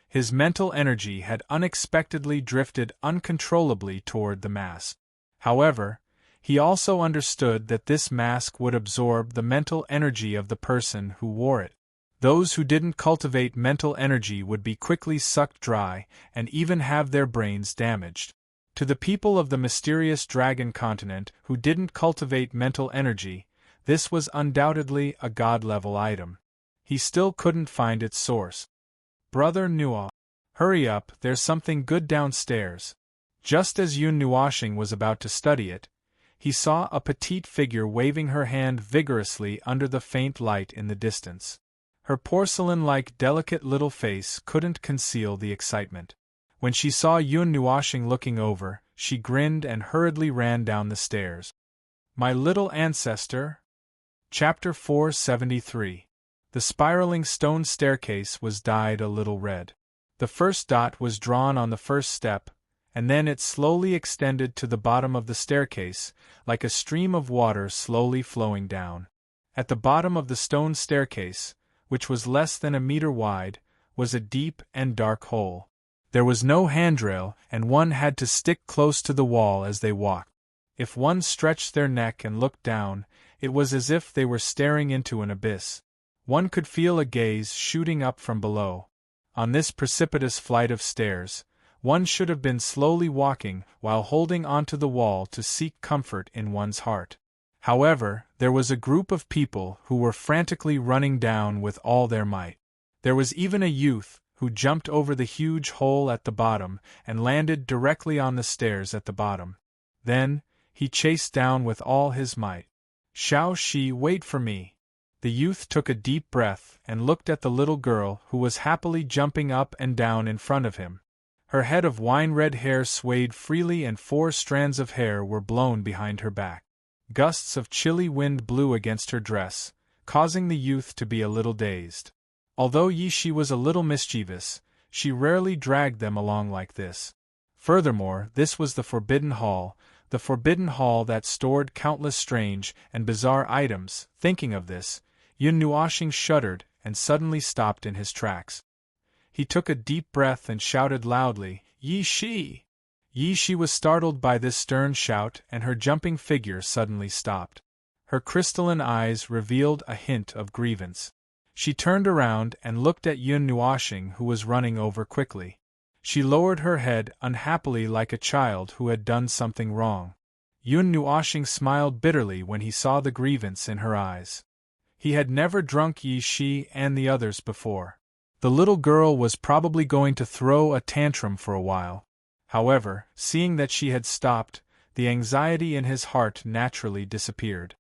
His mental energy had unexpectedly drifted uncontrollably toward the mask. However, he also understood that this mask would absorb the mental energy of the person who wore it. Those who didn't cultivate mental energy would be quickly sucked dry and even have their brains damaged. To the people of the mysterious dragon continent who didn't cultivate mental energy, this was undoubtedly a god-level item. He still couldn't find its source. Brother Nuo, hurry up, there's something good downstairs. Just as Yun Nuoshing was about to study it, he saw a petite figure waving her hand vigorously under the faint light in the distance. Her porcelain-like delicate little face couldn't conceal the excitement. When she saw Yun Nuoshing looking over, she grinned and hurriedly ran down the stairs. My little ancestor? Chapter 473. The spiraling stone staircase was dyed a little red. The first dot was drawn on the first step, and then it slowly extended to the bottom of the staircase, like a stream of water slowly flowing down. At the bottom of the stone staircase, which was less than a meter wide, was a deep and dark hole. There was no handrail, and one had to stick close to the wall as they walked. If one stretched their neck and looked down, it was as if they were staring into an abyss. One could feel a gaze shooting up from below. On this precipitous flight of stairs, one should have been slowly walking while holding onto the wall to seek comfort in one's heart. However, there was a group of people who were frantically running down with all their might. There was even a youth who jumped over the huge hole at the bottom and landed directly on the stairs at the bottom. Then, he chased down with all his might. Shao Shi, wait for me. The youth took a deep breath and looked at the little girl who was happily jumping up and down in front of him. Her head of wine-red hair swayed freely and 4 strands of hair were blown behind her back. Gusts of chilly wind blew against her dress, causing the youth to be a little dazed. Although Yishi was a little mischievous, she rarely dragged them along like this. Furthermore, this was the Forbidden Hall that stored countless strange and bizarre items. Thinking of this, Yun Nuoshing shuddered and suddenly stopped in his tracks. He took a deep breath and shouted loudly, Yishi! Yi Shi was startled by this stern shout, and her jumping figure suddenly stopped. Her crystalline eyes revealed a hint of grievance. She turned around and looked at Yun Nuoxing, who was running over quickly. She lowered her head unhappily like a child who had done something wrong. Yun Nuoxing smiled bitterly when he saw the grievance in her eyes. He had never drunk Yi Shi and the others before. The little girl was probably going to throw a tantrum for a while. However, seeing that she had stopped, the anxiety in his heart naturally disappeared.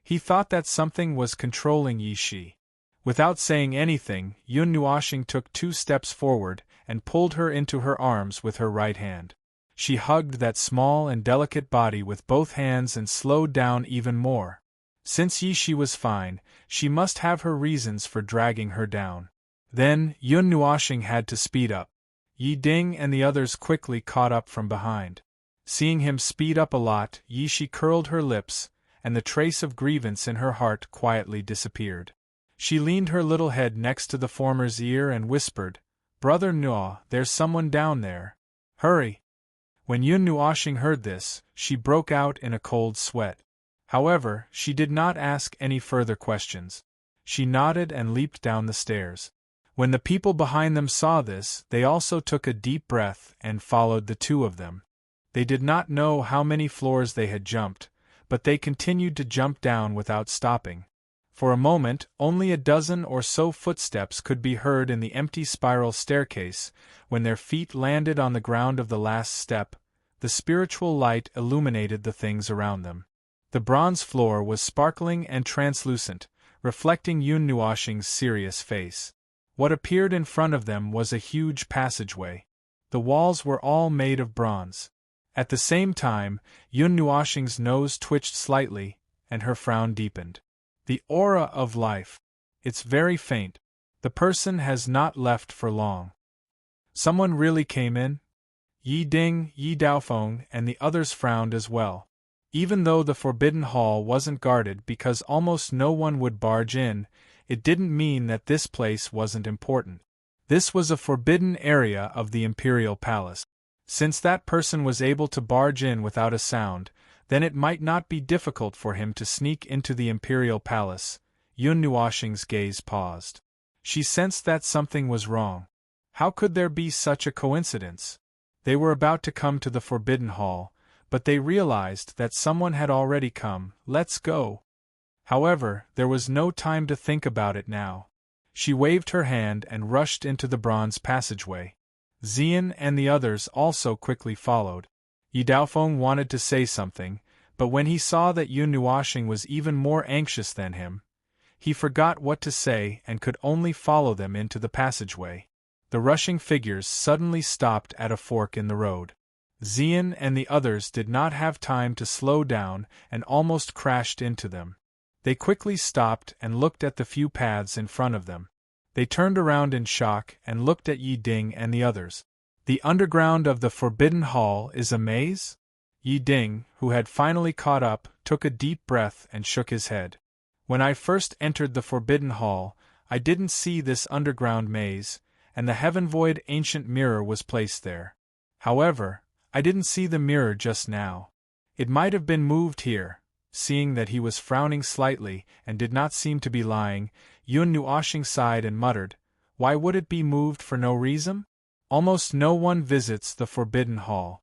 He thought that something was controlling Yi Shi. Without saying anything, Yun Nuoxing took 2 steps forward and pulled her into her arms with her right hand. She hugged that small and delicate body with both hands and slowed down even more. Since Yi Shi was fine, she must have her reasons for dragging her down. Then, Yun Nuoxing had to speed up. Yi Ding and the others quickly caught up from behind. Seeing him speed up a lot, Yi Shi curled her lips, and the trace of grievance in her heart quietly disappeared. She leaned her little head next to the former's ear and whispered, "Brother Nuo, there's someone down there. Hurry!" When Yun Nuoxing heard this, she broke out in a cold sweat. However, she did not ask any further questions. She nodded and leaped down the stairs. When the people behind them saw this, they also took a deep breath and followed the 2 of them. They did not know how many floors they had jumped, but they continued to jump down without stopping. For a moment, only a dozen or so footsteps could be heard in the empty spiral staircase. When their feet landed on the ground of the last step, the spiritual light illuminated the things around them. The bronze floor was sparkling and translucent, reflecting Yun Nuoxing's serious face. What appeared in front of them was a huge passageway. The walls were all made of bronze. At the same time, Yun Nuoxing's nose twitched slightly, and her frown deepened. The aura of life. It's very faint. The person has not left for long. Someone really came in? Yi Ding, Yi Daofeng, and the others frowned as well. Even though the Forbidden Hall wasn't guarded because almost no one would barge in, it didn't mean that this place wasn't important. This was a forbidden area of the Imperial Palace. Since that person was able to barge in without a sound, then it might not be difficult for him to sneak into the Imperial Palace. Yun Nuoxing's gaze paused. She sensed that something was wrong. How could there be such a coincidence? They were about to come to the Forbidden Hall, but they realized that someone had already come. Let's go. However, there was no time to think about it now. She waved her hand and rushed into the bronze passageway. Xian and the others also quickly followed. Yi Daofeng wanted to say something, but when he saw that Yun Nuoxing was even more anxious than him, he forgot what to say and could only follow them into the passageway. The rushing figures suddenly stopped at a fork in the road. Xian and the others did not have time to slow down and almost crashed into them. They quickly stopped and looked at the few paths in front of them. They turned around in shock and looked at Yi Ding and the others. The underground of the Forbidden Hall is a maze? Yi Ding, who had finally caught up, took a deep breath and shook his head. When I first entered the Forbidden Hall, I didn't see this underground maze, and the heaven-void ancient mirror was placed there. However, I didn't see the mirror just now. It might have been moved here. Seeing that he was frowning slightly and did not seem to be lying, Yun Nuoxing sighed and muttered, "Why would it be moved for no reason? Almost no one visits the Forbidden Hall."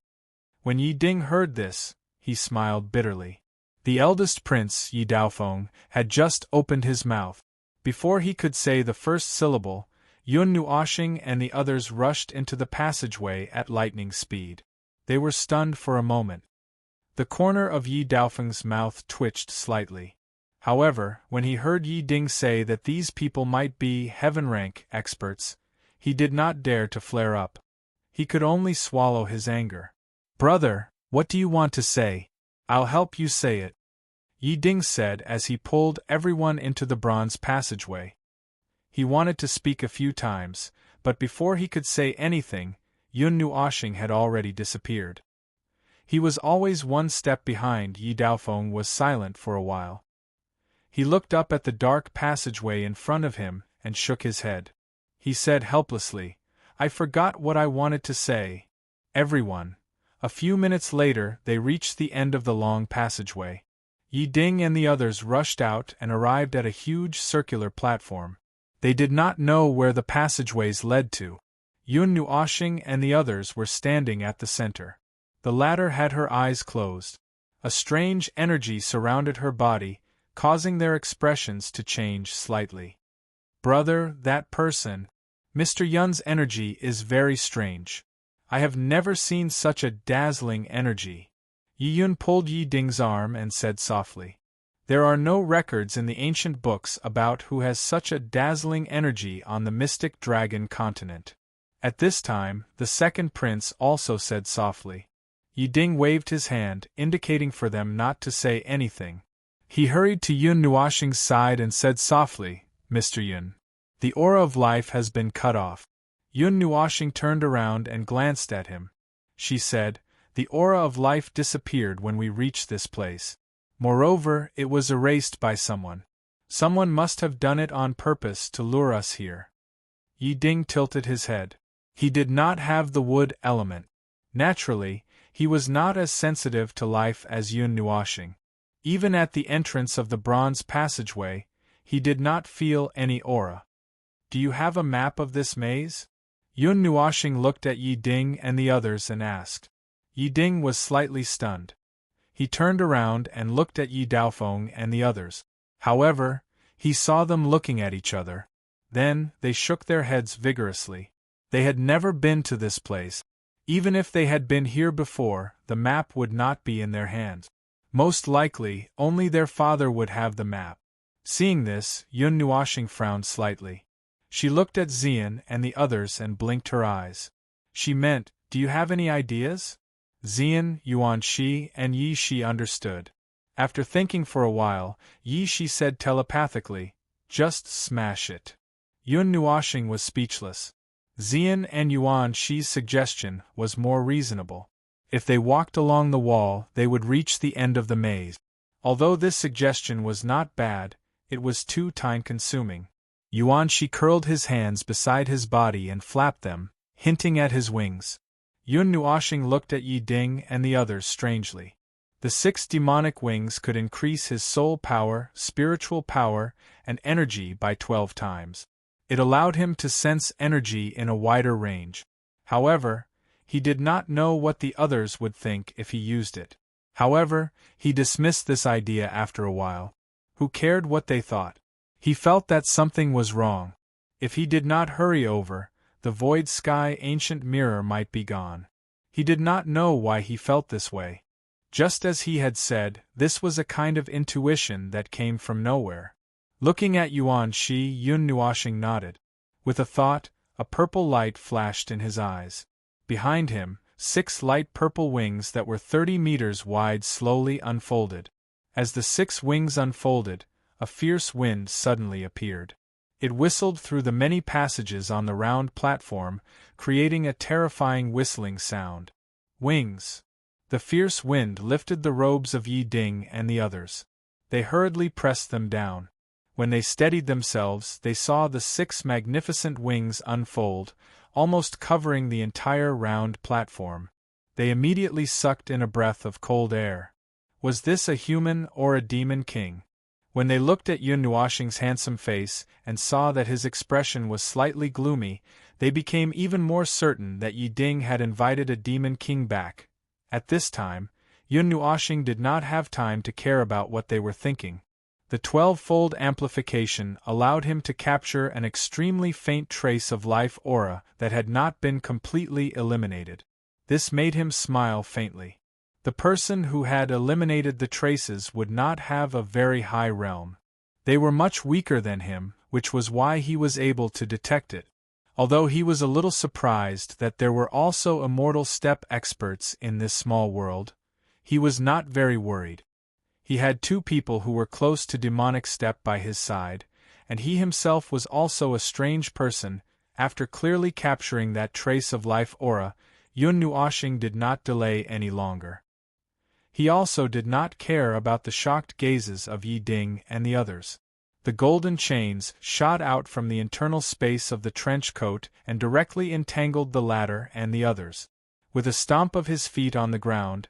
When Yi Ding heard this, he smiled bitterly. The eldest prince, Yi Daofeng, had just opened his mouth. Before he could say the first syllable, Yun Nuoxing and the others rushed into the passageway at lightning speed. They were stunned for a moment. The corner of Yi Daofeng's mouth twitched slightly. However, when he heard Yi Ding say that these people might be heaven-rank experts, he did not dare to flare up. He could only swallow his anger. "Brother, what do you want to say? I'll help you say it," Yi Ding said as he pulled everyone into the bronze passageway. He wanted to speak a few times, but before he could say anything, Yun Nuoxing had already disappeared. He was always one step behind. Yi Daofeng was silent for a while. He looked up at the dark passageway in front of him and shook his head. He said helplessly, "I forgot what I wanted to say. Everyone, A few minutes later they reached the end of the long passageway. Yi Ding and the others rushed out and arrived at a huge circular platform. They did not know where the passageways led to. Yun Nuoxing and the others were standing at the center. The latter had her eyes closed. A strange energy surrounded her body, causing their expressions to change slightly. Brother, that person, Mr. Yun's energy is very strange. I have never seen such a dazzling energy. Yi Yun pulled Yi Ding's arm and said softly, "There are no records in the ancient books about who has such a dazzling energy on the mystic dragon continent." At this time, the second prince also said softly. Yi Ding waved his hand, indicating for them not to say anything. He hurried to Yun Nuoxing's side and said softly, "Mr. Yun, the aura of life has been cut off." Yun Nuoxing turned around and glanced at him. She said, "The aura of life disappeared when we reached this place. Moreover, it was erased by someone. Someone must have done it on purpose to lure us here." Yi Ding tilted his head. He did not have the wood element. Naturally, he was not as sensitive to life as Yun Nuoxing. Even at the entrance of the bronze passageway, he did not feel any aura. "Do you have a map of this maze?" Yun Nuoxing looked at Yi Ding and the others and asked. Yi Ding was slightly stunned. He turned around and looked at Yi Daofeng and the others. However, he saw them looking at each other. Then, they shook their heads vigorously. They had never been to this place. Even if they had been here before, the map would not be in their hands. Most likely, only their father would have the map. Seeing this, Yun Nuoxing frowned slightly. She looked at Xian and the others and blinked her eyes. She meant, "Do you have any ideas?" Xian, Yuan Shi, and Yi Shi understood. After thinking for a while, Yi Shi said telepathically, "Just smash it." Yun Nuoxing was speechless. Xian and Yuan Shi's suggestion was more reasonable. If they walked along the wall, they would reach the end of the maze. Although this suggestion was not bad, it was too time-consuming. Yuan Shi curled his hands beside his body and flapped them, hinting at his wings. Yun Nuoxing looked at Yi Ding and the others strangely. The 6 demonic wings could increase his soul power, spiritual power, and energy by 12 times. It allowed him to sense energy in a wider range. However, he did not know what the others would think if he used it. However, he dismissed this idea after a while. Who cared what they thought? He felt that something was wrong. If he did not hurry over, the void sky ancient mirror might be gone. He did not know why he felt this way. Just as he had said, this was a kind of intuition that came from nowhere. Looking at Yuan Shi, Yun Nuoxing nodded. With a thought, a purple light flashed in his eyes. Behind him, 6 light purple wings that were 30 meters wide slowly unfolded. As the 6 wings unfolded, a fierce wind suddenly appeared. It whistled through the many passages on the round platform, creating a terrifying whistling sound. Wings. The fierce wind lifted the robes of Yi Ding and the others. They hurriedly pressed them down. When they steadied themselves, they saw the 6 magnificent wings unfold, almost covering the entire round platform. They immediately sucked in a breath of cold air. Was this a human or a demon king? When they looked at Yun Nuoxing's handsome face and saw that his expression was slightly gloomy, they became even more certain that Yi Ding had invited a demon king back. At this time, Yun Nuoxing did not have time to care about what they were thinking. The 12-fold amplification allowed him to capture an extremely faint trace of life aura that had not been completely eliminated. This made him smile faintly. The person who had eliminated the traces would not have a very high realm. They were much weaker than him, which was why he was able to detect it. Although he was a little surprised that there were also immortal step experts in this small world, he was not very worried. He had 2 people who were close to demonic step by his side, and he himself was also a strange person. After clearly capturing that trace of life aura, Yun Nuoxing did not delay any longer. He also did not care about the shocked gazes of Yi Ding and the others. The golden chains shot out from the internal space of the trench coat and directly entangled the latter and the others. With a stomp of his feet on the ground,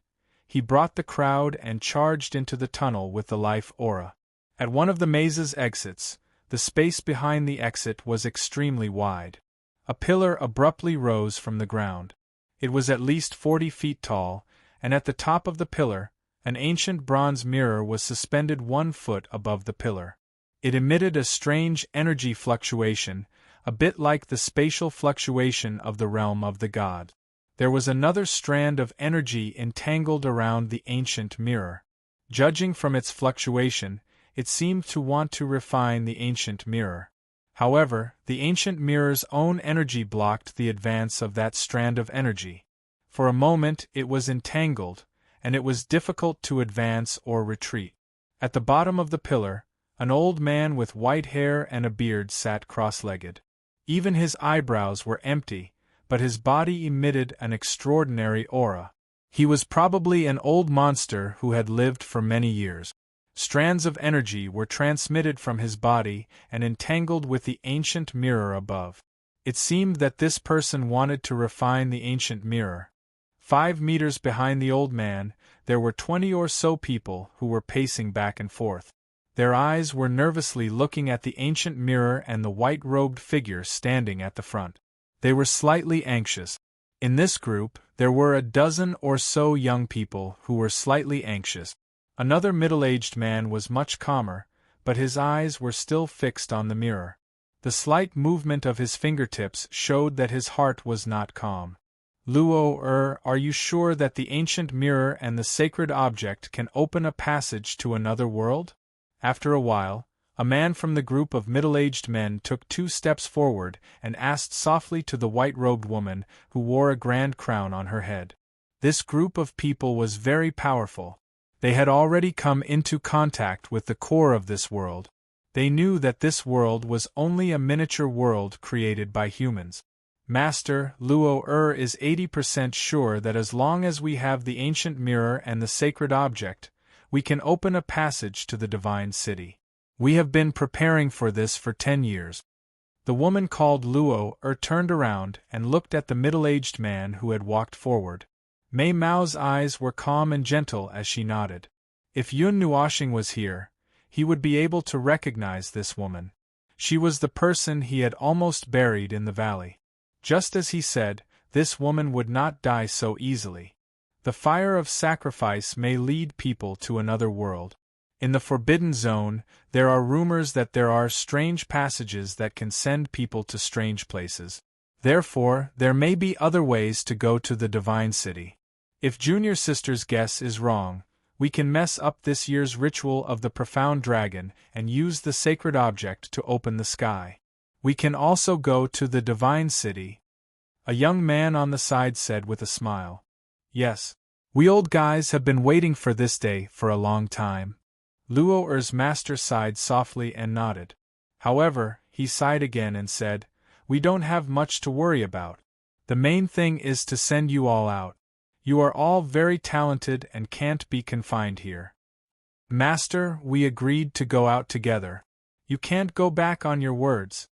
he brought the crowd and charged into the tunnel with the life aura. At one of the maze's exits, the space behind the exit was extremely wide. A pillar abruptly rose from the ground. It was at least 40 feet tall, and at the top of the pillar, an ancient bronze mirror was suspended 1 foot above the pillar. It emitted a strange energy fluctuation, a bit like the spatial fluctuation of the realm of the god. There was another strand of energy entangled around the ancient mirror. Judging from its fluctuation, it seemed to want to refine the ancient mirror. However, the ancient mirror's own energy blocked the advance of that strand of energy. For a moment it was entangled, and it was difficult to advance or retreat. At the bottom of the pillar, an old man with white hair and a beard sat cross-legged. Even his eyebrows were empty, but his body emitted an extraordinary aura. He was probably an old monster who had lived for many years. Strands of energy were transmitted from his body and entangled with the ancient mirror above. It seemed that this person wanted to refine the ancient mirror. 5 meters behind the old man, there were 20 or so people who were pacing back and forth. Their eyes were nervously looking at the ancient mirror and the white-robed figure standing at the front. They were slightly anxious. In this group, there were a dozen or so young people who were slightly anxious. Another middle-aged man was much calmer, but his eyes were still fixed on the mirror. The slight movement of his fingertips showed that his heart was not calm. Luo, are you sure that the ancient mirror and the sacred object can open a passage to another world? After a while, a man from the group of middle-aged men took 2 steps forward and asked softly to the white-robed woman who wore a grand crown on her head. This group of people was very powerful. They had already come into contact with the core of this world. They knew that this world was only a miniature world created by humans. Master, Luo is 80% sure that as long as we have the ancient mirror and the sacred object, we can open a passage to the divine city. We have been preparing for this for 10 years. The woman called Luo turned around and looked at the middle-aged man who had walked forward. Mei Mao's eyes were calm and gentle as she nodded. If Yun Nuoxing was here, he would be able to recognize this woman. She was the person he had almost buried in the valley. Just as he said, this woman would not die so easily. The fire of sacrifice may lead people to another world. In the Forbidden Zone, there are rumors that there are strange passages that can send people to strange places. Therefore, there may be other ways to go to the Divine City. If Junior Sister's guess is wrong, we can mess up this year's ritual of the Profound Dragon and use the sacred object to open the sky. We can also go to the Divine City. A young man on the side said with a smile. Yes. We old guys have been waiting for this day for a long time. Luo's master sighed softly and nodded. However, he sighed again and said, We don't have much to worry about. The main thing is to send you all out. You are all very talented and can't be confined here. Master, we agreed to go out together. You can't go back on your words.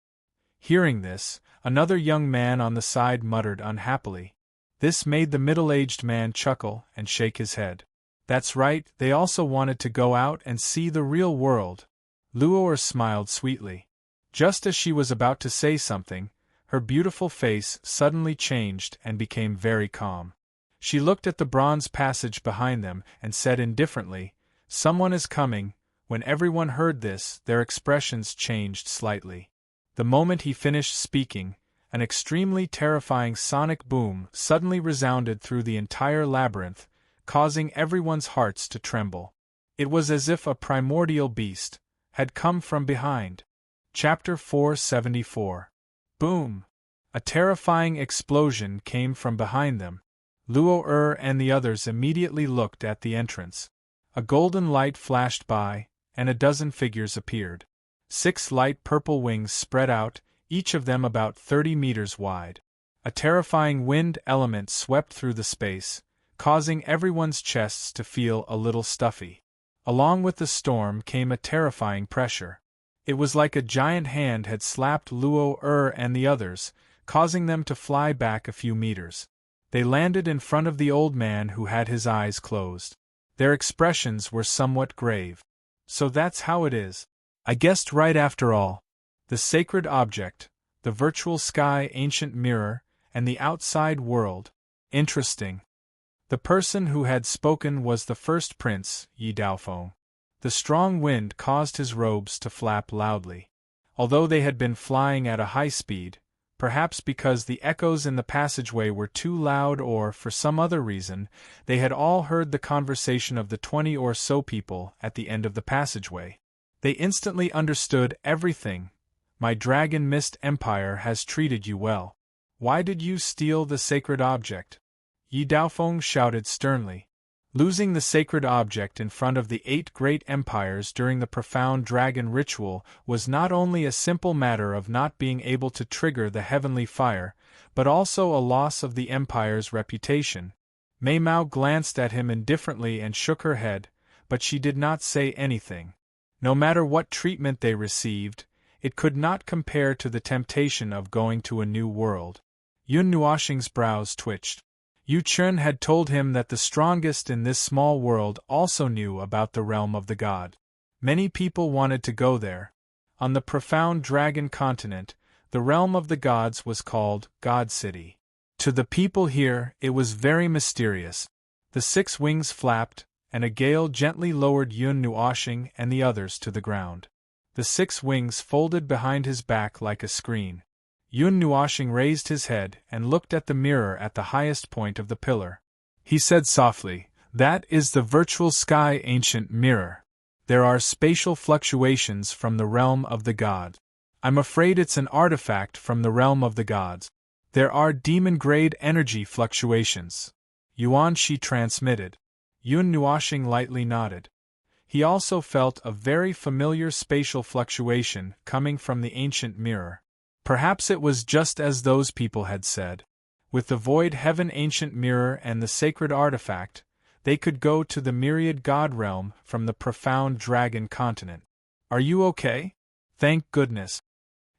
Hearing this, another young man on the side muttered unhappily. This made the middle-aged man chuckle and shake his head. That's right, they also wanted to go out and see the real world. Luo smiled sweetly. Just as she was about to say something, her beautiful face suddenly changed and became very calm. She looked at the bronze passage behind them and said indifferently, Someone is coming. When everyone heard this, their expressions changed slightly. The moment he finished speaking, an extremely terrifying sonic boom suddenly resounded through the entire labyrinth, causing everyone's hearts to tremble. It was as if a primordial beast had come from behind. Chapter 474. Boom! A terrifying explosion came from behind them. Luo and the others immediately looked at the entrance. A golden light flashed by, and a dozen figures appeared. 6 light purple wings spread out, each of them about 30 meters wide. A terrifying wind element swept through the space, causing everyone's chests to feel a little stuffy. Along with the storm came a terrifying pressure. It was like a giant hand had slapped Luo and the others, causing them to fly back a few meters. They landed in front of the old man who had his eyes closed. Their expressions were somewhat grave. So that's how it is. I guessed right after all. The sacred object, the virtual sky ancient mirror, and the outside world. Interesting. The person who had spoken was the first prince, Yi Daofeng. The strong wind caused his robes to flap loudly. Although they had been flying at a high speed, perhaps because the echoes in the passageway were too loud or, for some other reason, they had all heard the conversation of the 20 or so people at the end of the passageway. They instantly understood everything. My Dragon Mist Empire has treated you well. Why did you steal the sacred object? Yi Daofeng shouted sternly. Losing the sacred object in front of the 8 great empires during the profound dragon ritual was not only a simple matter of not being able to trigger the heavenly fire, but also a loss of the empire's reputation. Mei Mao glanced at him indifferently and shook her head, but she did not say anything. No matter what treatment they received, it could not compare to the temptation of going to a new world. Yun Nuoxing's brows twitched. Yu Chun had told him that the strongest in this small world also knew about the realm of the god. Many people wanted to go there. On the profound dragon continent, the realm of the gods was called God City. To the people here, it was very mysterious. The 6 wings flapped, and a gale gently lowered Yun Nuoxing and the others to the ground. The 6 wings folded behind his back like a screen. Yun Nuoxing raised his head and looked at the mirror at the highest point of the pillar. He said softly, "That is the virtual sky ancient mirror. There are spatial fluctuations from the realm of the god. I'm afraid it's an artifact from the realm of the gods. There are demon-grade energy fluctuations." Yuan Shi transmitted. Yun Nuoxing lightly nodded. He also felt a very familiar spatial fluctuation coming from the ancient mirror. Perhaps it was just as those people had said. With the void heaven ancient mirror and the sacred artifact, they could go to the myriad god realm from the profound dragon continent. "Are you okay?" "Thank goodness."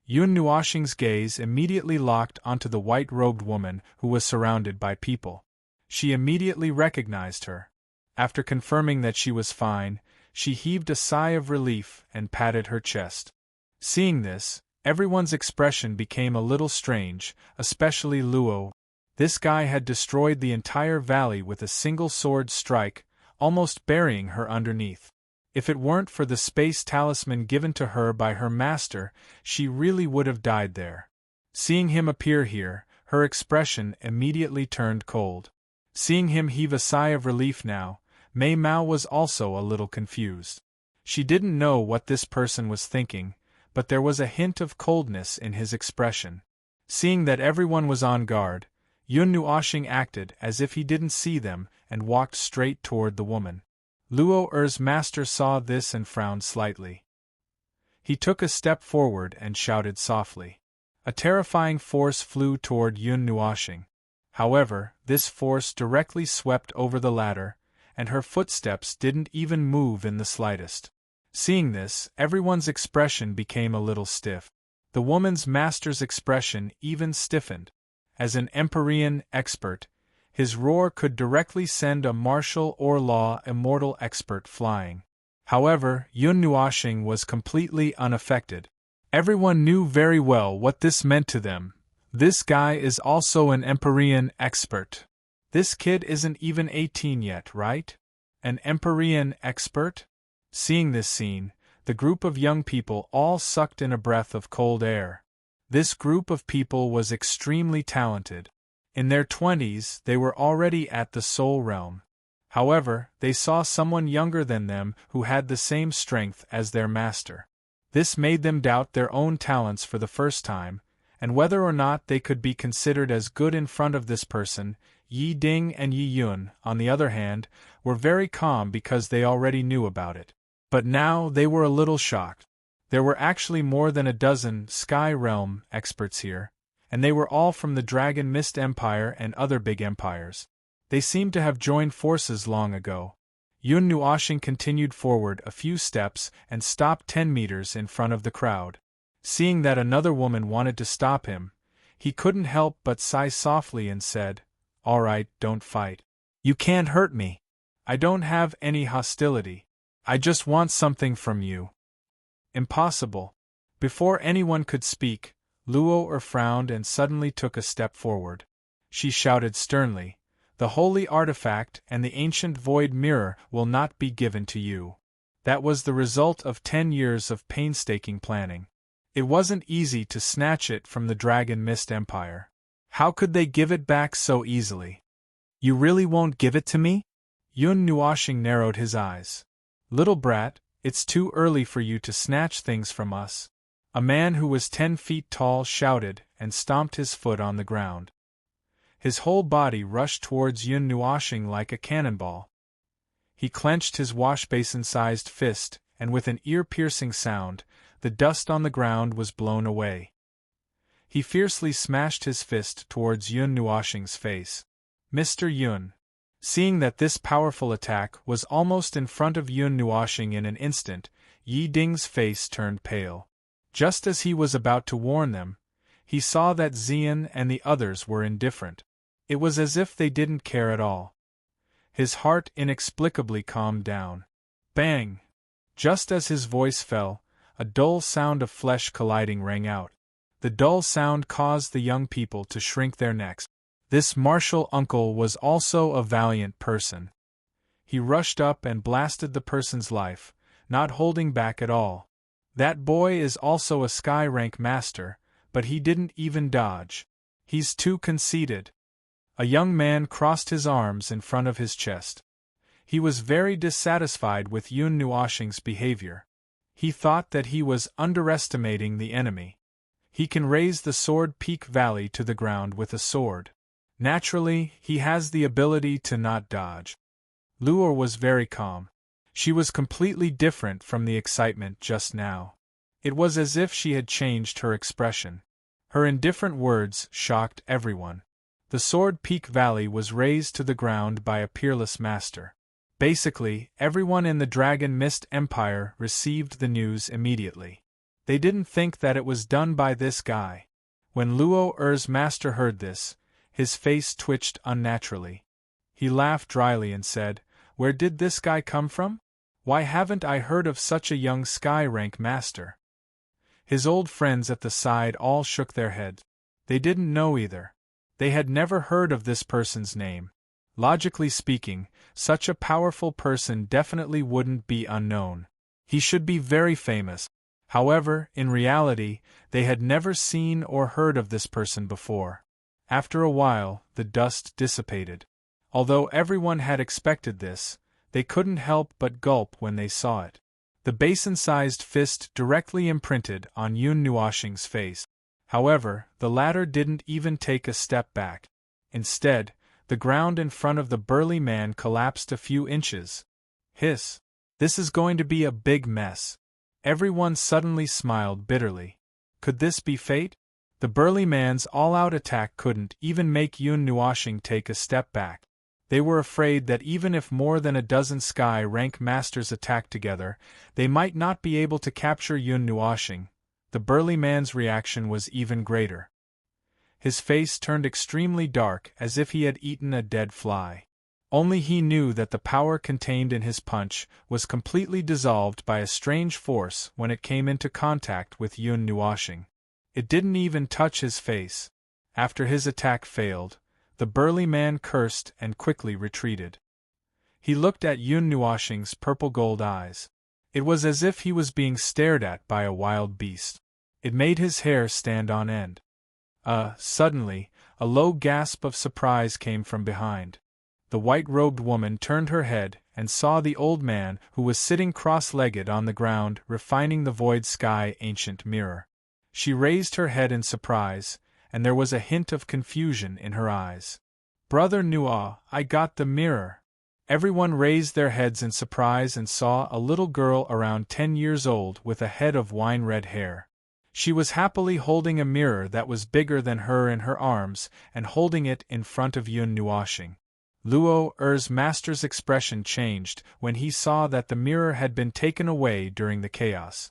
Yun Nuoxing's gaze immediately locked onto the white-robed woman who was surrounded by people. She immediately recognized her. After confirming that she was fine, she heaved a sigh of relief and patted her chest. Seeing this, everyone's expression became a little strange, especially Luo. This guy had destroyed the entire valley with a single sword strike, almost burying her underneath. If it weren't for the space talisman given to her by her master, she really would have died there. Seeing him appear here, her expression immediately turned cold. Seeing him heave a sigh of relief now, Mei Mao was also a little confused. She didn't know what this person was thinking, but there was a hint of coldness in his expression. Seeing that everyone was on guard, Yun Nuoxing acted as if he didn't see them and walked straight toward the woman. Luo Er's master saw this and frowned slightly. He took a step forward and shouted softly. A terrifying force flew toward Yun Nuoxing. However, this force directly swept over the ladder, and her footsteps didn't even move in the slightest. Seeing this, everyone's expression became a little stiff. The woman's master's expression even stiffened. As an Empyrean expert, his roar could directly send a martial or law immortal expert flying. However, Yun Nuoxing was completely unaffected. Everyone knew very well what this meant to them. This guy is also an Empyrean expert. This kid isn't even 18 yet, right? An Empyrean expert? Seeing this scene, the group of young people all sucked in a breath of cold air. This group of people was extremely talented. In their 20s, they were already at the soul realm. However, they saw someone younger than them who had the same strength as their master. This made them doubt their own talents for the first time, and whether or not they could be considered as good in front of this person. Yi Ding and Yi Yun, on the other hand, were very calm because they already knew about it. But now they were a little shocked. There were actually more than a dozen Sky Realm experts here, and they were all from the Dragon Mist Empire and other big empires. They seemed to have joined forces long ago. Yun Nuoxing continued forward a few steps and stopped 10 meters in front of the crowd. Seeing that another woman wanted to stop him, he couldn't help but sigh softly and said, All right, don't fight. You can't hurt me. I don't have any hostility. I just want something from you. Impossible. Before anyone could speak, Luo frowned and suddenly took a step forward. She shouted sternly, "The holy artifact and the ancient void mirror will not be given to you." That was the result of 10 years of painstaking planning. It wasn't easy to snatch it from the Dragon Mist Empire. How could they give it back so easily? You really won't give it to me? Yun Nuoshing narrowed his eyes. Little brat, it's too early for you to snatch things from us. A man who was 10 feet tall shouted and stomped his foot on the ground. His whole body rushed towards Yun Nuoshing like a cannonball. He clenched his washbasin-sized fist, and with an ear-piercing sound, the dust on the ground was blown away. He fiercely smashed his fist towards Yun Nuoshing's face. Mr. Yun. Seeing that this powerful attack was almost in front of Yun Nuoshing in an instant, Yi Ding's face turned pale. Just as he was about to warn them, he saw that Xian and the others were indifferent. It was as if they didn't care at all. His heart inexplicably calmed down. Bang! Just as his voice fell, a dull sound of flesh colliding rang out. The dull sound caused the young people to shrink their necks. This martial uncle was also a valiant person. He rushed up and blasted the person's life, not holding back at all. That boy is also a sky rank master, but he didn't even dodge. He's too conceited. A young man crossed his arms in front of his chest. He was very dissatisfied with Yun Nuoshing's behavior. He thought that he was underestimating the enemy. He can raise the Sword Peak Valley to the ground with a sword. Naturally, he has the ability to not dodge. Luo was very calm. She was completely different from the excitement just now. It was as if she had changed her expression. Her indifferent words shocked everyone. The Sword Peak Valley was razed to the ground by a peerless master. Basically, everyone in the Dragon Mist Empire received the news immediately. They didn't think that it was done by this guy. When Luo's master heard this, his face twitched unnaturally. He laughed dryly and said, "Where did this guy come from? Why haven't I heard of such a young sky rank master?" His old friends at the side all shook their heads. They didn't know either. They had never heard of this person's name. Logically speaking, such a powerful person definitely wouldn't be unknown. He should be very famous. However, in reality, they had never seen or heard of this person before. After a while, the dust dissipated. Although everyone had expected this, they couldn't help but gulp when they saw it. The basin-sized fist directly imprinted on Yun Nuoshing's face. However, the latter didn't even take a step back. Instead, the ground in front of the burly man collapsed a few inches. Hiss! This is going to be a big mess. Everyone suddenly smiled bitterly. Could this be fate? The burly man's all-out attack couldn't even make Yun Nuoshing take a step back. They were afraid that even if more than a dozen sky rank masters attacked together, they might not be able to capture Yun Nuoshing. The burly man's reaction was even greater. His face turned extremely dark as if he had eaten a dead fly. Only he knew that the power contained in his punch was completely dissolved by a strange force when it came into contact with Yun Nuoshing. It didn't even touch his face. After his attack failed, the burly man cursed and quickly retreated. He looked at Yun Nuoshing's purple-gold eyes. It was as if he was being stared at by a wild beast. It made his hair stand on end. Suddenly, a low gasp of surprise came from behind. The white-robed woman turned her head and saw the old man who was sitting cross-legged on the ground refining the void sky ancient mirror. She raised her head in surprise, and there was a hint of confusion in her eyes. "Brother Nuo, I got the mirror." Everyone raised their heads in surprise and saw a little girl around 10 years old with a head of wine-red hair. She was happily holding a mirror that was bigger than her in her arms and holding it in front of Yun Nuoshing. Luo's master's expression changed when he saw that the mirror had been taken away during the chaos.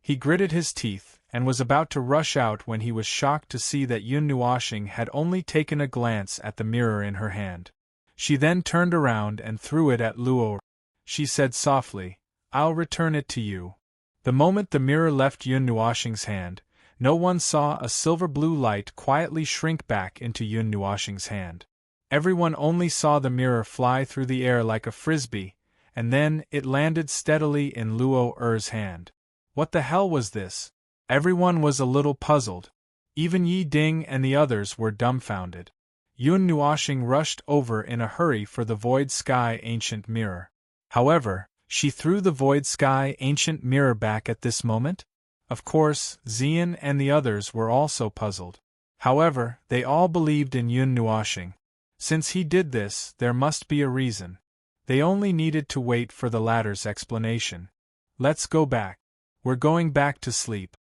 He gritted his teeth and was about to rush out when he was shocked to see that Yun Nuoxing had only taken a glance at the mirror in her hand. She then turned around and threw it at Luo. She said softly, "I'll return it to you." The moment the mirror left Yun Nuoxing's hand, no one saw a silver blue light quietly shrink back into Yun Nuoxing's hand. Everyone only saw the mirror fly through the air like a frisbee, and then it landed steadily in Luo Er's hand. What the hell was this? Everyone was a little puzzled. Even Yi Ding and the others were dumbfounded. Yun Nuoxing rushed over in a hurry for the Void Sky Ancient Mirror. However, she threw the Void Sky Ancient Mirror back at this moment? Of course, Xian and the others were also puzzled. However, they all believed in Yun Nuoxing. Since he did this, there must be a reason. They only needed to wait for the latter's explanation. "Let's go back. We're going back to sleep."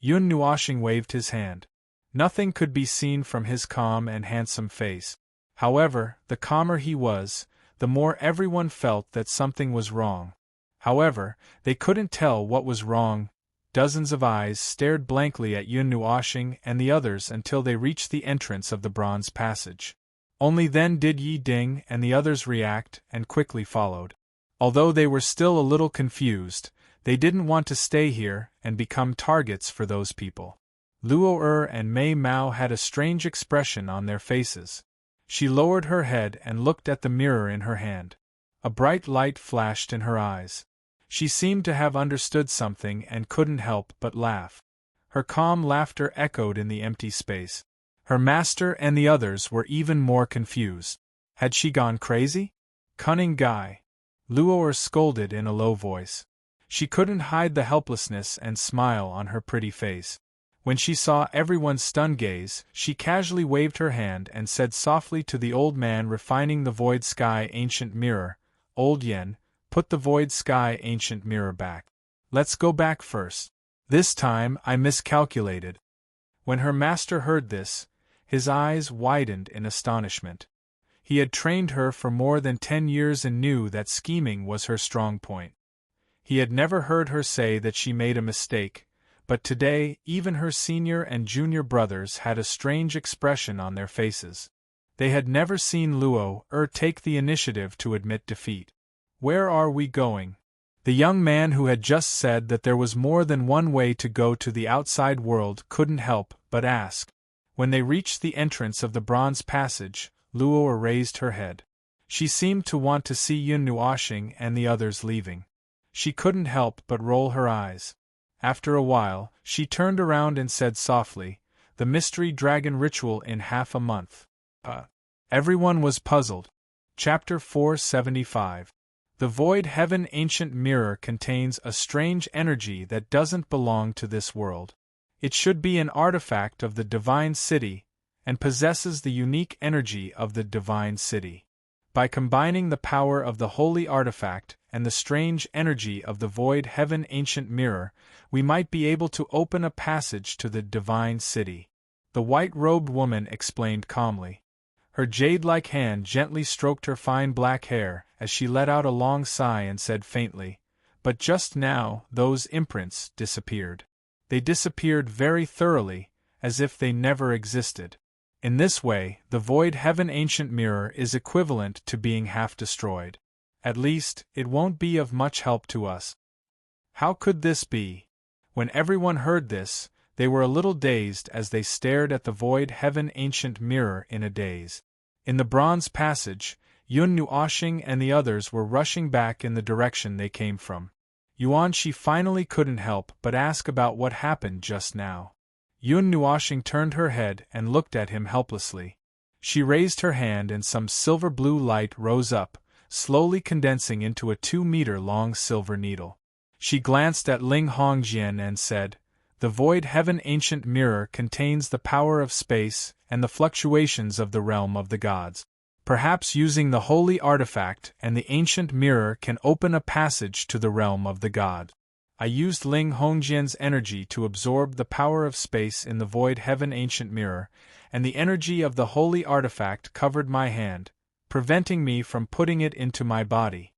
Yun Nuoxing waved his hand. Nothing could be seen from his calm and handsome face. However, the calmer he was, the more everyone felt that something was wrong. However, they couldn't tell what was wrong. Dozens of eyes stared blankly at Yun Nuoxing and the others until they reached the entrance of the bronze passage. Only then did Yi Ding and the others react and quickly followed. Although they were still a little confused, they didn't want to stay here and become targets for those people. Luo Er and Mei Mao had a strange expression on their faces. She lowered her head and looked at the mirror in her hand. A bright light flashed in her eyes. She seemed to have understood something and couldn't help but laugh. Her calm laughter echoed in the empty space. Her master and the others were even more confused. Had she gone crazy? Cunning guy. Luo Er scolded in a low voice. She couldn't hide the helplessness and smile on her pretty face. When she saw everyone's stunned gaze, she casually waved her hand and said softly to the old man refining the Void Sky Ancient Mirror, "Old Yen, put the Void Sky Ancient Mirror back. Let's go back first. This time I miscalculated." When her master heard this, his eyes widened in astonishment. He had trained her for more than 10 years and knew that scheming was her strong point. He had never heard her say that she made a mistake, but today even her senior and junior brothers had a strange expression on their faces. They had never seen Luo Er take the initiative to admit defeat. "Where are we going?" The young man who had just said that there was more than one way to go to the outside world couldn't help but ask. When they reached the entrance of the bronze passage, Luo Er raised her head. She seemed to want to see Yun Nuoxing and the others leaving. She couldn't help but roll her eyes. After a while, she turned around and said softly, "The mystery dragon ritual in half a month." Everyone was puzzled. Chapter 475. The Void Heaven Ancient Mirror contains a strange energy that doesn't belong to this world. It should be an artifact of the Divine City, and possesses the unique energy of the Divine City. By combining the power of the holy artifact and the strange energy of the Void Heaven Ancient Mirror, we might be able to open a passage to the Divine City. The white-robed woman explained calmly. Her jade-like hand gently stroked her fine black hair as she let out a long sigh and said faintly, "But just now, those imprints disappeared. They disappeared very thoroughly, as if they never existed. In this way, the Void Heaven Ancient Mirror is equivalent to being half destroyed. At least, it won't be of much help to us." How could this be? When everyone heard this, they were a little dazed as they stared at the Void Heaven Ancient Mirror in a daze. In the bronze passage, Yun Nuoxing and the others were rushing back in the direction they came from. Yuanxi finally couldn't help but ask about what happened just now. Yun Nuoxing turned her head and looked at him helplessly. She raised her hand and some silver blue light rose up, slowly condensing into a 2-meter-long silver needle. She glanced at Ling Hongjian and said, "The Void Heaven Ancient Mirror contains the power of space and the fluctuations of the realm of the gods. Perhaps using the holy artifact and the ancient mirror can open a passage to the realm of the god." I used Ling Hongjian's energy to absorb the power of space in the Void Heaven Ancient Mirror, and the energy of the holy artifact covered my hand, preventing me from putting it into my body.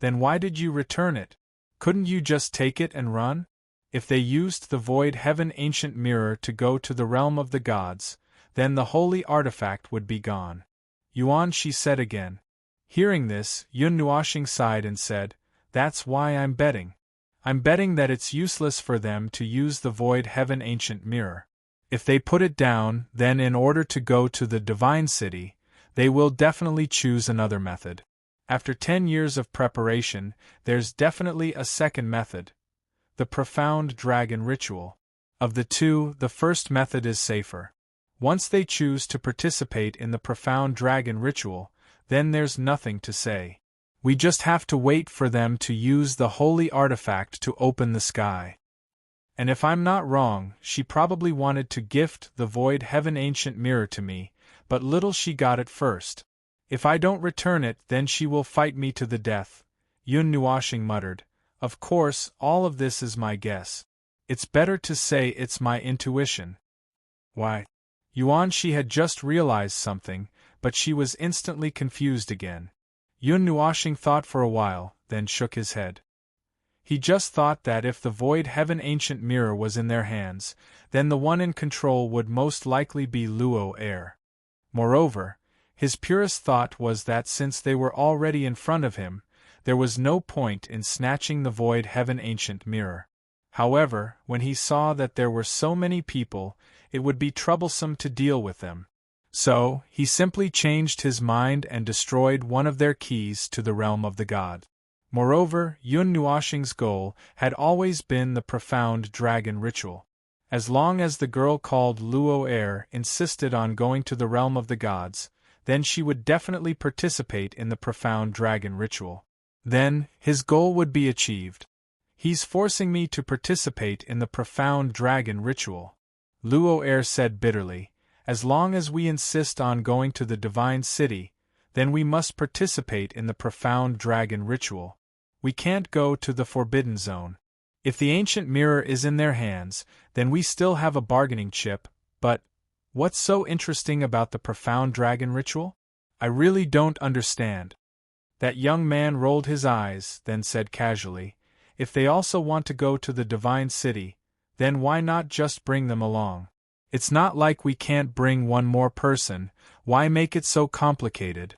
"Then why did you return it? Couldn't you just take it and run?" If they used the void heaven ancient mirror to go to the realm of the gods, then the holy artifact would be gone. Yuan, she said again. Hearing this, Yun Nuoxing sighed and said, "That's why I'm betting. I'm betting that it's useless for them to use the void heaven ancient mirror. If they put it down, then in order to go to the divine city, they will definitely choose another method. After 10 years of preparation, there's definitely a second method. The profound dragon ritual. Of the two, the first method is safer. Once they choose to participate in the profound dragon ritual, then there's nothing to say. We just have to wait for them to use the holy artifact to open the sky." And if I'm not wrong, she probably wanted to gift the void heaven ancient mirror to me, but little she got it first. "If I don't return it, then she will fight me to the death," Yun Nuoxing muttered. "Of course, all of this is my guess. It's better to say it's my intuition." Why? Yuan, she had just realized something, but she was instantly confused again. Yun Nuoxing thought for a while, then shook his head. He just thought that if the void heaven ancient mirror was in their hands, then the one in control would most likely be Luo Air. Moreover, his purest thought was that since they were already in front of him, there was no point in snatching the void heaven ancient mirror. However, when he saw that there were so many people, it would be troublesome to deal with them. So, he simply changed his mind and destroyed one of their keys to the realm of the god. Moreover, Yun Nuoxing's goal had always been the profound dragon ritual. As long as the girl called Luo Air insisted on going to the realm of the gods, then she would definitely participate in the profound dragon ritual. Then, his goal would be achieved. "He's forcing me to participate in the profound dragon ritual," Luo Air said bitterly. "As long as we insist on going to the divine city, then we must participate in the profound dragon ritual. We can't go to the forbidden zone. If the ancient mirror is in their hands, then we still have a bargaining chip, but what's so interesting about the profound dragon ritual? I really don't understand." That young man rolled his eyes, then said casually, "If they also want to go to the divine city, then why not just bring them along? It's not like we can't bring one more person, why make it so complicated?"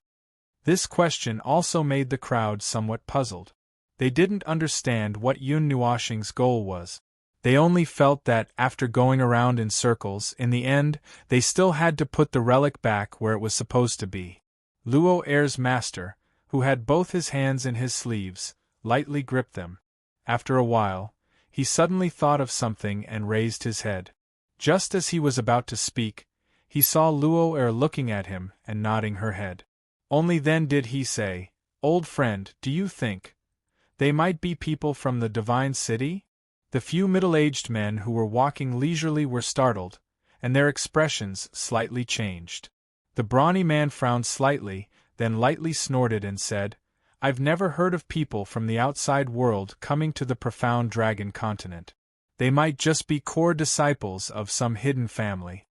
This question also made the crowd somewhat puzzled. They didn't understand what Yun Nuoxing's goal was. They only felt that, after going around in circles, in the end, they still had to put the relic back where it was supposed to be. Luo Air's master, who had both his hands in his sleeves, lightly gripped them. After a while, he suddenly thought of something and raised his head. Just as he was about to speak, he saw Luo Air looking at him and nodding her head. Only then did he say, "Old friend, do you think they might be people from the divine city?" The few middle-aged men who were walking leisurely were startled, and their expressions slightly changed. The brawny man frowned slightly, then lightly snorted and said, "I've never heard of people from the outside world coming to the profound dragon continent. They might just be core disciples of some hidden family."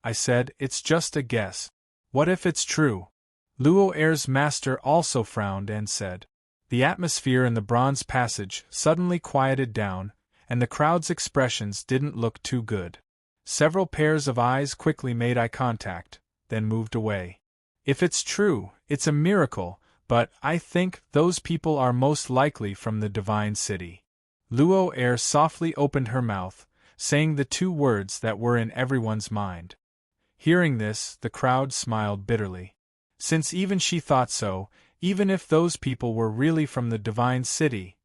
I said, "It's just a guess. What if it's true?" Luo Air's master also frowned and said. The atmosphere in the bronze passage suddenly quieted down, and the crowd's expressions didn't look too good. Several pairs of eyes quickly made eye contact, then moved away. "If it's true, it's a miracle, but I think those people are most likely from the divine city." Luo Air softly opened her mouth, saying the two words that were in everyone's mind. Hearing this, the crowd smiled bitterly. Since even she thought so, even if those people were really from the divine city.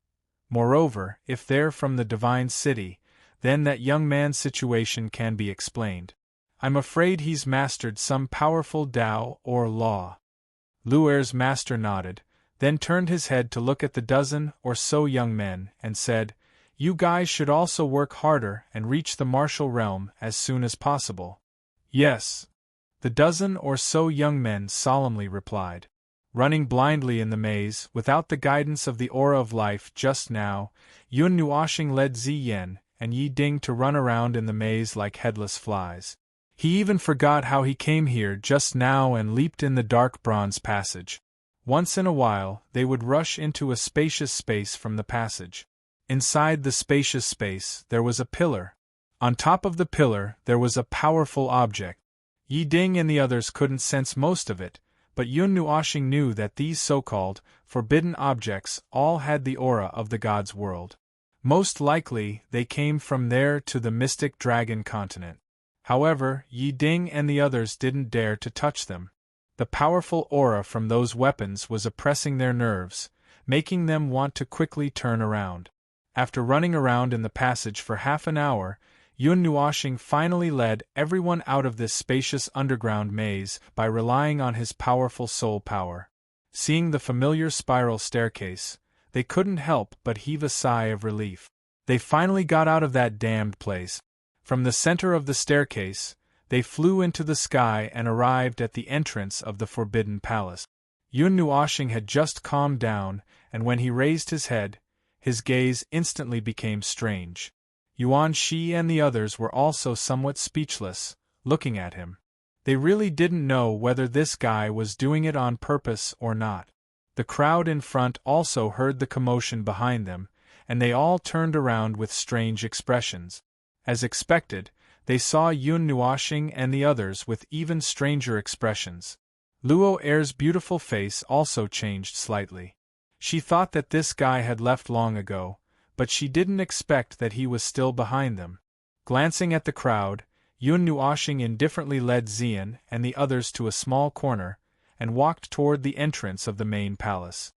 Moreover, if they're from the divine city, then that young man's situation can be explained. I'm afraid he's mastered some powerful Tao or law. Luo Air's master nodded, then turned his head to look at the dozen or so young men, and said, "You guys should also work harder and reach the martial realm as soon as possible." "Yes," the dozen or so young men solemnly replied. Running blindly in the maze, without the guidance of the aura of life just now, Yun Nuoxing led Ziyen and Yi Ding to run around in the maze like headless flies. He even forgot how he came here just now and leaped in the dark bronze passage. Once in a while, they would rush into a spacious space from the passage. Inside the spacious space, there was a pillar. On top of the pillar, there was a powerful object. Yi Ding and the others couldn't sense most of it, but Yun Nuoxing knew that these so-called forbidden objects all had the aura of the God's world. Most likely, they came from there to the mystic dragon continent. However, Yi Ding and the others didn't dare to touch them. The powerful aura from those weapons was oppressing their nerves, making them want to quickly turn around. After running around in the passage for half an hour, Yun Nuoxing finally led everyone out of this spacious underground maze by relying on his powerful soul power. Seeing the familiar spiral staircase, they couldn't help but heave a sigh of relief. They finally got out of that damned place. From the center of the staircase, they flew into the sky and arrived at the entrance of the Forbidden Palace. Yun Nuoxing had just calmed down, and when he raised his head, his gaze instantly became strange. Yuan Shi and the others were also somewhat speechless, looking at him. They really didn't know whether this guy was doing it on purpose or not. The crowd in front also heard the commotion behind them, and they all turned around with strange expressions. As expected, they saw Yun Nuoxing and the others with even stranger expressions. Luo Er's beautiful face also changed slightly. She thought that this guy had left long ago, but she didn't expect that he was still behind them. Glancing at the crowd, Yun Nuoxing indifferently led Xian and the others to a small corner, and walked toward the entrance of the main palace.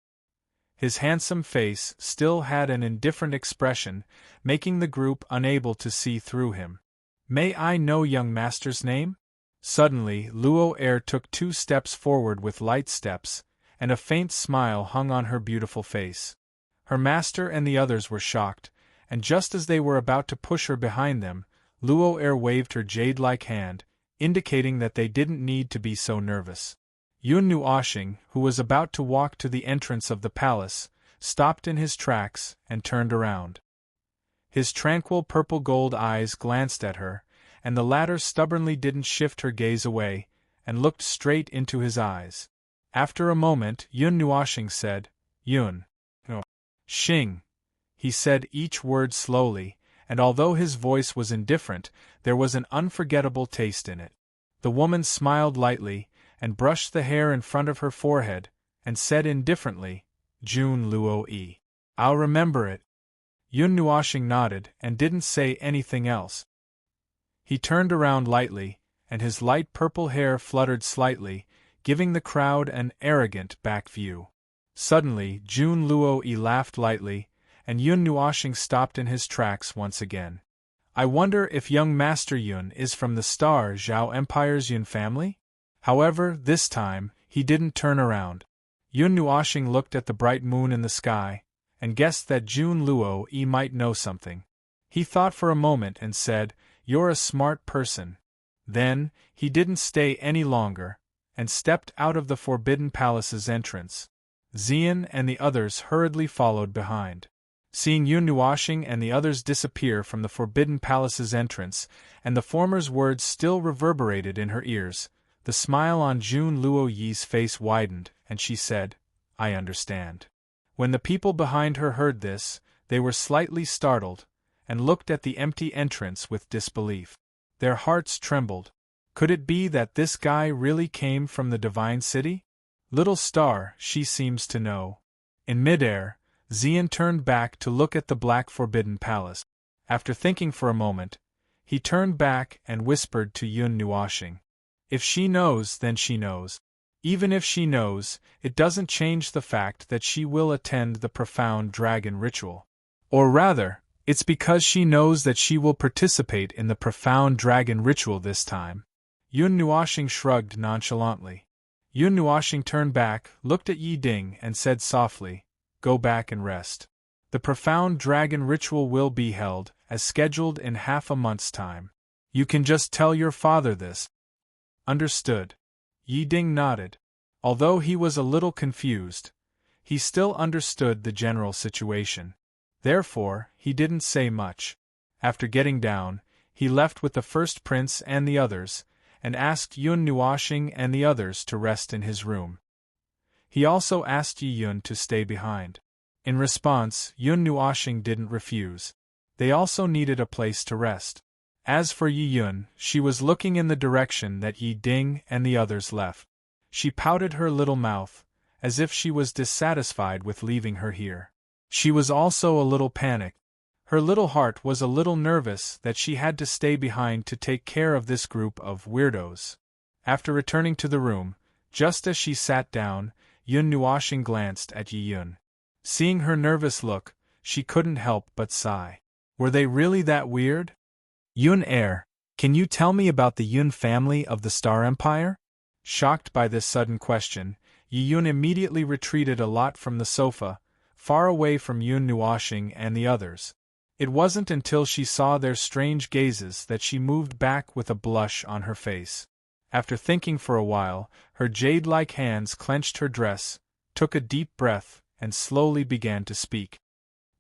His handsome face still had an indifferent expression, making the group unable to see through him. "May I know young master's name?" Suddenly, Luo Er took 2 steps forward with light steps, and a faint smile hung on her beautiful face. Her master and the others were shocked, and just as they were about to push her behind them, Luo Er waved her jade-like hand, indicating that they didn't need to be so nervous. Yun Nuoxing, who was about to walk to the entrance of the palace, stopped in his tracks and turned around. His tranquil purple-gold eyes glanced at her, and the latter stubbornly didn't shift her gaze away, and looked straight into his eyes. After a moment, Yun Nuoxing said, "Yun Xing." He said each word slowly, and although his voice was indifferent, there was an unforgettable taste in it. The woman smiled lightly, and brushed the hair in front of her forehead, and said indifferently, "Jun Luo Yi. I'll remember it." Yun Nuoxing nodded and didn't say anything else. He turned around lightly, and his light purple hair fluttered slightly, giving the crowd an arrogant back view. Suddenly, Jun Luo Yi laughed lightly, and Yun Nuoxing stopped in his tracks once again. "I wonder if young Master Yun is from the Star Zhao Empire's Yun family?" However, this time, he didn't turn around. Yun Nuoxing looked at the bright moon in the sky, and guessed that Jun Luo Yi might know something. He thought for a moment and said, "You're a smart person." Then, he didn't stay any longer, and stepped out of the Forbidden Palace's entrance. Xian and the others hurriedly followed behind. Seeing Yun Nuoxing and the others disappear from the Forbidden Palace's entrance, and the former's words still reverberated in her ears, the smile on Jun Luo Yi's face widened, and she said, "I understand." When the people behind her heard this, they were slightly startled, and looked at the empty entrance with disbelief. Their hearts trembled. Could it be that this guy really came from the Divine City? Little star, she seems to know. In midair, Xian turned back to look at the Black Forbidden Palace. After thinking for a moment, he turned back and whispered to Yun Nuoxing, "If she knows, then she knows. Even if she knows, it doesn't change the fact that she will attend the profound dragon ritual. Or rather, it's because she knows that she will participate in the profound dragon ritual this time." Yun Nuoxing shrugged nonchalantly. Yun Nuoxing turned back, looked at Yi Ding, and said softly, "Go back and rest. The profound dragon ritual will be held, as scheduled, in half a month's time. You can just tell your father this." "Understood." Yi Ding nodded. Although he was a little confused, he still understood the general situation. Therefore, he didn't say much. After getting down, he left with the first prince and the others, and asked Yun Nuoxing and the others to rest in his room. He also asked Yi Yun to stay behind. In response, Yun Nuoxing didn't refuse. They also needed a place to rest. As for Yi Yun, she was looking in the direction that Yi Ding and the others left. She pouted her little mouth, as if she was dissatisfied with leaving her here. She was also a little panicked. Her little heart was a little nervous that she had to stay behind to take care of this group of weirdos. After returning to the room, just as she sat down, Yun Nuoxing glanced at Yi Yun. Seeing her nervous look, she couldn't help but sigh. Were they really that weird? Yun can you tell me about the Yun family of the Star Empire? Shocked by this sudden question, Yi Yun immediately retreated a lot from the sofa, far away from Yun Nuoxing and the others. It wasn't until she saw their strange gazes that she moved back with a blush on her face. After thinking for a while, her jade-like hands clenched her dress, took a deep breath, and slowly began to speak.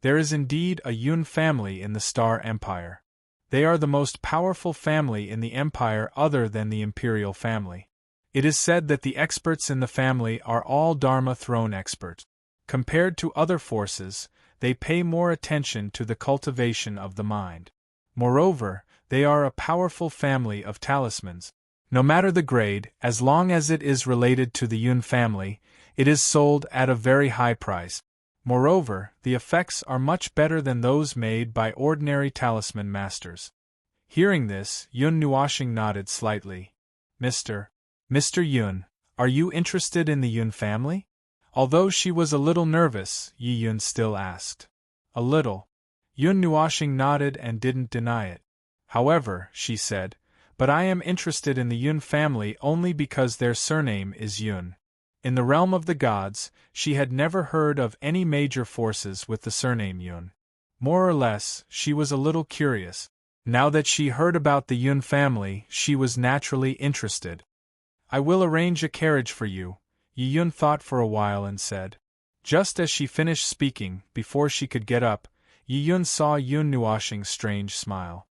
There is indeed a Yun family in the Star Empire. They are the most powerful family in the empire other than the imperial family. It is said that the experts in the family are all Dharma throne experts. Compared to other forces, they pay more attention to the cultivation of the mind. Moreover, they are a powerful family of talismans. No matter the grade, as long as it is related to the Yun family, it is sold at a very high price. Moreover, the effects are much better than those made by ordinary talisman masters. Hearing this, Yun Nuoxing nodded slightly. Mr. Yun, are you interested in the Yun family? Although she was a little nervous, Yi Yun still asked. A little. Yun Nuoxing nodded and didn't deny it. However, she said, but I am interested in the Yun family only because their surname is Yun. In the realm of the gods, she had never heard of any major forces with the surname Yun. More or less, she was a little curious. Now that she heard about the Yun family, she was naturally interested. I will arrange a carriage for you. Yi Yun thought for a while and said. Just as she finished speaking, before she could get up, Yi Yun saw Yun Nuoxing's strange smile.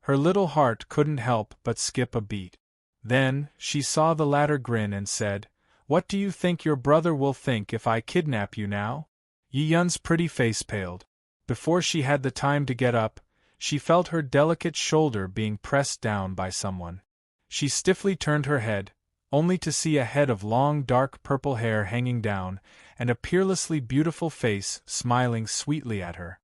Her little heart couldn't help but skip a beat. Then, she saw the latter grin and said, What do you think your brother will think if I kidnap you now? Yi Yun's pretty face paled. Before she had the time to get up, she felt her delicate shoulder being pressed down by someone. She stiffly turned her head, only to see a head of long dark purple hair hanging down, and a peerlessly beautiful face smiling sweetly at her.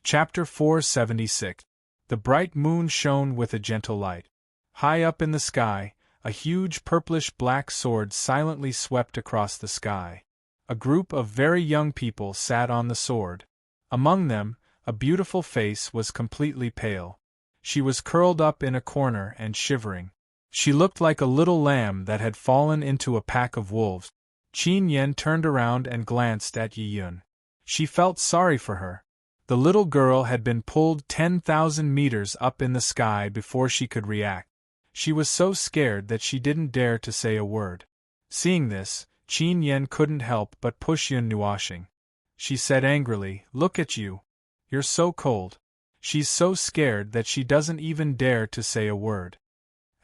Chapter 476. The bright moon shone with a gentle light. High up in the sky, a huge purplish-black sword silently swept across the sky. A group of very young people sat on the sword. Among them, a beautiful face was completely pale. She was curled up in a corner and shivering. She looked like a little lamb that had fallen into a pack of wolves. Qin Yen turned around and glanced at Yi Yun. She felt sorry for her. The little girl had been pulled 10,000 meters up in the sky before she could react. She was so scared that she didn't dare to say a word. Seeing this, Qin Yen couldn't help but push Yun Nuoxing. She said angrily, Look at you. You're so cold. She's so scared that she doesn't even dare to say a word.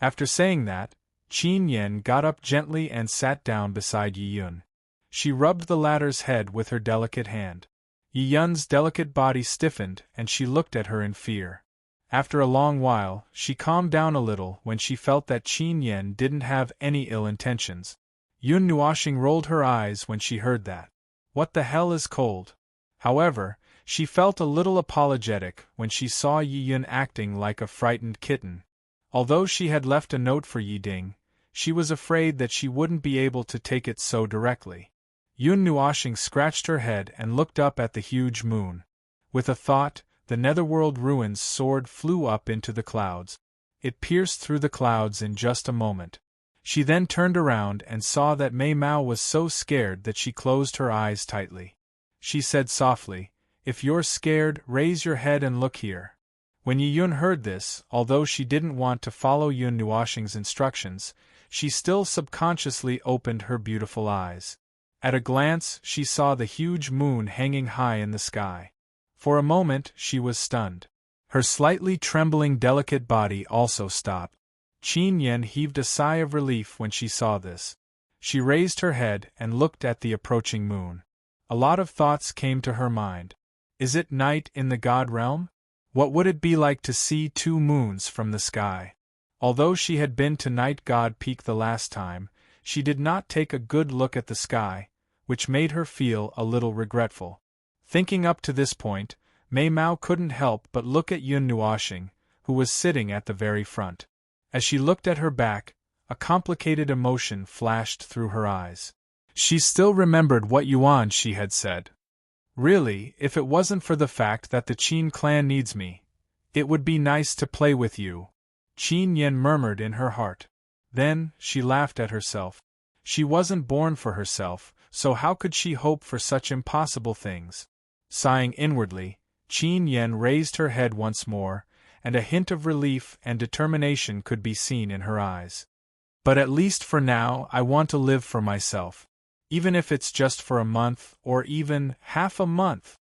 After saying that, Qin Yen got up gently and sat down beside Yi Yun. She rubbed the latter's head with her delicate hand. Yi Yun's delicate body stiffened and she looked at her in fear. After a long while, she calmed down a little when she felt that Qin Yen didn't have any ill intentions. Yun Nuoxing rolled her eyes when she heard that. What the hell is cold? However, she felt a little apologetic when she saw Yi Yun acting like a frightened kitten. Although she had left a note for Yi Ding, she was afraid that she wouldn't be able to take it so directly. Yun Nuoxing scratched her head and looked up at the huge moon. With a thought, the netherworld ruins sword flew up into the clouds. It pierced through the clouds in just a moment. She then turned around and saw that Mei Mao was so scared that she closed her eyes tightly. She said softly, If you're scared, raise your head and look here. When Yi Yun heard this, although she didn't want to follow Yun Nuoxing's instructions, she still subconsciously opened her beautiful eyes. At a glance, she saw the huge moon hanging high in the sky. For a moment, she was stunned. Her slightly trembling delicate body also stopped. Qin Yen heaved a sigh of relief when she saw this. She raised her head and looked at the approaching moon. A lot of thoughts came to her mind. Is it night in the god realm? What would it be like to see 2 moons from the sky? Although she had been to Night God Peak the last time, she did not take a good look at the sky, which made her feel a little regretful. Thinking up to this point, Mei Mao couldn't help but look at Yun Nuoxing, who was sitting at the very front. As she looked at her back, a complicated emotion flashed through her eyes. She still remembered what Yuan she had said. Really, if it wasn't for the fact that the Qin clan needs me, it would be nice to play with you, Qin Yen murmured in her heart. Then, she laughed at herself. She wasn't born for herself, so how could she hope for such impossible things? Sighing inwardly, Qin Yen raised her head once more, and a hint of relief and determination could be seen in her eyes. But at least for now I want to live for myself. Even if it's just for a month, or even half a month.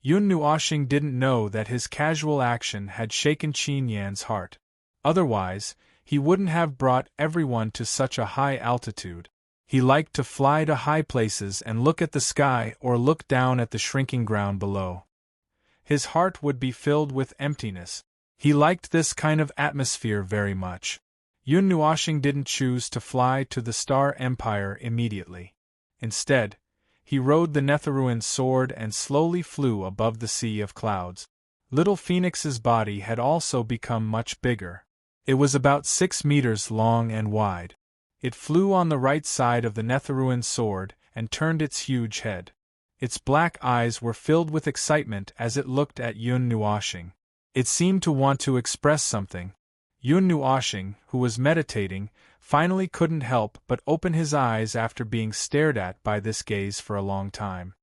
Yun Nuoxing didn't know that his casual action had shaken Qin Yan's heart. Otherwise, he wouldn't have brought everyone to such a high altitude. He liked to fly to high places and look at the sky or look down at the shrinking ground below. His heart would be filled with emptiness. He liked this kind of atmosphere very much. Yun Nuoxing didn't choose to fly to the Star Empire immediately. Instead, he rode the Netherruin sword and slowly flew above the sea of clouds. Little Phoenix's body had also become much bigger. It was about 6 meters long and wide. It flew on the right side of the Netherruin sword and turned its huge head. Its black eyes were filled with excitement as it looked at Yun Nuoxing. It seemed to want to express something. Yun Nuoxing, who was meditating, finally couldn't help but open his eyes after being stared at by this gaze for a long time.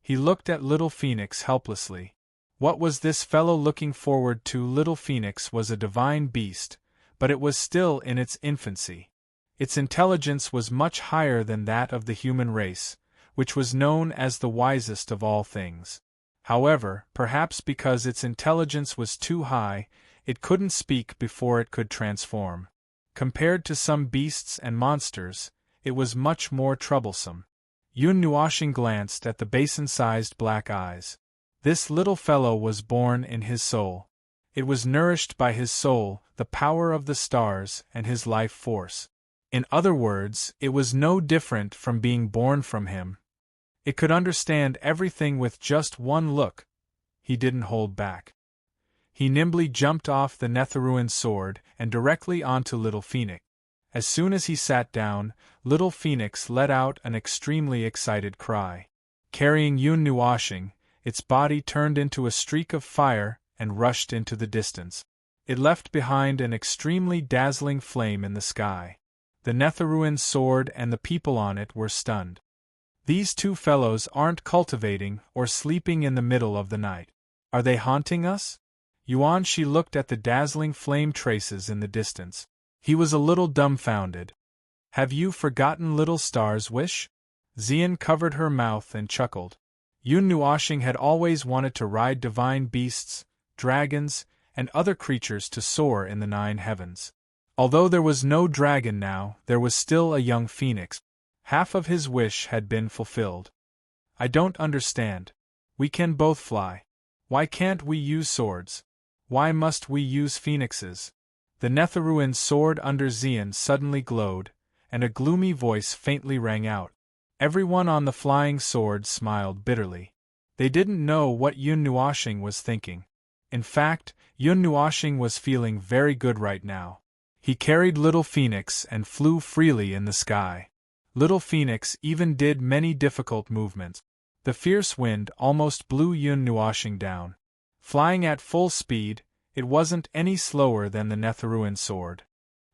He looked at Little Phoenix helplessly. What was this fellow looking forward to? Little Phoenix was a divine beast, but it was still in its infancy. Its intelligence was much higher than that of the human race, which was known as the wisest of all things. However, perhaps because its intelligence was too high, it couldn't speak before it could transform. Compared to some beasts and monsters, it was much more troublesome. Yun Nuoxing glanced at the basin-sized black eyes. This little fellow was born in his soul. It was nourished by his soul, the power of the stars, and his life force. In other words, it was no different from being born from him. It could understand everything with just one look. He didn't hold back. He nimbly jumped off the Netherruin sword and directly onto Little Phoenix. As soon as he sat down, Little Phoenix let out an extremely excited cry. Carrying Yun Nuoxing, its body turned into a streak of fire and rushed into the distance. It left behind an extremely dazzling flame in the sky. The Netherruin sword and the people on it were stunned. These 2 fellows aren't cultivating or sleeping in the middle of the night. Are they haunting us? Yuan Shi looked at the dazzling flame traces in the distance. He was a little dumbfounded. Have you forgotten Little Star's wish? Xian covered her mouth and chuckled. Yun Nuoxing had always wanted to ride divine beasts, dragons, and other creatures to soar in the 9 heavens. Although there was no dragon now, there was still a young phoenix. Half of his wish had been fulfilled. I don't understand. We can both fly. Why can't we use swords? Why must we use phoenixes? The Netherruin sword under Xian suddenly glowed, and a gloomy voice faintly rang out. Everyone on the flying sword smiled bitterly. They didn't know what Yun Nuoxing was thinking. In fact, Yun Nuoxing was feeling very good right now. He carried Little Phoenix and flew freely in the sky. Little Phoenix even did many difficult movements. The fierce wind almost blew Yun Nuoxing down. Flying at full speed, it wasn't any slower than the Netherruin sword.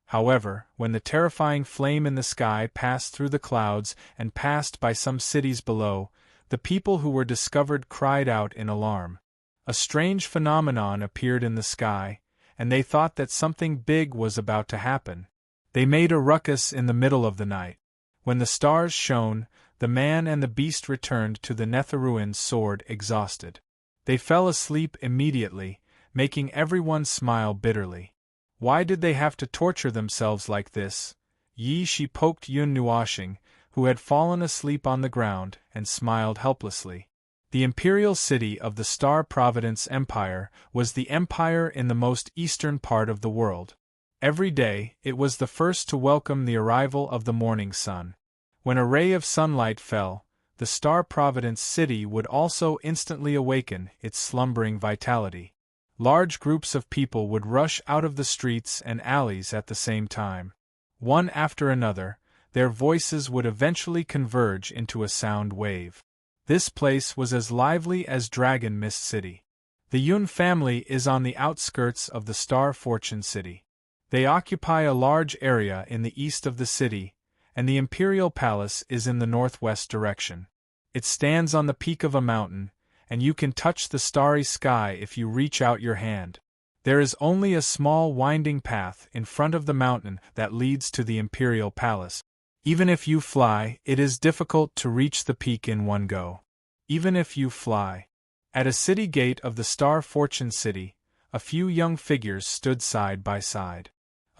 However, when the terrifying flame in the sky passed through the clouds and passed by some cities below, the people who were discovered cried out in alarm. A strange phenomenon appeared in the sky, and they thought that something big was about to happen. They made a ruckus in the middle of the night. When the stars shone, the man and the beast returned to the Netherruin sword exhausted. They fell asleep immediately, making everyone smile bitterly. Why did they have to torture themselves like this? Yi Shi poked Yun Nuoxing, who had fallen asleep on the ground, and smiled helplessly. The imperial city of the Star Providence Empire was the empire in the most eastern part of the world. Every day, it was the first to welcome the arrival of the morning sun. When a ray of sunlight fell, the Star Providence city would also instantly awaken its slumbering vitality. Large groups of people would rush out of the streets and alleys at the same time. One after another, their voices would eventually converge into a sound wave. This place was as lively as Dragon Mist City. The Yun family is on the outskirts of the Star Fortune City. They occupy a large area in the east of the city, and the Imperial Palace is in the northwest direction. It stands on the peak of a mountain, and you can touch the starry sky if you reach out your hand. There is only a small winding path in front of the mountain that leads to the Imperial Palace. Even if you fly, it is difficult to reach the peak in one go. Even if you fly. At a city gate of the Star Fortune City, a few young figures stood side by side.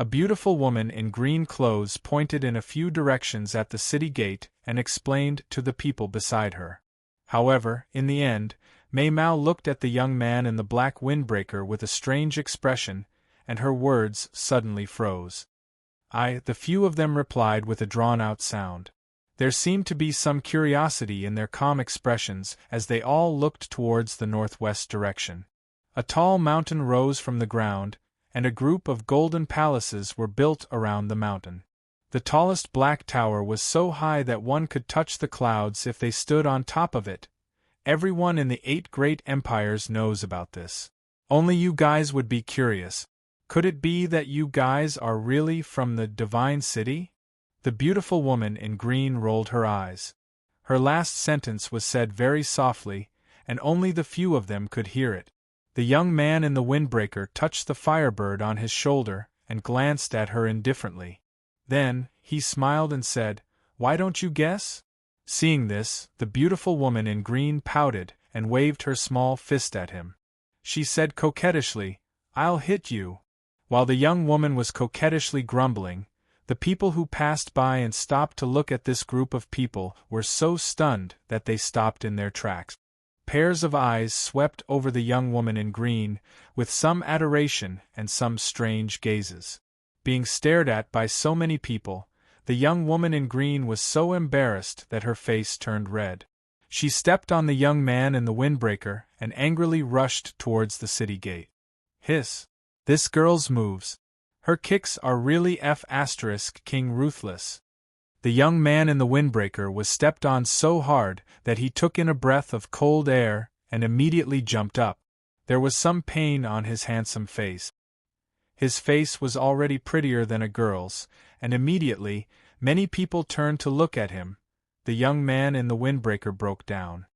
A beautiful woman in green clothes pointed in a few directions at the city gate and explained to the people beside her. However, in the end, Mei Mao looked at the young man in the black windbreaker with a strange expression, and her words suddenly froze. The few of them replied with a drawn-out sound. There seemed to be some curiosity in their calm expressions as they all looked towards the northwest direction. A tall mountain rose from the ground, and a group of golden palaces were built around the mountain. The tallest black tower was so high that one could touch the clouds if they stood on top of it. Everyone in the 8 great empires knows about this. Only you guys would be curious. Could it be that you guys are really from the Divine City? The beautiful woman in green rolled her eyes. Her last sentence was said very softly, and only the few of them could hear it. The young man in the windbreaker touched the firebird on his shoulder and glanced at her indifferently. Then, he smiled and said, "Why don't you guess?" Seeing this, the beautiful woman in green pouted and waved her small fist at him. She said coquettishly, "I'll hit you." While the young woman was coquettishly grumbling, the people who passed by and stopped to look at this group of people were so stunned that they stopped in their tracks. Pairs of eyes swept over the young woman in green, with some adoration and some strange gazes. Being stared at by so many people, the young woman in green was so embarrassed that her face turned red. She stepped on the young man in the windbreaker and angrily rushed towards the city gate. Hiss! This girl's moves. Her kicks are really King ruthless. The young man in the windbreaker was stepped on so hard that he took in a breath of cold air and immediately jumped up. There was some pain on his handsome face. His face was already prettier than a girl's, and immediately, many people turned to look at him. The young man in the windbreaker broke down.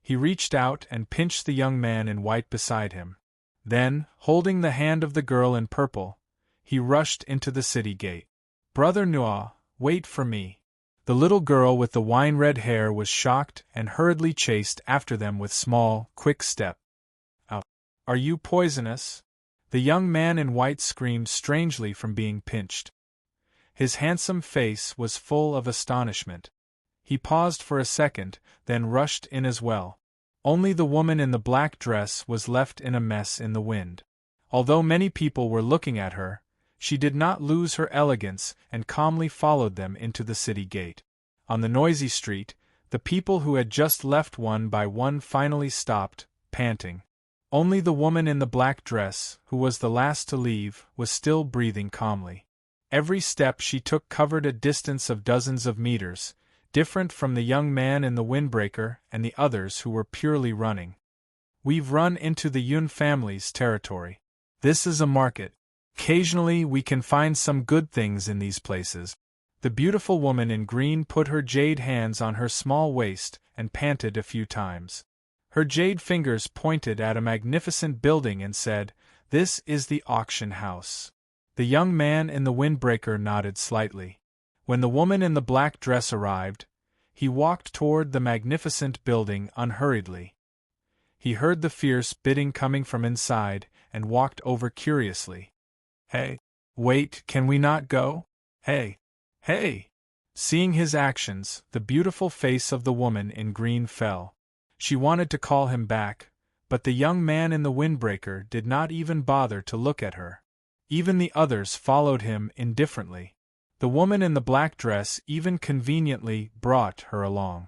He reached out and pinched the young man in white beside him. Then, holding the hand of the girl in purple, he rushed into the city gate. "Brother Nua, wait for me." The little girl with the wine-red hair was shocked and hurriedly chased after them with small, quick step. Are you poisonous?" The young man in white screamed strangely from being pinched. His handsome face was full of astonishment. He paused for a second, then rushed in as well. Only the woman in the black dress was left in a mess in the wind. Although many people were looking at her, she did not lose her elegance and calmly followed them into the city gate. On the noisy street, the people who had just left one by one finally stopped, panting. Only the woman in the black dress, who was the last to leave, was still breathing calmly. Every step she took covered a distance of dozens of meters, different from the young man in the windbreaker and the others who were purely running. "We've run into the Yun family's territory. This is a market. Occasionally we can find some good things in these places." The beautiful woman in green put her jade hands on her small waist and panted a few times. Her jade fingers pointed at a magnificent building and said, "This is the auction house." The young man in the windbreaker nodded slightly. When the woman in the black dress arrived, he walked toward the magnificent building unhurriedly. He heard the fierce bidding coming from inside and walked over curiously. "Hey! Wait, can we not go? Hey! Hey!" Seeing his actions, the beautiful face of the woman in green fell. She wanted to call him back, but the young man in the windbreaker did not even bother to look at her. Even the others followed him indifferently. The woman in the black dress even conveniently brought her along.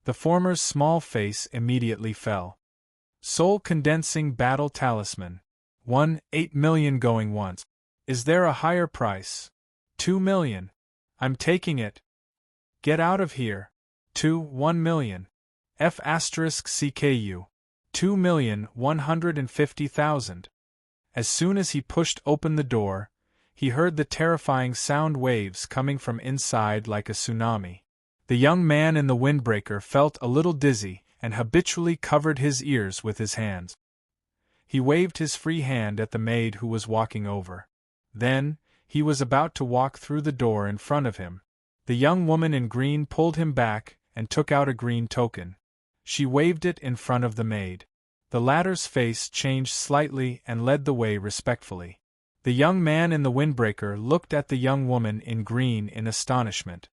The former's small face immediately fell. Soul-condensing battle talisman. 1.8 million going once. Is there a higher price? 2 million. I'm taking it. Get out of here. 1 million. F*CKU. 2,150,000. As soon as he pushed open the door, he heard the terrifying sound waves coming from inside like a tsunami. The young man in the windbreaker felt a little dizzy and habitually covered his ears with his hands. He waved his free hand at the maid who was walking over. Then, he was about to walk through the door in front of him. The young woman in green pulled him back and took out a green token. She waved it in front of the maid. The latter's face changed slightly and led the way respectfully. The young man in the windbreaker looked at the young woman in green in astonishment.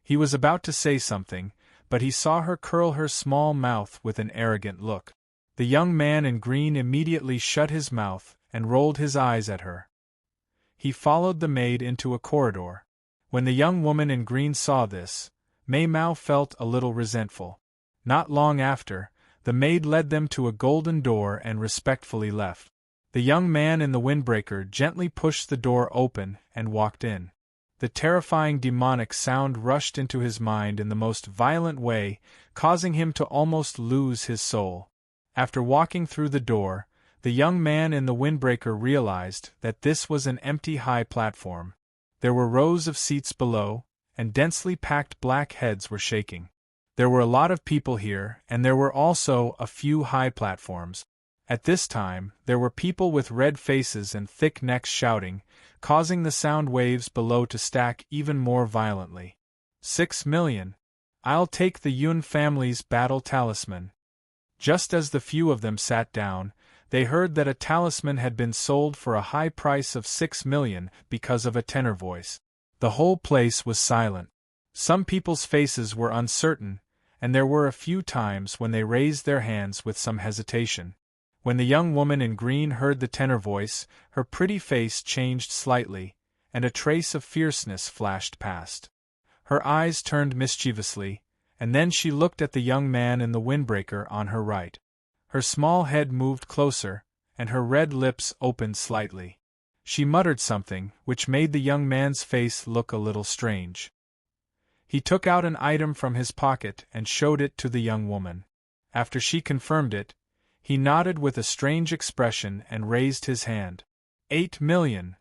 He was about to say something, but he saw her curl her small mouth with an arrogant look. The young man in green immediately shut his mouth and rolled his eyes at her. He followed the maid into a corridor. When the young woman in green saw this, Mei Mao felt a little resentful. Not long after, the maid led them to a golden door and respectfully left. The young man in the windbreaker gently pushed the door open and walked in. The terrifying demonic sound rushed into his mind in the most violent way, causing him to almost lose his soul. After walking through the door, the young man in the windbreaker realized that this was an empty high platform. There were rows of seats below, and densely packed black heads were shaking. There were a lot of people here, and there were also a few high platforms. At this time, there were people with red faces and thick necks shouting, causing the sound waves below to stack even more violently. 6 million. I'll take the Yun family's battle talisman. Just as the few of them sat down, they heard that a talisman had been sold for a high price of 6 million because of a tenor voice. The whole place was silent. Some people's faces were uncertain, and there were a few times when they raised their hands with some hesitation. When the young woman in green heard the tenor voice, her pretty face changed slightly, and a trace of fierceness flashed past. Her eyes turned mischievously, and then she looked at the young man in the windbreaker on her right. Her small head moved closer, and her red lips opened slightly. She muttered something, which made the young man's face look a little strange. He took out an item from his pocket and showed it to the young woman. After she confirmed it, he nodded with a strange expression and raised his hand. 8 million.